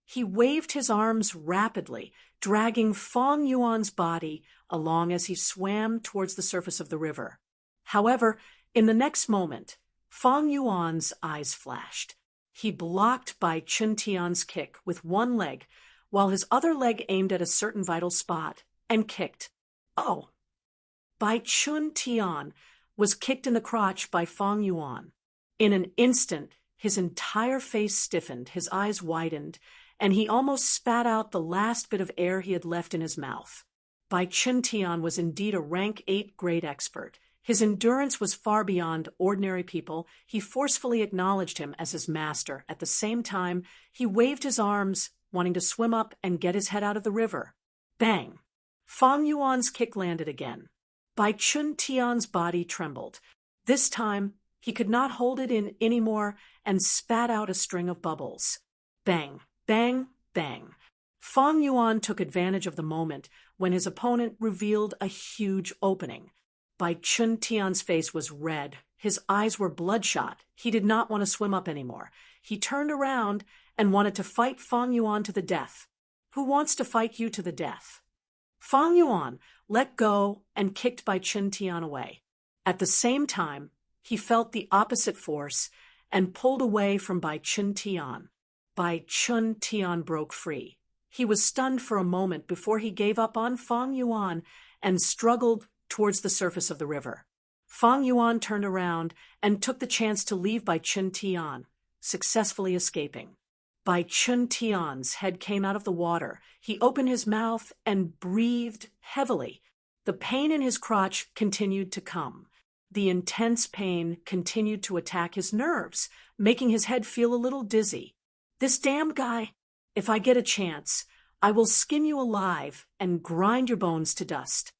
He waved his arms rapidly, dragging Fang Yuan's body along as he swam towards the surface of the river. However, in the next moment, Fang Yuan's eyes flashed. He blocked Bai Chun Tian's kick with one leg, while his other leg aimed at a certain vital spot and kicked. Oh! Bai Chun Tian was kicked in the crotch by Fang Yuan. In an instant, his entire face stiffened, his eyes widened, and he almost spat out the last bit of air he had left in his mouth. Bai Chun Tian was indeed a rank 8 grade expert. His endurance was far beyond ordinary people. He forcefully acknowledged him as his master. At the same time, he waved his arms, wanting to swim up and get his head out of the river. Bang! Fang Yuan's kick landed again. Bai Chun Tian's body trembled. This time, he could not hold it in anymore and spat out a string of bubbles. Bang! Bang! Bang! Fang Yuan took advantage of the moment when his opponent revealed a huge opening. Bai Chun Tian's face was red. His eyes were bloodshot. He did not want to swim up anymore. He turned around and wanted to fight Fang Yuan to the death. Who wants to fight you to the death? Fang Yuan let go and kicked Bai Chun Tian away. At the same time, he felt the opposite force and pulled away from Bai Chun Tian. Bai Chun Tian broke free. He was stunned for a moment before he gave up on Fang Yuan and struggled towards the surface of the river. Fang Yuan turned around and took the chance to leave Bai Chun Tian, successfully escaping. Bai Chun Tian's head came out of the water. He opened his mouth and breathed heavily. The pain in his crotch continued to come. The intense pain continued to attack his nerves, making his head feel a little dizzy. This damned guy! If I get a chance, I will skin you alive and grind your bones to dust.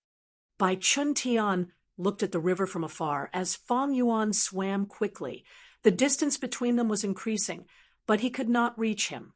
Bai Chun Tian looked at the river from afar as Fang Yuan swam quickly. The distance between them was increasing, but he could not reach him.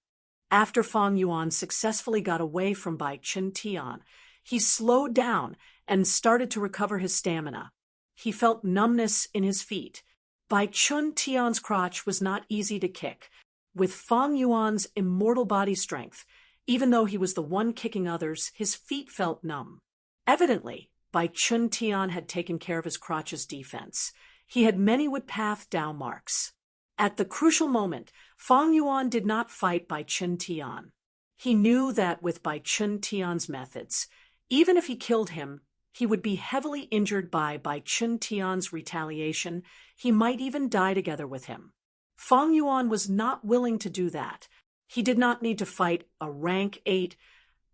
After Fang Yuan successfully got away from Bai Chun Tian, he slowed down and started to recover his stamina. He felt numbness in his feet. Bai Chun Tian's crotch was not easy to kick. With Fang Yuan's immortal body strength, even though he was the one kicking others, his feet felt numb. Evidently, Bai Chun Tian had taken care of his crotch's defense. He had many woodpath down marks. At the crucial moment, Fang Yuan did not fight Bai Chun Tian. He knew that with Bai Chun Tian's methods, even if he killed him, he would be heavily injured by Bai Chun Tian's retaliation. He might even die together with him. Fang Yuan was not willing to do that. He did not need to fight a rank 8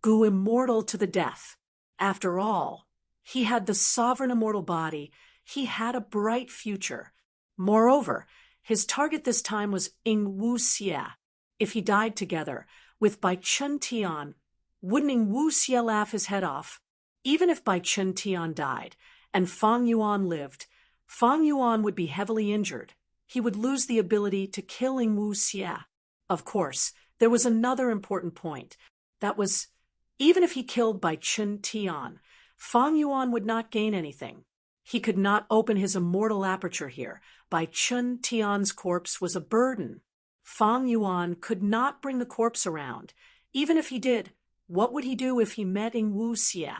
Gu immortal to the death. After all, he had the sovereign immortal body. He had a bright future. Moreover, his target this time was Ying Wu Xie. If he died together with Bai Chun Tian, wouldn't Ying Wu Xie laugh his head off? Even if Bai Chun Tian died and Fang Yuan lived, Fang Yuan would be heavily injured. He would lose the ability to kill Ying Wu Xie. Of course, there was another important point. That was, even if he killed by Chun Tian, Fang Yuan would not gain anything. He could not open his immortal aperture here. By Chun Tian's corpse was a burden. Fang Yuan could not bring the corpse around. Even if he did, what would he do if he met Ing Wuxia?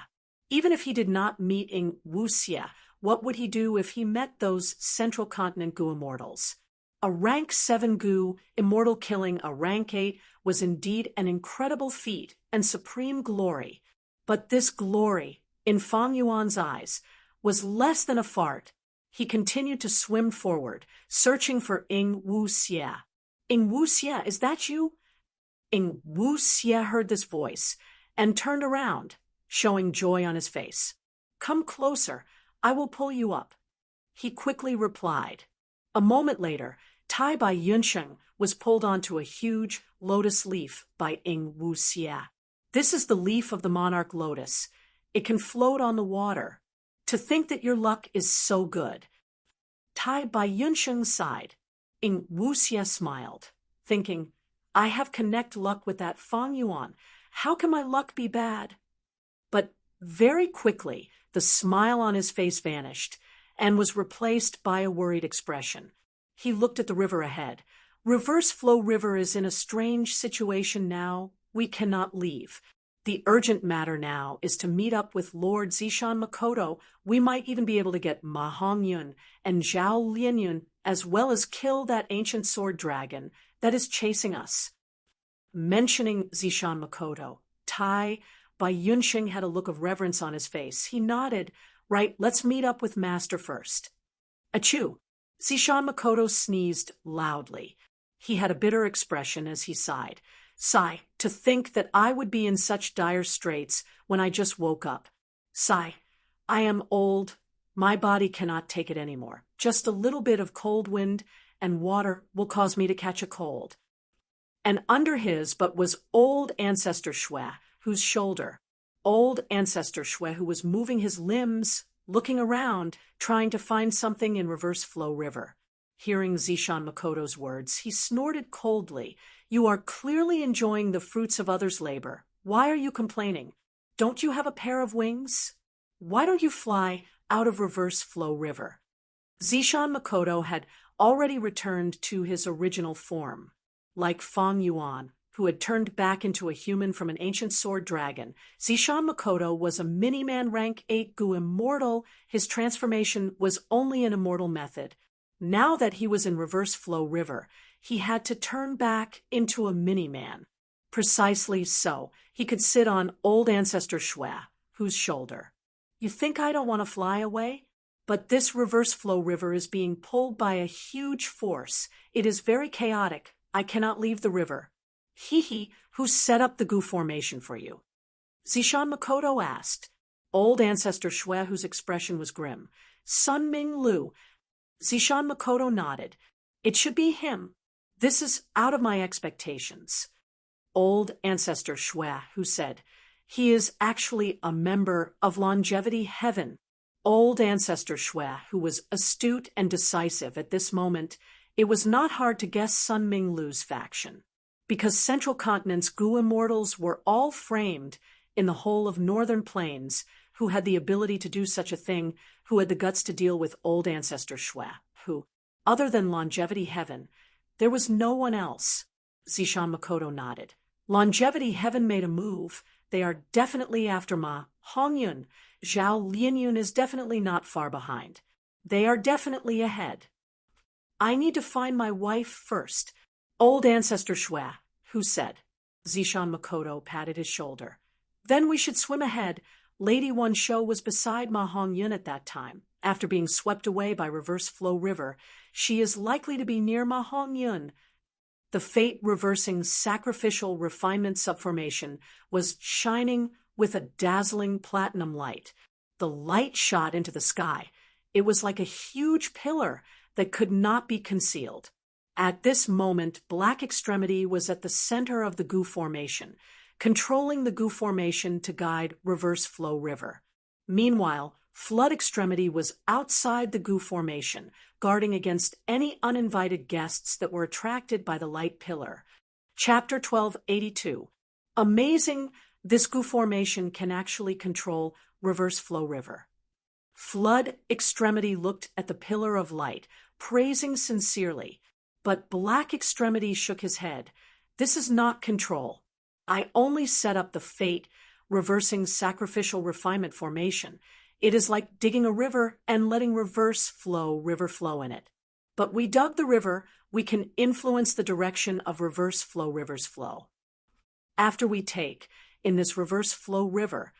Even if he did not meet Ing Wuxia, what would he do if he met those Central Continent Gu immortals? A rank 7 Gu immortal killing a rank 8 was indeed an incredible feat and supreme glory. But this glory, in Fang Yuan's eyes, was less than a fart. He continued to swim forward, searching for Ing Wuxia. Ing Wuxia, is that you? Ing Wuxia heard this voice and turned around, showing joy on his face. Come closer, I will pull you up. He quickly replied. A moment later, Tai Bai Yunsheng was pulled onto a huge lotus leaf by Ing Wuxia. This is the leaf of the monarch lotus. It can float on the water. To think that your luck is so good. Tai Bai Yunsheng sighed. Ing Wuxia smiled, thinking, I have connect luck with that Fang Yuan. How can my luck be bad? But very quickly, the smile on his face vanished and was replaced by a worried expression. He looked at the river ahead. Reverse Flow River is in a strange situation now. We cannot leave. The urgent matter now is to meet up with Lord Zishan Makoto. We might even be able to get Ma Hongyun and Zhao Lianyun, as well as kill that ancient sword dragon that is chasing us. Mentioning Zishan Makoto, Tai Bai Yunsheng had a look of reverence on his face. He nodded. Right, let's meet up with Master first. Achoo! Zishan Makoto sneezed loudly. He had a bitter expression as he sighed. Sigh, to think that I would be in such dire straits when I just woke up. Sigh, I am old. My body cannot take it anymore. Just a little bit of cold wind and water will cause me to catch a cold. And under his but was old Ancestor Shui, whose shoulder, old Ancestor Shui, who was moving his limbs, looking around, trying to find something in Reverse Flow River. Hearing Zishan Makoto's words, he snorted coldly. You are clearly enjoying the fruits of others' labor. Why are you complaining? Don't you have a pair of wings? Why don't you fly out of Reverse Flow River? Zishan Makoto had already returned to his original form. Like Fang Yuan, who had turned back into a human from an ancient sword dragon, Zishan Makoto was a mini-man rank 8 Gu immortal. His transformation was only an immortal method. Now that he was in Reverse Flow River, he had to turn back into a mini-man. Precisely so, he could sit on old Ancestor Shui, whose shoulder. You think I don't want to fly away? But this Reverse Flow River is being pulled by a huge force. It is very chaotic. I cannot leave the river. Who set up the Gu formation for you? Zishan Makoto asked. Old Ancestor Shui, whose expression was grim. Sun Ming Lu. Zishan Makoto nodded. It should be him. This is out of my expectations. Old Ancestor Shui, who said, he is actually a member of Longevity Heaven. Old Ancestor Shui, who was astute and decisive at this moment, it was not hard to guess Sun Ming Lu's faction. Because Central Continent's Gu immortals were all framed in the whole of Northern Plains, who had the ability to do such a thing, who had the guts to deal with old Ancestor Shui, who, other than Longevity Heaven, there was no one else. Zishan Makoto nodded. Longevity Heaven made a move. They are definitely after Ma Hongyun. Zhao Lianyun is definitely not far behind. They are definitely ahead. I need to find my wife first. Old Ancestor Shui, who said. Zishan Makoto patted his shoulder. Then we should swim ahead. Lady One Shou was beside Ma Hongyun at that time. After being swept away by Reverse Flow River, she is likely to be near Ma Hongyun. The fate-reversing sacrificial refinement subformation was shining with a dazzling platinum light. The light shot into the sky. It was like a huge pillar that could not be concealed. At this moment, Black Extremity was at the center of the Gu formation, controlling the Gu formation to guide Reverse Flow River. Meanwhile, Flood Extremity was outside the Gu formation, guarding against any uninvited guests that were attracted by the light pillar. Chapter 1282. Amazing, this goo formation can actually control reverse flow river. Flood Extremity looked at the pillar of light, praising sincerely, but Black Extremity shook his head. This is not control. I only set up the fate reversing sacrificial refinement formation. It is like digging a river and letting reverse flow river flow in it. But we dug the river, we can influence the direction of reverse flow river's flow. After we take, in this reverse flow river,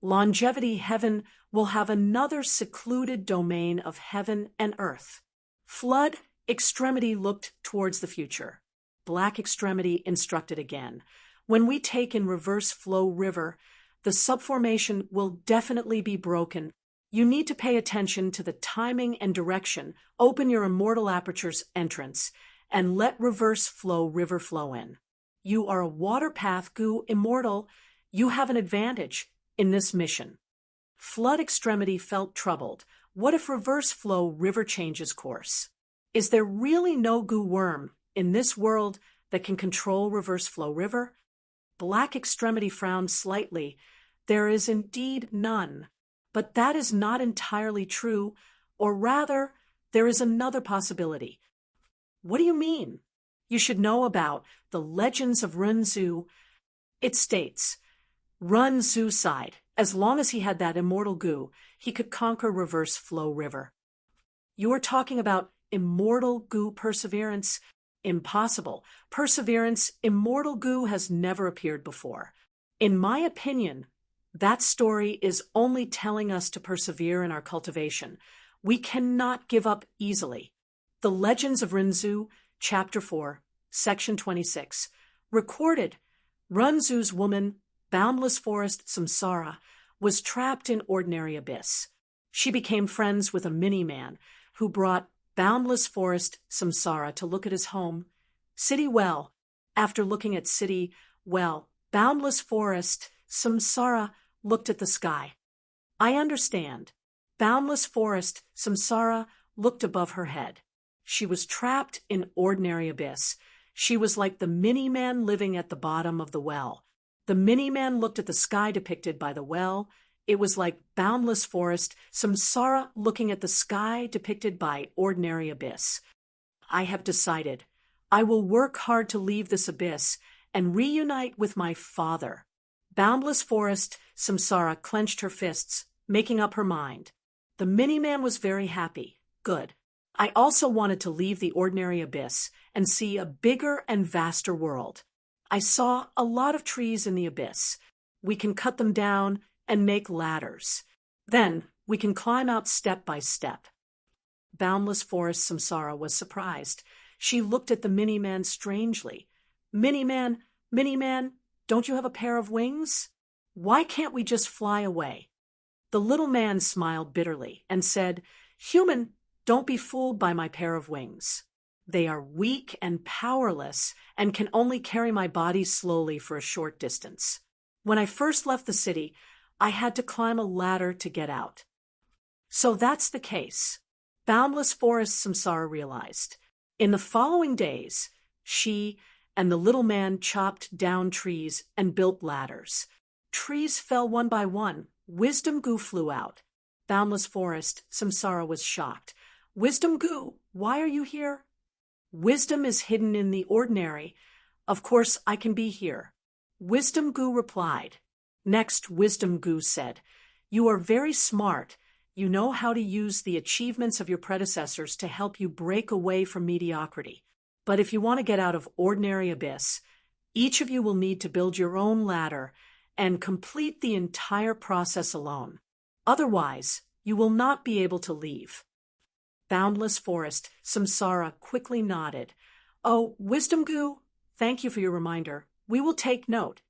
longevity heaven will have another secluded domain of heaven and earth. Flood Extremity looked towards the future. Black Extremity instructed again. When we take in reverse flow river, the subformation will definitely be broken. You need to pay attention to the timing and direction. Open your immortal aperture's entrance and let reverse flow river flow in. You are a water path goo immortal. You have an advantage in this mission. Flood Extremity felt troubled. What if reverse flow river changes course? Is there really no goo worm in this world that can control reverse flow river? Black Extremity frowned slightly. There is indeed none. But that is not entirely true, or rather, there is another possibility. What do you mean? You should know about the legends of Runzu. It states, Runzu sighed. As long as he had that immortal goo, he could conquer reverse flow river. You are talking about immortal goo perseverance? Impossible. Perseverance, immortal goo has never appeared before. In my opinion, that story is only telling us to persevere in our cultivation. We cannot give up easily. The Legends of Runzu, Chapter 4, Section 26, recorded Runzu's woman, boundless forest samsara, was trapped in ordinary abyss. She became friends with a mini-man who brought boundless forest samsara to look at his home, City Well. After looking at City Well, boundless forest samsara looked at the sky. I understand. Boundless forest samsara looked above her head. She was trapped in ordinary abyss. She was like the mini-man living at the bottom of the well. The mini-man looked at the sky depicted by the well. It was like boundless forest samsara looking at the sky depicted by ordinary abyss. I have decided. I will work hard to leave this abyss and reunite with my father. Boundless forest samsara clenched her fists, making up her mind. The mini-man was very happy. Good. I also wanted to leave the ordinary abyss and see a bigger and vaster world. I saw a lot of trees in the abyss. We can cut them down and make ladders. Then we can climb out step by step. Boundless forest samsara was surprised. She looked at the mini-man strangely. Mini-man, don't you have a pair of wings? Why can't we just fly away? The little man smiled bitterly and said, Human, don't be fooled by my pair of wings. They are weak and powerless and can only carry my body slowly for a short distance. When I first left the city, I had to climb a ladder to get out. So that's the case. Boundless forest samsara realized. In the following days, she and the little man chopped down trees and built ladders. Trees fell one by one. Wisdom goo flew out. Boundless forest samsara was shocked. Wisdom goo, why are you here? Wisdom is hidden in the ordinary. Of course, I can be here. Wisdom goo replied. Next, Wisdom goo said, You are very smart. You know how to use the achievements of your predecessors to help you break away from mediocrity. But if you want to get out of ordinary abyss, each of you will need to build your own ladder and complete the entire process alone. Otherwise, you will not be able to leave. Boundless forest samsara quickly nodded. Oh, Wisdom goo, thank you for your reminder. We will take note.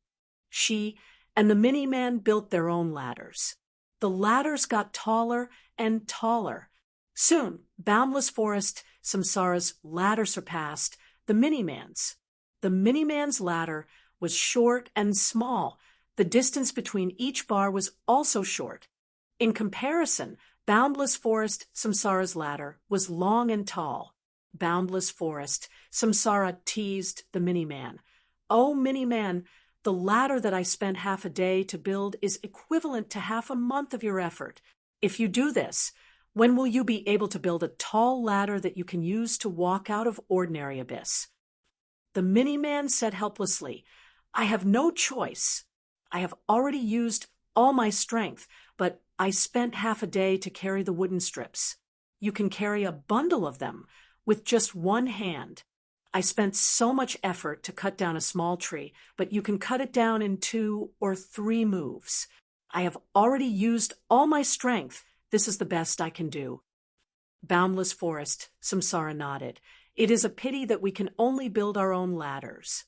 She and the mini-man built their own ladders. The ladders got taller and taller. Soon, boundless forest samsara's ladder surpassed the mini-man's. The mini-man's ladder was short and small. The distance between each bar was also short. In comparison, boundless forest samsara's ladder was long and tall. Boundless forest samsara teased the mini-man. "Oh, Mini-Man, the ladder that I spent half a day to build is equivalent to half a month of your effort. If you do this, when will you be able to build a tall ladder that you can use to walk out of ordinary abyss?" The Mini-Man said helplessly, "I have no choice. I have already used all my strength, but I spent half a day to carry the wooden strips. You can carry a bundle of them with just one hand. I spent so much effort to cut down a small tree, but you can cut it down in 2 or 3 moves. I have already used all my strength. This is the best I can do." Boundless Forest, Samsara nodded. "It is a pity that we can only build our own ladders."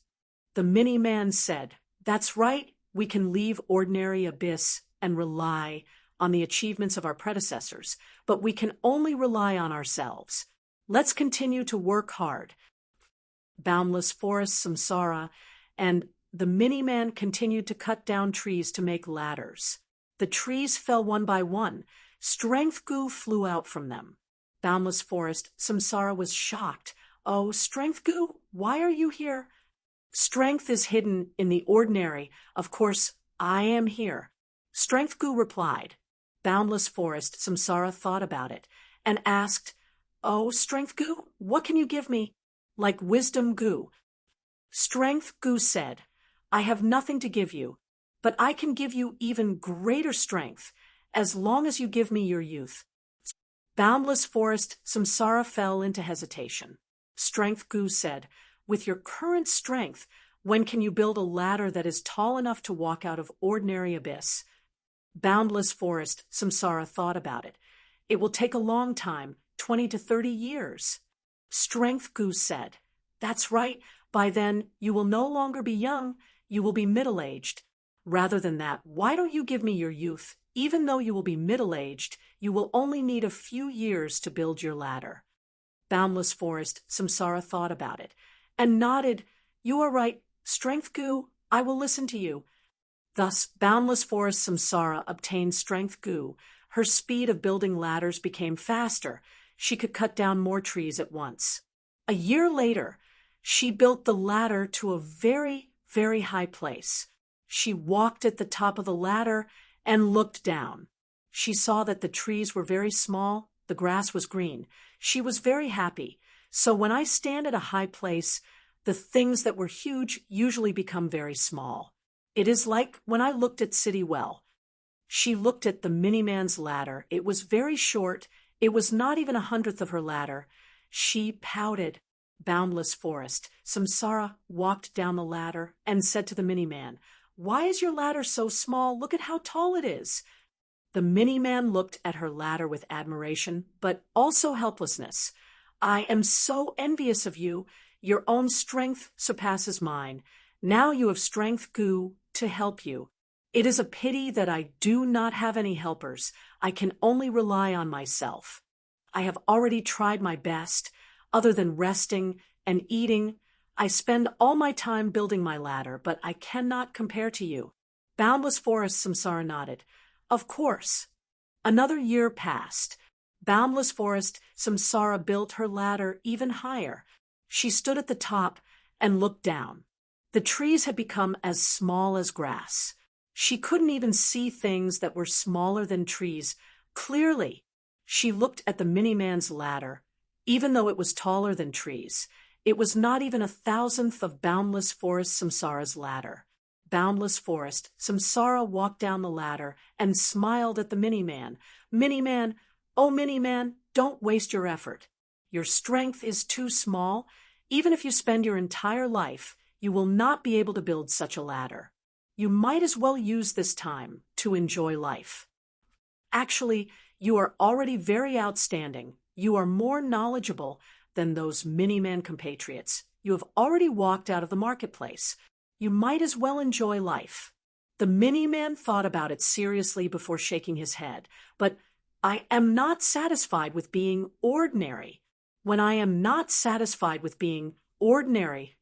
The Mini-Man said, "That's right, we can leave ordinary abyss and rely on the achievements of our predecessors, but we can only rely on ourselves. Let's continue to work hard." Boundless Forest, Samsara, and the Mini-Man continued to cut down trees to make ladders. The trees fell one by one. Strength goo flew out from them. Boundless Forest, Samsara was shocked. "Oh, Strength goo, why are you here?" "Strength is hidden in the ordinary. Of course, I am here." Strength goo replied. Boundless Forest, Samsara thought about it and asked, "Oh, Strength goo, what can you give me?" "Like wisdom goo." Strength goo said, "I have nothing to give you, but I can give you even greater strength as long as you give me your youth." Boundless Forest, Samsara fell into hesitation. Strength goo said, "With your current strength, when can you build a ladder that is tall enough to walk out of ordinary abyss?" Boundless Forest, Samsara thought about it. "It will take a long time, 20 to 30 years. Strength goo said, "That's right. By then, you will no longer be young. You will be middle-aged. Rather than that, why don't you give me your youth? Even though you will be middle-aged, you will only need a few years to build your ladder." Boundless Forest, Samsara thought about it and nodded. "You are right, Strength goo. I will listen to you." Thus, Boundless Forest, Samsara obtained Strength goo. Her speed of building ladders became faster. She could cut down more trees at once. A year later, she built the ladder to a very, very high place. She walked at the top of the ladder and looked down. She saw that the trees were very small, the grass was green. She was very happy. "So when I stand at a high place, the things that were huge usually become very small. It is like when I looked at City Well." She looked at the Mini-Man's ladder. It was very short. It was not even 1/100th of her ladder. She pouted. Boundless Forest, Samsara walked down the ladder and said to the Mini-Man, "Why is your ladder so small? Look at how tall it is." The Mini-Man looked at her ladder with admiration, but also helplessness. "I am so envious of you. Your own strength surpasses mine. Now you have Strength goo to help you. It is a pity that I do not have any helpers. I can only rely on myself. I have already tried my best. Other than resting and eating, I spend all my time building my ladder, but I cannot compare to you." Boundless Forest, Samsara nodded. "Of course." Another year passed. Boundless Forest, Samsara built her ladder even higher. She stood at the top and looked down. The trees had become as small as grass. She couldn't even see things that were smaller than trees clearly. She looked at the Mini-Man's ladder. Even though it was taller than trees, it was not even 1,000th of Boundless Forest, Samsara's ladder. Boundless Forest, Samsara walked down the ladder and smiled at the Mini-Man. "Mini-Man, oh Mini-Man, don't waste your effort. Your strength is too small. Even if you spend your entire life, you will not be able to build such a ladder. You might as well use this time to enjoy life. Actually, you are already very outstanding. You are more knowledgeable than those Mini-Man compatriots. You have already walked out of the marketplace. You might as well enjoy life." The Mini-Man thought about it seriously before shaking his head. "But I am not satisfied with being ordinary. When I am not satisfied with being ordinary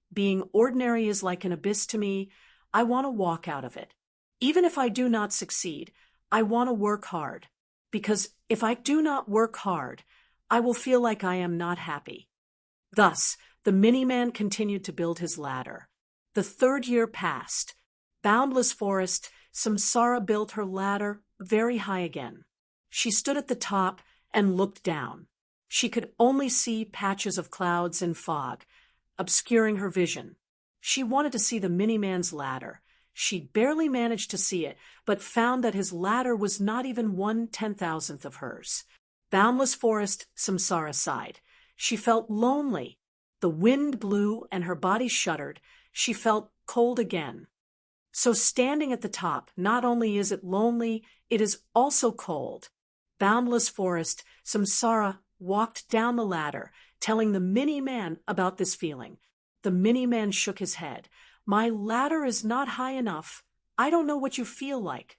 is like an abyss to me. I want to walk out of it. Even if I do not succeed, I want to work hard. Because if I do not work hard, I will feel like I am not happy." Thus, the Mini-Man continued to build his ladder. The 3rd year passed. Boundless forest, Samsara built her ladder very high again. She stood at the top and looked down. She could only see patches of clouds and fog, obscuring her vision. She wanted to see the mini-man's ladder. She barely managed to see it, but found that his ladder was not even 1/10,000th of hers. Boundless forest, Samsara sighed. She felt lonely. The wind blew and her body shuddered. She felt cold again. So standing at the top, not only is it lonely, it is also cold. Boundless forest, Samsara walked down the ladder, telling the mini-man about this feeling. The mini-man shook his head. My ladder is not high enough. I don't know what you feel like.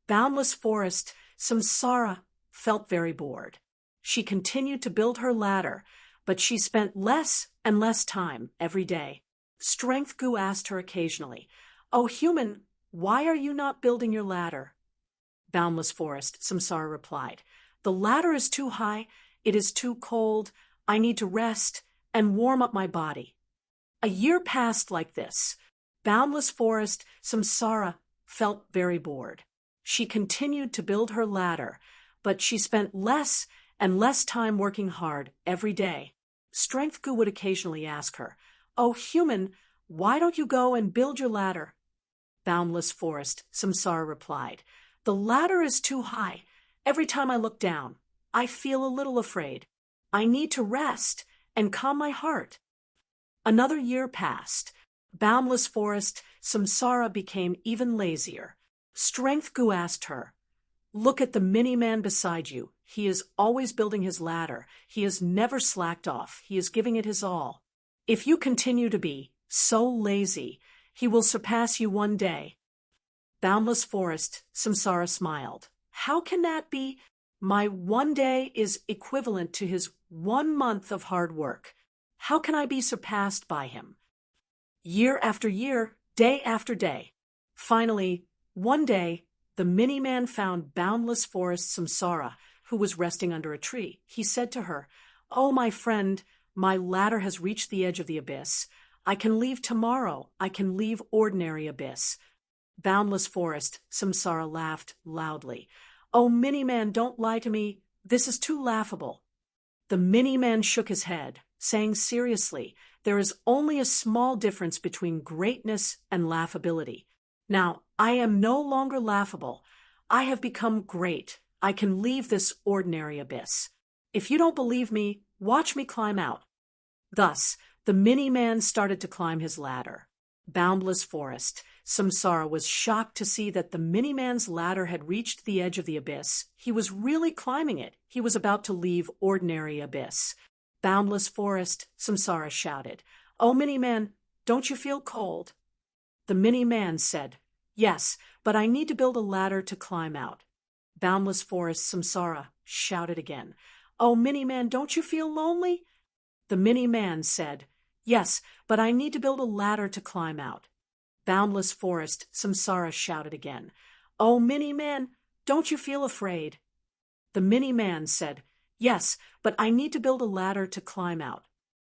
Boundless forest, Samsara felt very bored. She continued to build her ladder, but she spent less and less time every day. Strength Gu asked her occasionally, "Oh, human, why are you not building your ladder?" Boundless forest, Samsara replied, "The ladder is too high, it is too cold, I need to rest and warm up my body." A year passed like this. Boundless forest, Samsara felt very bored. She continued to build her ladder, but she spent less and less time working hard every day. Strength Gu would occasionally ask her, "Oh, human, why don't you go and build your ladder?" Boundless forest, Samsara replied, "The ladder is too high. Every time I look down, I feel a little afraid. I need to rest and calm my heart." Another year passed. Boundless forest, Samsara became even lazier. Strength Gu asked her, "Look at the mini-man beside you. He is always building his ladder. He has never slacked off. He is giving it his all. If you continue to be so lazy, he will surpass you one day." Boundless forest, Samsara smiled. "How can that be? My one day is equivalent to his 1 month of hard work. How can I be surpassed by him?" Year after year, day after day. Finally, one day, the mini-man found Boundless forest Samsara, who was resting under a tree. He said to her, "Oh, my friend, my ladder has reached the edge of the abyss. I can leave tomorrow. I can leave ordinary abyss." Boundless forest, Samsara laughed loudly. "Oh, mini-man, don't lie to me. This is too laughable." The mini-man shook his head, saying seriously, "There is only a small difference between greatness and laughability. Now, I am no longer laughable. I have become great. I can leave this ordinary abyss. If you don't believe me, watch me climb out." Thus, the mini-man started to climb his ladder. Boundless forest, Samsara was shocked to see that the mini-man's ladder had reached the edge of the abyss. He was really climbing it. He was about to leave ordinary abyss. Boundless forest, Samsara shouted, "Oh, mini-man, don't you feel cold?" The mini-man said, "Yes, but I need to build a ladder to climb out." Boundless forest, Samsara shouted again, "Oh, mini-man, don't you feel lonely?" The mini-man said, "Yes, but I need to build a ladder to climb out." Boundless forest, Samsara shouted again, "Oh, mini-man, don't you feel afraid?" The mini-man said, "Yes, but I need to build a ladder to climb out."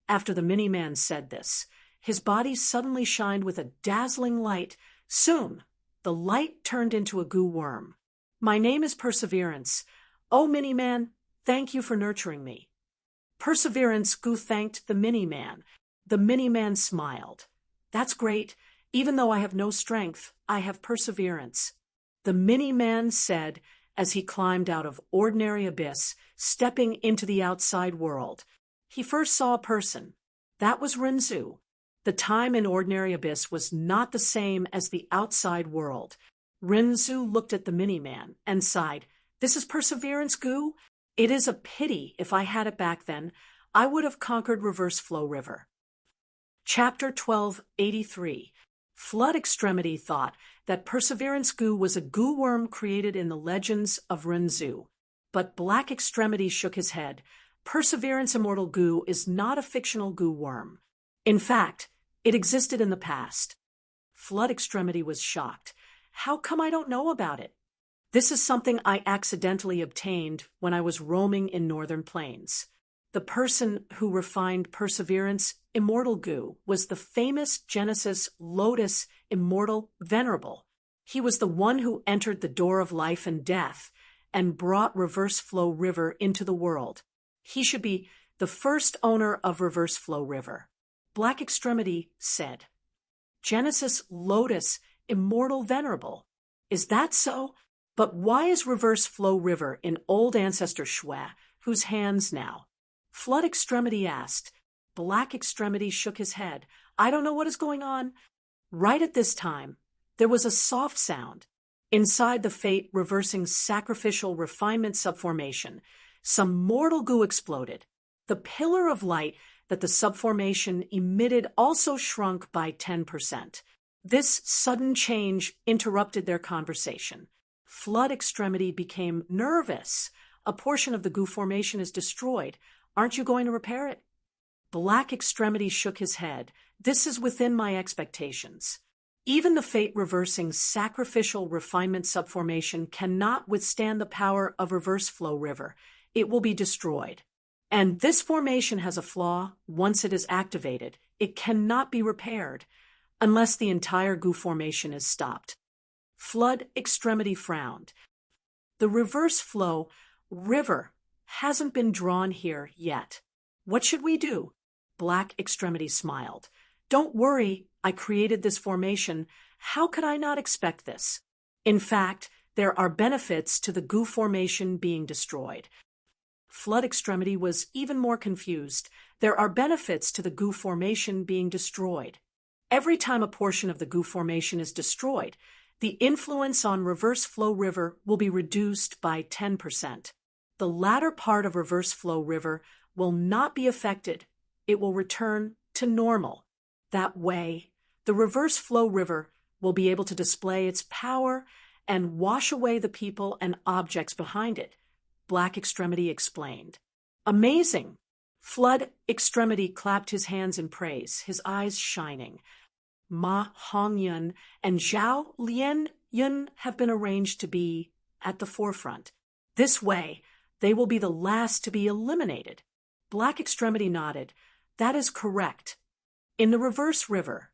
After the mini-man said this, his body suddenly shined with a dazzling light. Soon, the light turned into a goo worm. "My name is Perseverance. Oh, mini-man, thank you for nurturing me." Perseverance Gu thanked the mini-man. The mini-man smiled. "That's great. Even though I have no strength, I have perseverance." The mini-man said as he climbed out of ordinary abyss, stepping into the outside world. He first saw a person. That was Renzu. The time in ordinary abyss was not the same as the outside world. Renzu looked at the mini-man and sighed, "This is perseverance, Gu? It is a pity if I had it back then. I would have conquered Reverse Flow River." Chapter 1283. Flood Extremity thought that Perseverance Gu was a goo worm created in the legends of Renzu. But Black Extremity shook his head. Perseverance Immortal Gu is not a fictional goo worm. In fact, it existed in the past. Flood Extremity was shocked. "How come I don't know about it?" "This is something I accidentally obtained when I was roaming in northern plains. The person who refined Perseverance immortal Gu was the famous Genesis Lotus immortal venerable. He was the one who entered the door of life and death and brought Reverse Flow River into the world. He should be the first owner of Reverse Flow River. Black Extremity said. Genesis Lotus immortal venerable. Is that so? But why is Reverse Flow River in old ancestor Shwe, whose hands now? Flood Extremity asked. Black Extremity shook his head. I don't know what is going on. Right at this time, there was a soft sound. Inside the fate reversing sacrificial refinement subformation, some mortal goo exploded. The pillar of light that the subformation emitted also shrunk by 10%. This sudden change interrupted their conversation. Flood Extremity became nervous. A portion of the goo formation is destroyed. Aren't you going to repair it? Black Extremity shook his head. This is within my expectations. Even the fate-reversing sacrificial refinement subformation cannot withstand the power of Reverse Flow River. It will be destroyed. And this formation has a flaw. Once it is activated, it cannot be repaired unless the entire goo formation is stopped. Flood Extremity frowned. The Reverse Flow River hasn't been drawn here yet. What should we do? Black Extremity smiled. Don't worry, I created this formation. How could I not expect this? In fact, there are benefits to the goo formation being destroyed. Flood Extremity was even more confused. There are benefits to the goo formation being destroyed. Every time a portion of the goo formation is destroyed, the influence on Reverse Flow River will be reduced by 10%. The latter part of Reverse Flow River will not be affected. It will return to normal. That way, the Reverse Flow River will be able to display its power and wash away the people and objects behind it, Black Extremity explained. Amazing! Flood Extremity clapped his hands in praise, his eyes shining. Ma Hongyun and Zhao Lian Yun have been arranged to be at the forefront. This way, they will be the last to be eliminated. Black Extremity nodded. That is correct. In the Reverse River,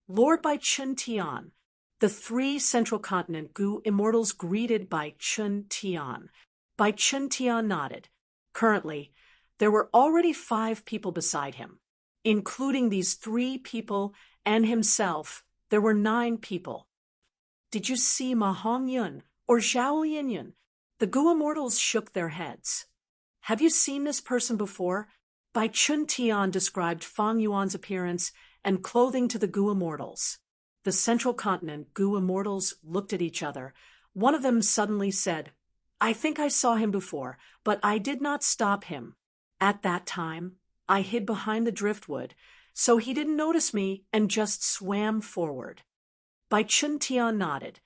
Lord by Chun Tian, the 3 Central Continent Goo Immortals greeted by Chun Tian. Bai Chun Tian nodded. Currently, there were already 5 people beside him. Including these 3 people and himself, there were 9 people. Did you see Ma Hongyun or Zhao Lianyun? The Goo Immortals shook their heads. Have you seen this person before? Bai Chun Tian described Fang Yuan's appearance and clothing to the Goo Immortals. The Central Continent Goo Immortals looked at each other. One of them suddenly said, I think I saw him before, but I did not stop him. At that time, I hid behind the driftwood, so he didn't notice me and just swam forward. Bai Chun Tian nodded.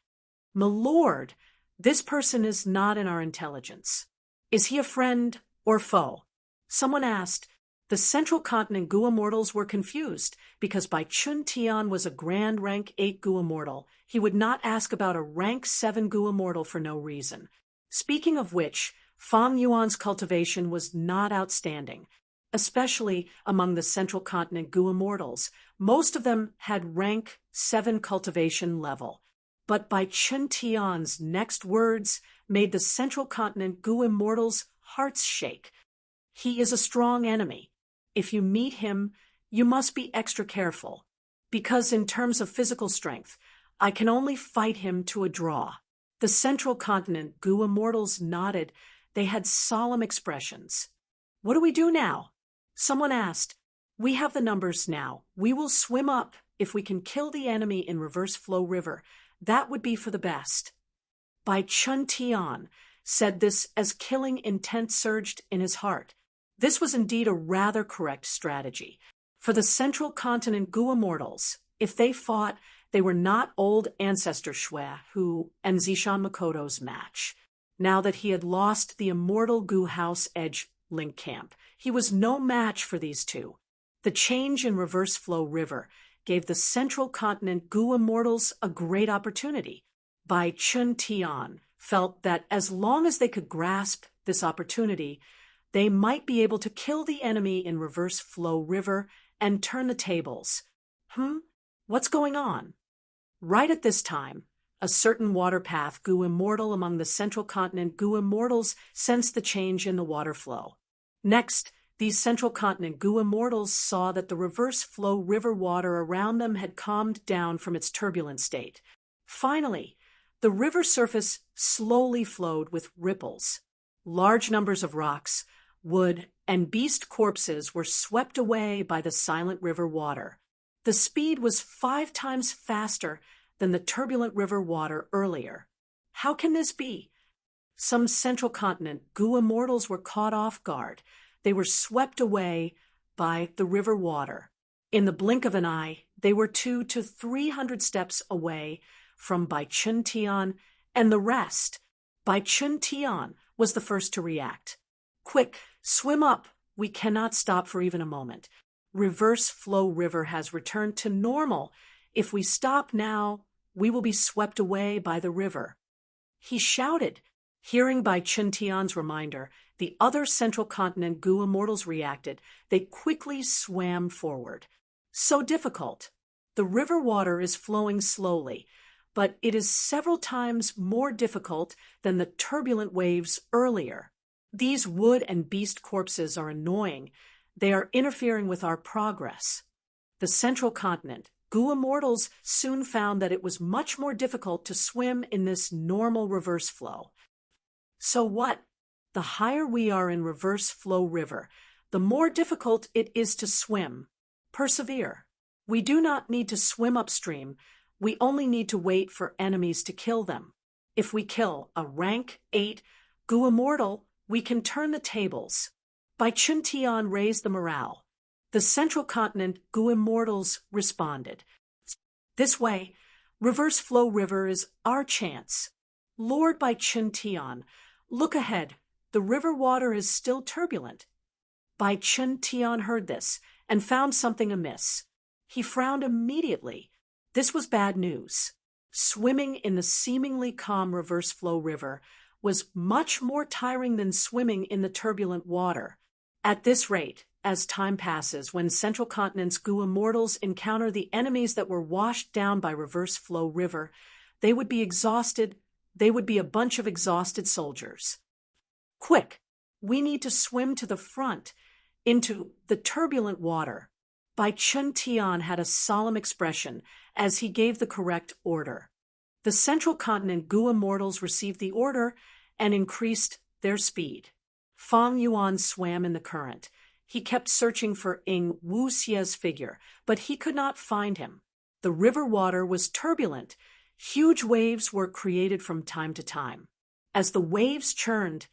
My lord, this person is not in our intelligence. Is he a friend or foe? Someone asked. The Central Continent Goo Immortals were confused because Bai Chun Tian was a Grand Rank 8 Goo Immortal. He would not ask about a Rank 7 Goo Immortal for no reason. Speaking of which, Fang Yuan's cultivation was not outstanding, especially among the Central Continent Goo Immortals. Most of them had Rank 7 cultivation level. But Bai Chun Tian's next words made the Central Continent Goo Immortals' hearts shake. He is a strong enemy. If you meet him, you must be extra careful, because in terms of physical strength, I can only fight him to a draw. The Central Continent Goo Immortals nodded. They had solemn expressions. What do we do now? Someone asked. We have the numbers now. We will swim up. If we can kill the enemy in Reverse Flow River, that would be for the best. Bai Chun Tian said this as killing intent surged in his heart. This was indeed a rather correct strategy. For the Central Continent Goo Immortals, if they fought, they were not old ancestor Shwe who and Zishan Makoto's match. Now that he had lost the immortal Goo House Edge Link Camp, he was no match for these two. The change in Reverse Flow River gave the Central Continent Goo Immortals a great opportunity. Bai Chun Tian felt that as long as they could grasp this opportunity, they might be able to kill the enemy in Reverse Flow River and turn the tables. What's going on? Right at this time, a certain water path grew immortal among the central continent. Goo immortals sensed the change in the water flow. Next, these central continent Goo immortals saw that the reverse flow river water around them had calmed down from its turbulent state. Finally, the river surface slowly flowed with ripples. Large numbers of rocks, wood, and beast corpses were swept away by the silent river water. The speed was 5 times faster than the turbulent river water earlier. How can this be? Some central continent Goo immortals were caught off guard. They were swept away by the river water. In the blink of an eye, they were 200 to 300 steps away from Bai Chun Tian and the rest. Bai Chun Tian was the first to react. Quick, swim up. We cannot stop for even a moment. Reverse flow river has returned to normal. If we stop now, we will be swept away by the river. He shouted. Hearing Bai Chun Tian's reminder, the other central continent Goo immortals reacted. They quickly swam forward. So difficult. The river water is flowing slowly, but it is several times more difficult than the turbulent waves earlier. These wood and beast corpses are annoying. They are interfering with our progress. The central continent Goo immortals soon found that it was much more difficult to swim in this normal reverse flow. So what? The higher we are in reverse flow river, the more difficult it is to swim. Persevere. We do not need to swim upstream. We only need to wait for enemies to kill them. If we kill a rank 8 Goo immortal, we can turn the tables. Bai Chun Tian raised the morale. The central continent Goo immortals responded. This way, reverse flow river is our chance. Lord Bai Chun Tian, look ahead. The river water is still turbulent. Bai Chun Tian heard this and found something amiss. He frowned immediately. This was bad news. Swimming in the seemingly calm reverse flow river was much more tiring than swimming in the turbulent water. At this rate, as time passes, when central continent's Goo immortals encounter the enemies that were washed down by reverse flow river, they would be exhausted. They would be a bunch of exhausted soldiers. Quick, we need to swim to the front, into the turbulent water. Bai Chun Tian had a solemn expression as he gave the correct order. The central continent Goo immortals received the order and increased their speed. Fang Yuan swam in the current. He kept searching for Ing Wuxie's figure, but he could not find him. The river water was turbulent. Huge waves were created from time to time. As the waves churned,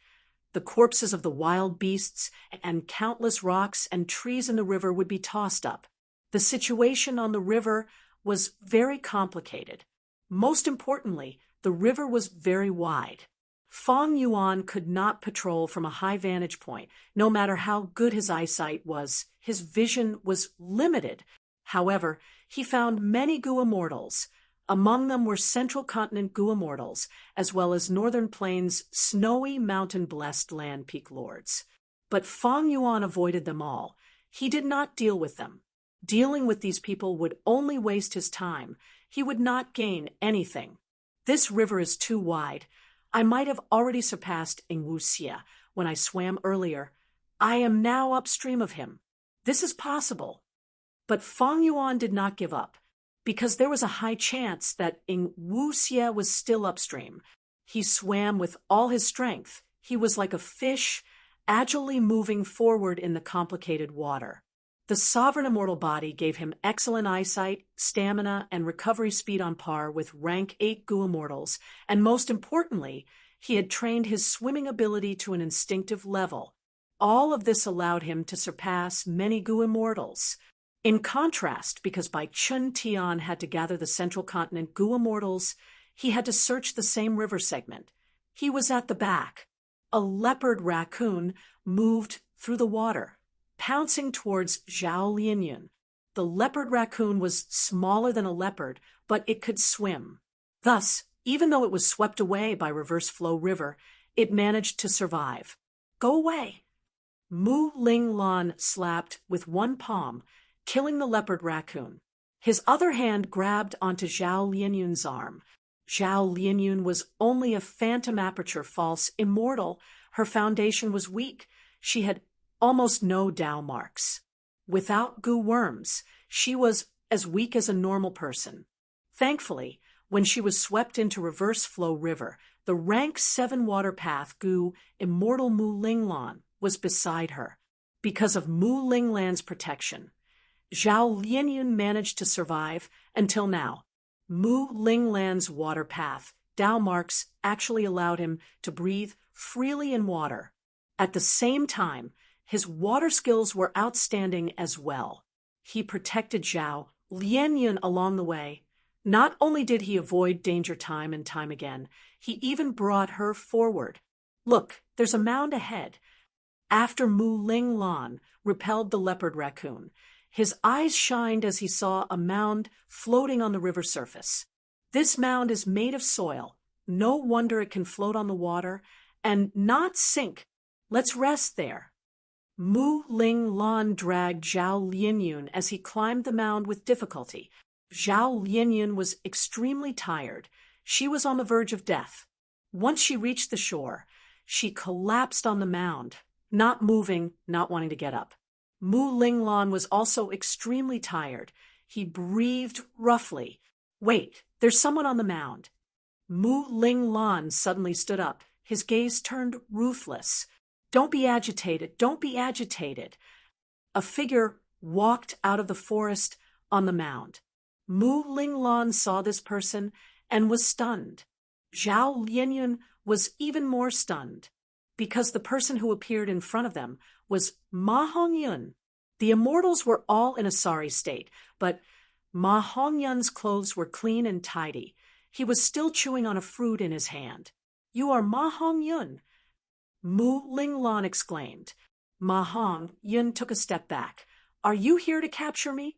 the corpses of the wild beasts and countless rocks and trees in the river would be tossed up. The situation on the river was very complicated. Most importantly, the river was very wide. Fang Yuan could not patrol from a high vantage point. No matter how good his eyesight was, his vision was limited. However, he found many Goo immortals. Among them were central continent Goo immortals, as well as northern plains' snowy mountain-blessed land peak lords. But Fang Yuan avoided them all. He did not deal with them. Dealing with these people would only waste his time. He would not gain anything. This river is too wide. I might have already surpassed Ing Wuxie when I swam earlier. I am now upstream of him. This is possible. But Fang Yuan did not give up, because there was a high chance that Ing Wuxie was still upstream. He swam with all his strength. He was like a fish, agilely moving forward in the complicated water. The sovereign immortal body gave him excellent eyesight, stamina, and recovery speed on par with rank 8 Goo immortals, and most importantly, he had trained his swimming ability to an instinctive level. All of this allowed him to surpass many Goo immortals. In contrast, because Bai Chun Tian had to gather the central continent Goo immortals, he had to search the same river segment. He was at the back. A leopard raccoon moved through the water, pouncing towards Zhao Lianyun. The leopard raccoon was smaller than a leopard, but it could swim. Thus, even though it was swept away by reverse flow river, it managed to survive. Go away! Mu Ling Lan slapped with one palm, killing the leopard raccoon. His other hand grabbed onto Zhao Lianyun's arm. Zhao Lianyun was only a phantom aperture false immortal. Her foundation was weak. She had almost no Dao marks. Without goo worms, she was as weak as a normal person. Thankfully, when she was swept into reverse flow river, the rank 7 water path goo immortal Mu Linglan was beside her. Because of Mu Linglan's protection, Zhao Lianyun managed to survive until now. Mu Linglan's water path Dao marks actually allowed him to breathe freely in water. At the same time, his water skills were outstanding as well. He protected Zhao Lianyun along the way. Not only did he avoid danger time and time again, he even brought her forward. Look, there's a mound ahead. After Mu Linglan repelled the leopard raccoon, his eyes shined as he saw a mound floating on the river surface. This mound is made of soil. No wonder it can float on the water and not sink. Let's rest there. Mu Linglan dragged Zhao Lianyun as he climbed the mound with difficulty. Zhao Lianyun was extremely tired. She was on the verge of death. Once she reached the shore, she collapsed on the mound, not moving, not wanting to get up. Mu Linglan was also extremely tired. He breathed roughly. Wait, there's someone on the mound. Mu Linglan suddenly stood up. His gaze turned ruthless. Don't be agitated. Don't be agitated. A figure walked out of the forest on the mound. Mu Linglan saw this person and was stunned. Zhao Lianyun was even more stunned, because the person who appeared in front of them was Ma Hongyun. The immortals were all in a sorry state, but Ma Hongyun's clothes were clean and tidy. He was still chewing on a fruit in his hand. You are Ma Hongyun, Mu Linglan exclaimed. Ma Hongyun took a step back. Are you here to capture me?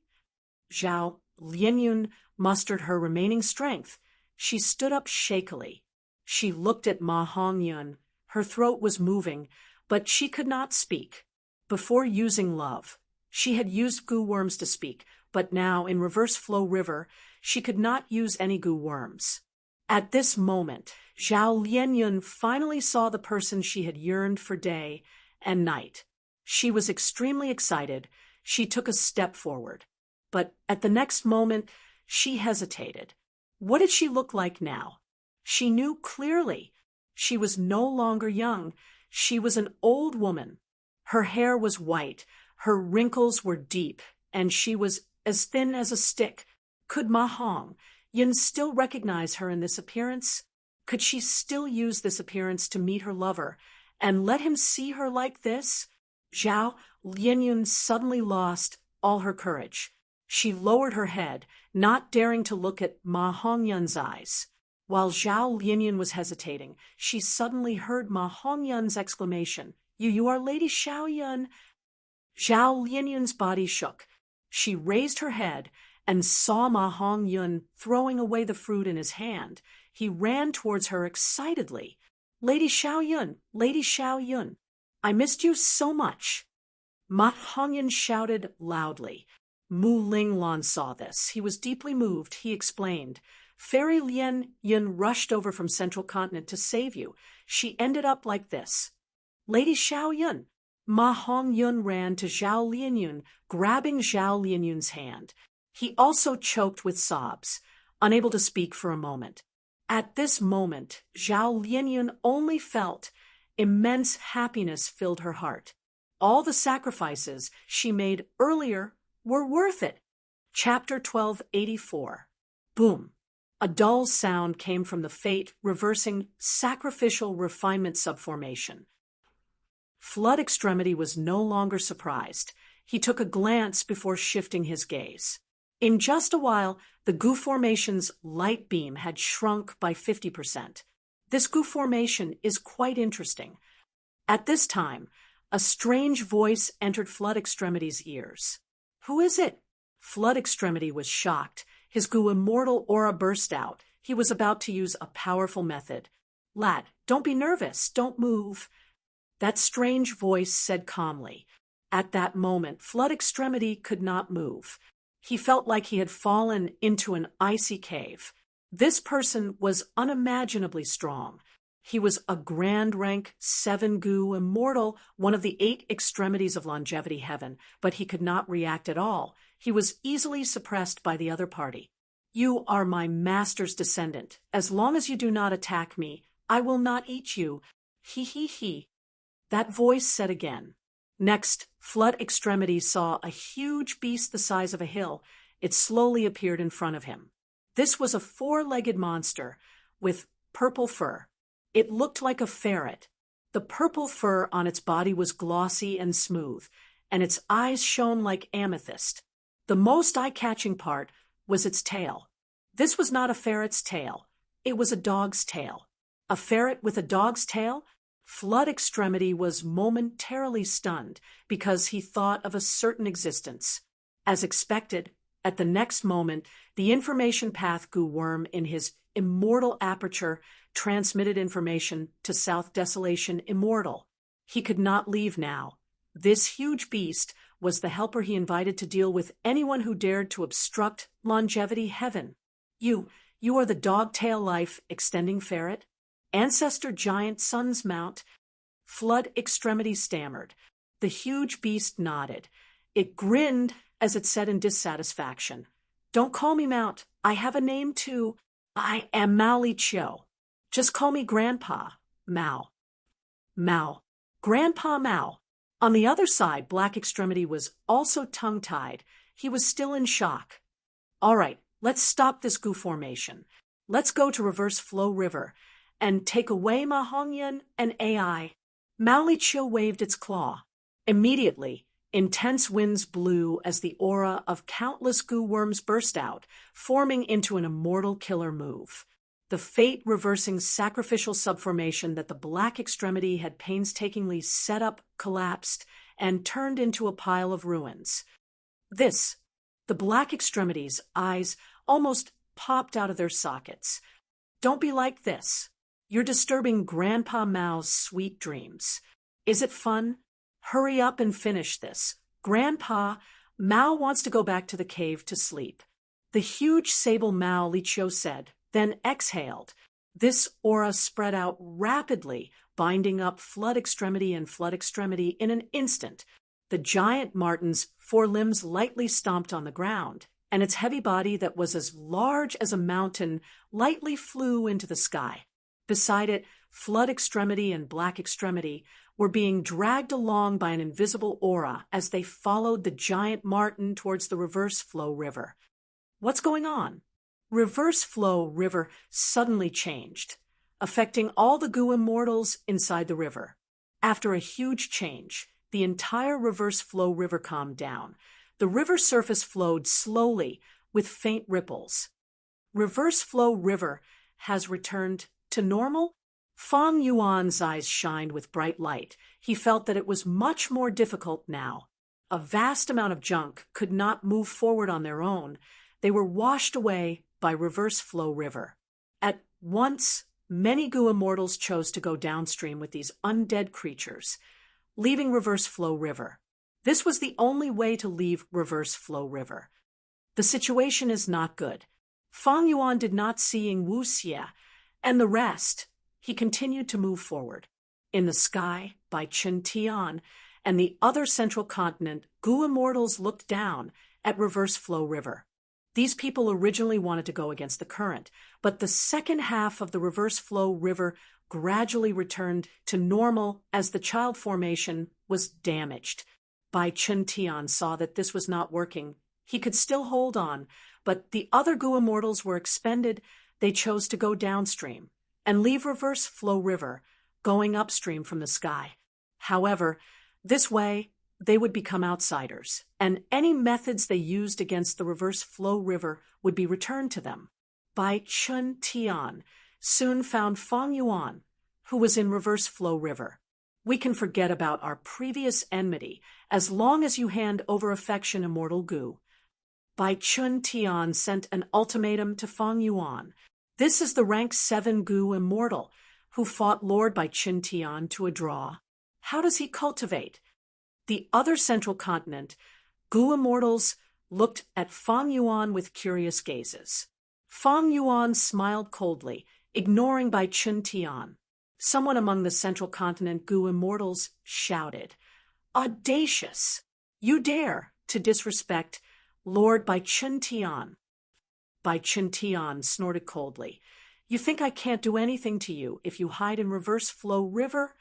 Zhao Lianyun mustered her remaining strength. She stood up shakily. She looked at Ma Hongyun. Her throat was moving, but she could not speak. Before using love, she had used goo worms to speak, but now, in reverse flow river, she could not use any goo worms. At this moment, Zhao Lianyun finally saw the person she had yearned for day and night. She was extremely excited. She took a step forward. But at the next moment, she hesitated. What did she look like now? She knew clearly. She was no longer young. She was an old woman. Her hair was white. Her wrinkles were deep, and she was as thin as a stick. Could Ma Hongyun still recognize her in this appearance? Could she still use this appearance to meet her lover and let him see her like this? Zhao Lianyun suddenly lost all her courage. She lowered her head, not daring to look at Ma Hongyun's eyes. While Zhao Lianyun was hesitating, she suddenly heard Ma Hongyun's exclamation, You are Lady Xiaoyun. Zhao Lianyun's body shook. She raised her head and saw Ma Hongyun throwing away the fruit in his hand. He ran towards her excitedly. Lady Xiaoyun, Lady Xiaoyun, I missed you so much. Ma Hongyun shouted loudly. Mu Linglan saw this. He was deeply moved. He explained, Fairy Lianyun rushed over from Central Continent to save you. She ended up like this. Lady Xiaoyun. Ma Hongyun ran to Zhao Lianyun, grabbing Zhao Lianyun's hand. He also choked with sobs, unable to speak for a moment. At this moment, Zhao Lianyun only felt immense happiness filled her heart. All the sacrifices she made earlier were worth it. Chapter 1284. Boom. A dull sound came from the fate reversing sacrificial refinement subformation. Flood Extremity was no longer surprised. He took a glance before shifting his gaze. In just a while, the goo formation's light beam had shrunk by 50%. This goo formation is quite interesting. At this time, a strange voice entered Flood Extremity's ears. Who is it? Flood Extremity was shocked. His goo immortal aura burst out. He was about to use a powerful method. Lad, don't be nervous. Don't move. That strange voice said calmly, At that moment, Flood Extremity could not move. He felt like he had fallen into an icy cave. This person was unimaginably strong. He was a Grand Rank 7 Goo Immortal, one of the 8 extremities of longevity heaven, but he could not react at all. He was easily suppressed by the other party. You are my master's descendant. As long as you do not attack me, I will not eat you. He he he. That voice said again. Next, Flood Extremity saw a huge beast the size of a hill. It slowly appeared in front of him. This was a 4-legged monster with purple fur. It looked like a ferret. The purple fur on its body was glossy and smooth, and its eyes shone like amethyst. The most eye-catching part was its tail. This was not a ferret's tail. It was a dog's tail. A ferret with a dog's tail? Flood Extremity was momentarily stunned because he thought of a certain existence. As expected, at the next moment, the information path goo worm in his immortal aperture transmitted information to South Desolation Immortal. He could not leave now. This huge beast was the helper he invited to deal with anyone who dared to obstruct longevity heaven. You are the dog-tail life extending ferret? Ancestor Giant Sun's Mount? Flood Extremity stammered. The huge beast nodded. It grinned as it said in dissatisfaction, "Don't call me Mount. I have a name too. I am Mao Li Chio. Just call me Grandpa, Mao." Mao. Grandpa Mao. On the other side, Black Extremity was also tongue-tied. He was still in shock. All right, let's stop this goo formation. Let's go to Reverse Flow River and take away Ma Hongyan and AI. Mao Li Chio waved its claw. Immediately, intense winds blew as the aura of countless goo worms burst out, forming into an immortal killer move. The fate-reversing sacrificial subformation that the Black Extremity had painstakingly set up collapsed and turned into a pile of ruins. The Black Extremity's eyes almost popped out of their sockets. Don't be like this. You're disturbing Grandpa Mao's sweet dreams. Is it fun? Hurry up and finish this. Grandpa, Mao wants to go back to the cave to sleep. The huge sable Mao Li Chio said, then exhaled. This aura spread out rapidly, binding up Flood Extremity and Flood Extremity in an instant. The giant marten's 4 limbs lightly stomped on the ground, and its heavy body that was as large as a mountain lightly flew into the sky. Beside it, Flood Extremity and Black Extremity were being dragged along by an invisible aura as they followed the giant marten towards the Reverse Flow River. What's going on? Reverse Flow River suddenly changed, affecting all the goo immortals inside the river. After a huge change, the entire Reverse Flow River calmed down. The river surface flowed slowly with faint ripples. Reverse Flow River has returned to normal? Fang Yuan's eyes shined with bright light. He felt that it was much more difficult now. A vast amount of junk could not move forward on their own. They were washed away by Reverse Flow River. At once, many goo immortals chose to go downstream with these undead creatures, leaving Reverse Flow River. This was the only way to leave Reverse Flow River. The situation is not good. Fang Yuan did not see Ying Wuxia and the rest. He continued to move forward. In the sky, by Chen Tian and the other central continent, goo immortals looked down at Reverse Flow River. These people originally wanted to go against the current, but the second half of the Reverse Flow River gradually returned to normal as the child formation was damaged. Bai Chen Tian saw that this was not working. He could still hold on, but the other goo immortals were expended. They chose to go downstream and leave Reverse Flow River, going upstream from the sky. However, this way, they would become outsiders, and any methods they used against the Reverse Flow River would be returned to them. Bai Chen Tian soon found Fang Yuan, who was in Reverse Flow River. We can forget about our previous enmity as long as you hand over affection, immortal goo. Bai Chen Tian sent an ultimatum to Fang Yuan. This is the rank 7 goo immortal who fought Lord Bai Chen Tian to a draw. How does he cultivate? The other central continent, Gu immortals looked at Fang Yuan with curious gazes. Fang Yuan smiled coldly, ignoring Bai Chun Tian. Someone among the central continent Gu immortals shouted, "Audacious! You dare to disrespect Lord Bai Chun Tian." Bai Chun Tian snorted coldly. "You think I can't do anything to you if you hide in Reverse Flow River?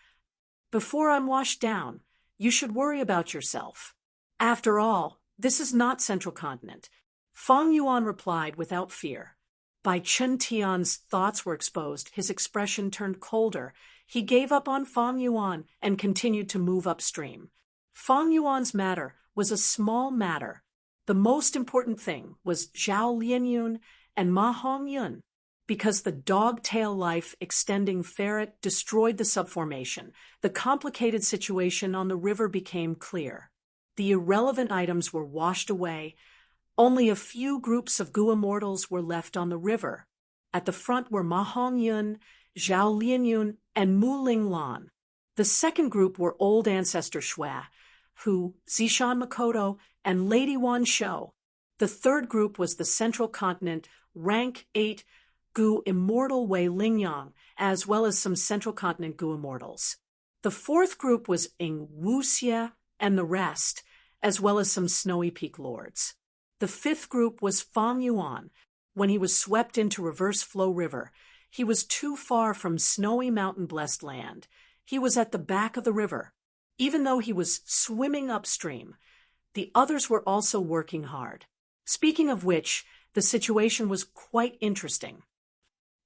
Before I'm washed down, you should worry about yourself. After all, this is not Central Continent." Fang Yuan replied without fear. Bai Chun Tian's thoughts were exposed. His expression turned colder. He gave up on Fang Yuan and continued to move upstream. Fang Yuan's matter was a small matter. The most important thing was Zhao Lianyun and Ma Hongyun. Because the dog-tail life extending ferret destroyed the subformation, the complicated situation on the river became clear. The irrelevant items were washed away. Only a few groups of Gu immortals were left on the river. At the front were Ma Hongyun, Zhao Lianyun, and Mu Linglan. The second group were Old Ancestor Shui, Hu, Zishan Makoto, and Lady Wan Shou. The third group was the Central Continent, Rank 8, Gu Immortal Wei Lingyang, as well as some Central Continent Gu Immortals. The fourth group was Ing Wuxie and the rest, as well as some Snowy Peak Lords. The fifth group was Fang Yuan. When he was swept into Reverse Flow River, he was too far from Snowy Mountain Blessed Land. He was at the back of the river. Even though he was swimming upstream, the others were also working hard. Speaking of which, the situation was quite interesting.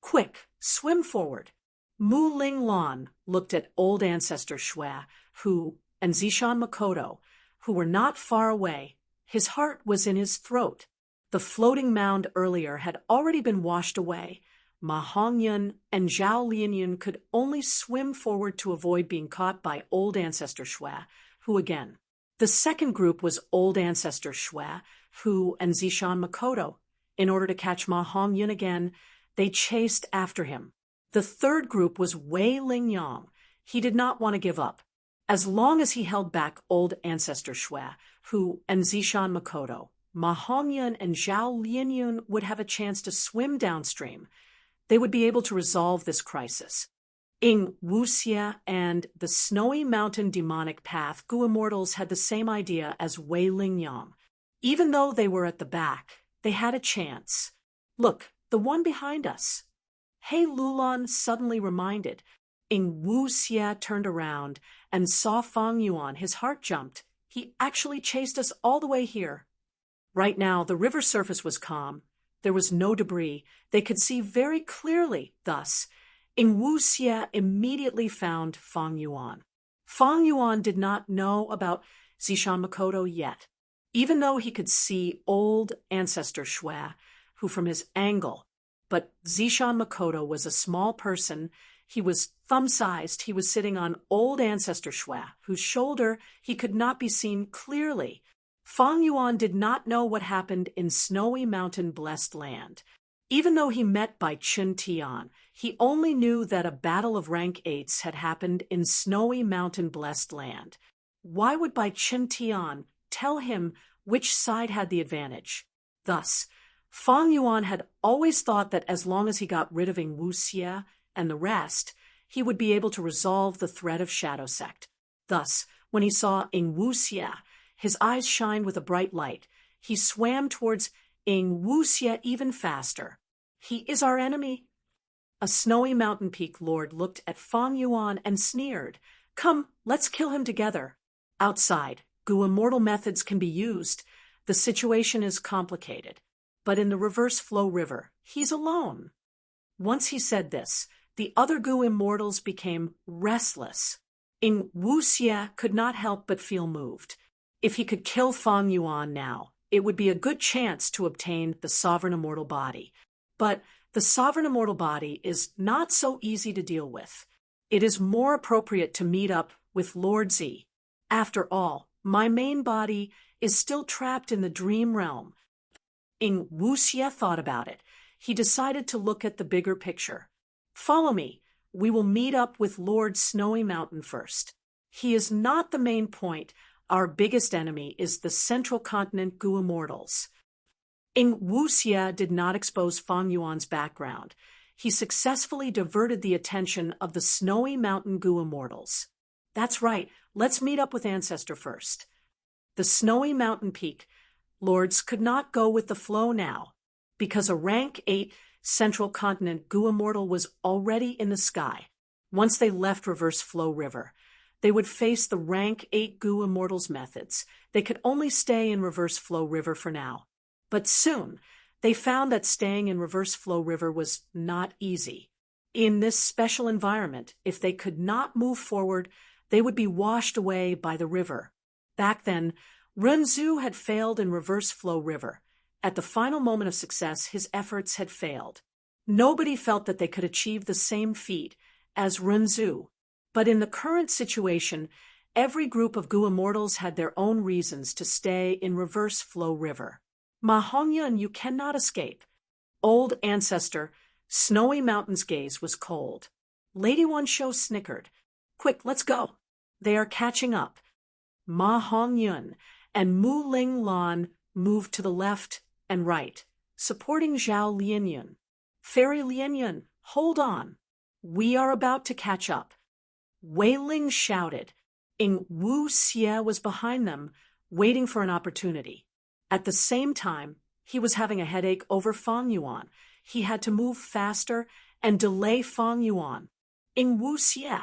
"Quick, swim forward." Mu Linglan looked at Old Ancestor Shui, Hu, and Zishan Makoto, who were not far away. His heart was in his throat. The floating mound earlier had already been washed away. Ma Hongyun and Zhao Lianyun could only swim forward to avoid being caught by Old Ancestor Shui, Hu again. The second group was Old Ancestor Shui, Hu, and Zishan Makoto. In order to catch Ma Hongyun again, they chased after him. The third group was Wei Lingyang. He did not want to give up. As long as he held back Old Ancestor Shui, Hu, and Zishan Makoto, Ma Hongyun and Zhao Lianyun would have a chance to swim downstream. They would be able to resolve this crisis. Ing Wuxie and the Snowy Mountain Demonic Path Gu Immortals had the same idea as Wei Lingyang. Even though they were at the back, they had a chance. "Look, the one behind us." He Lulan suddenly reminded. Ing Wuxie turned around and saw Fang Yuan. His heart jumped. "He actually chased us all the way here." Right now, the river surface was calm. There was no debris. They could see very clearly. Thus, Ing Wuxie immediately found Fang Yuan. Fang Yuan did not know about Zishan Makoto yet. Even though he could see Old Ancestor Shui, who from his angle, but Zishan Makoto was a small person. He was thumb-sized. He was sitting on Old Ancestor Shui, whose shoulder he could not be seen clearly. Fang Yuan did not know what happened in Snowy Mountain Blessed Land. Even though he met Bai Chun Tian, he only knew that a battle of rank 8s had happened in Snowy Mountain Blessed Land. Why would Bai Chun Tian tell him which side had the advantage? Thus, Fang Yuan had always thought that as long as he got rid of Ing Wuxie and the rest, he would be able to resolve the threat of Shadow Sect. Thus, when he saw Ing Wuxie, his eyes shined with a bright light. He swam towards Ing Wuxie even faster. "He is our enemy." A Snowy Mountain Peak Lord looked at Fang Yuan and sneered. "Come, let's kill him together." Outside, Gu Immortal methods can be used. The situation is complicated. But in the Reverse Flow River, he's alone. Once he said this, the other Gu Immortals became restless. Ing Wuxie could not help but feel moved. If he could kill Fang Yuan now, it would be a good chance to obtain the Sovereign Immortal Body. But the Sovereign Immortal Body is not so easy to deal with. It is more appropriate to meet up with Lord Z. After all, my main body is still trapped in the dream realm. Ing Wuxie thought about it. He decided to look at the bigger picture. "Follow me. We will meet up with Lord Snowy Mountain first. He is not the main point our biggest enemy is the central continent Gu immortals. Ing Wuxia did not expose Fang Yuan's background. He successfully diverted the attention of the snowy mountain Gu immortals. That's right, let's meet up with Ancestor first. The snowy mountain peak lords could not go with the flow now, because a rank 8 central continent Gu immortal was already in the sky. Once they left Reverse Flow River, they would face the rank 8 Gu immortals' methods. They could only stay in Reverse Flow River for now. But soon, they found that staying in Reverse Flow River was not easy. In this special environment, if they could not move forward, they would be washed away by the river. Back then, Runzu had failed in Reverse Flow River. At the final moment of success, his efforts had failed. Nobody felt that they could achieve the same feat as Runzu. But in the current situation, every group of Gu immortals had their own reasons to stay in Reverse Flow River. Ma Hongyun, you cannot escape. Old Ancestor, Snowy Mountain's gaze was cold. Lady One Shou snickered. Quick, let's go. They are catching up. Ma Hongyun and Mu Ling Lan moved to the left and right, supporting Zhao Lianyun. Fairy Lianyun, hold on. We are about to catch up. Wei Ling shouted. Ing Wuxia was behind them, waiting for an opportunity. At the same time, he was having a headache over Fang Yuan. He had to move faster and delay Fang Yuan. Ing Wuxia.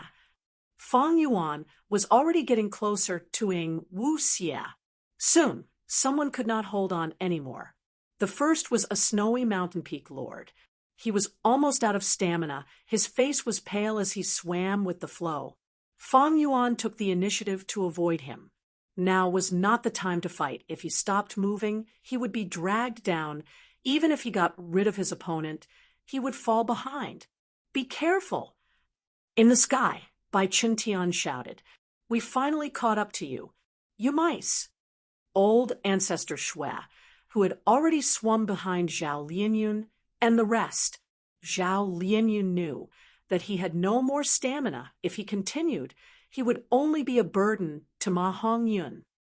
Fang Yuan was already getting closer to Ing Wuxia. Soon, someone could not hold on anymore. The first was a snowy mountain peak lord. He was almost out of stamina. His face was pale as he swam with the flow. Fang Yuan took the initiative to avoid him. Now was not the time to fight. If he stopped moving, he would be dragged down. Even if he got rid of his opponent, he would fall behind. Be careful! In the sky, Bai Qintian shouted. We finally caught up to you. You mice! Old Ancestor Shui, who had already swum behind Zhao Lianyun and the rest. Zhao Lianyun knew that he had no more stamina. If he continued, he would only be a burden to Ma Hongyun.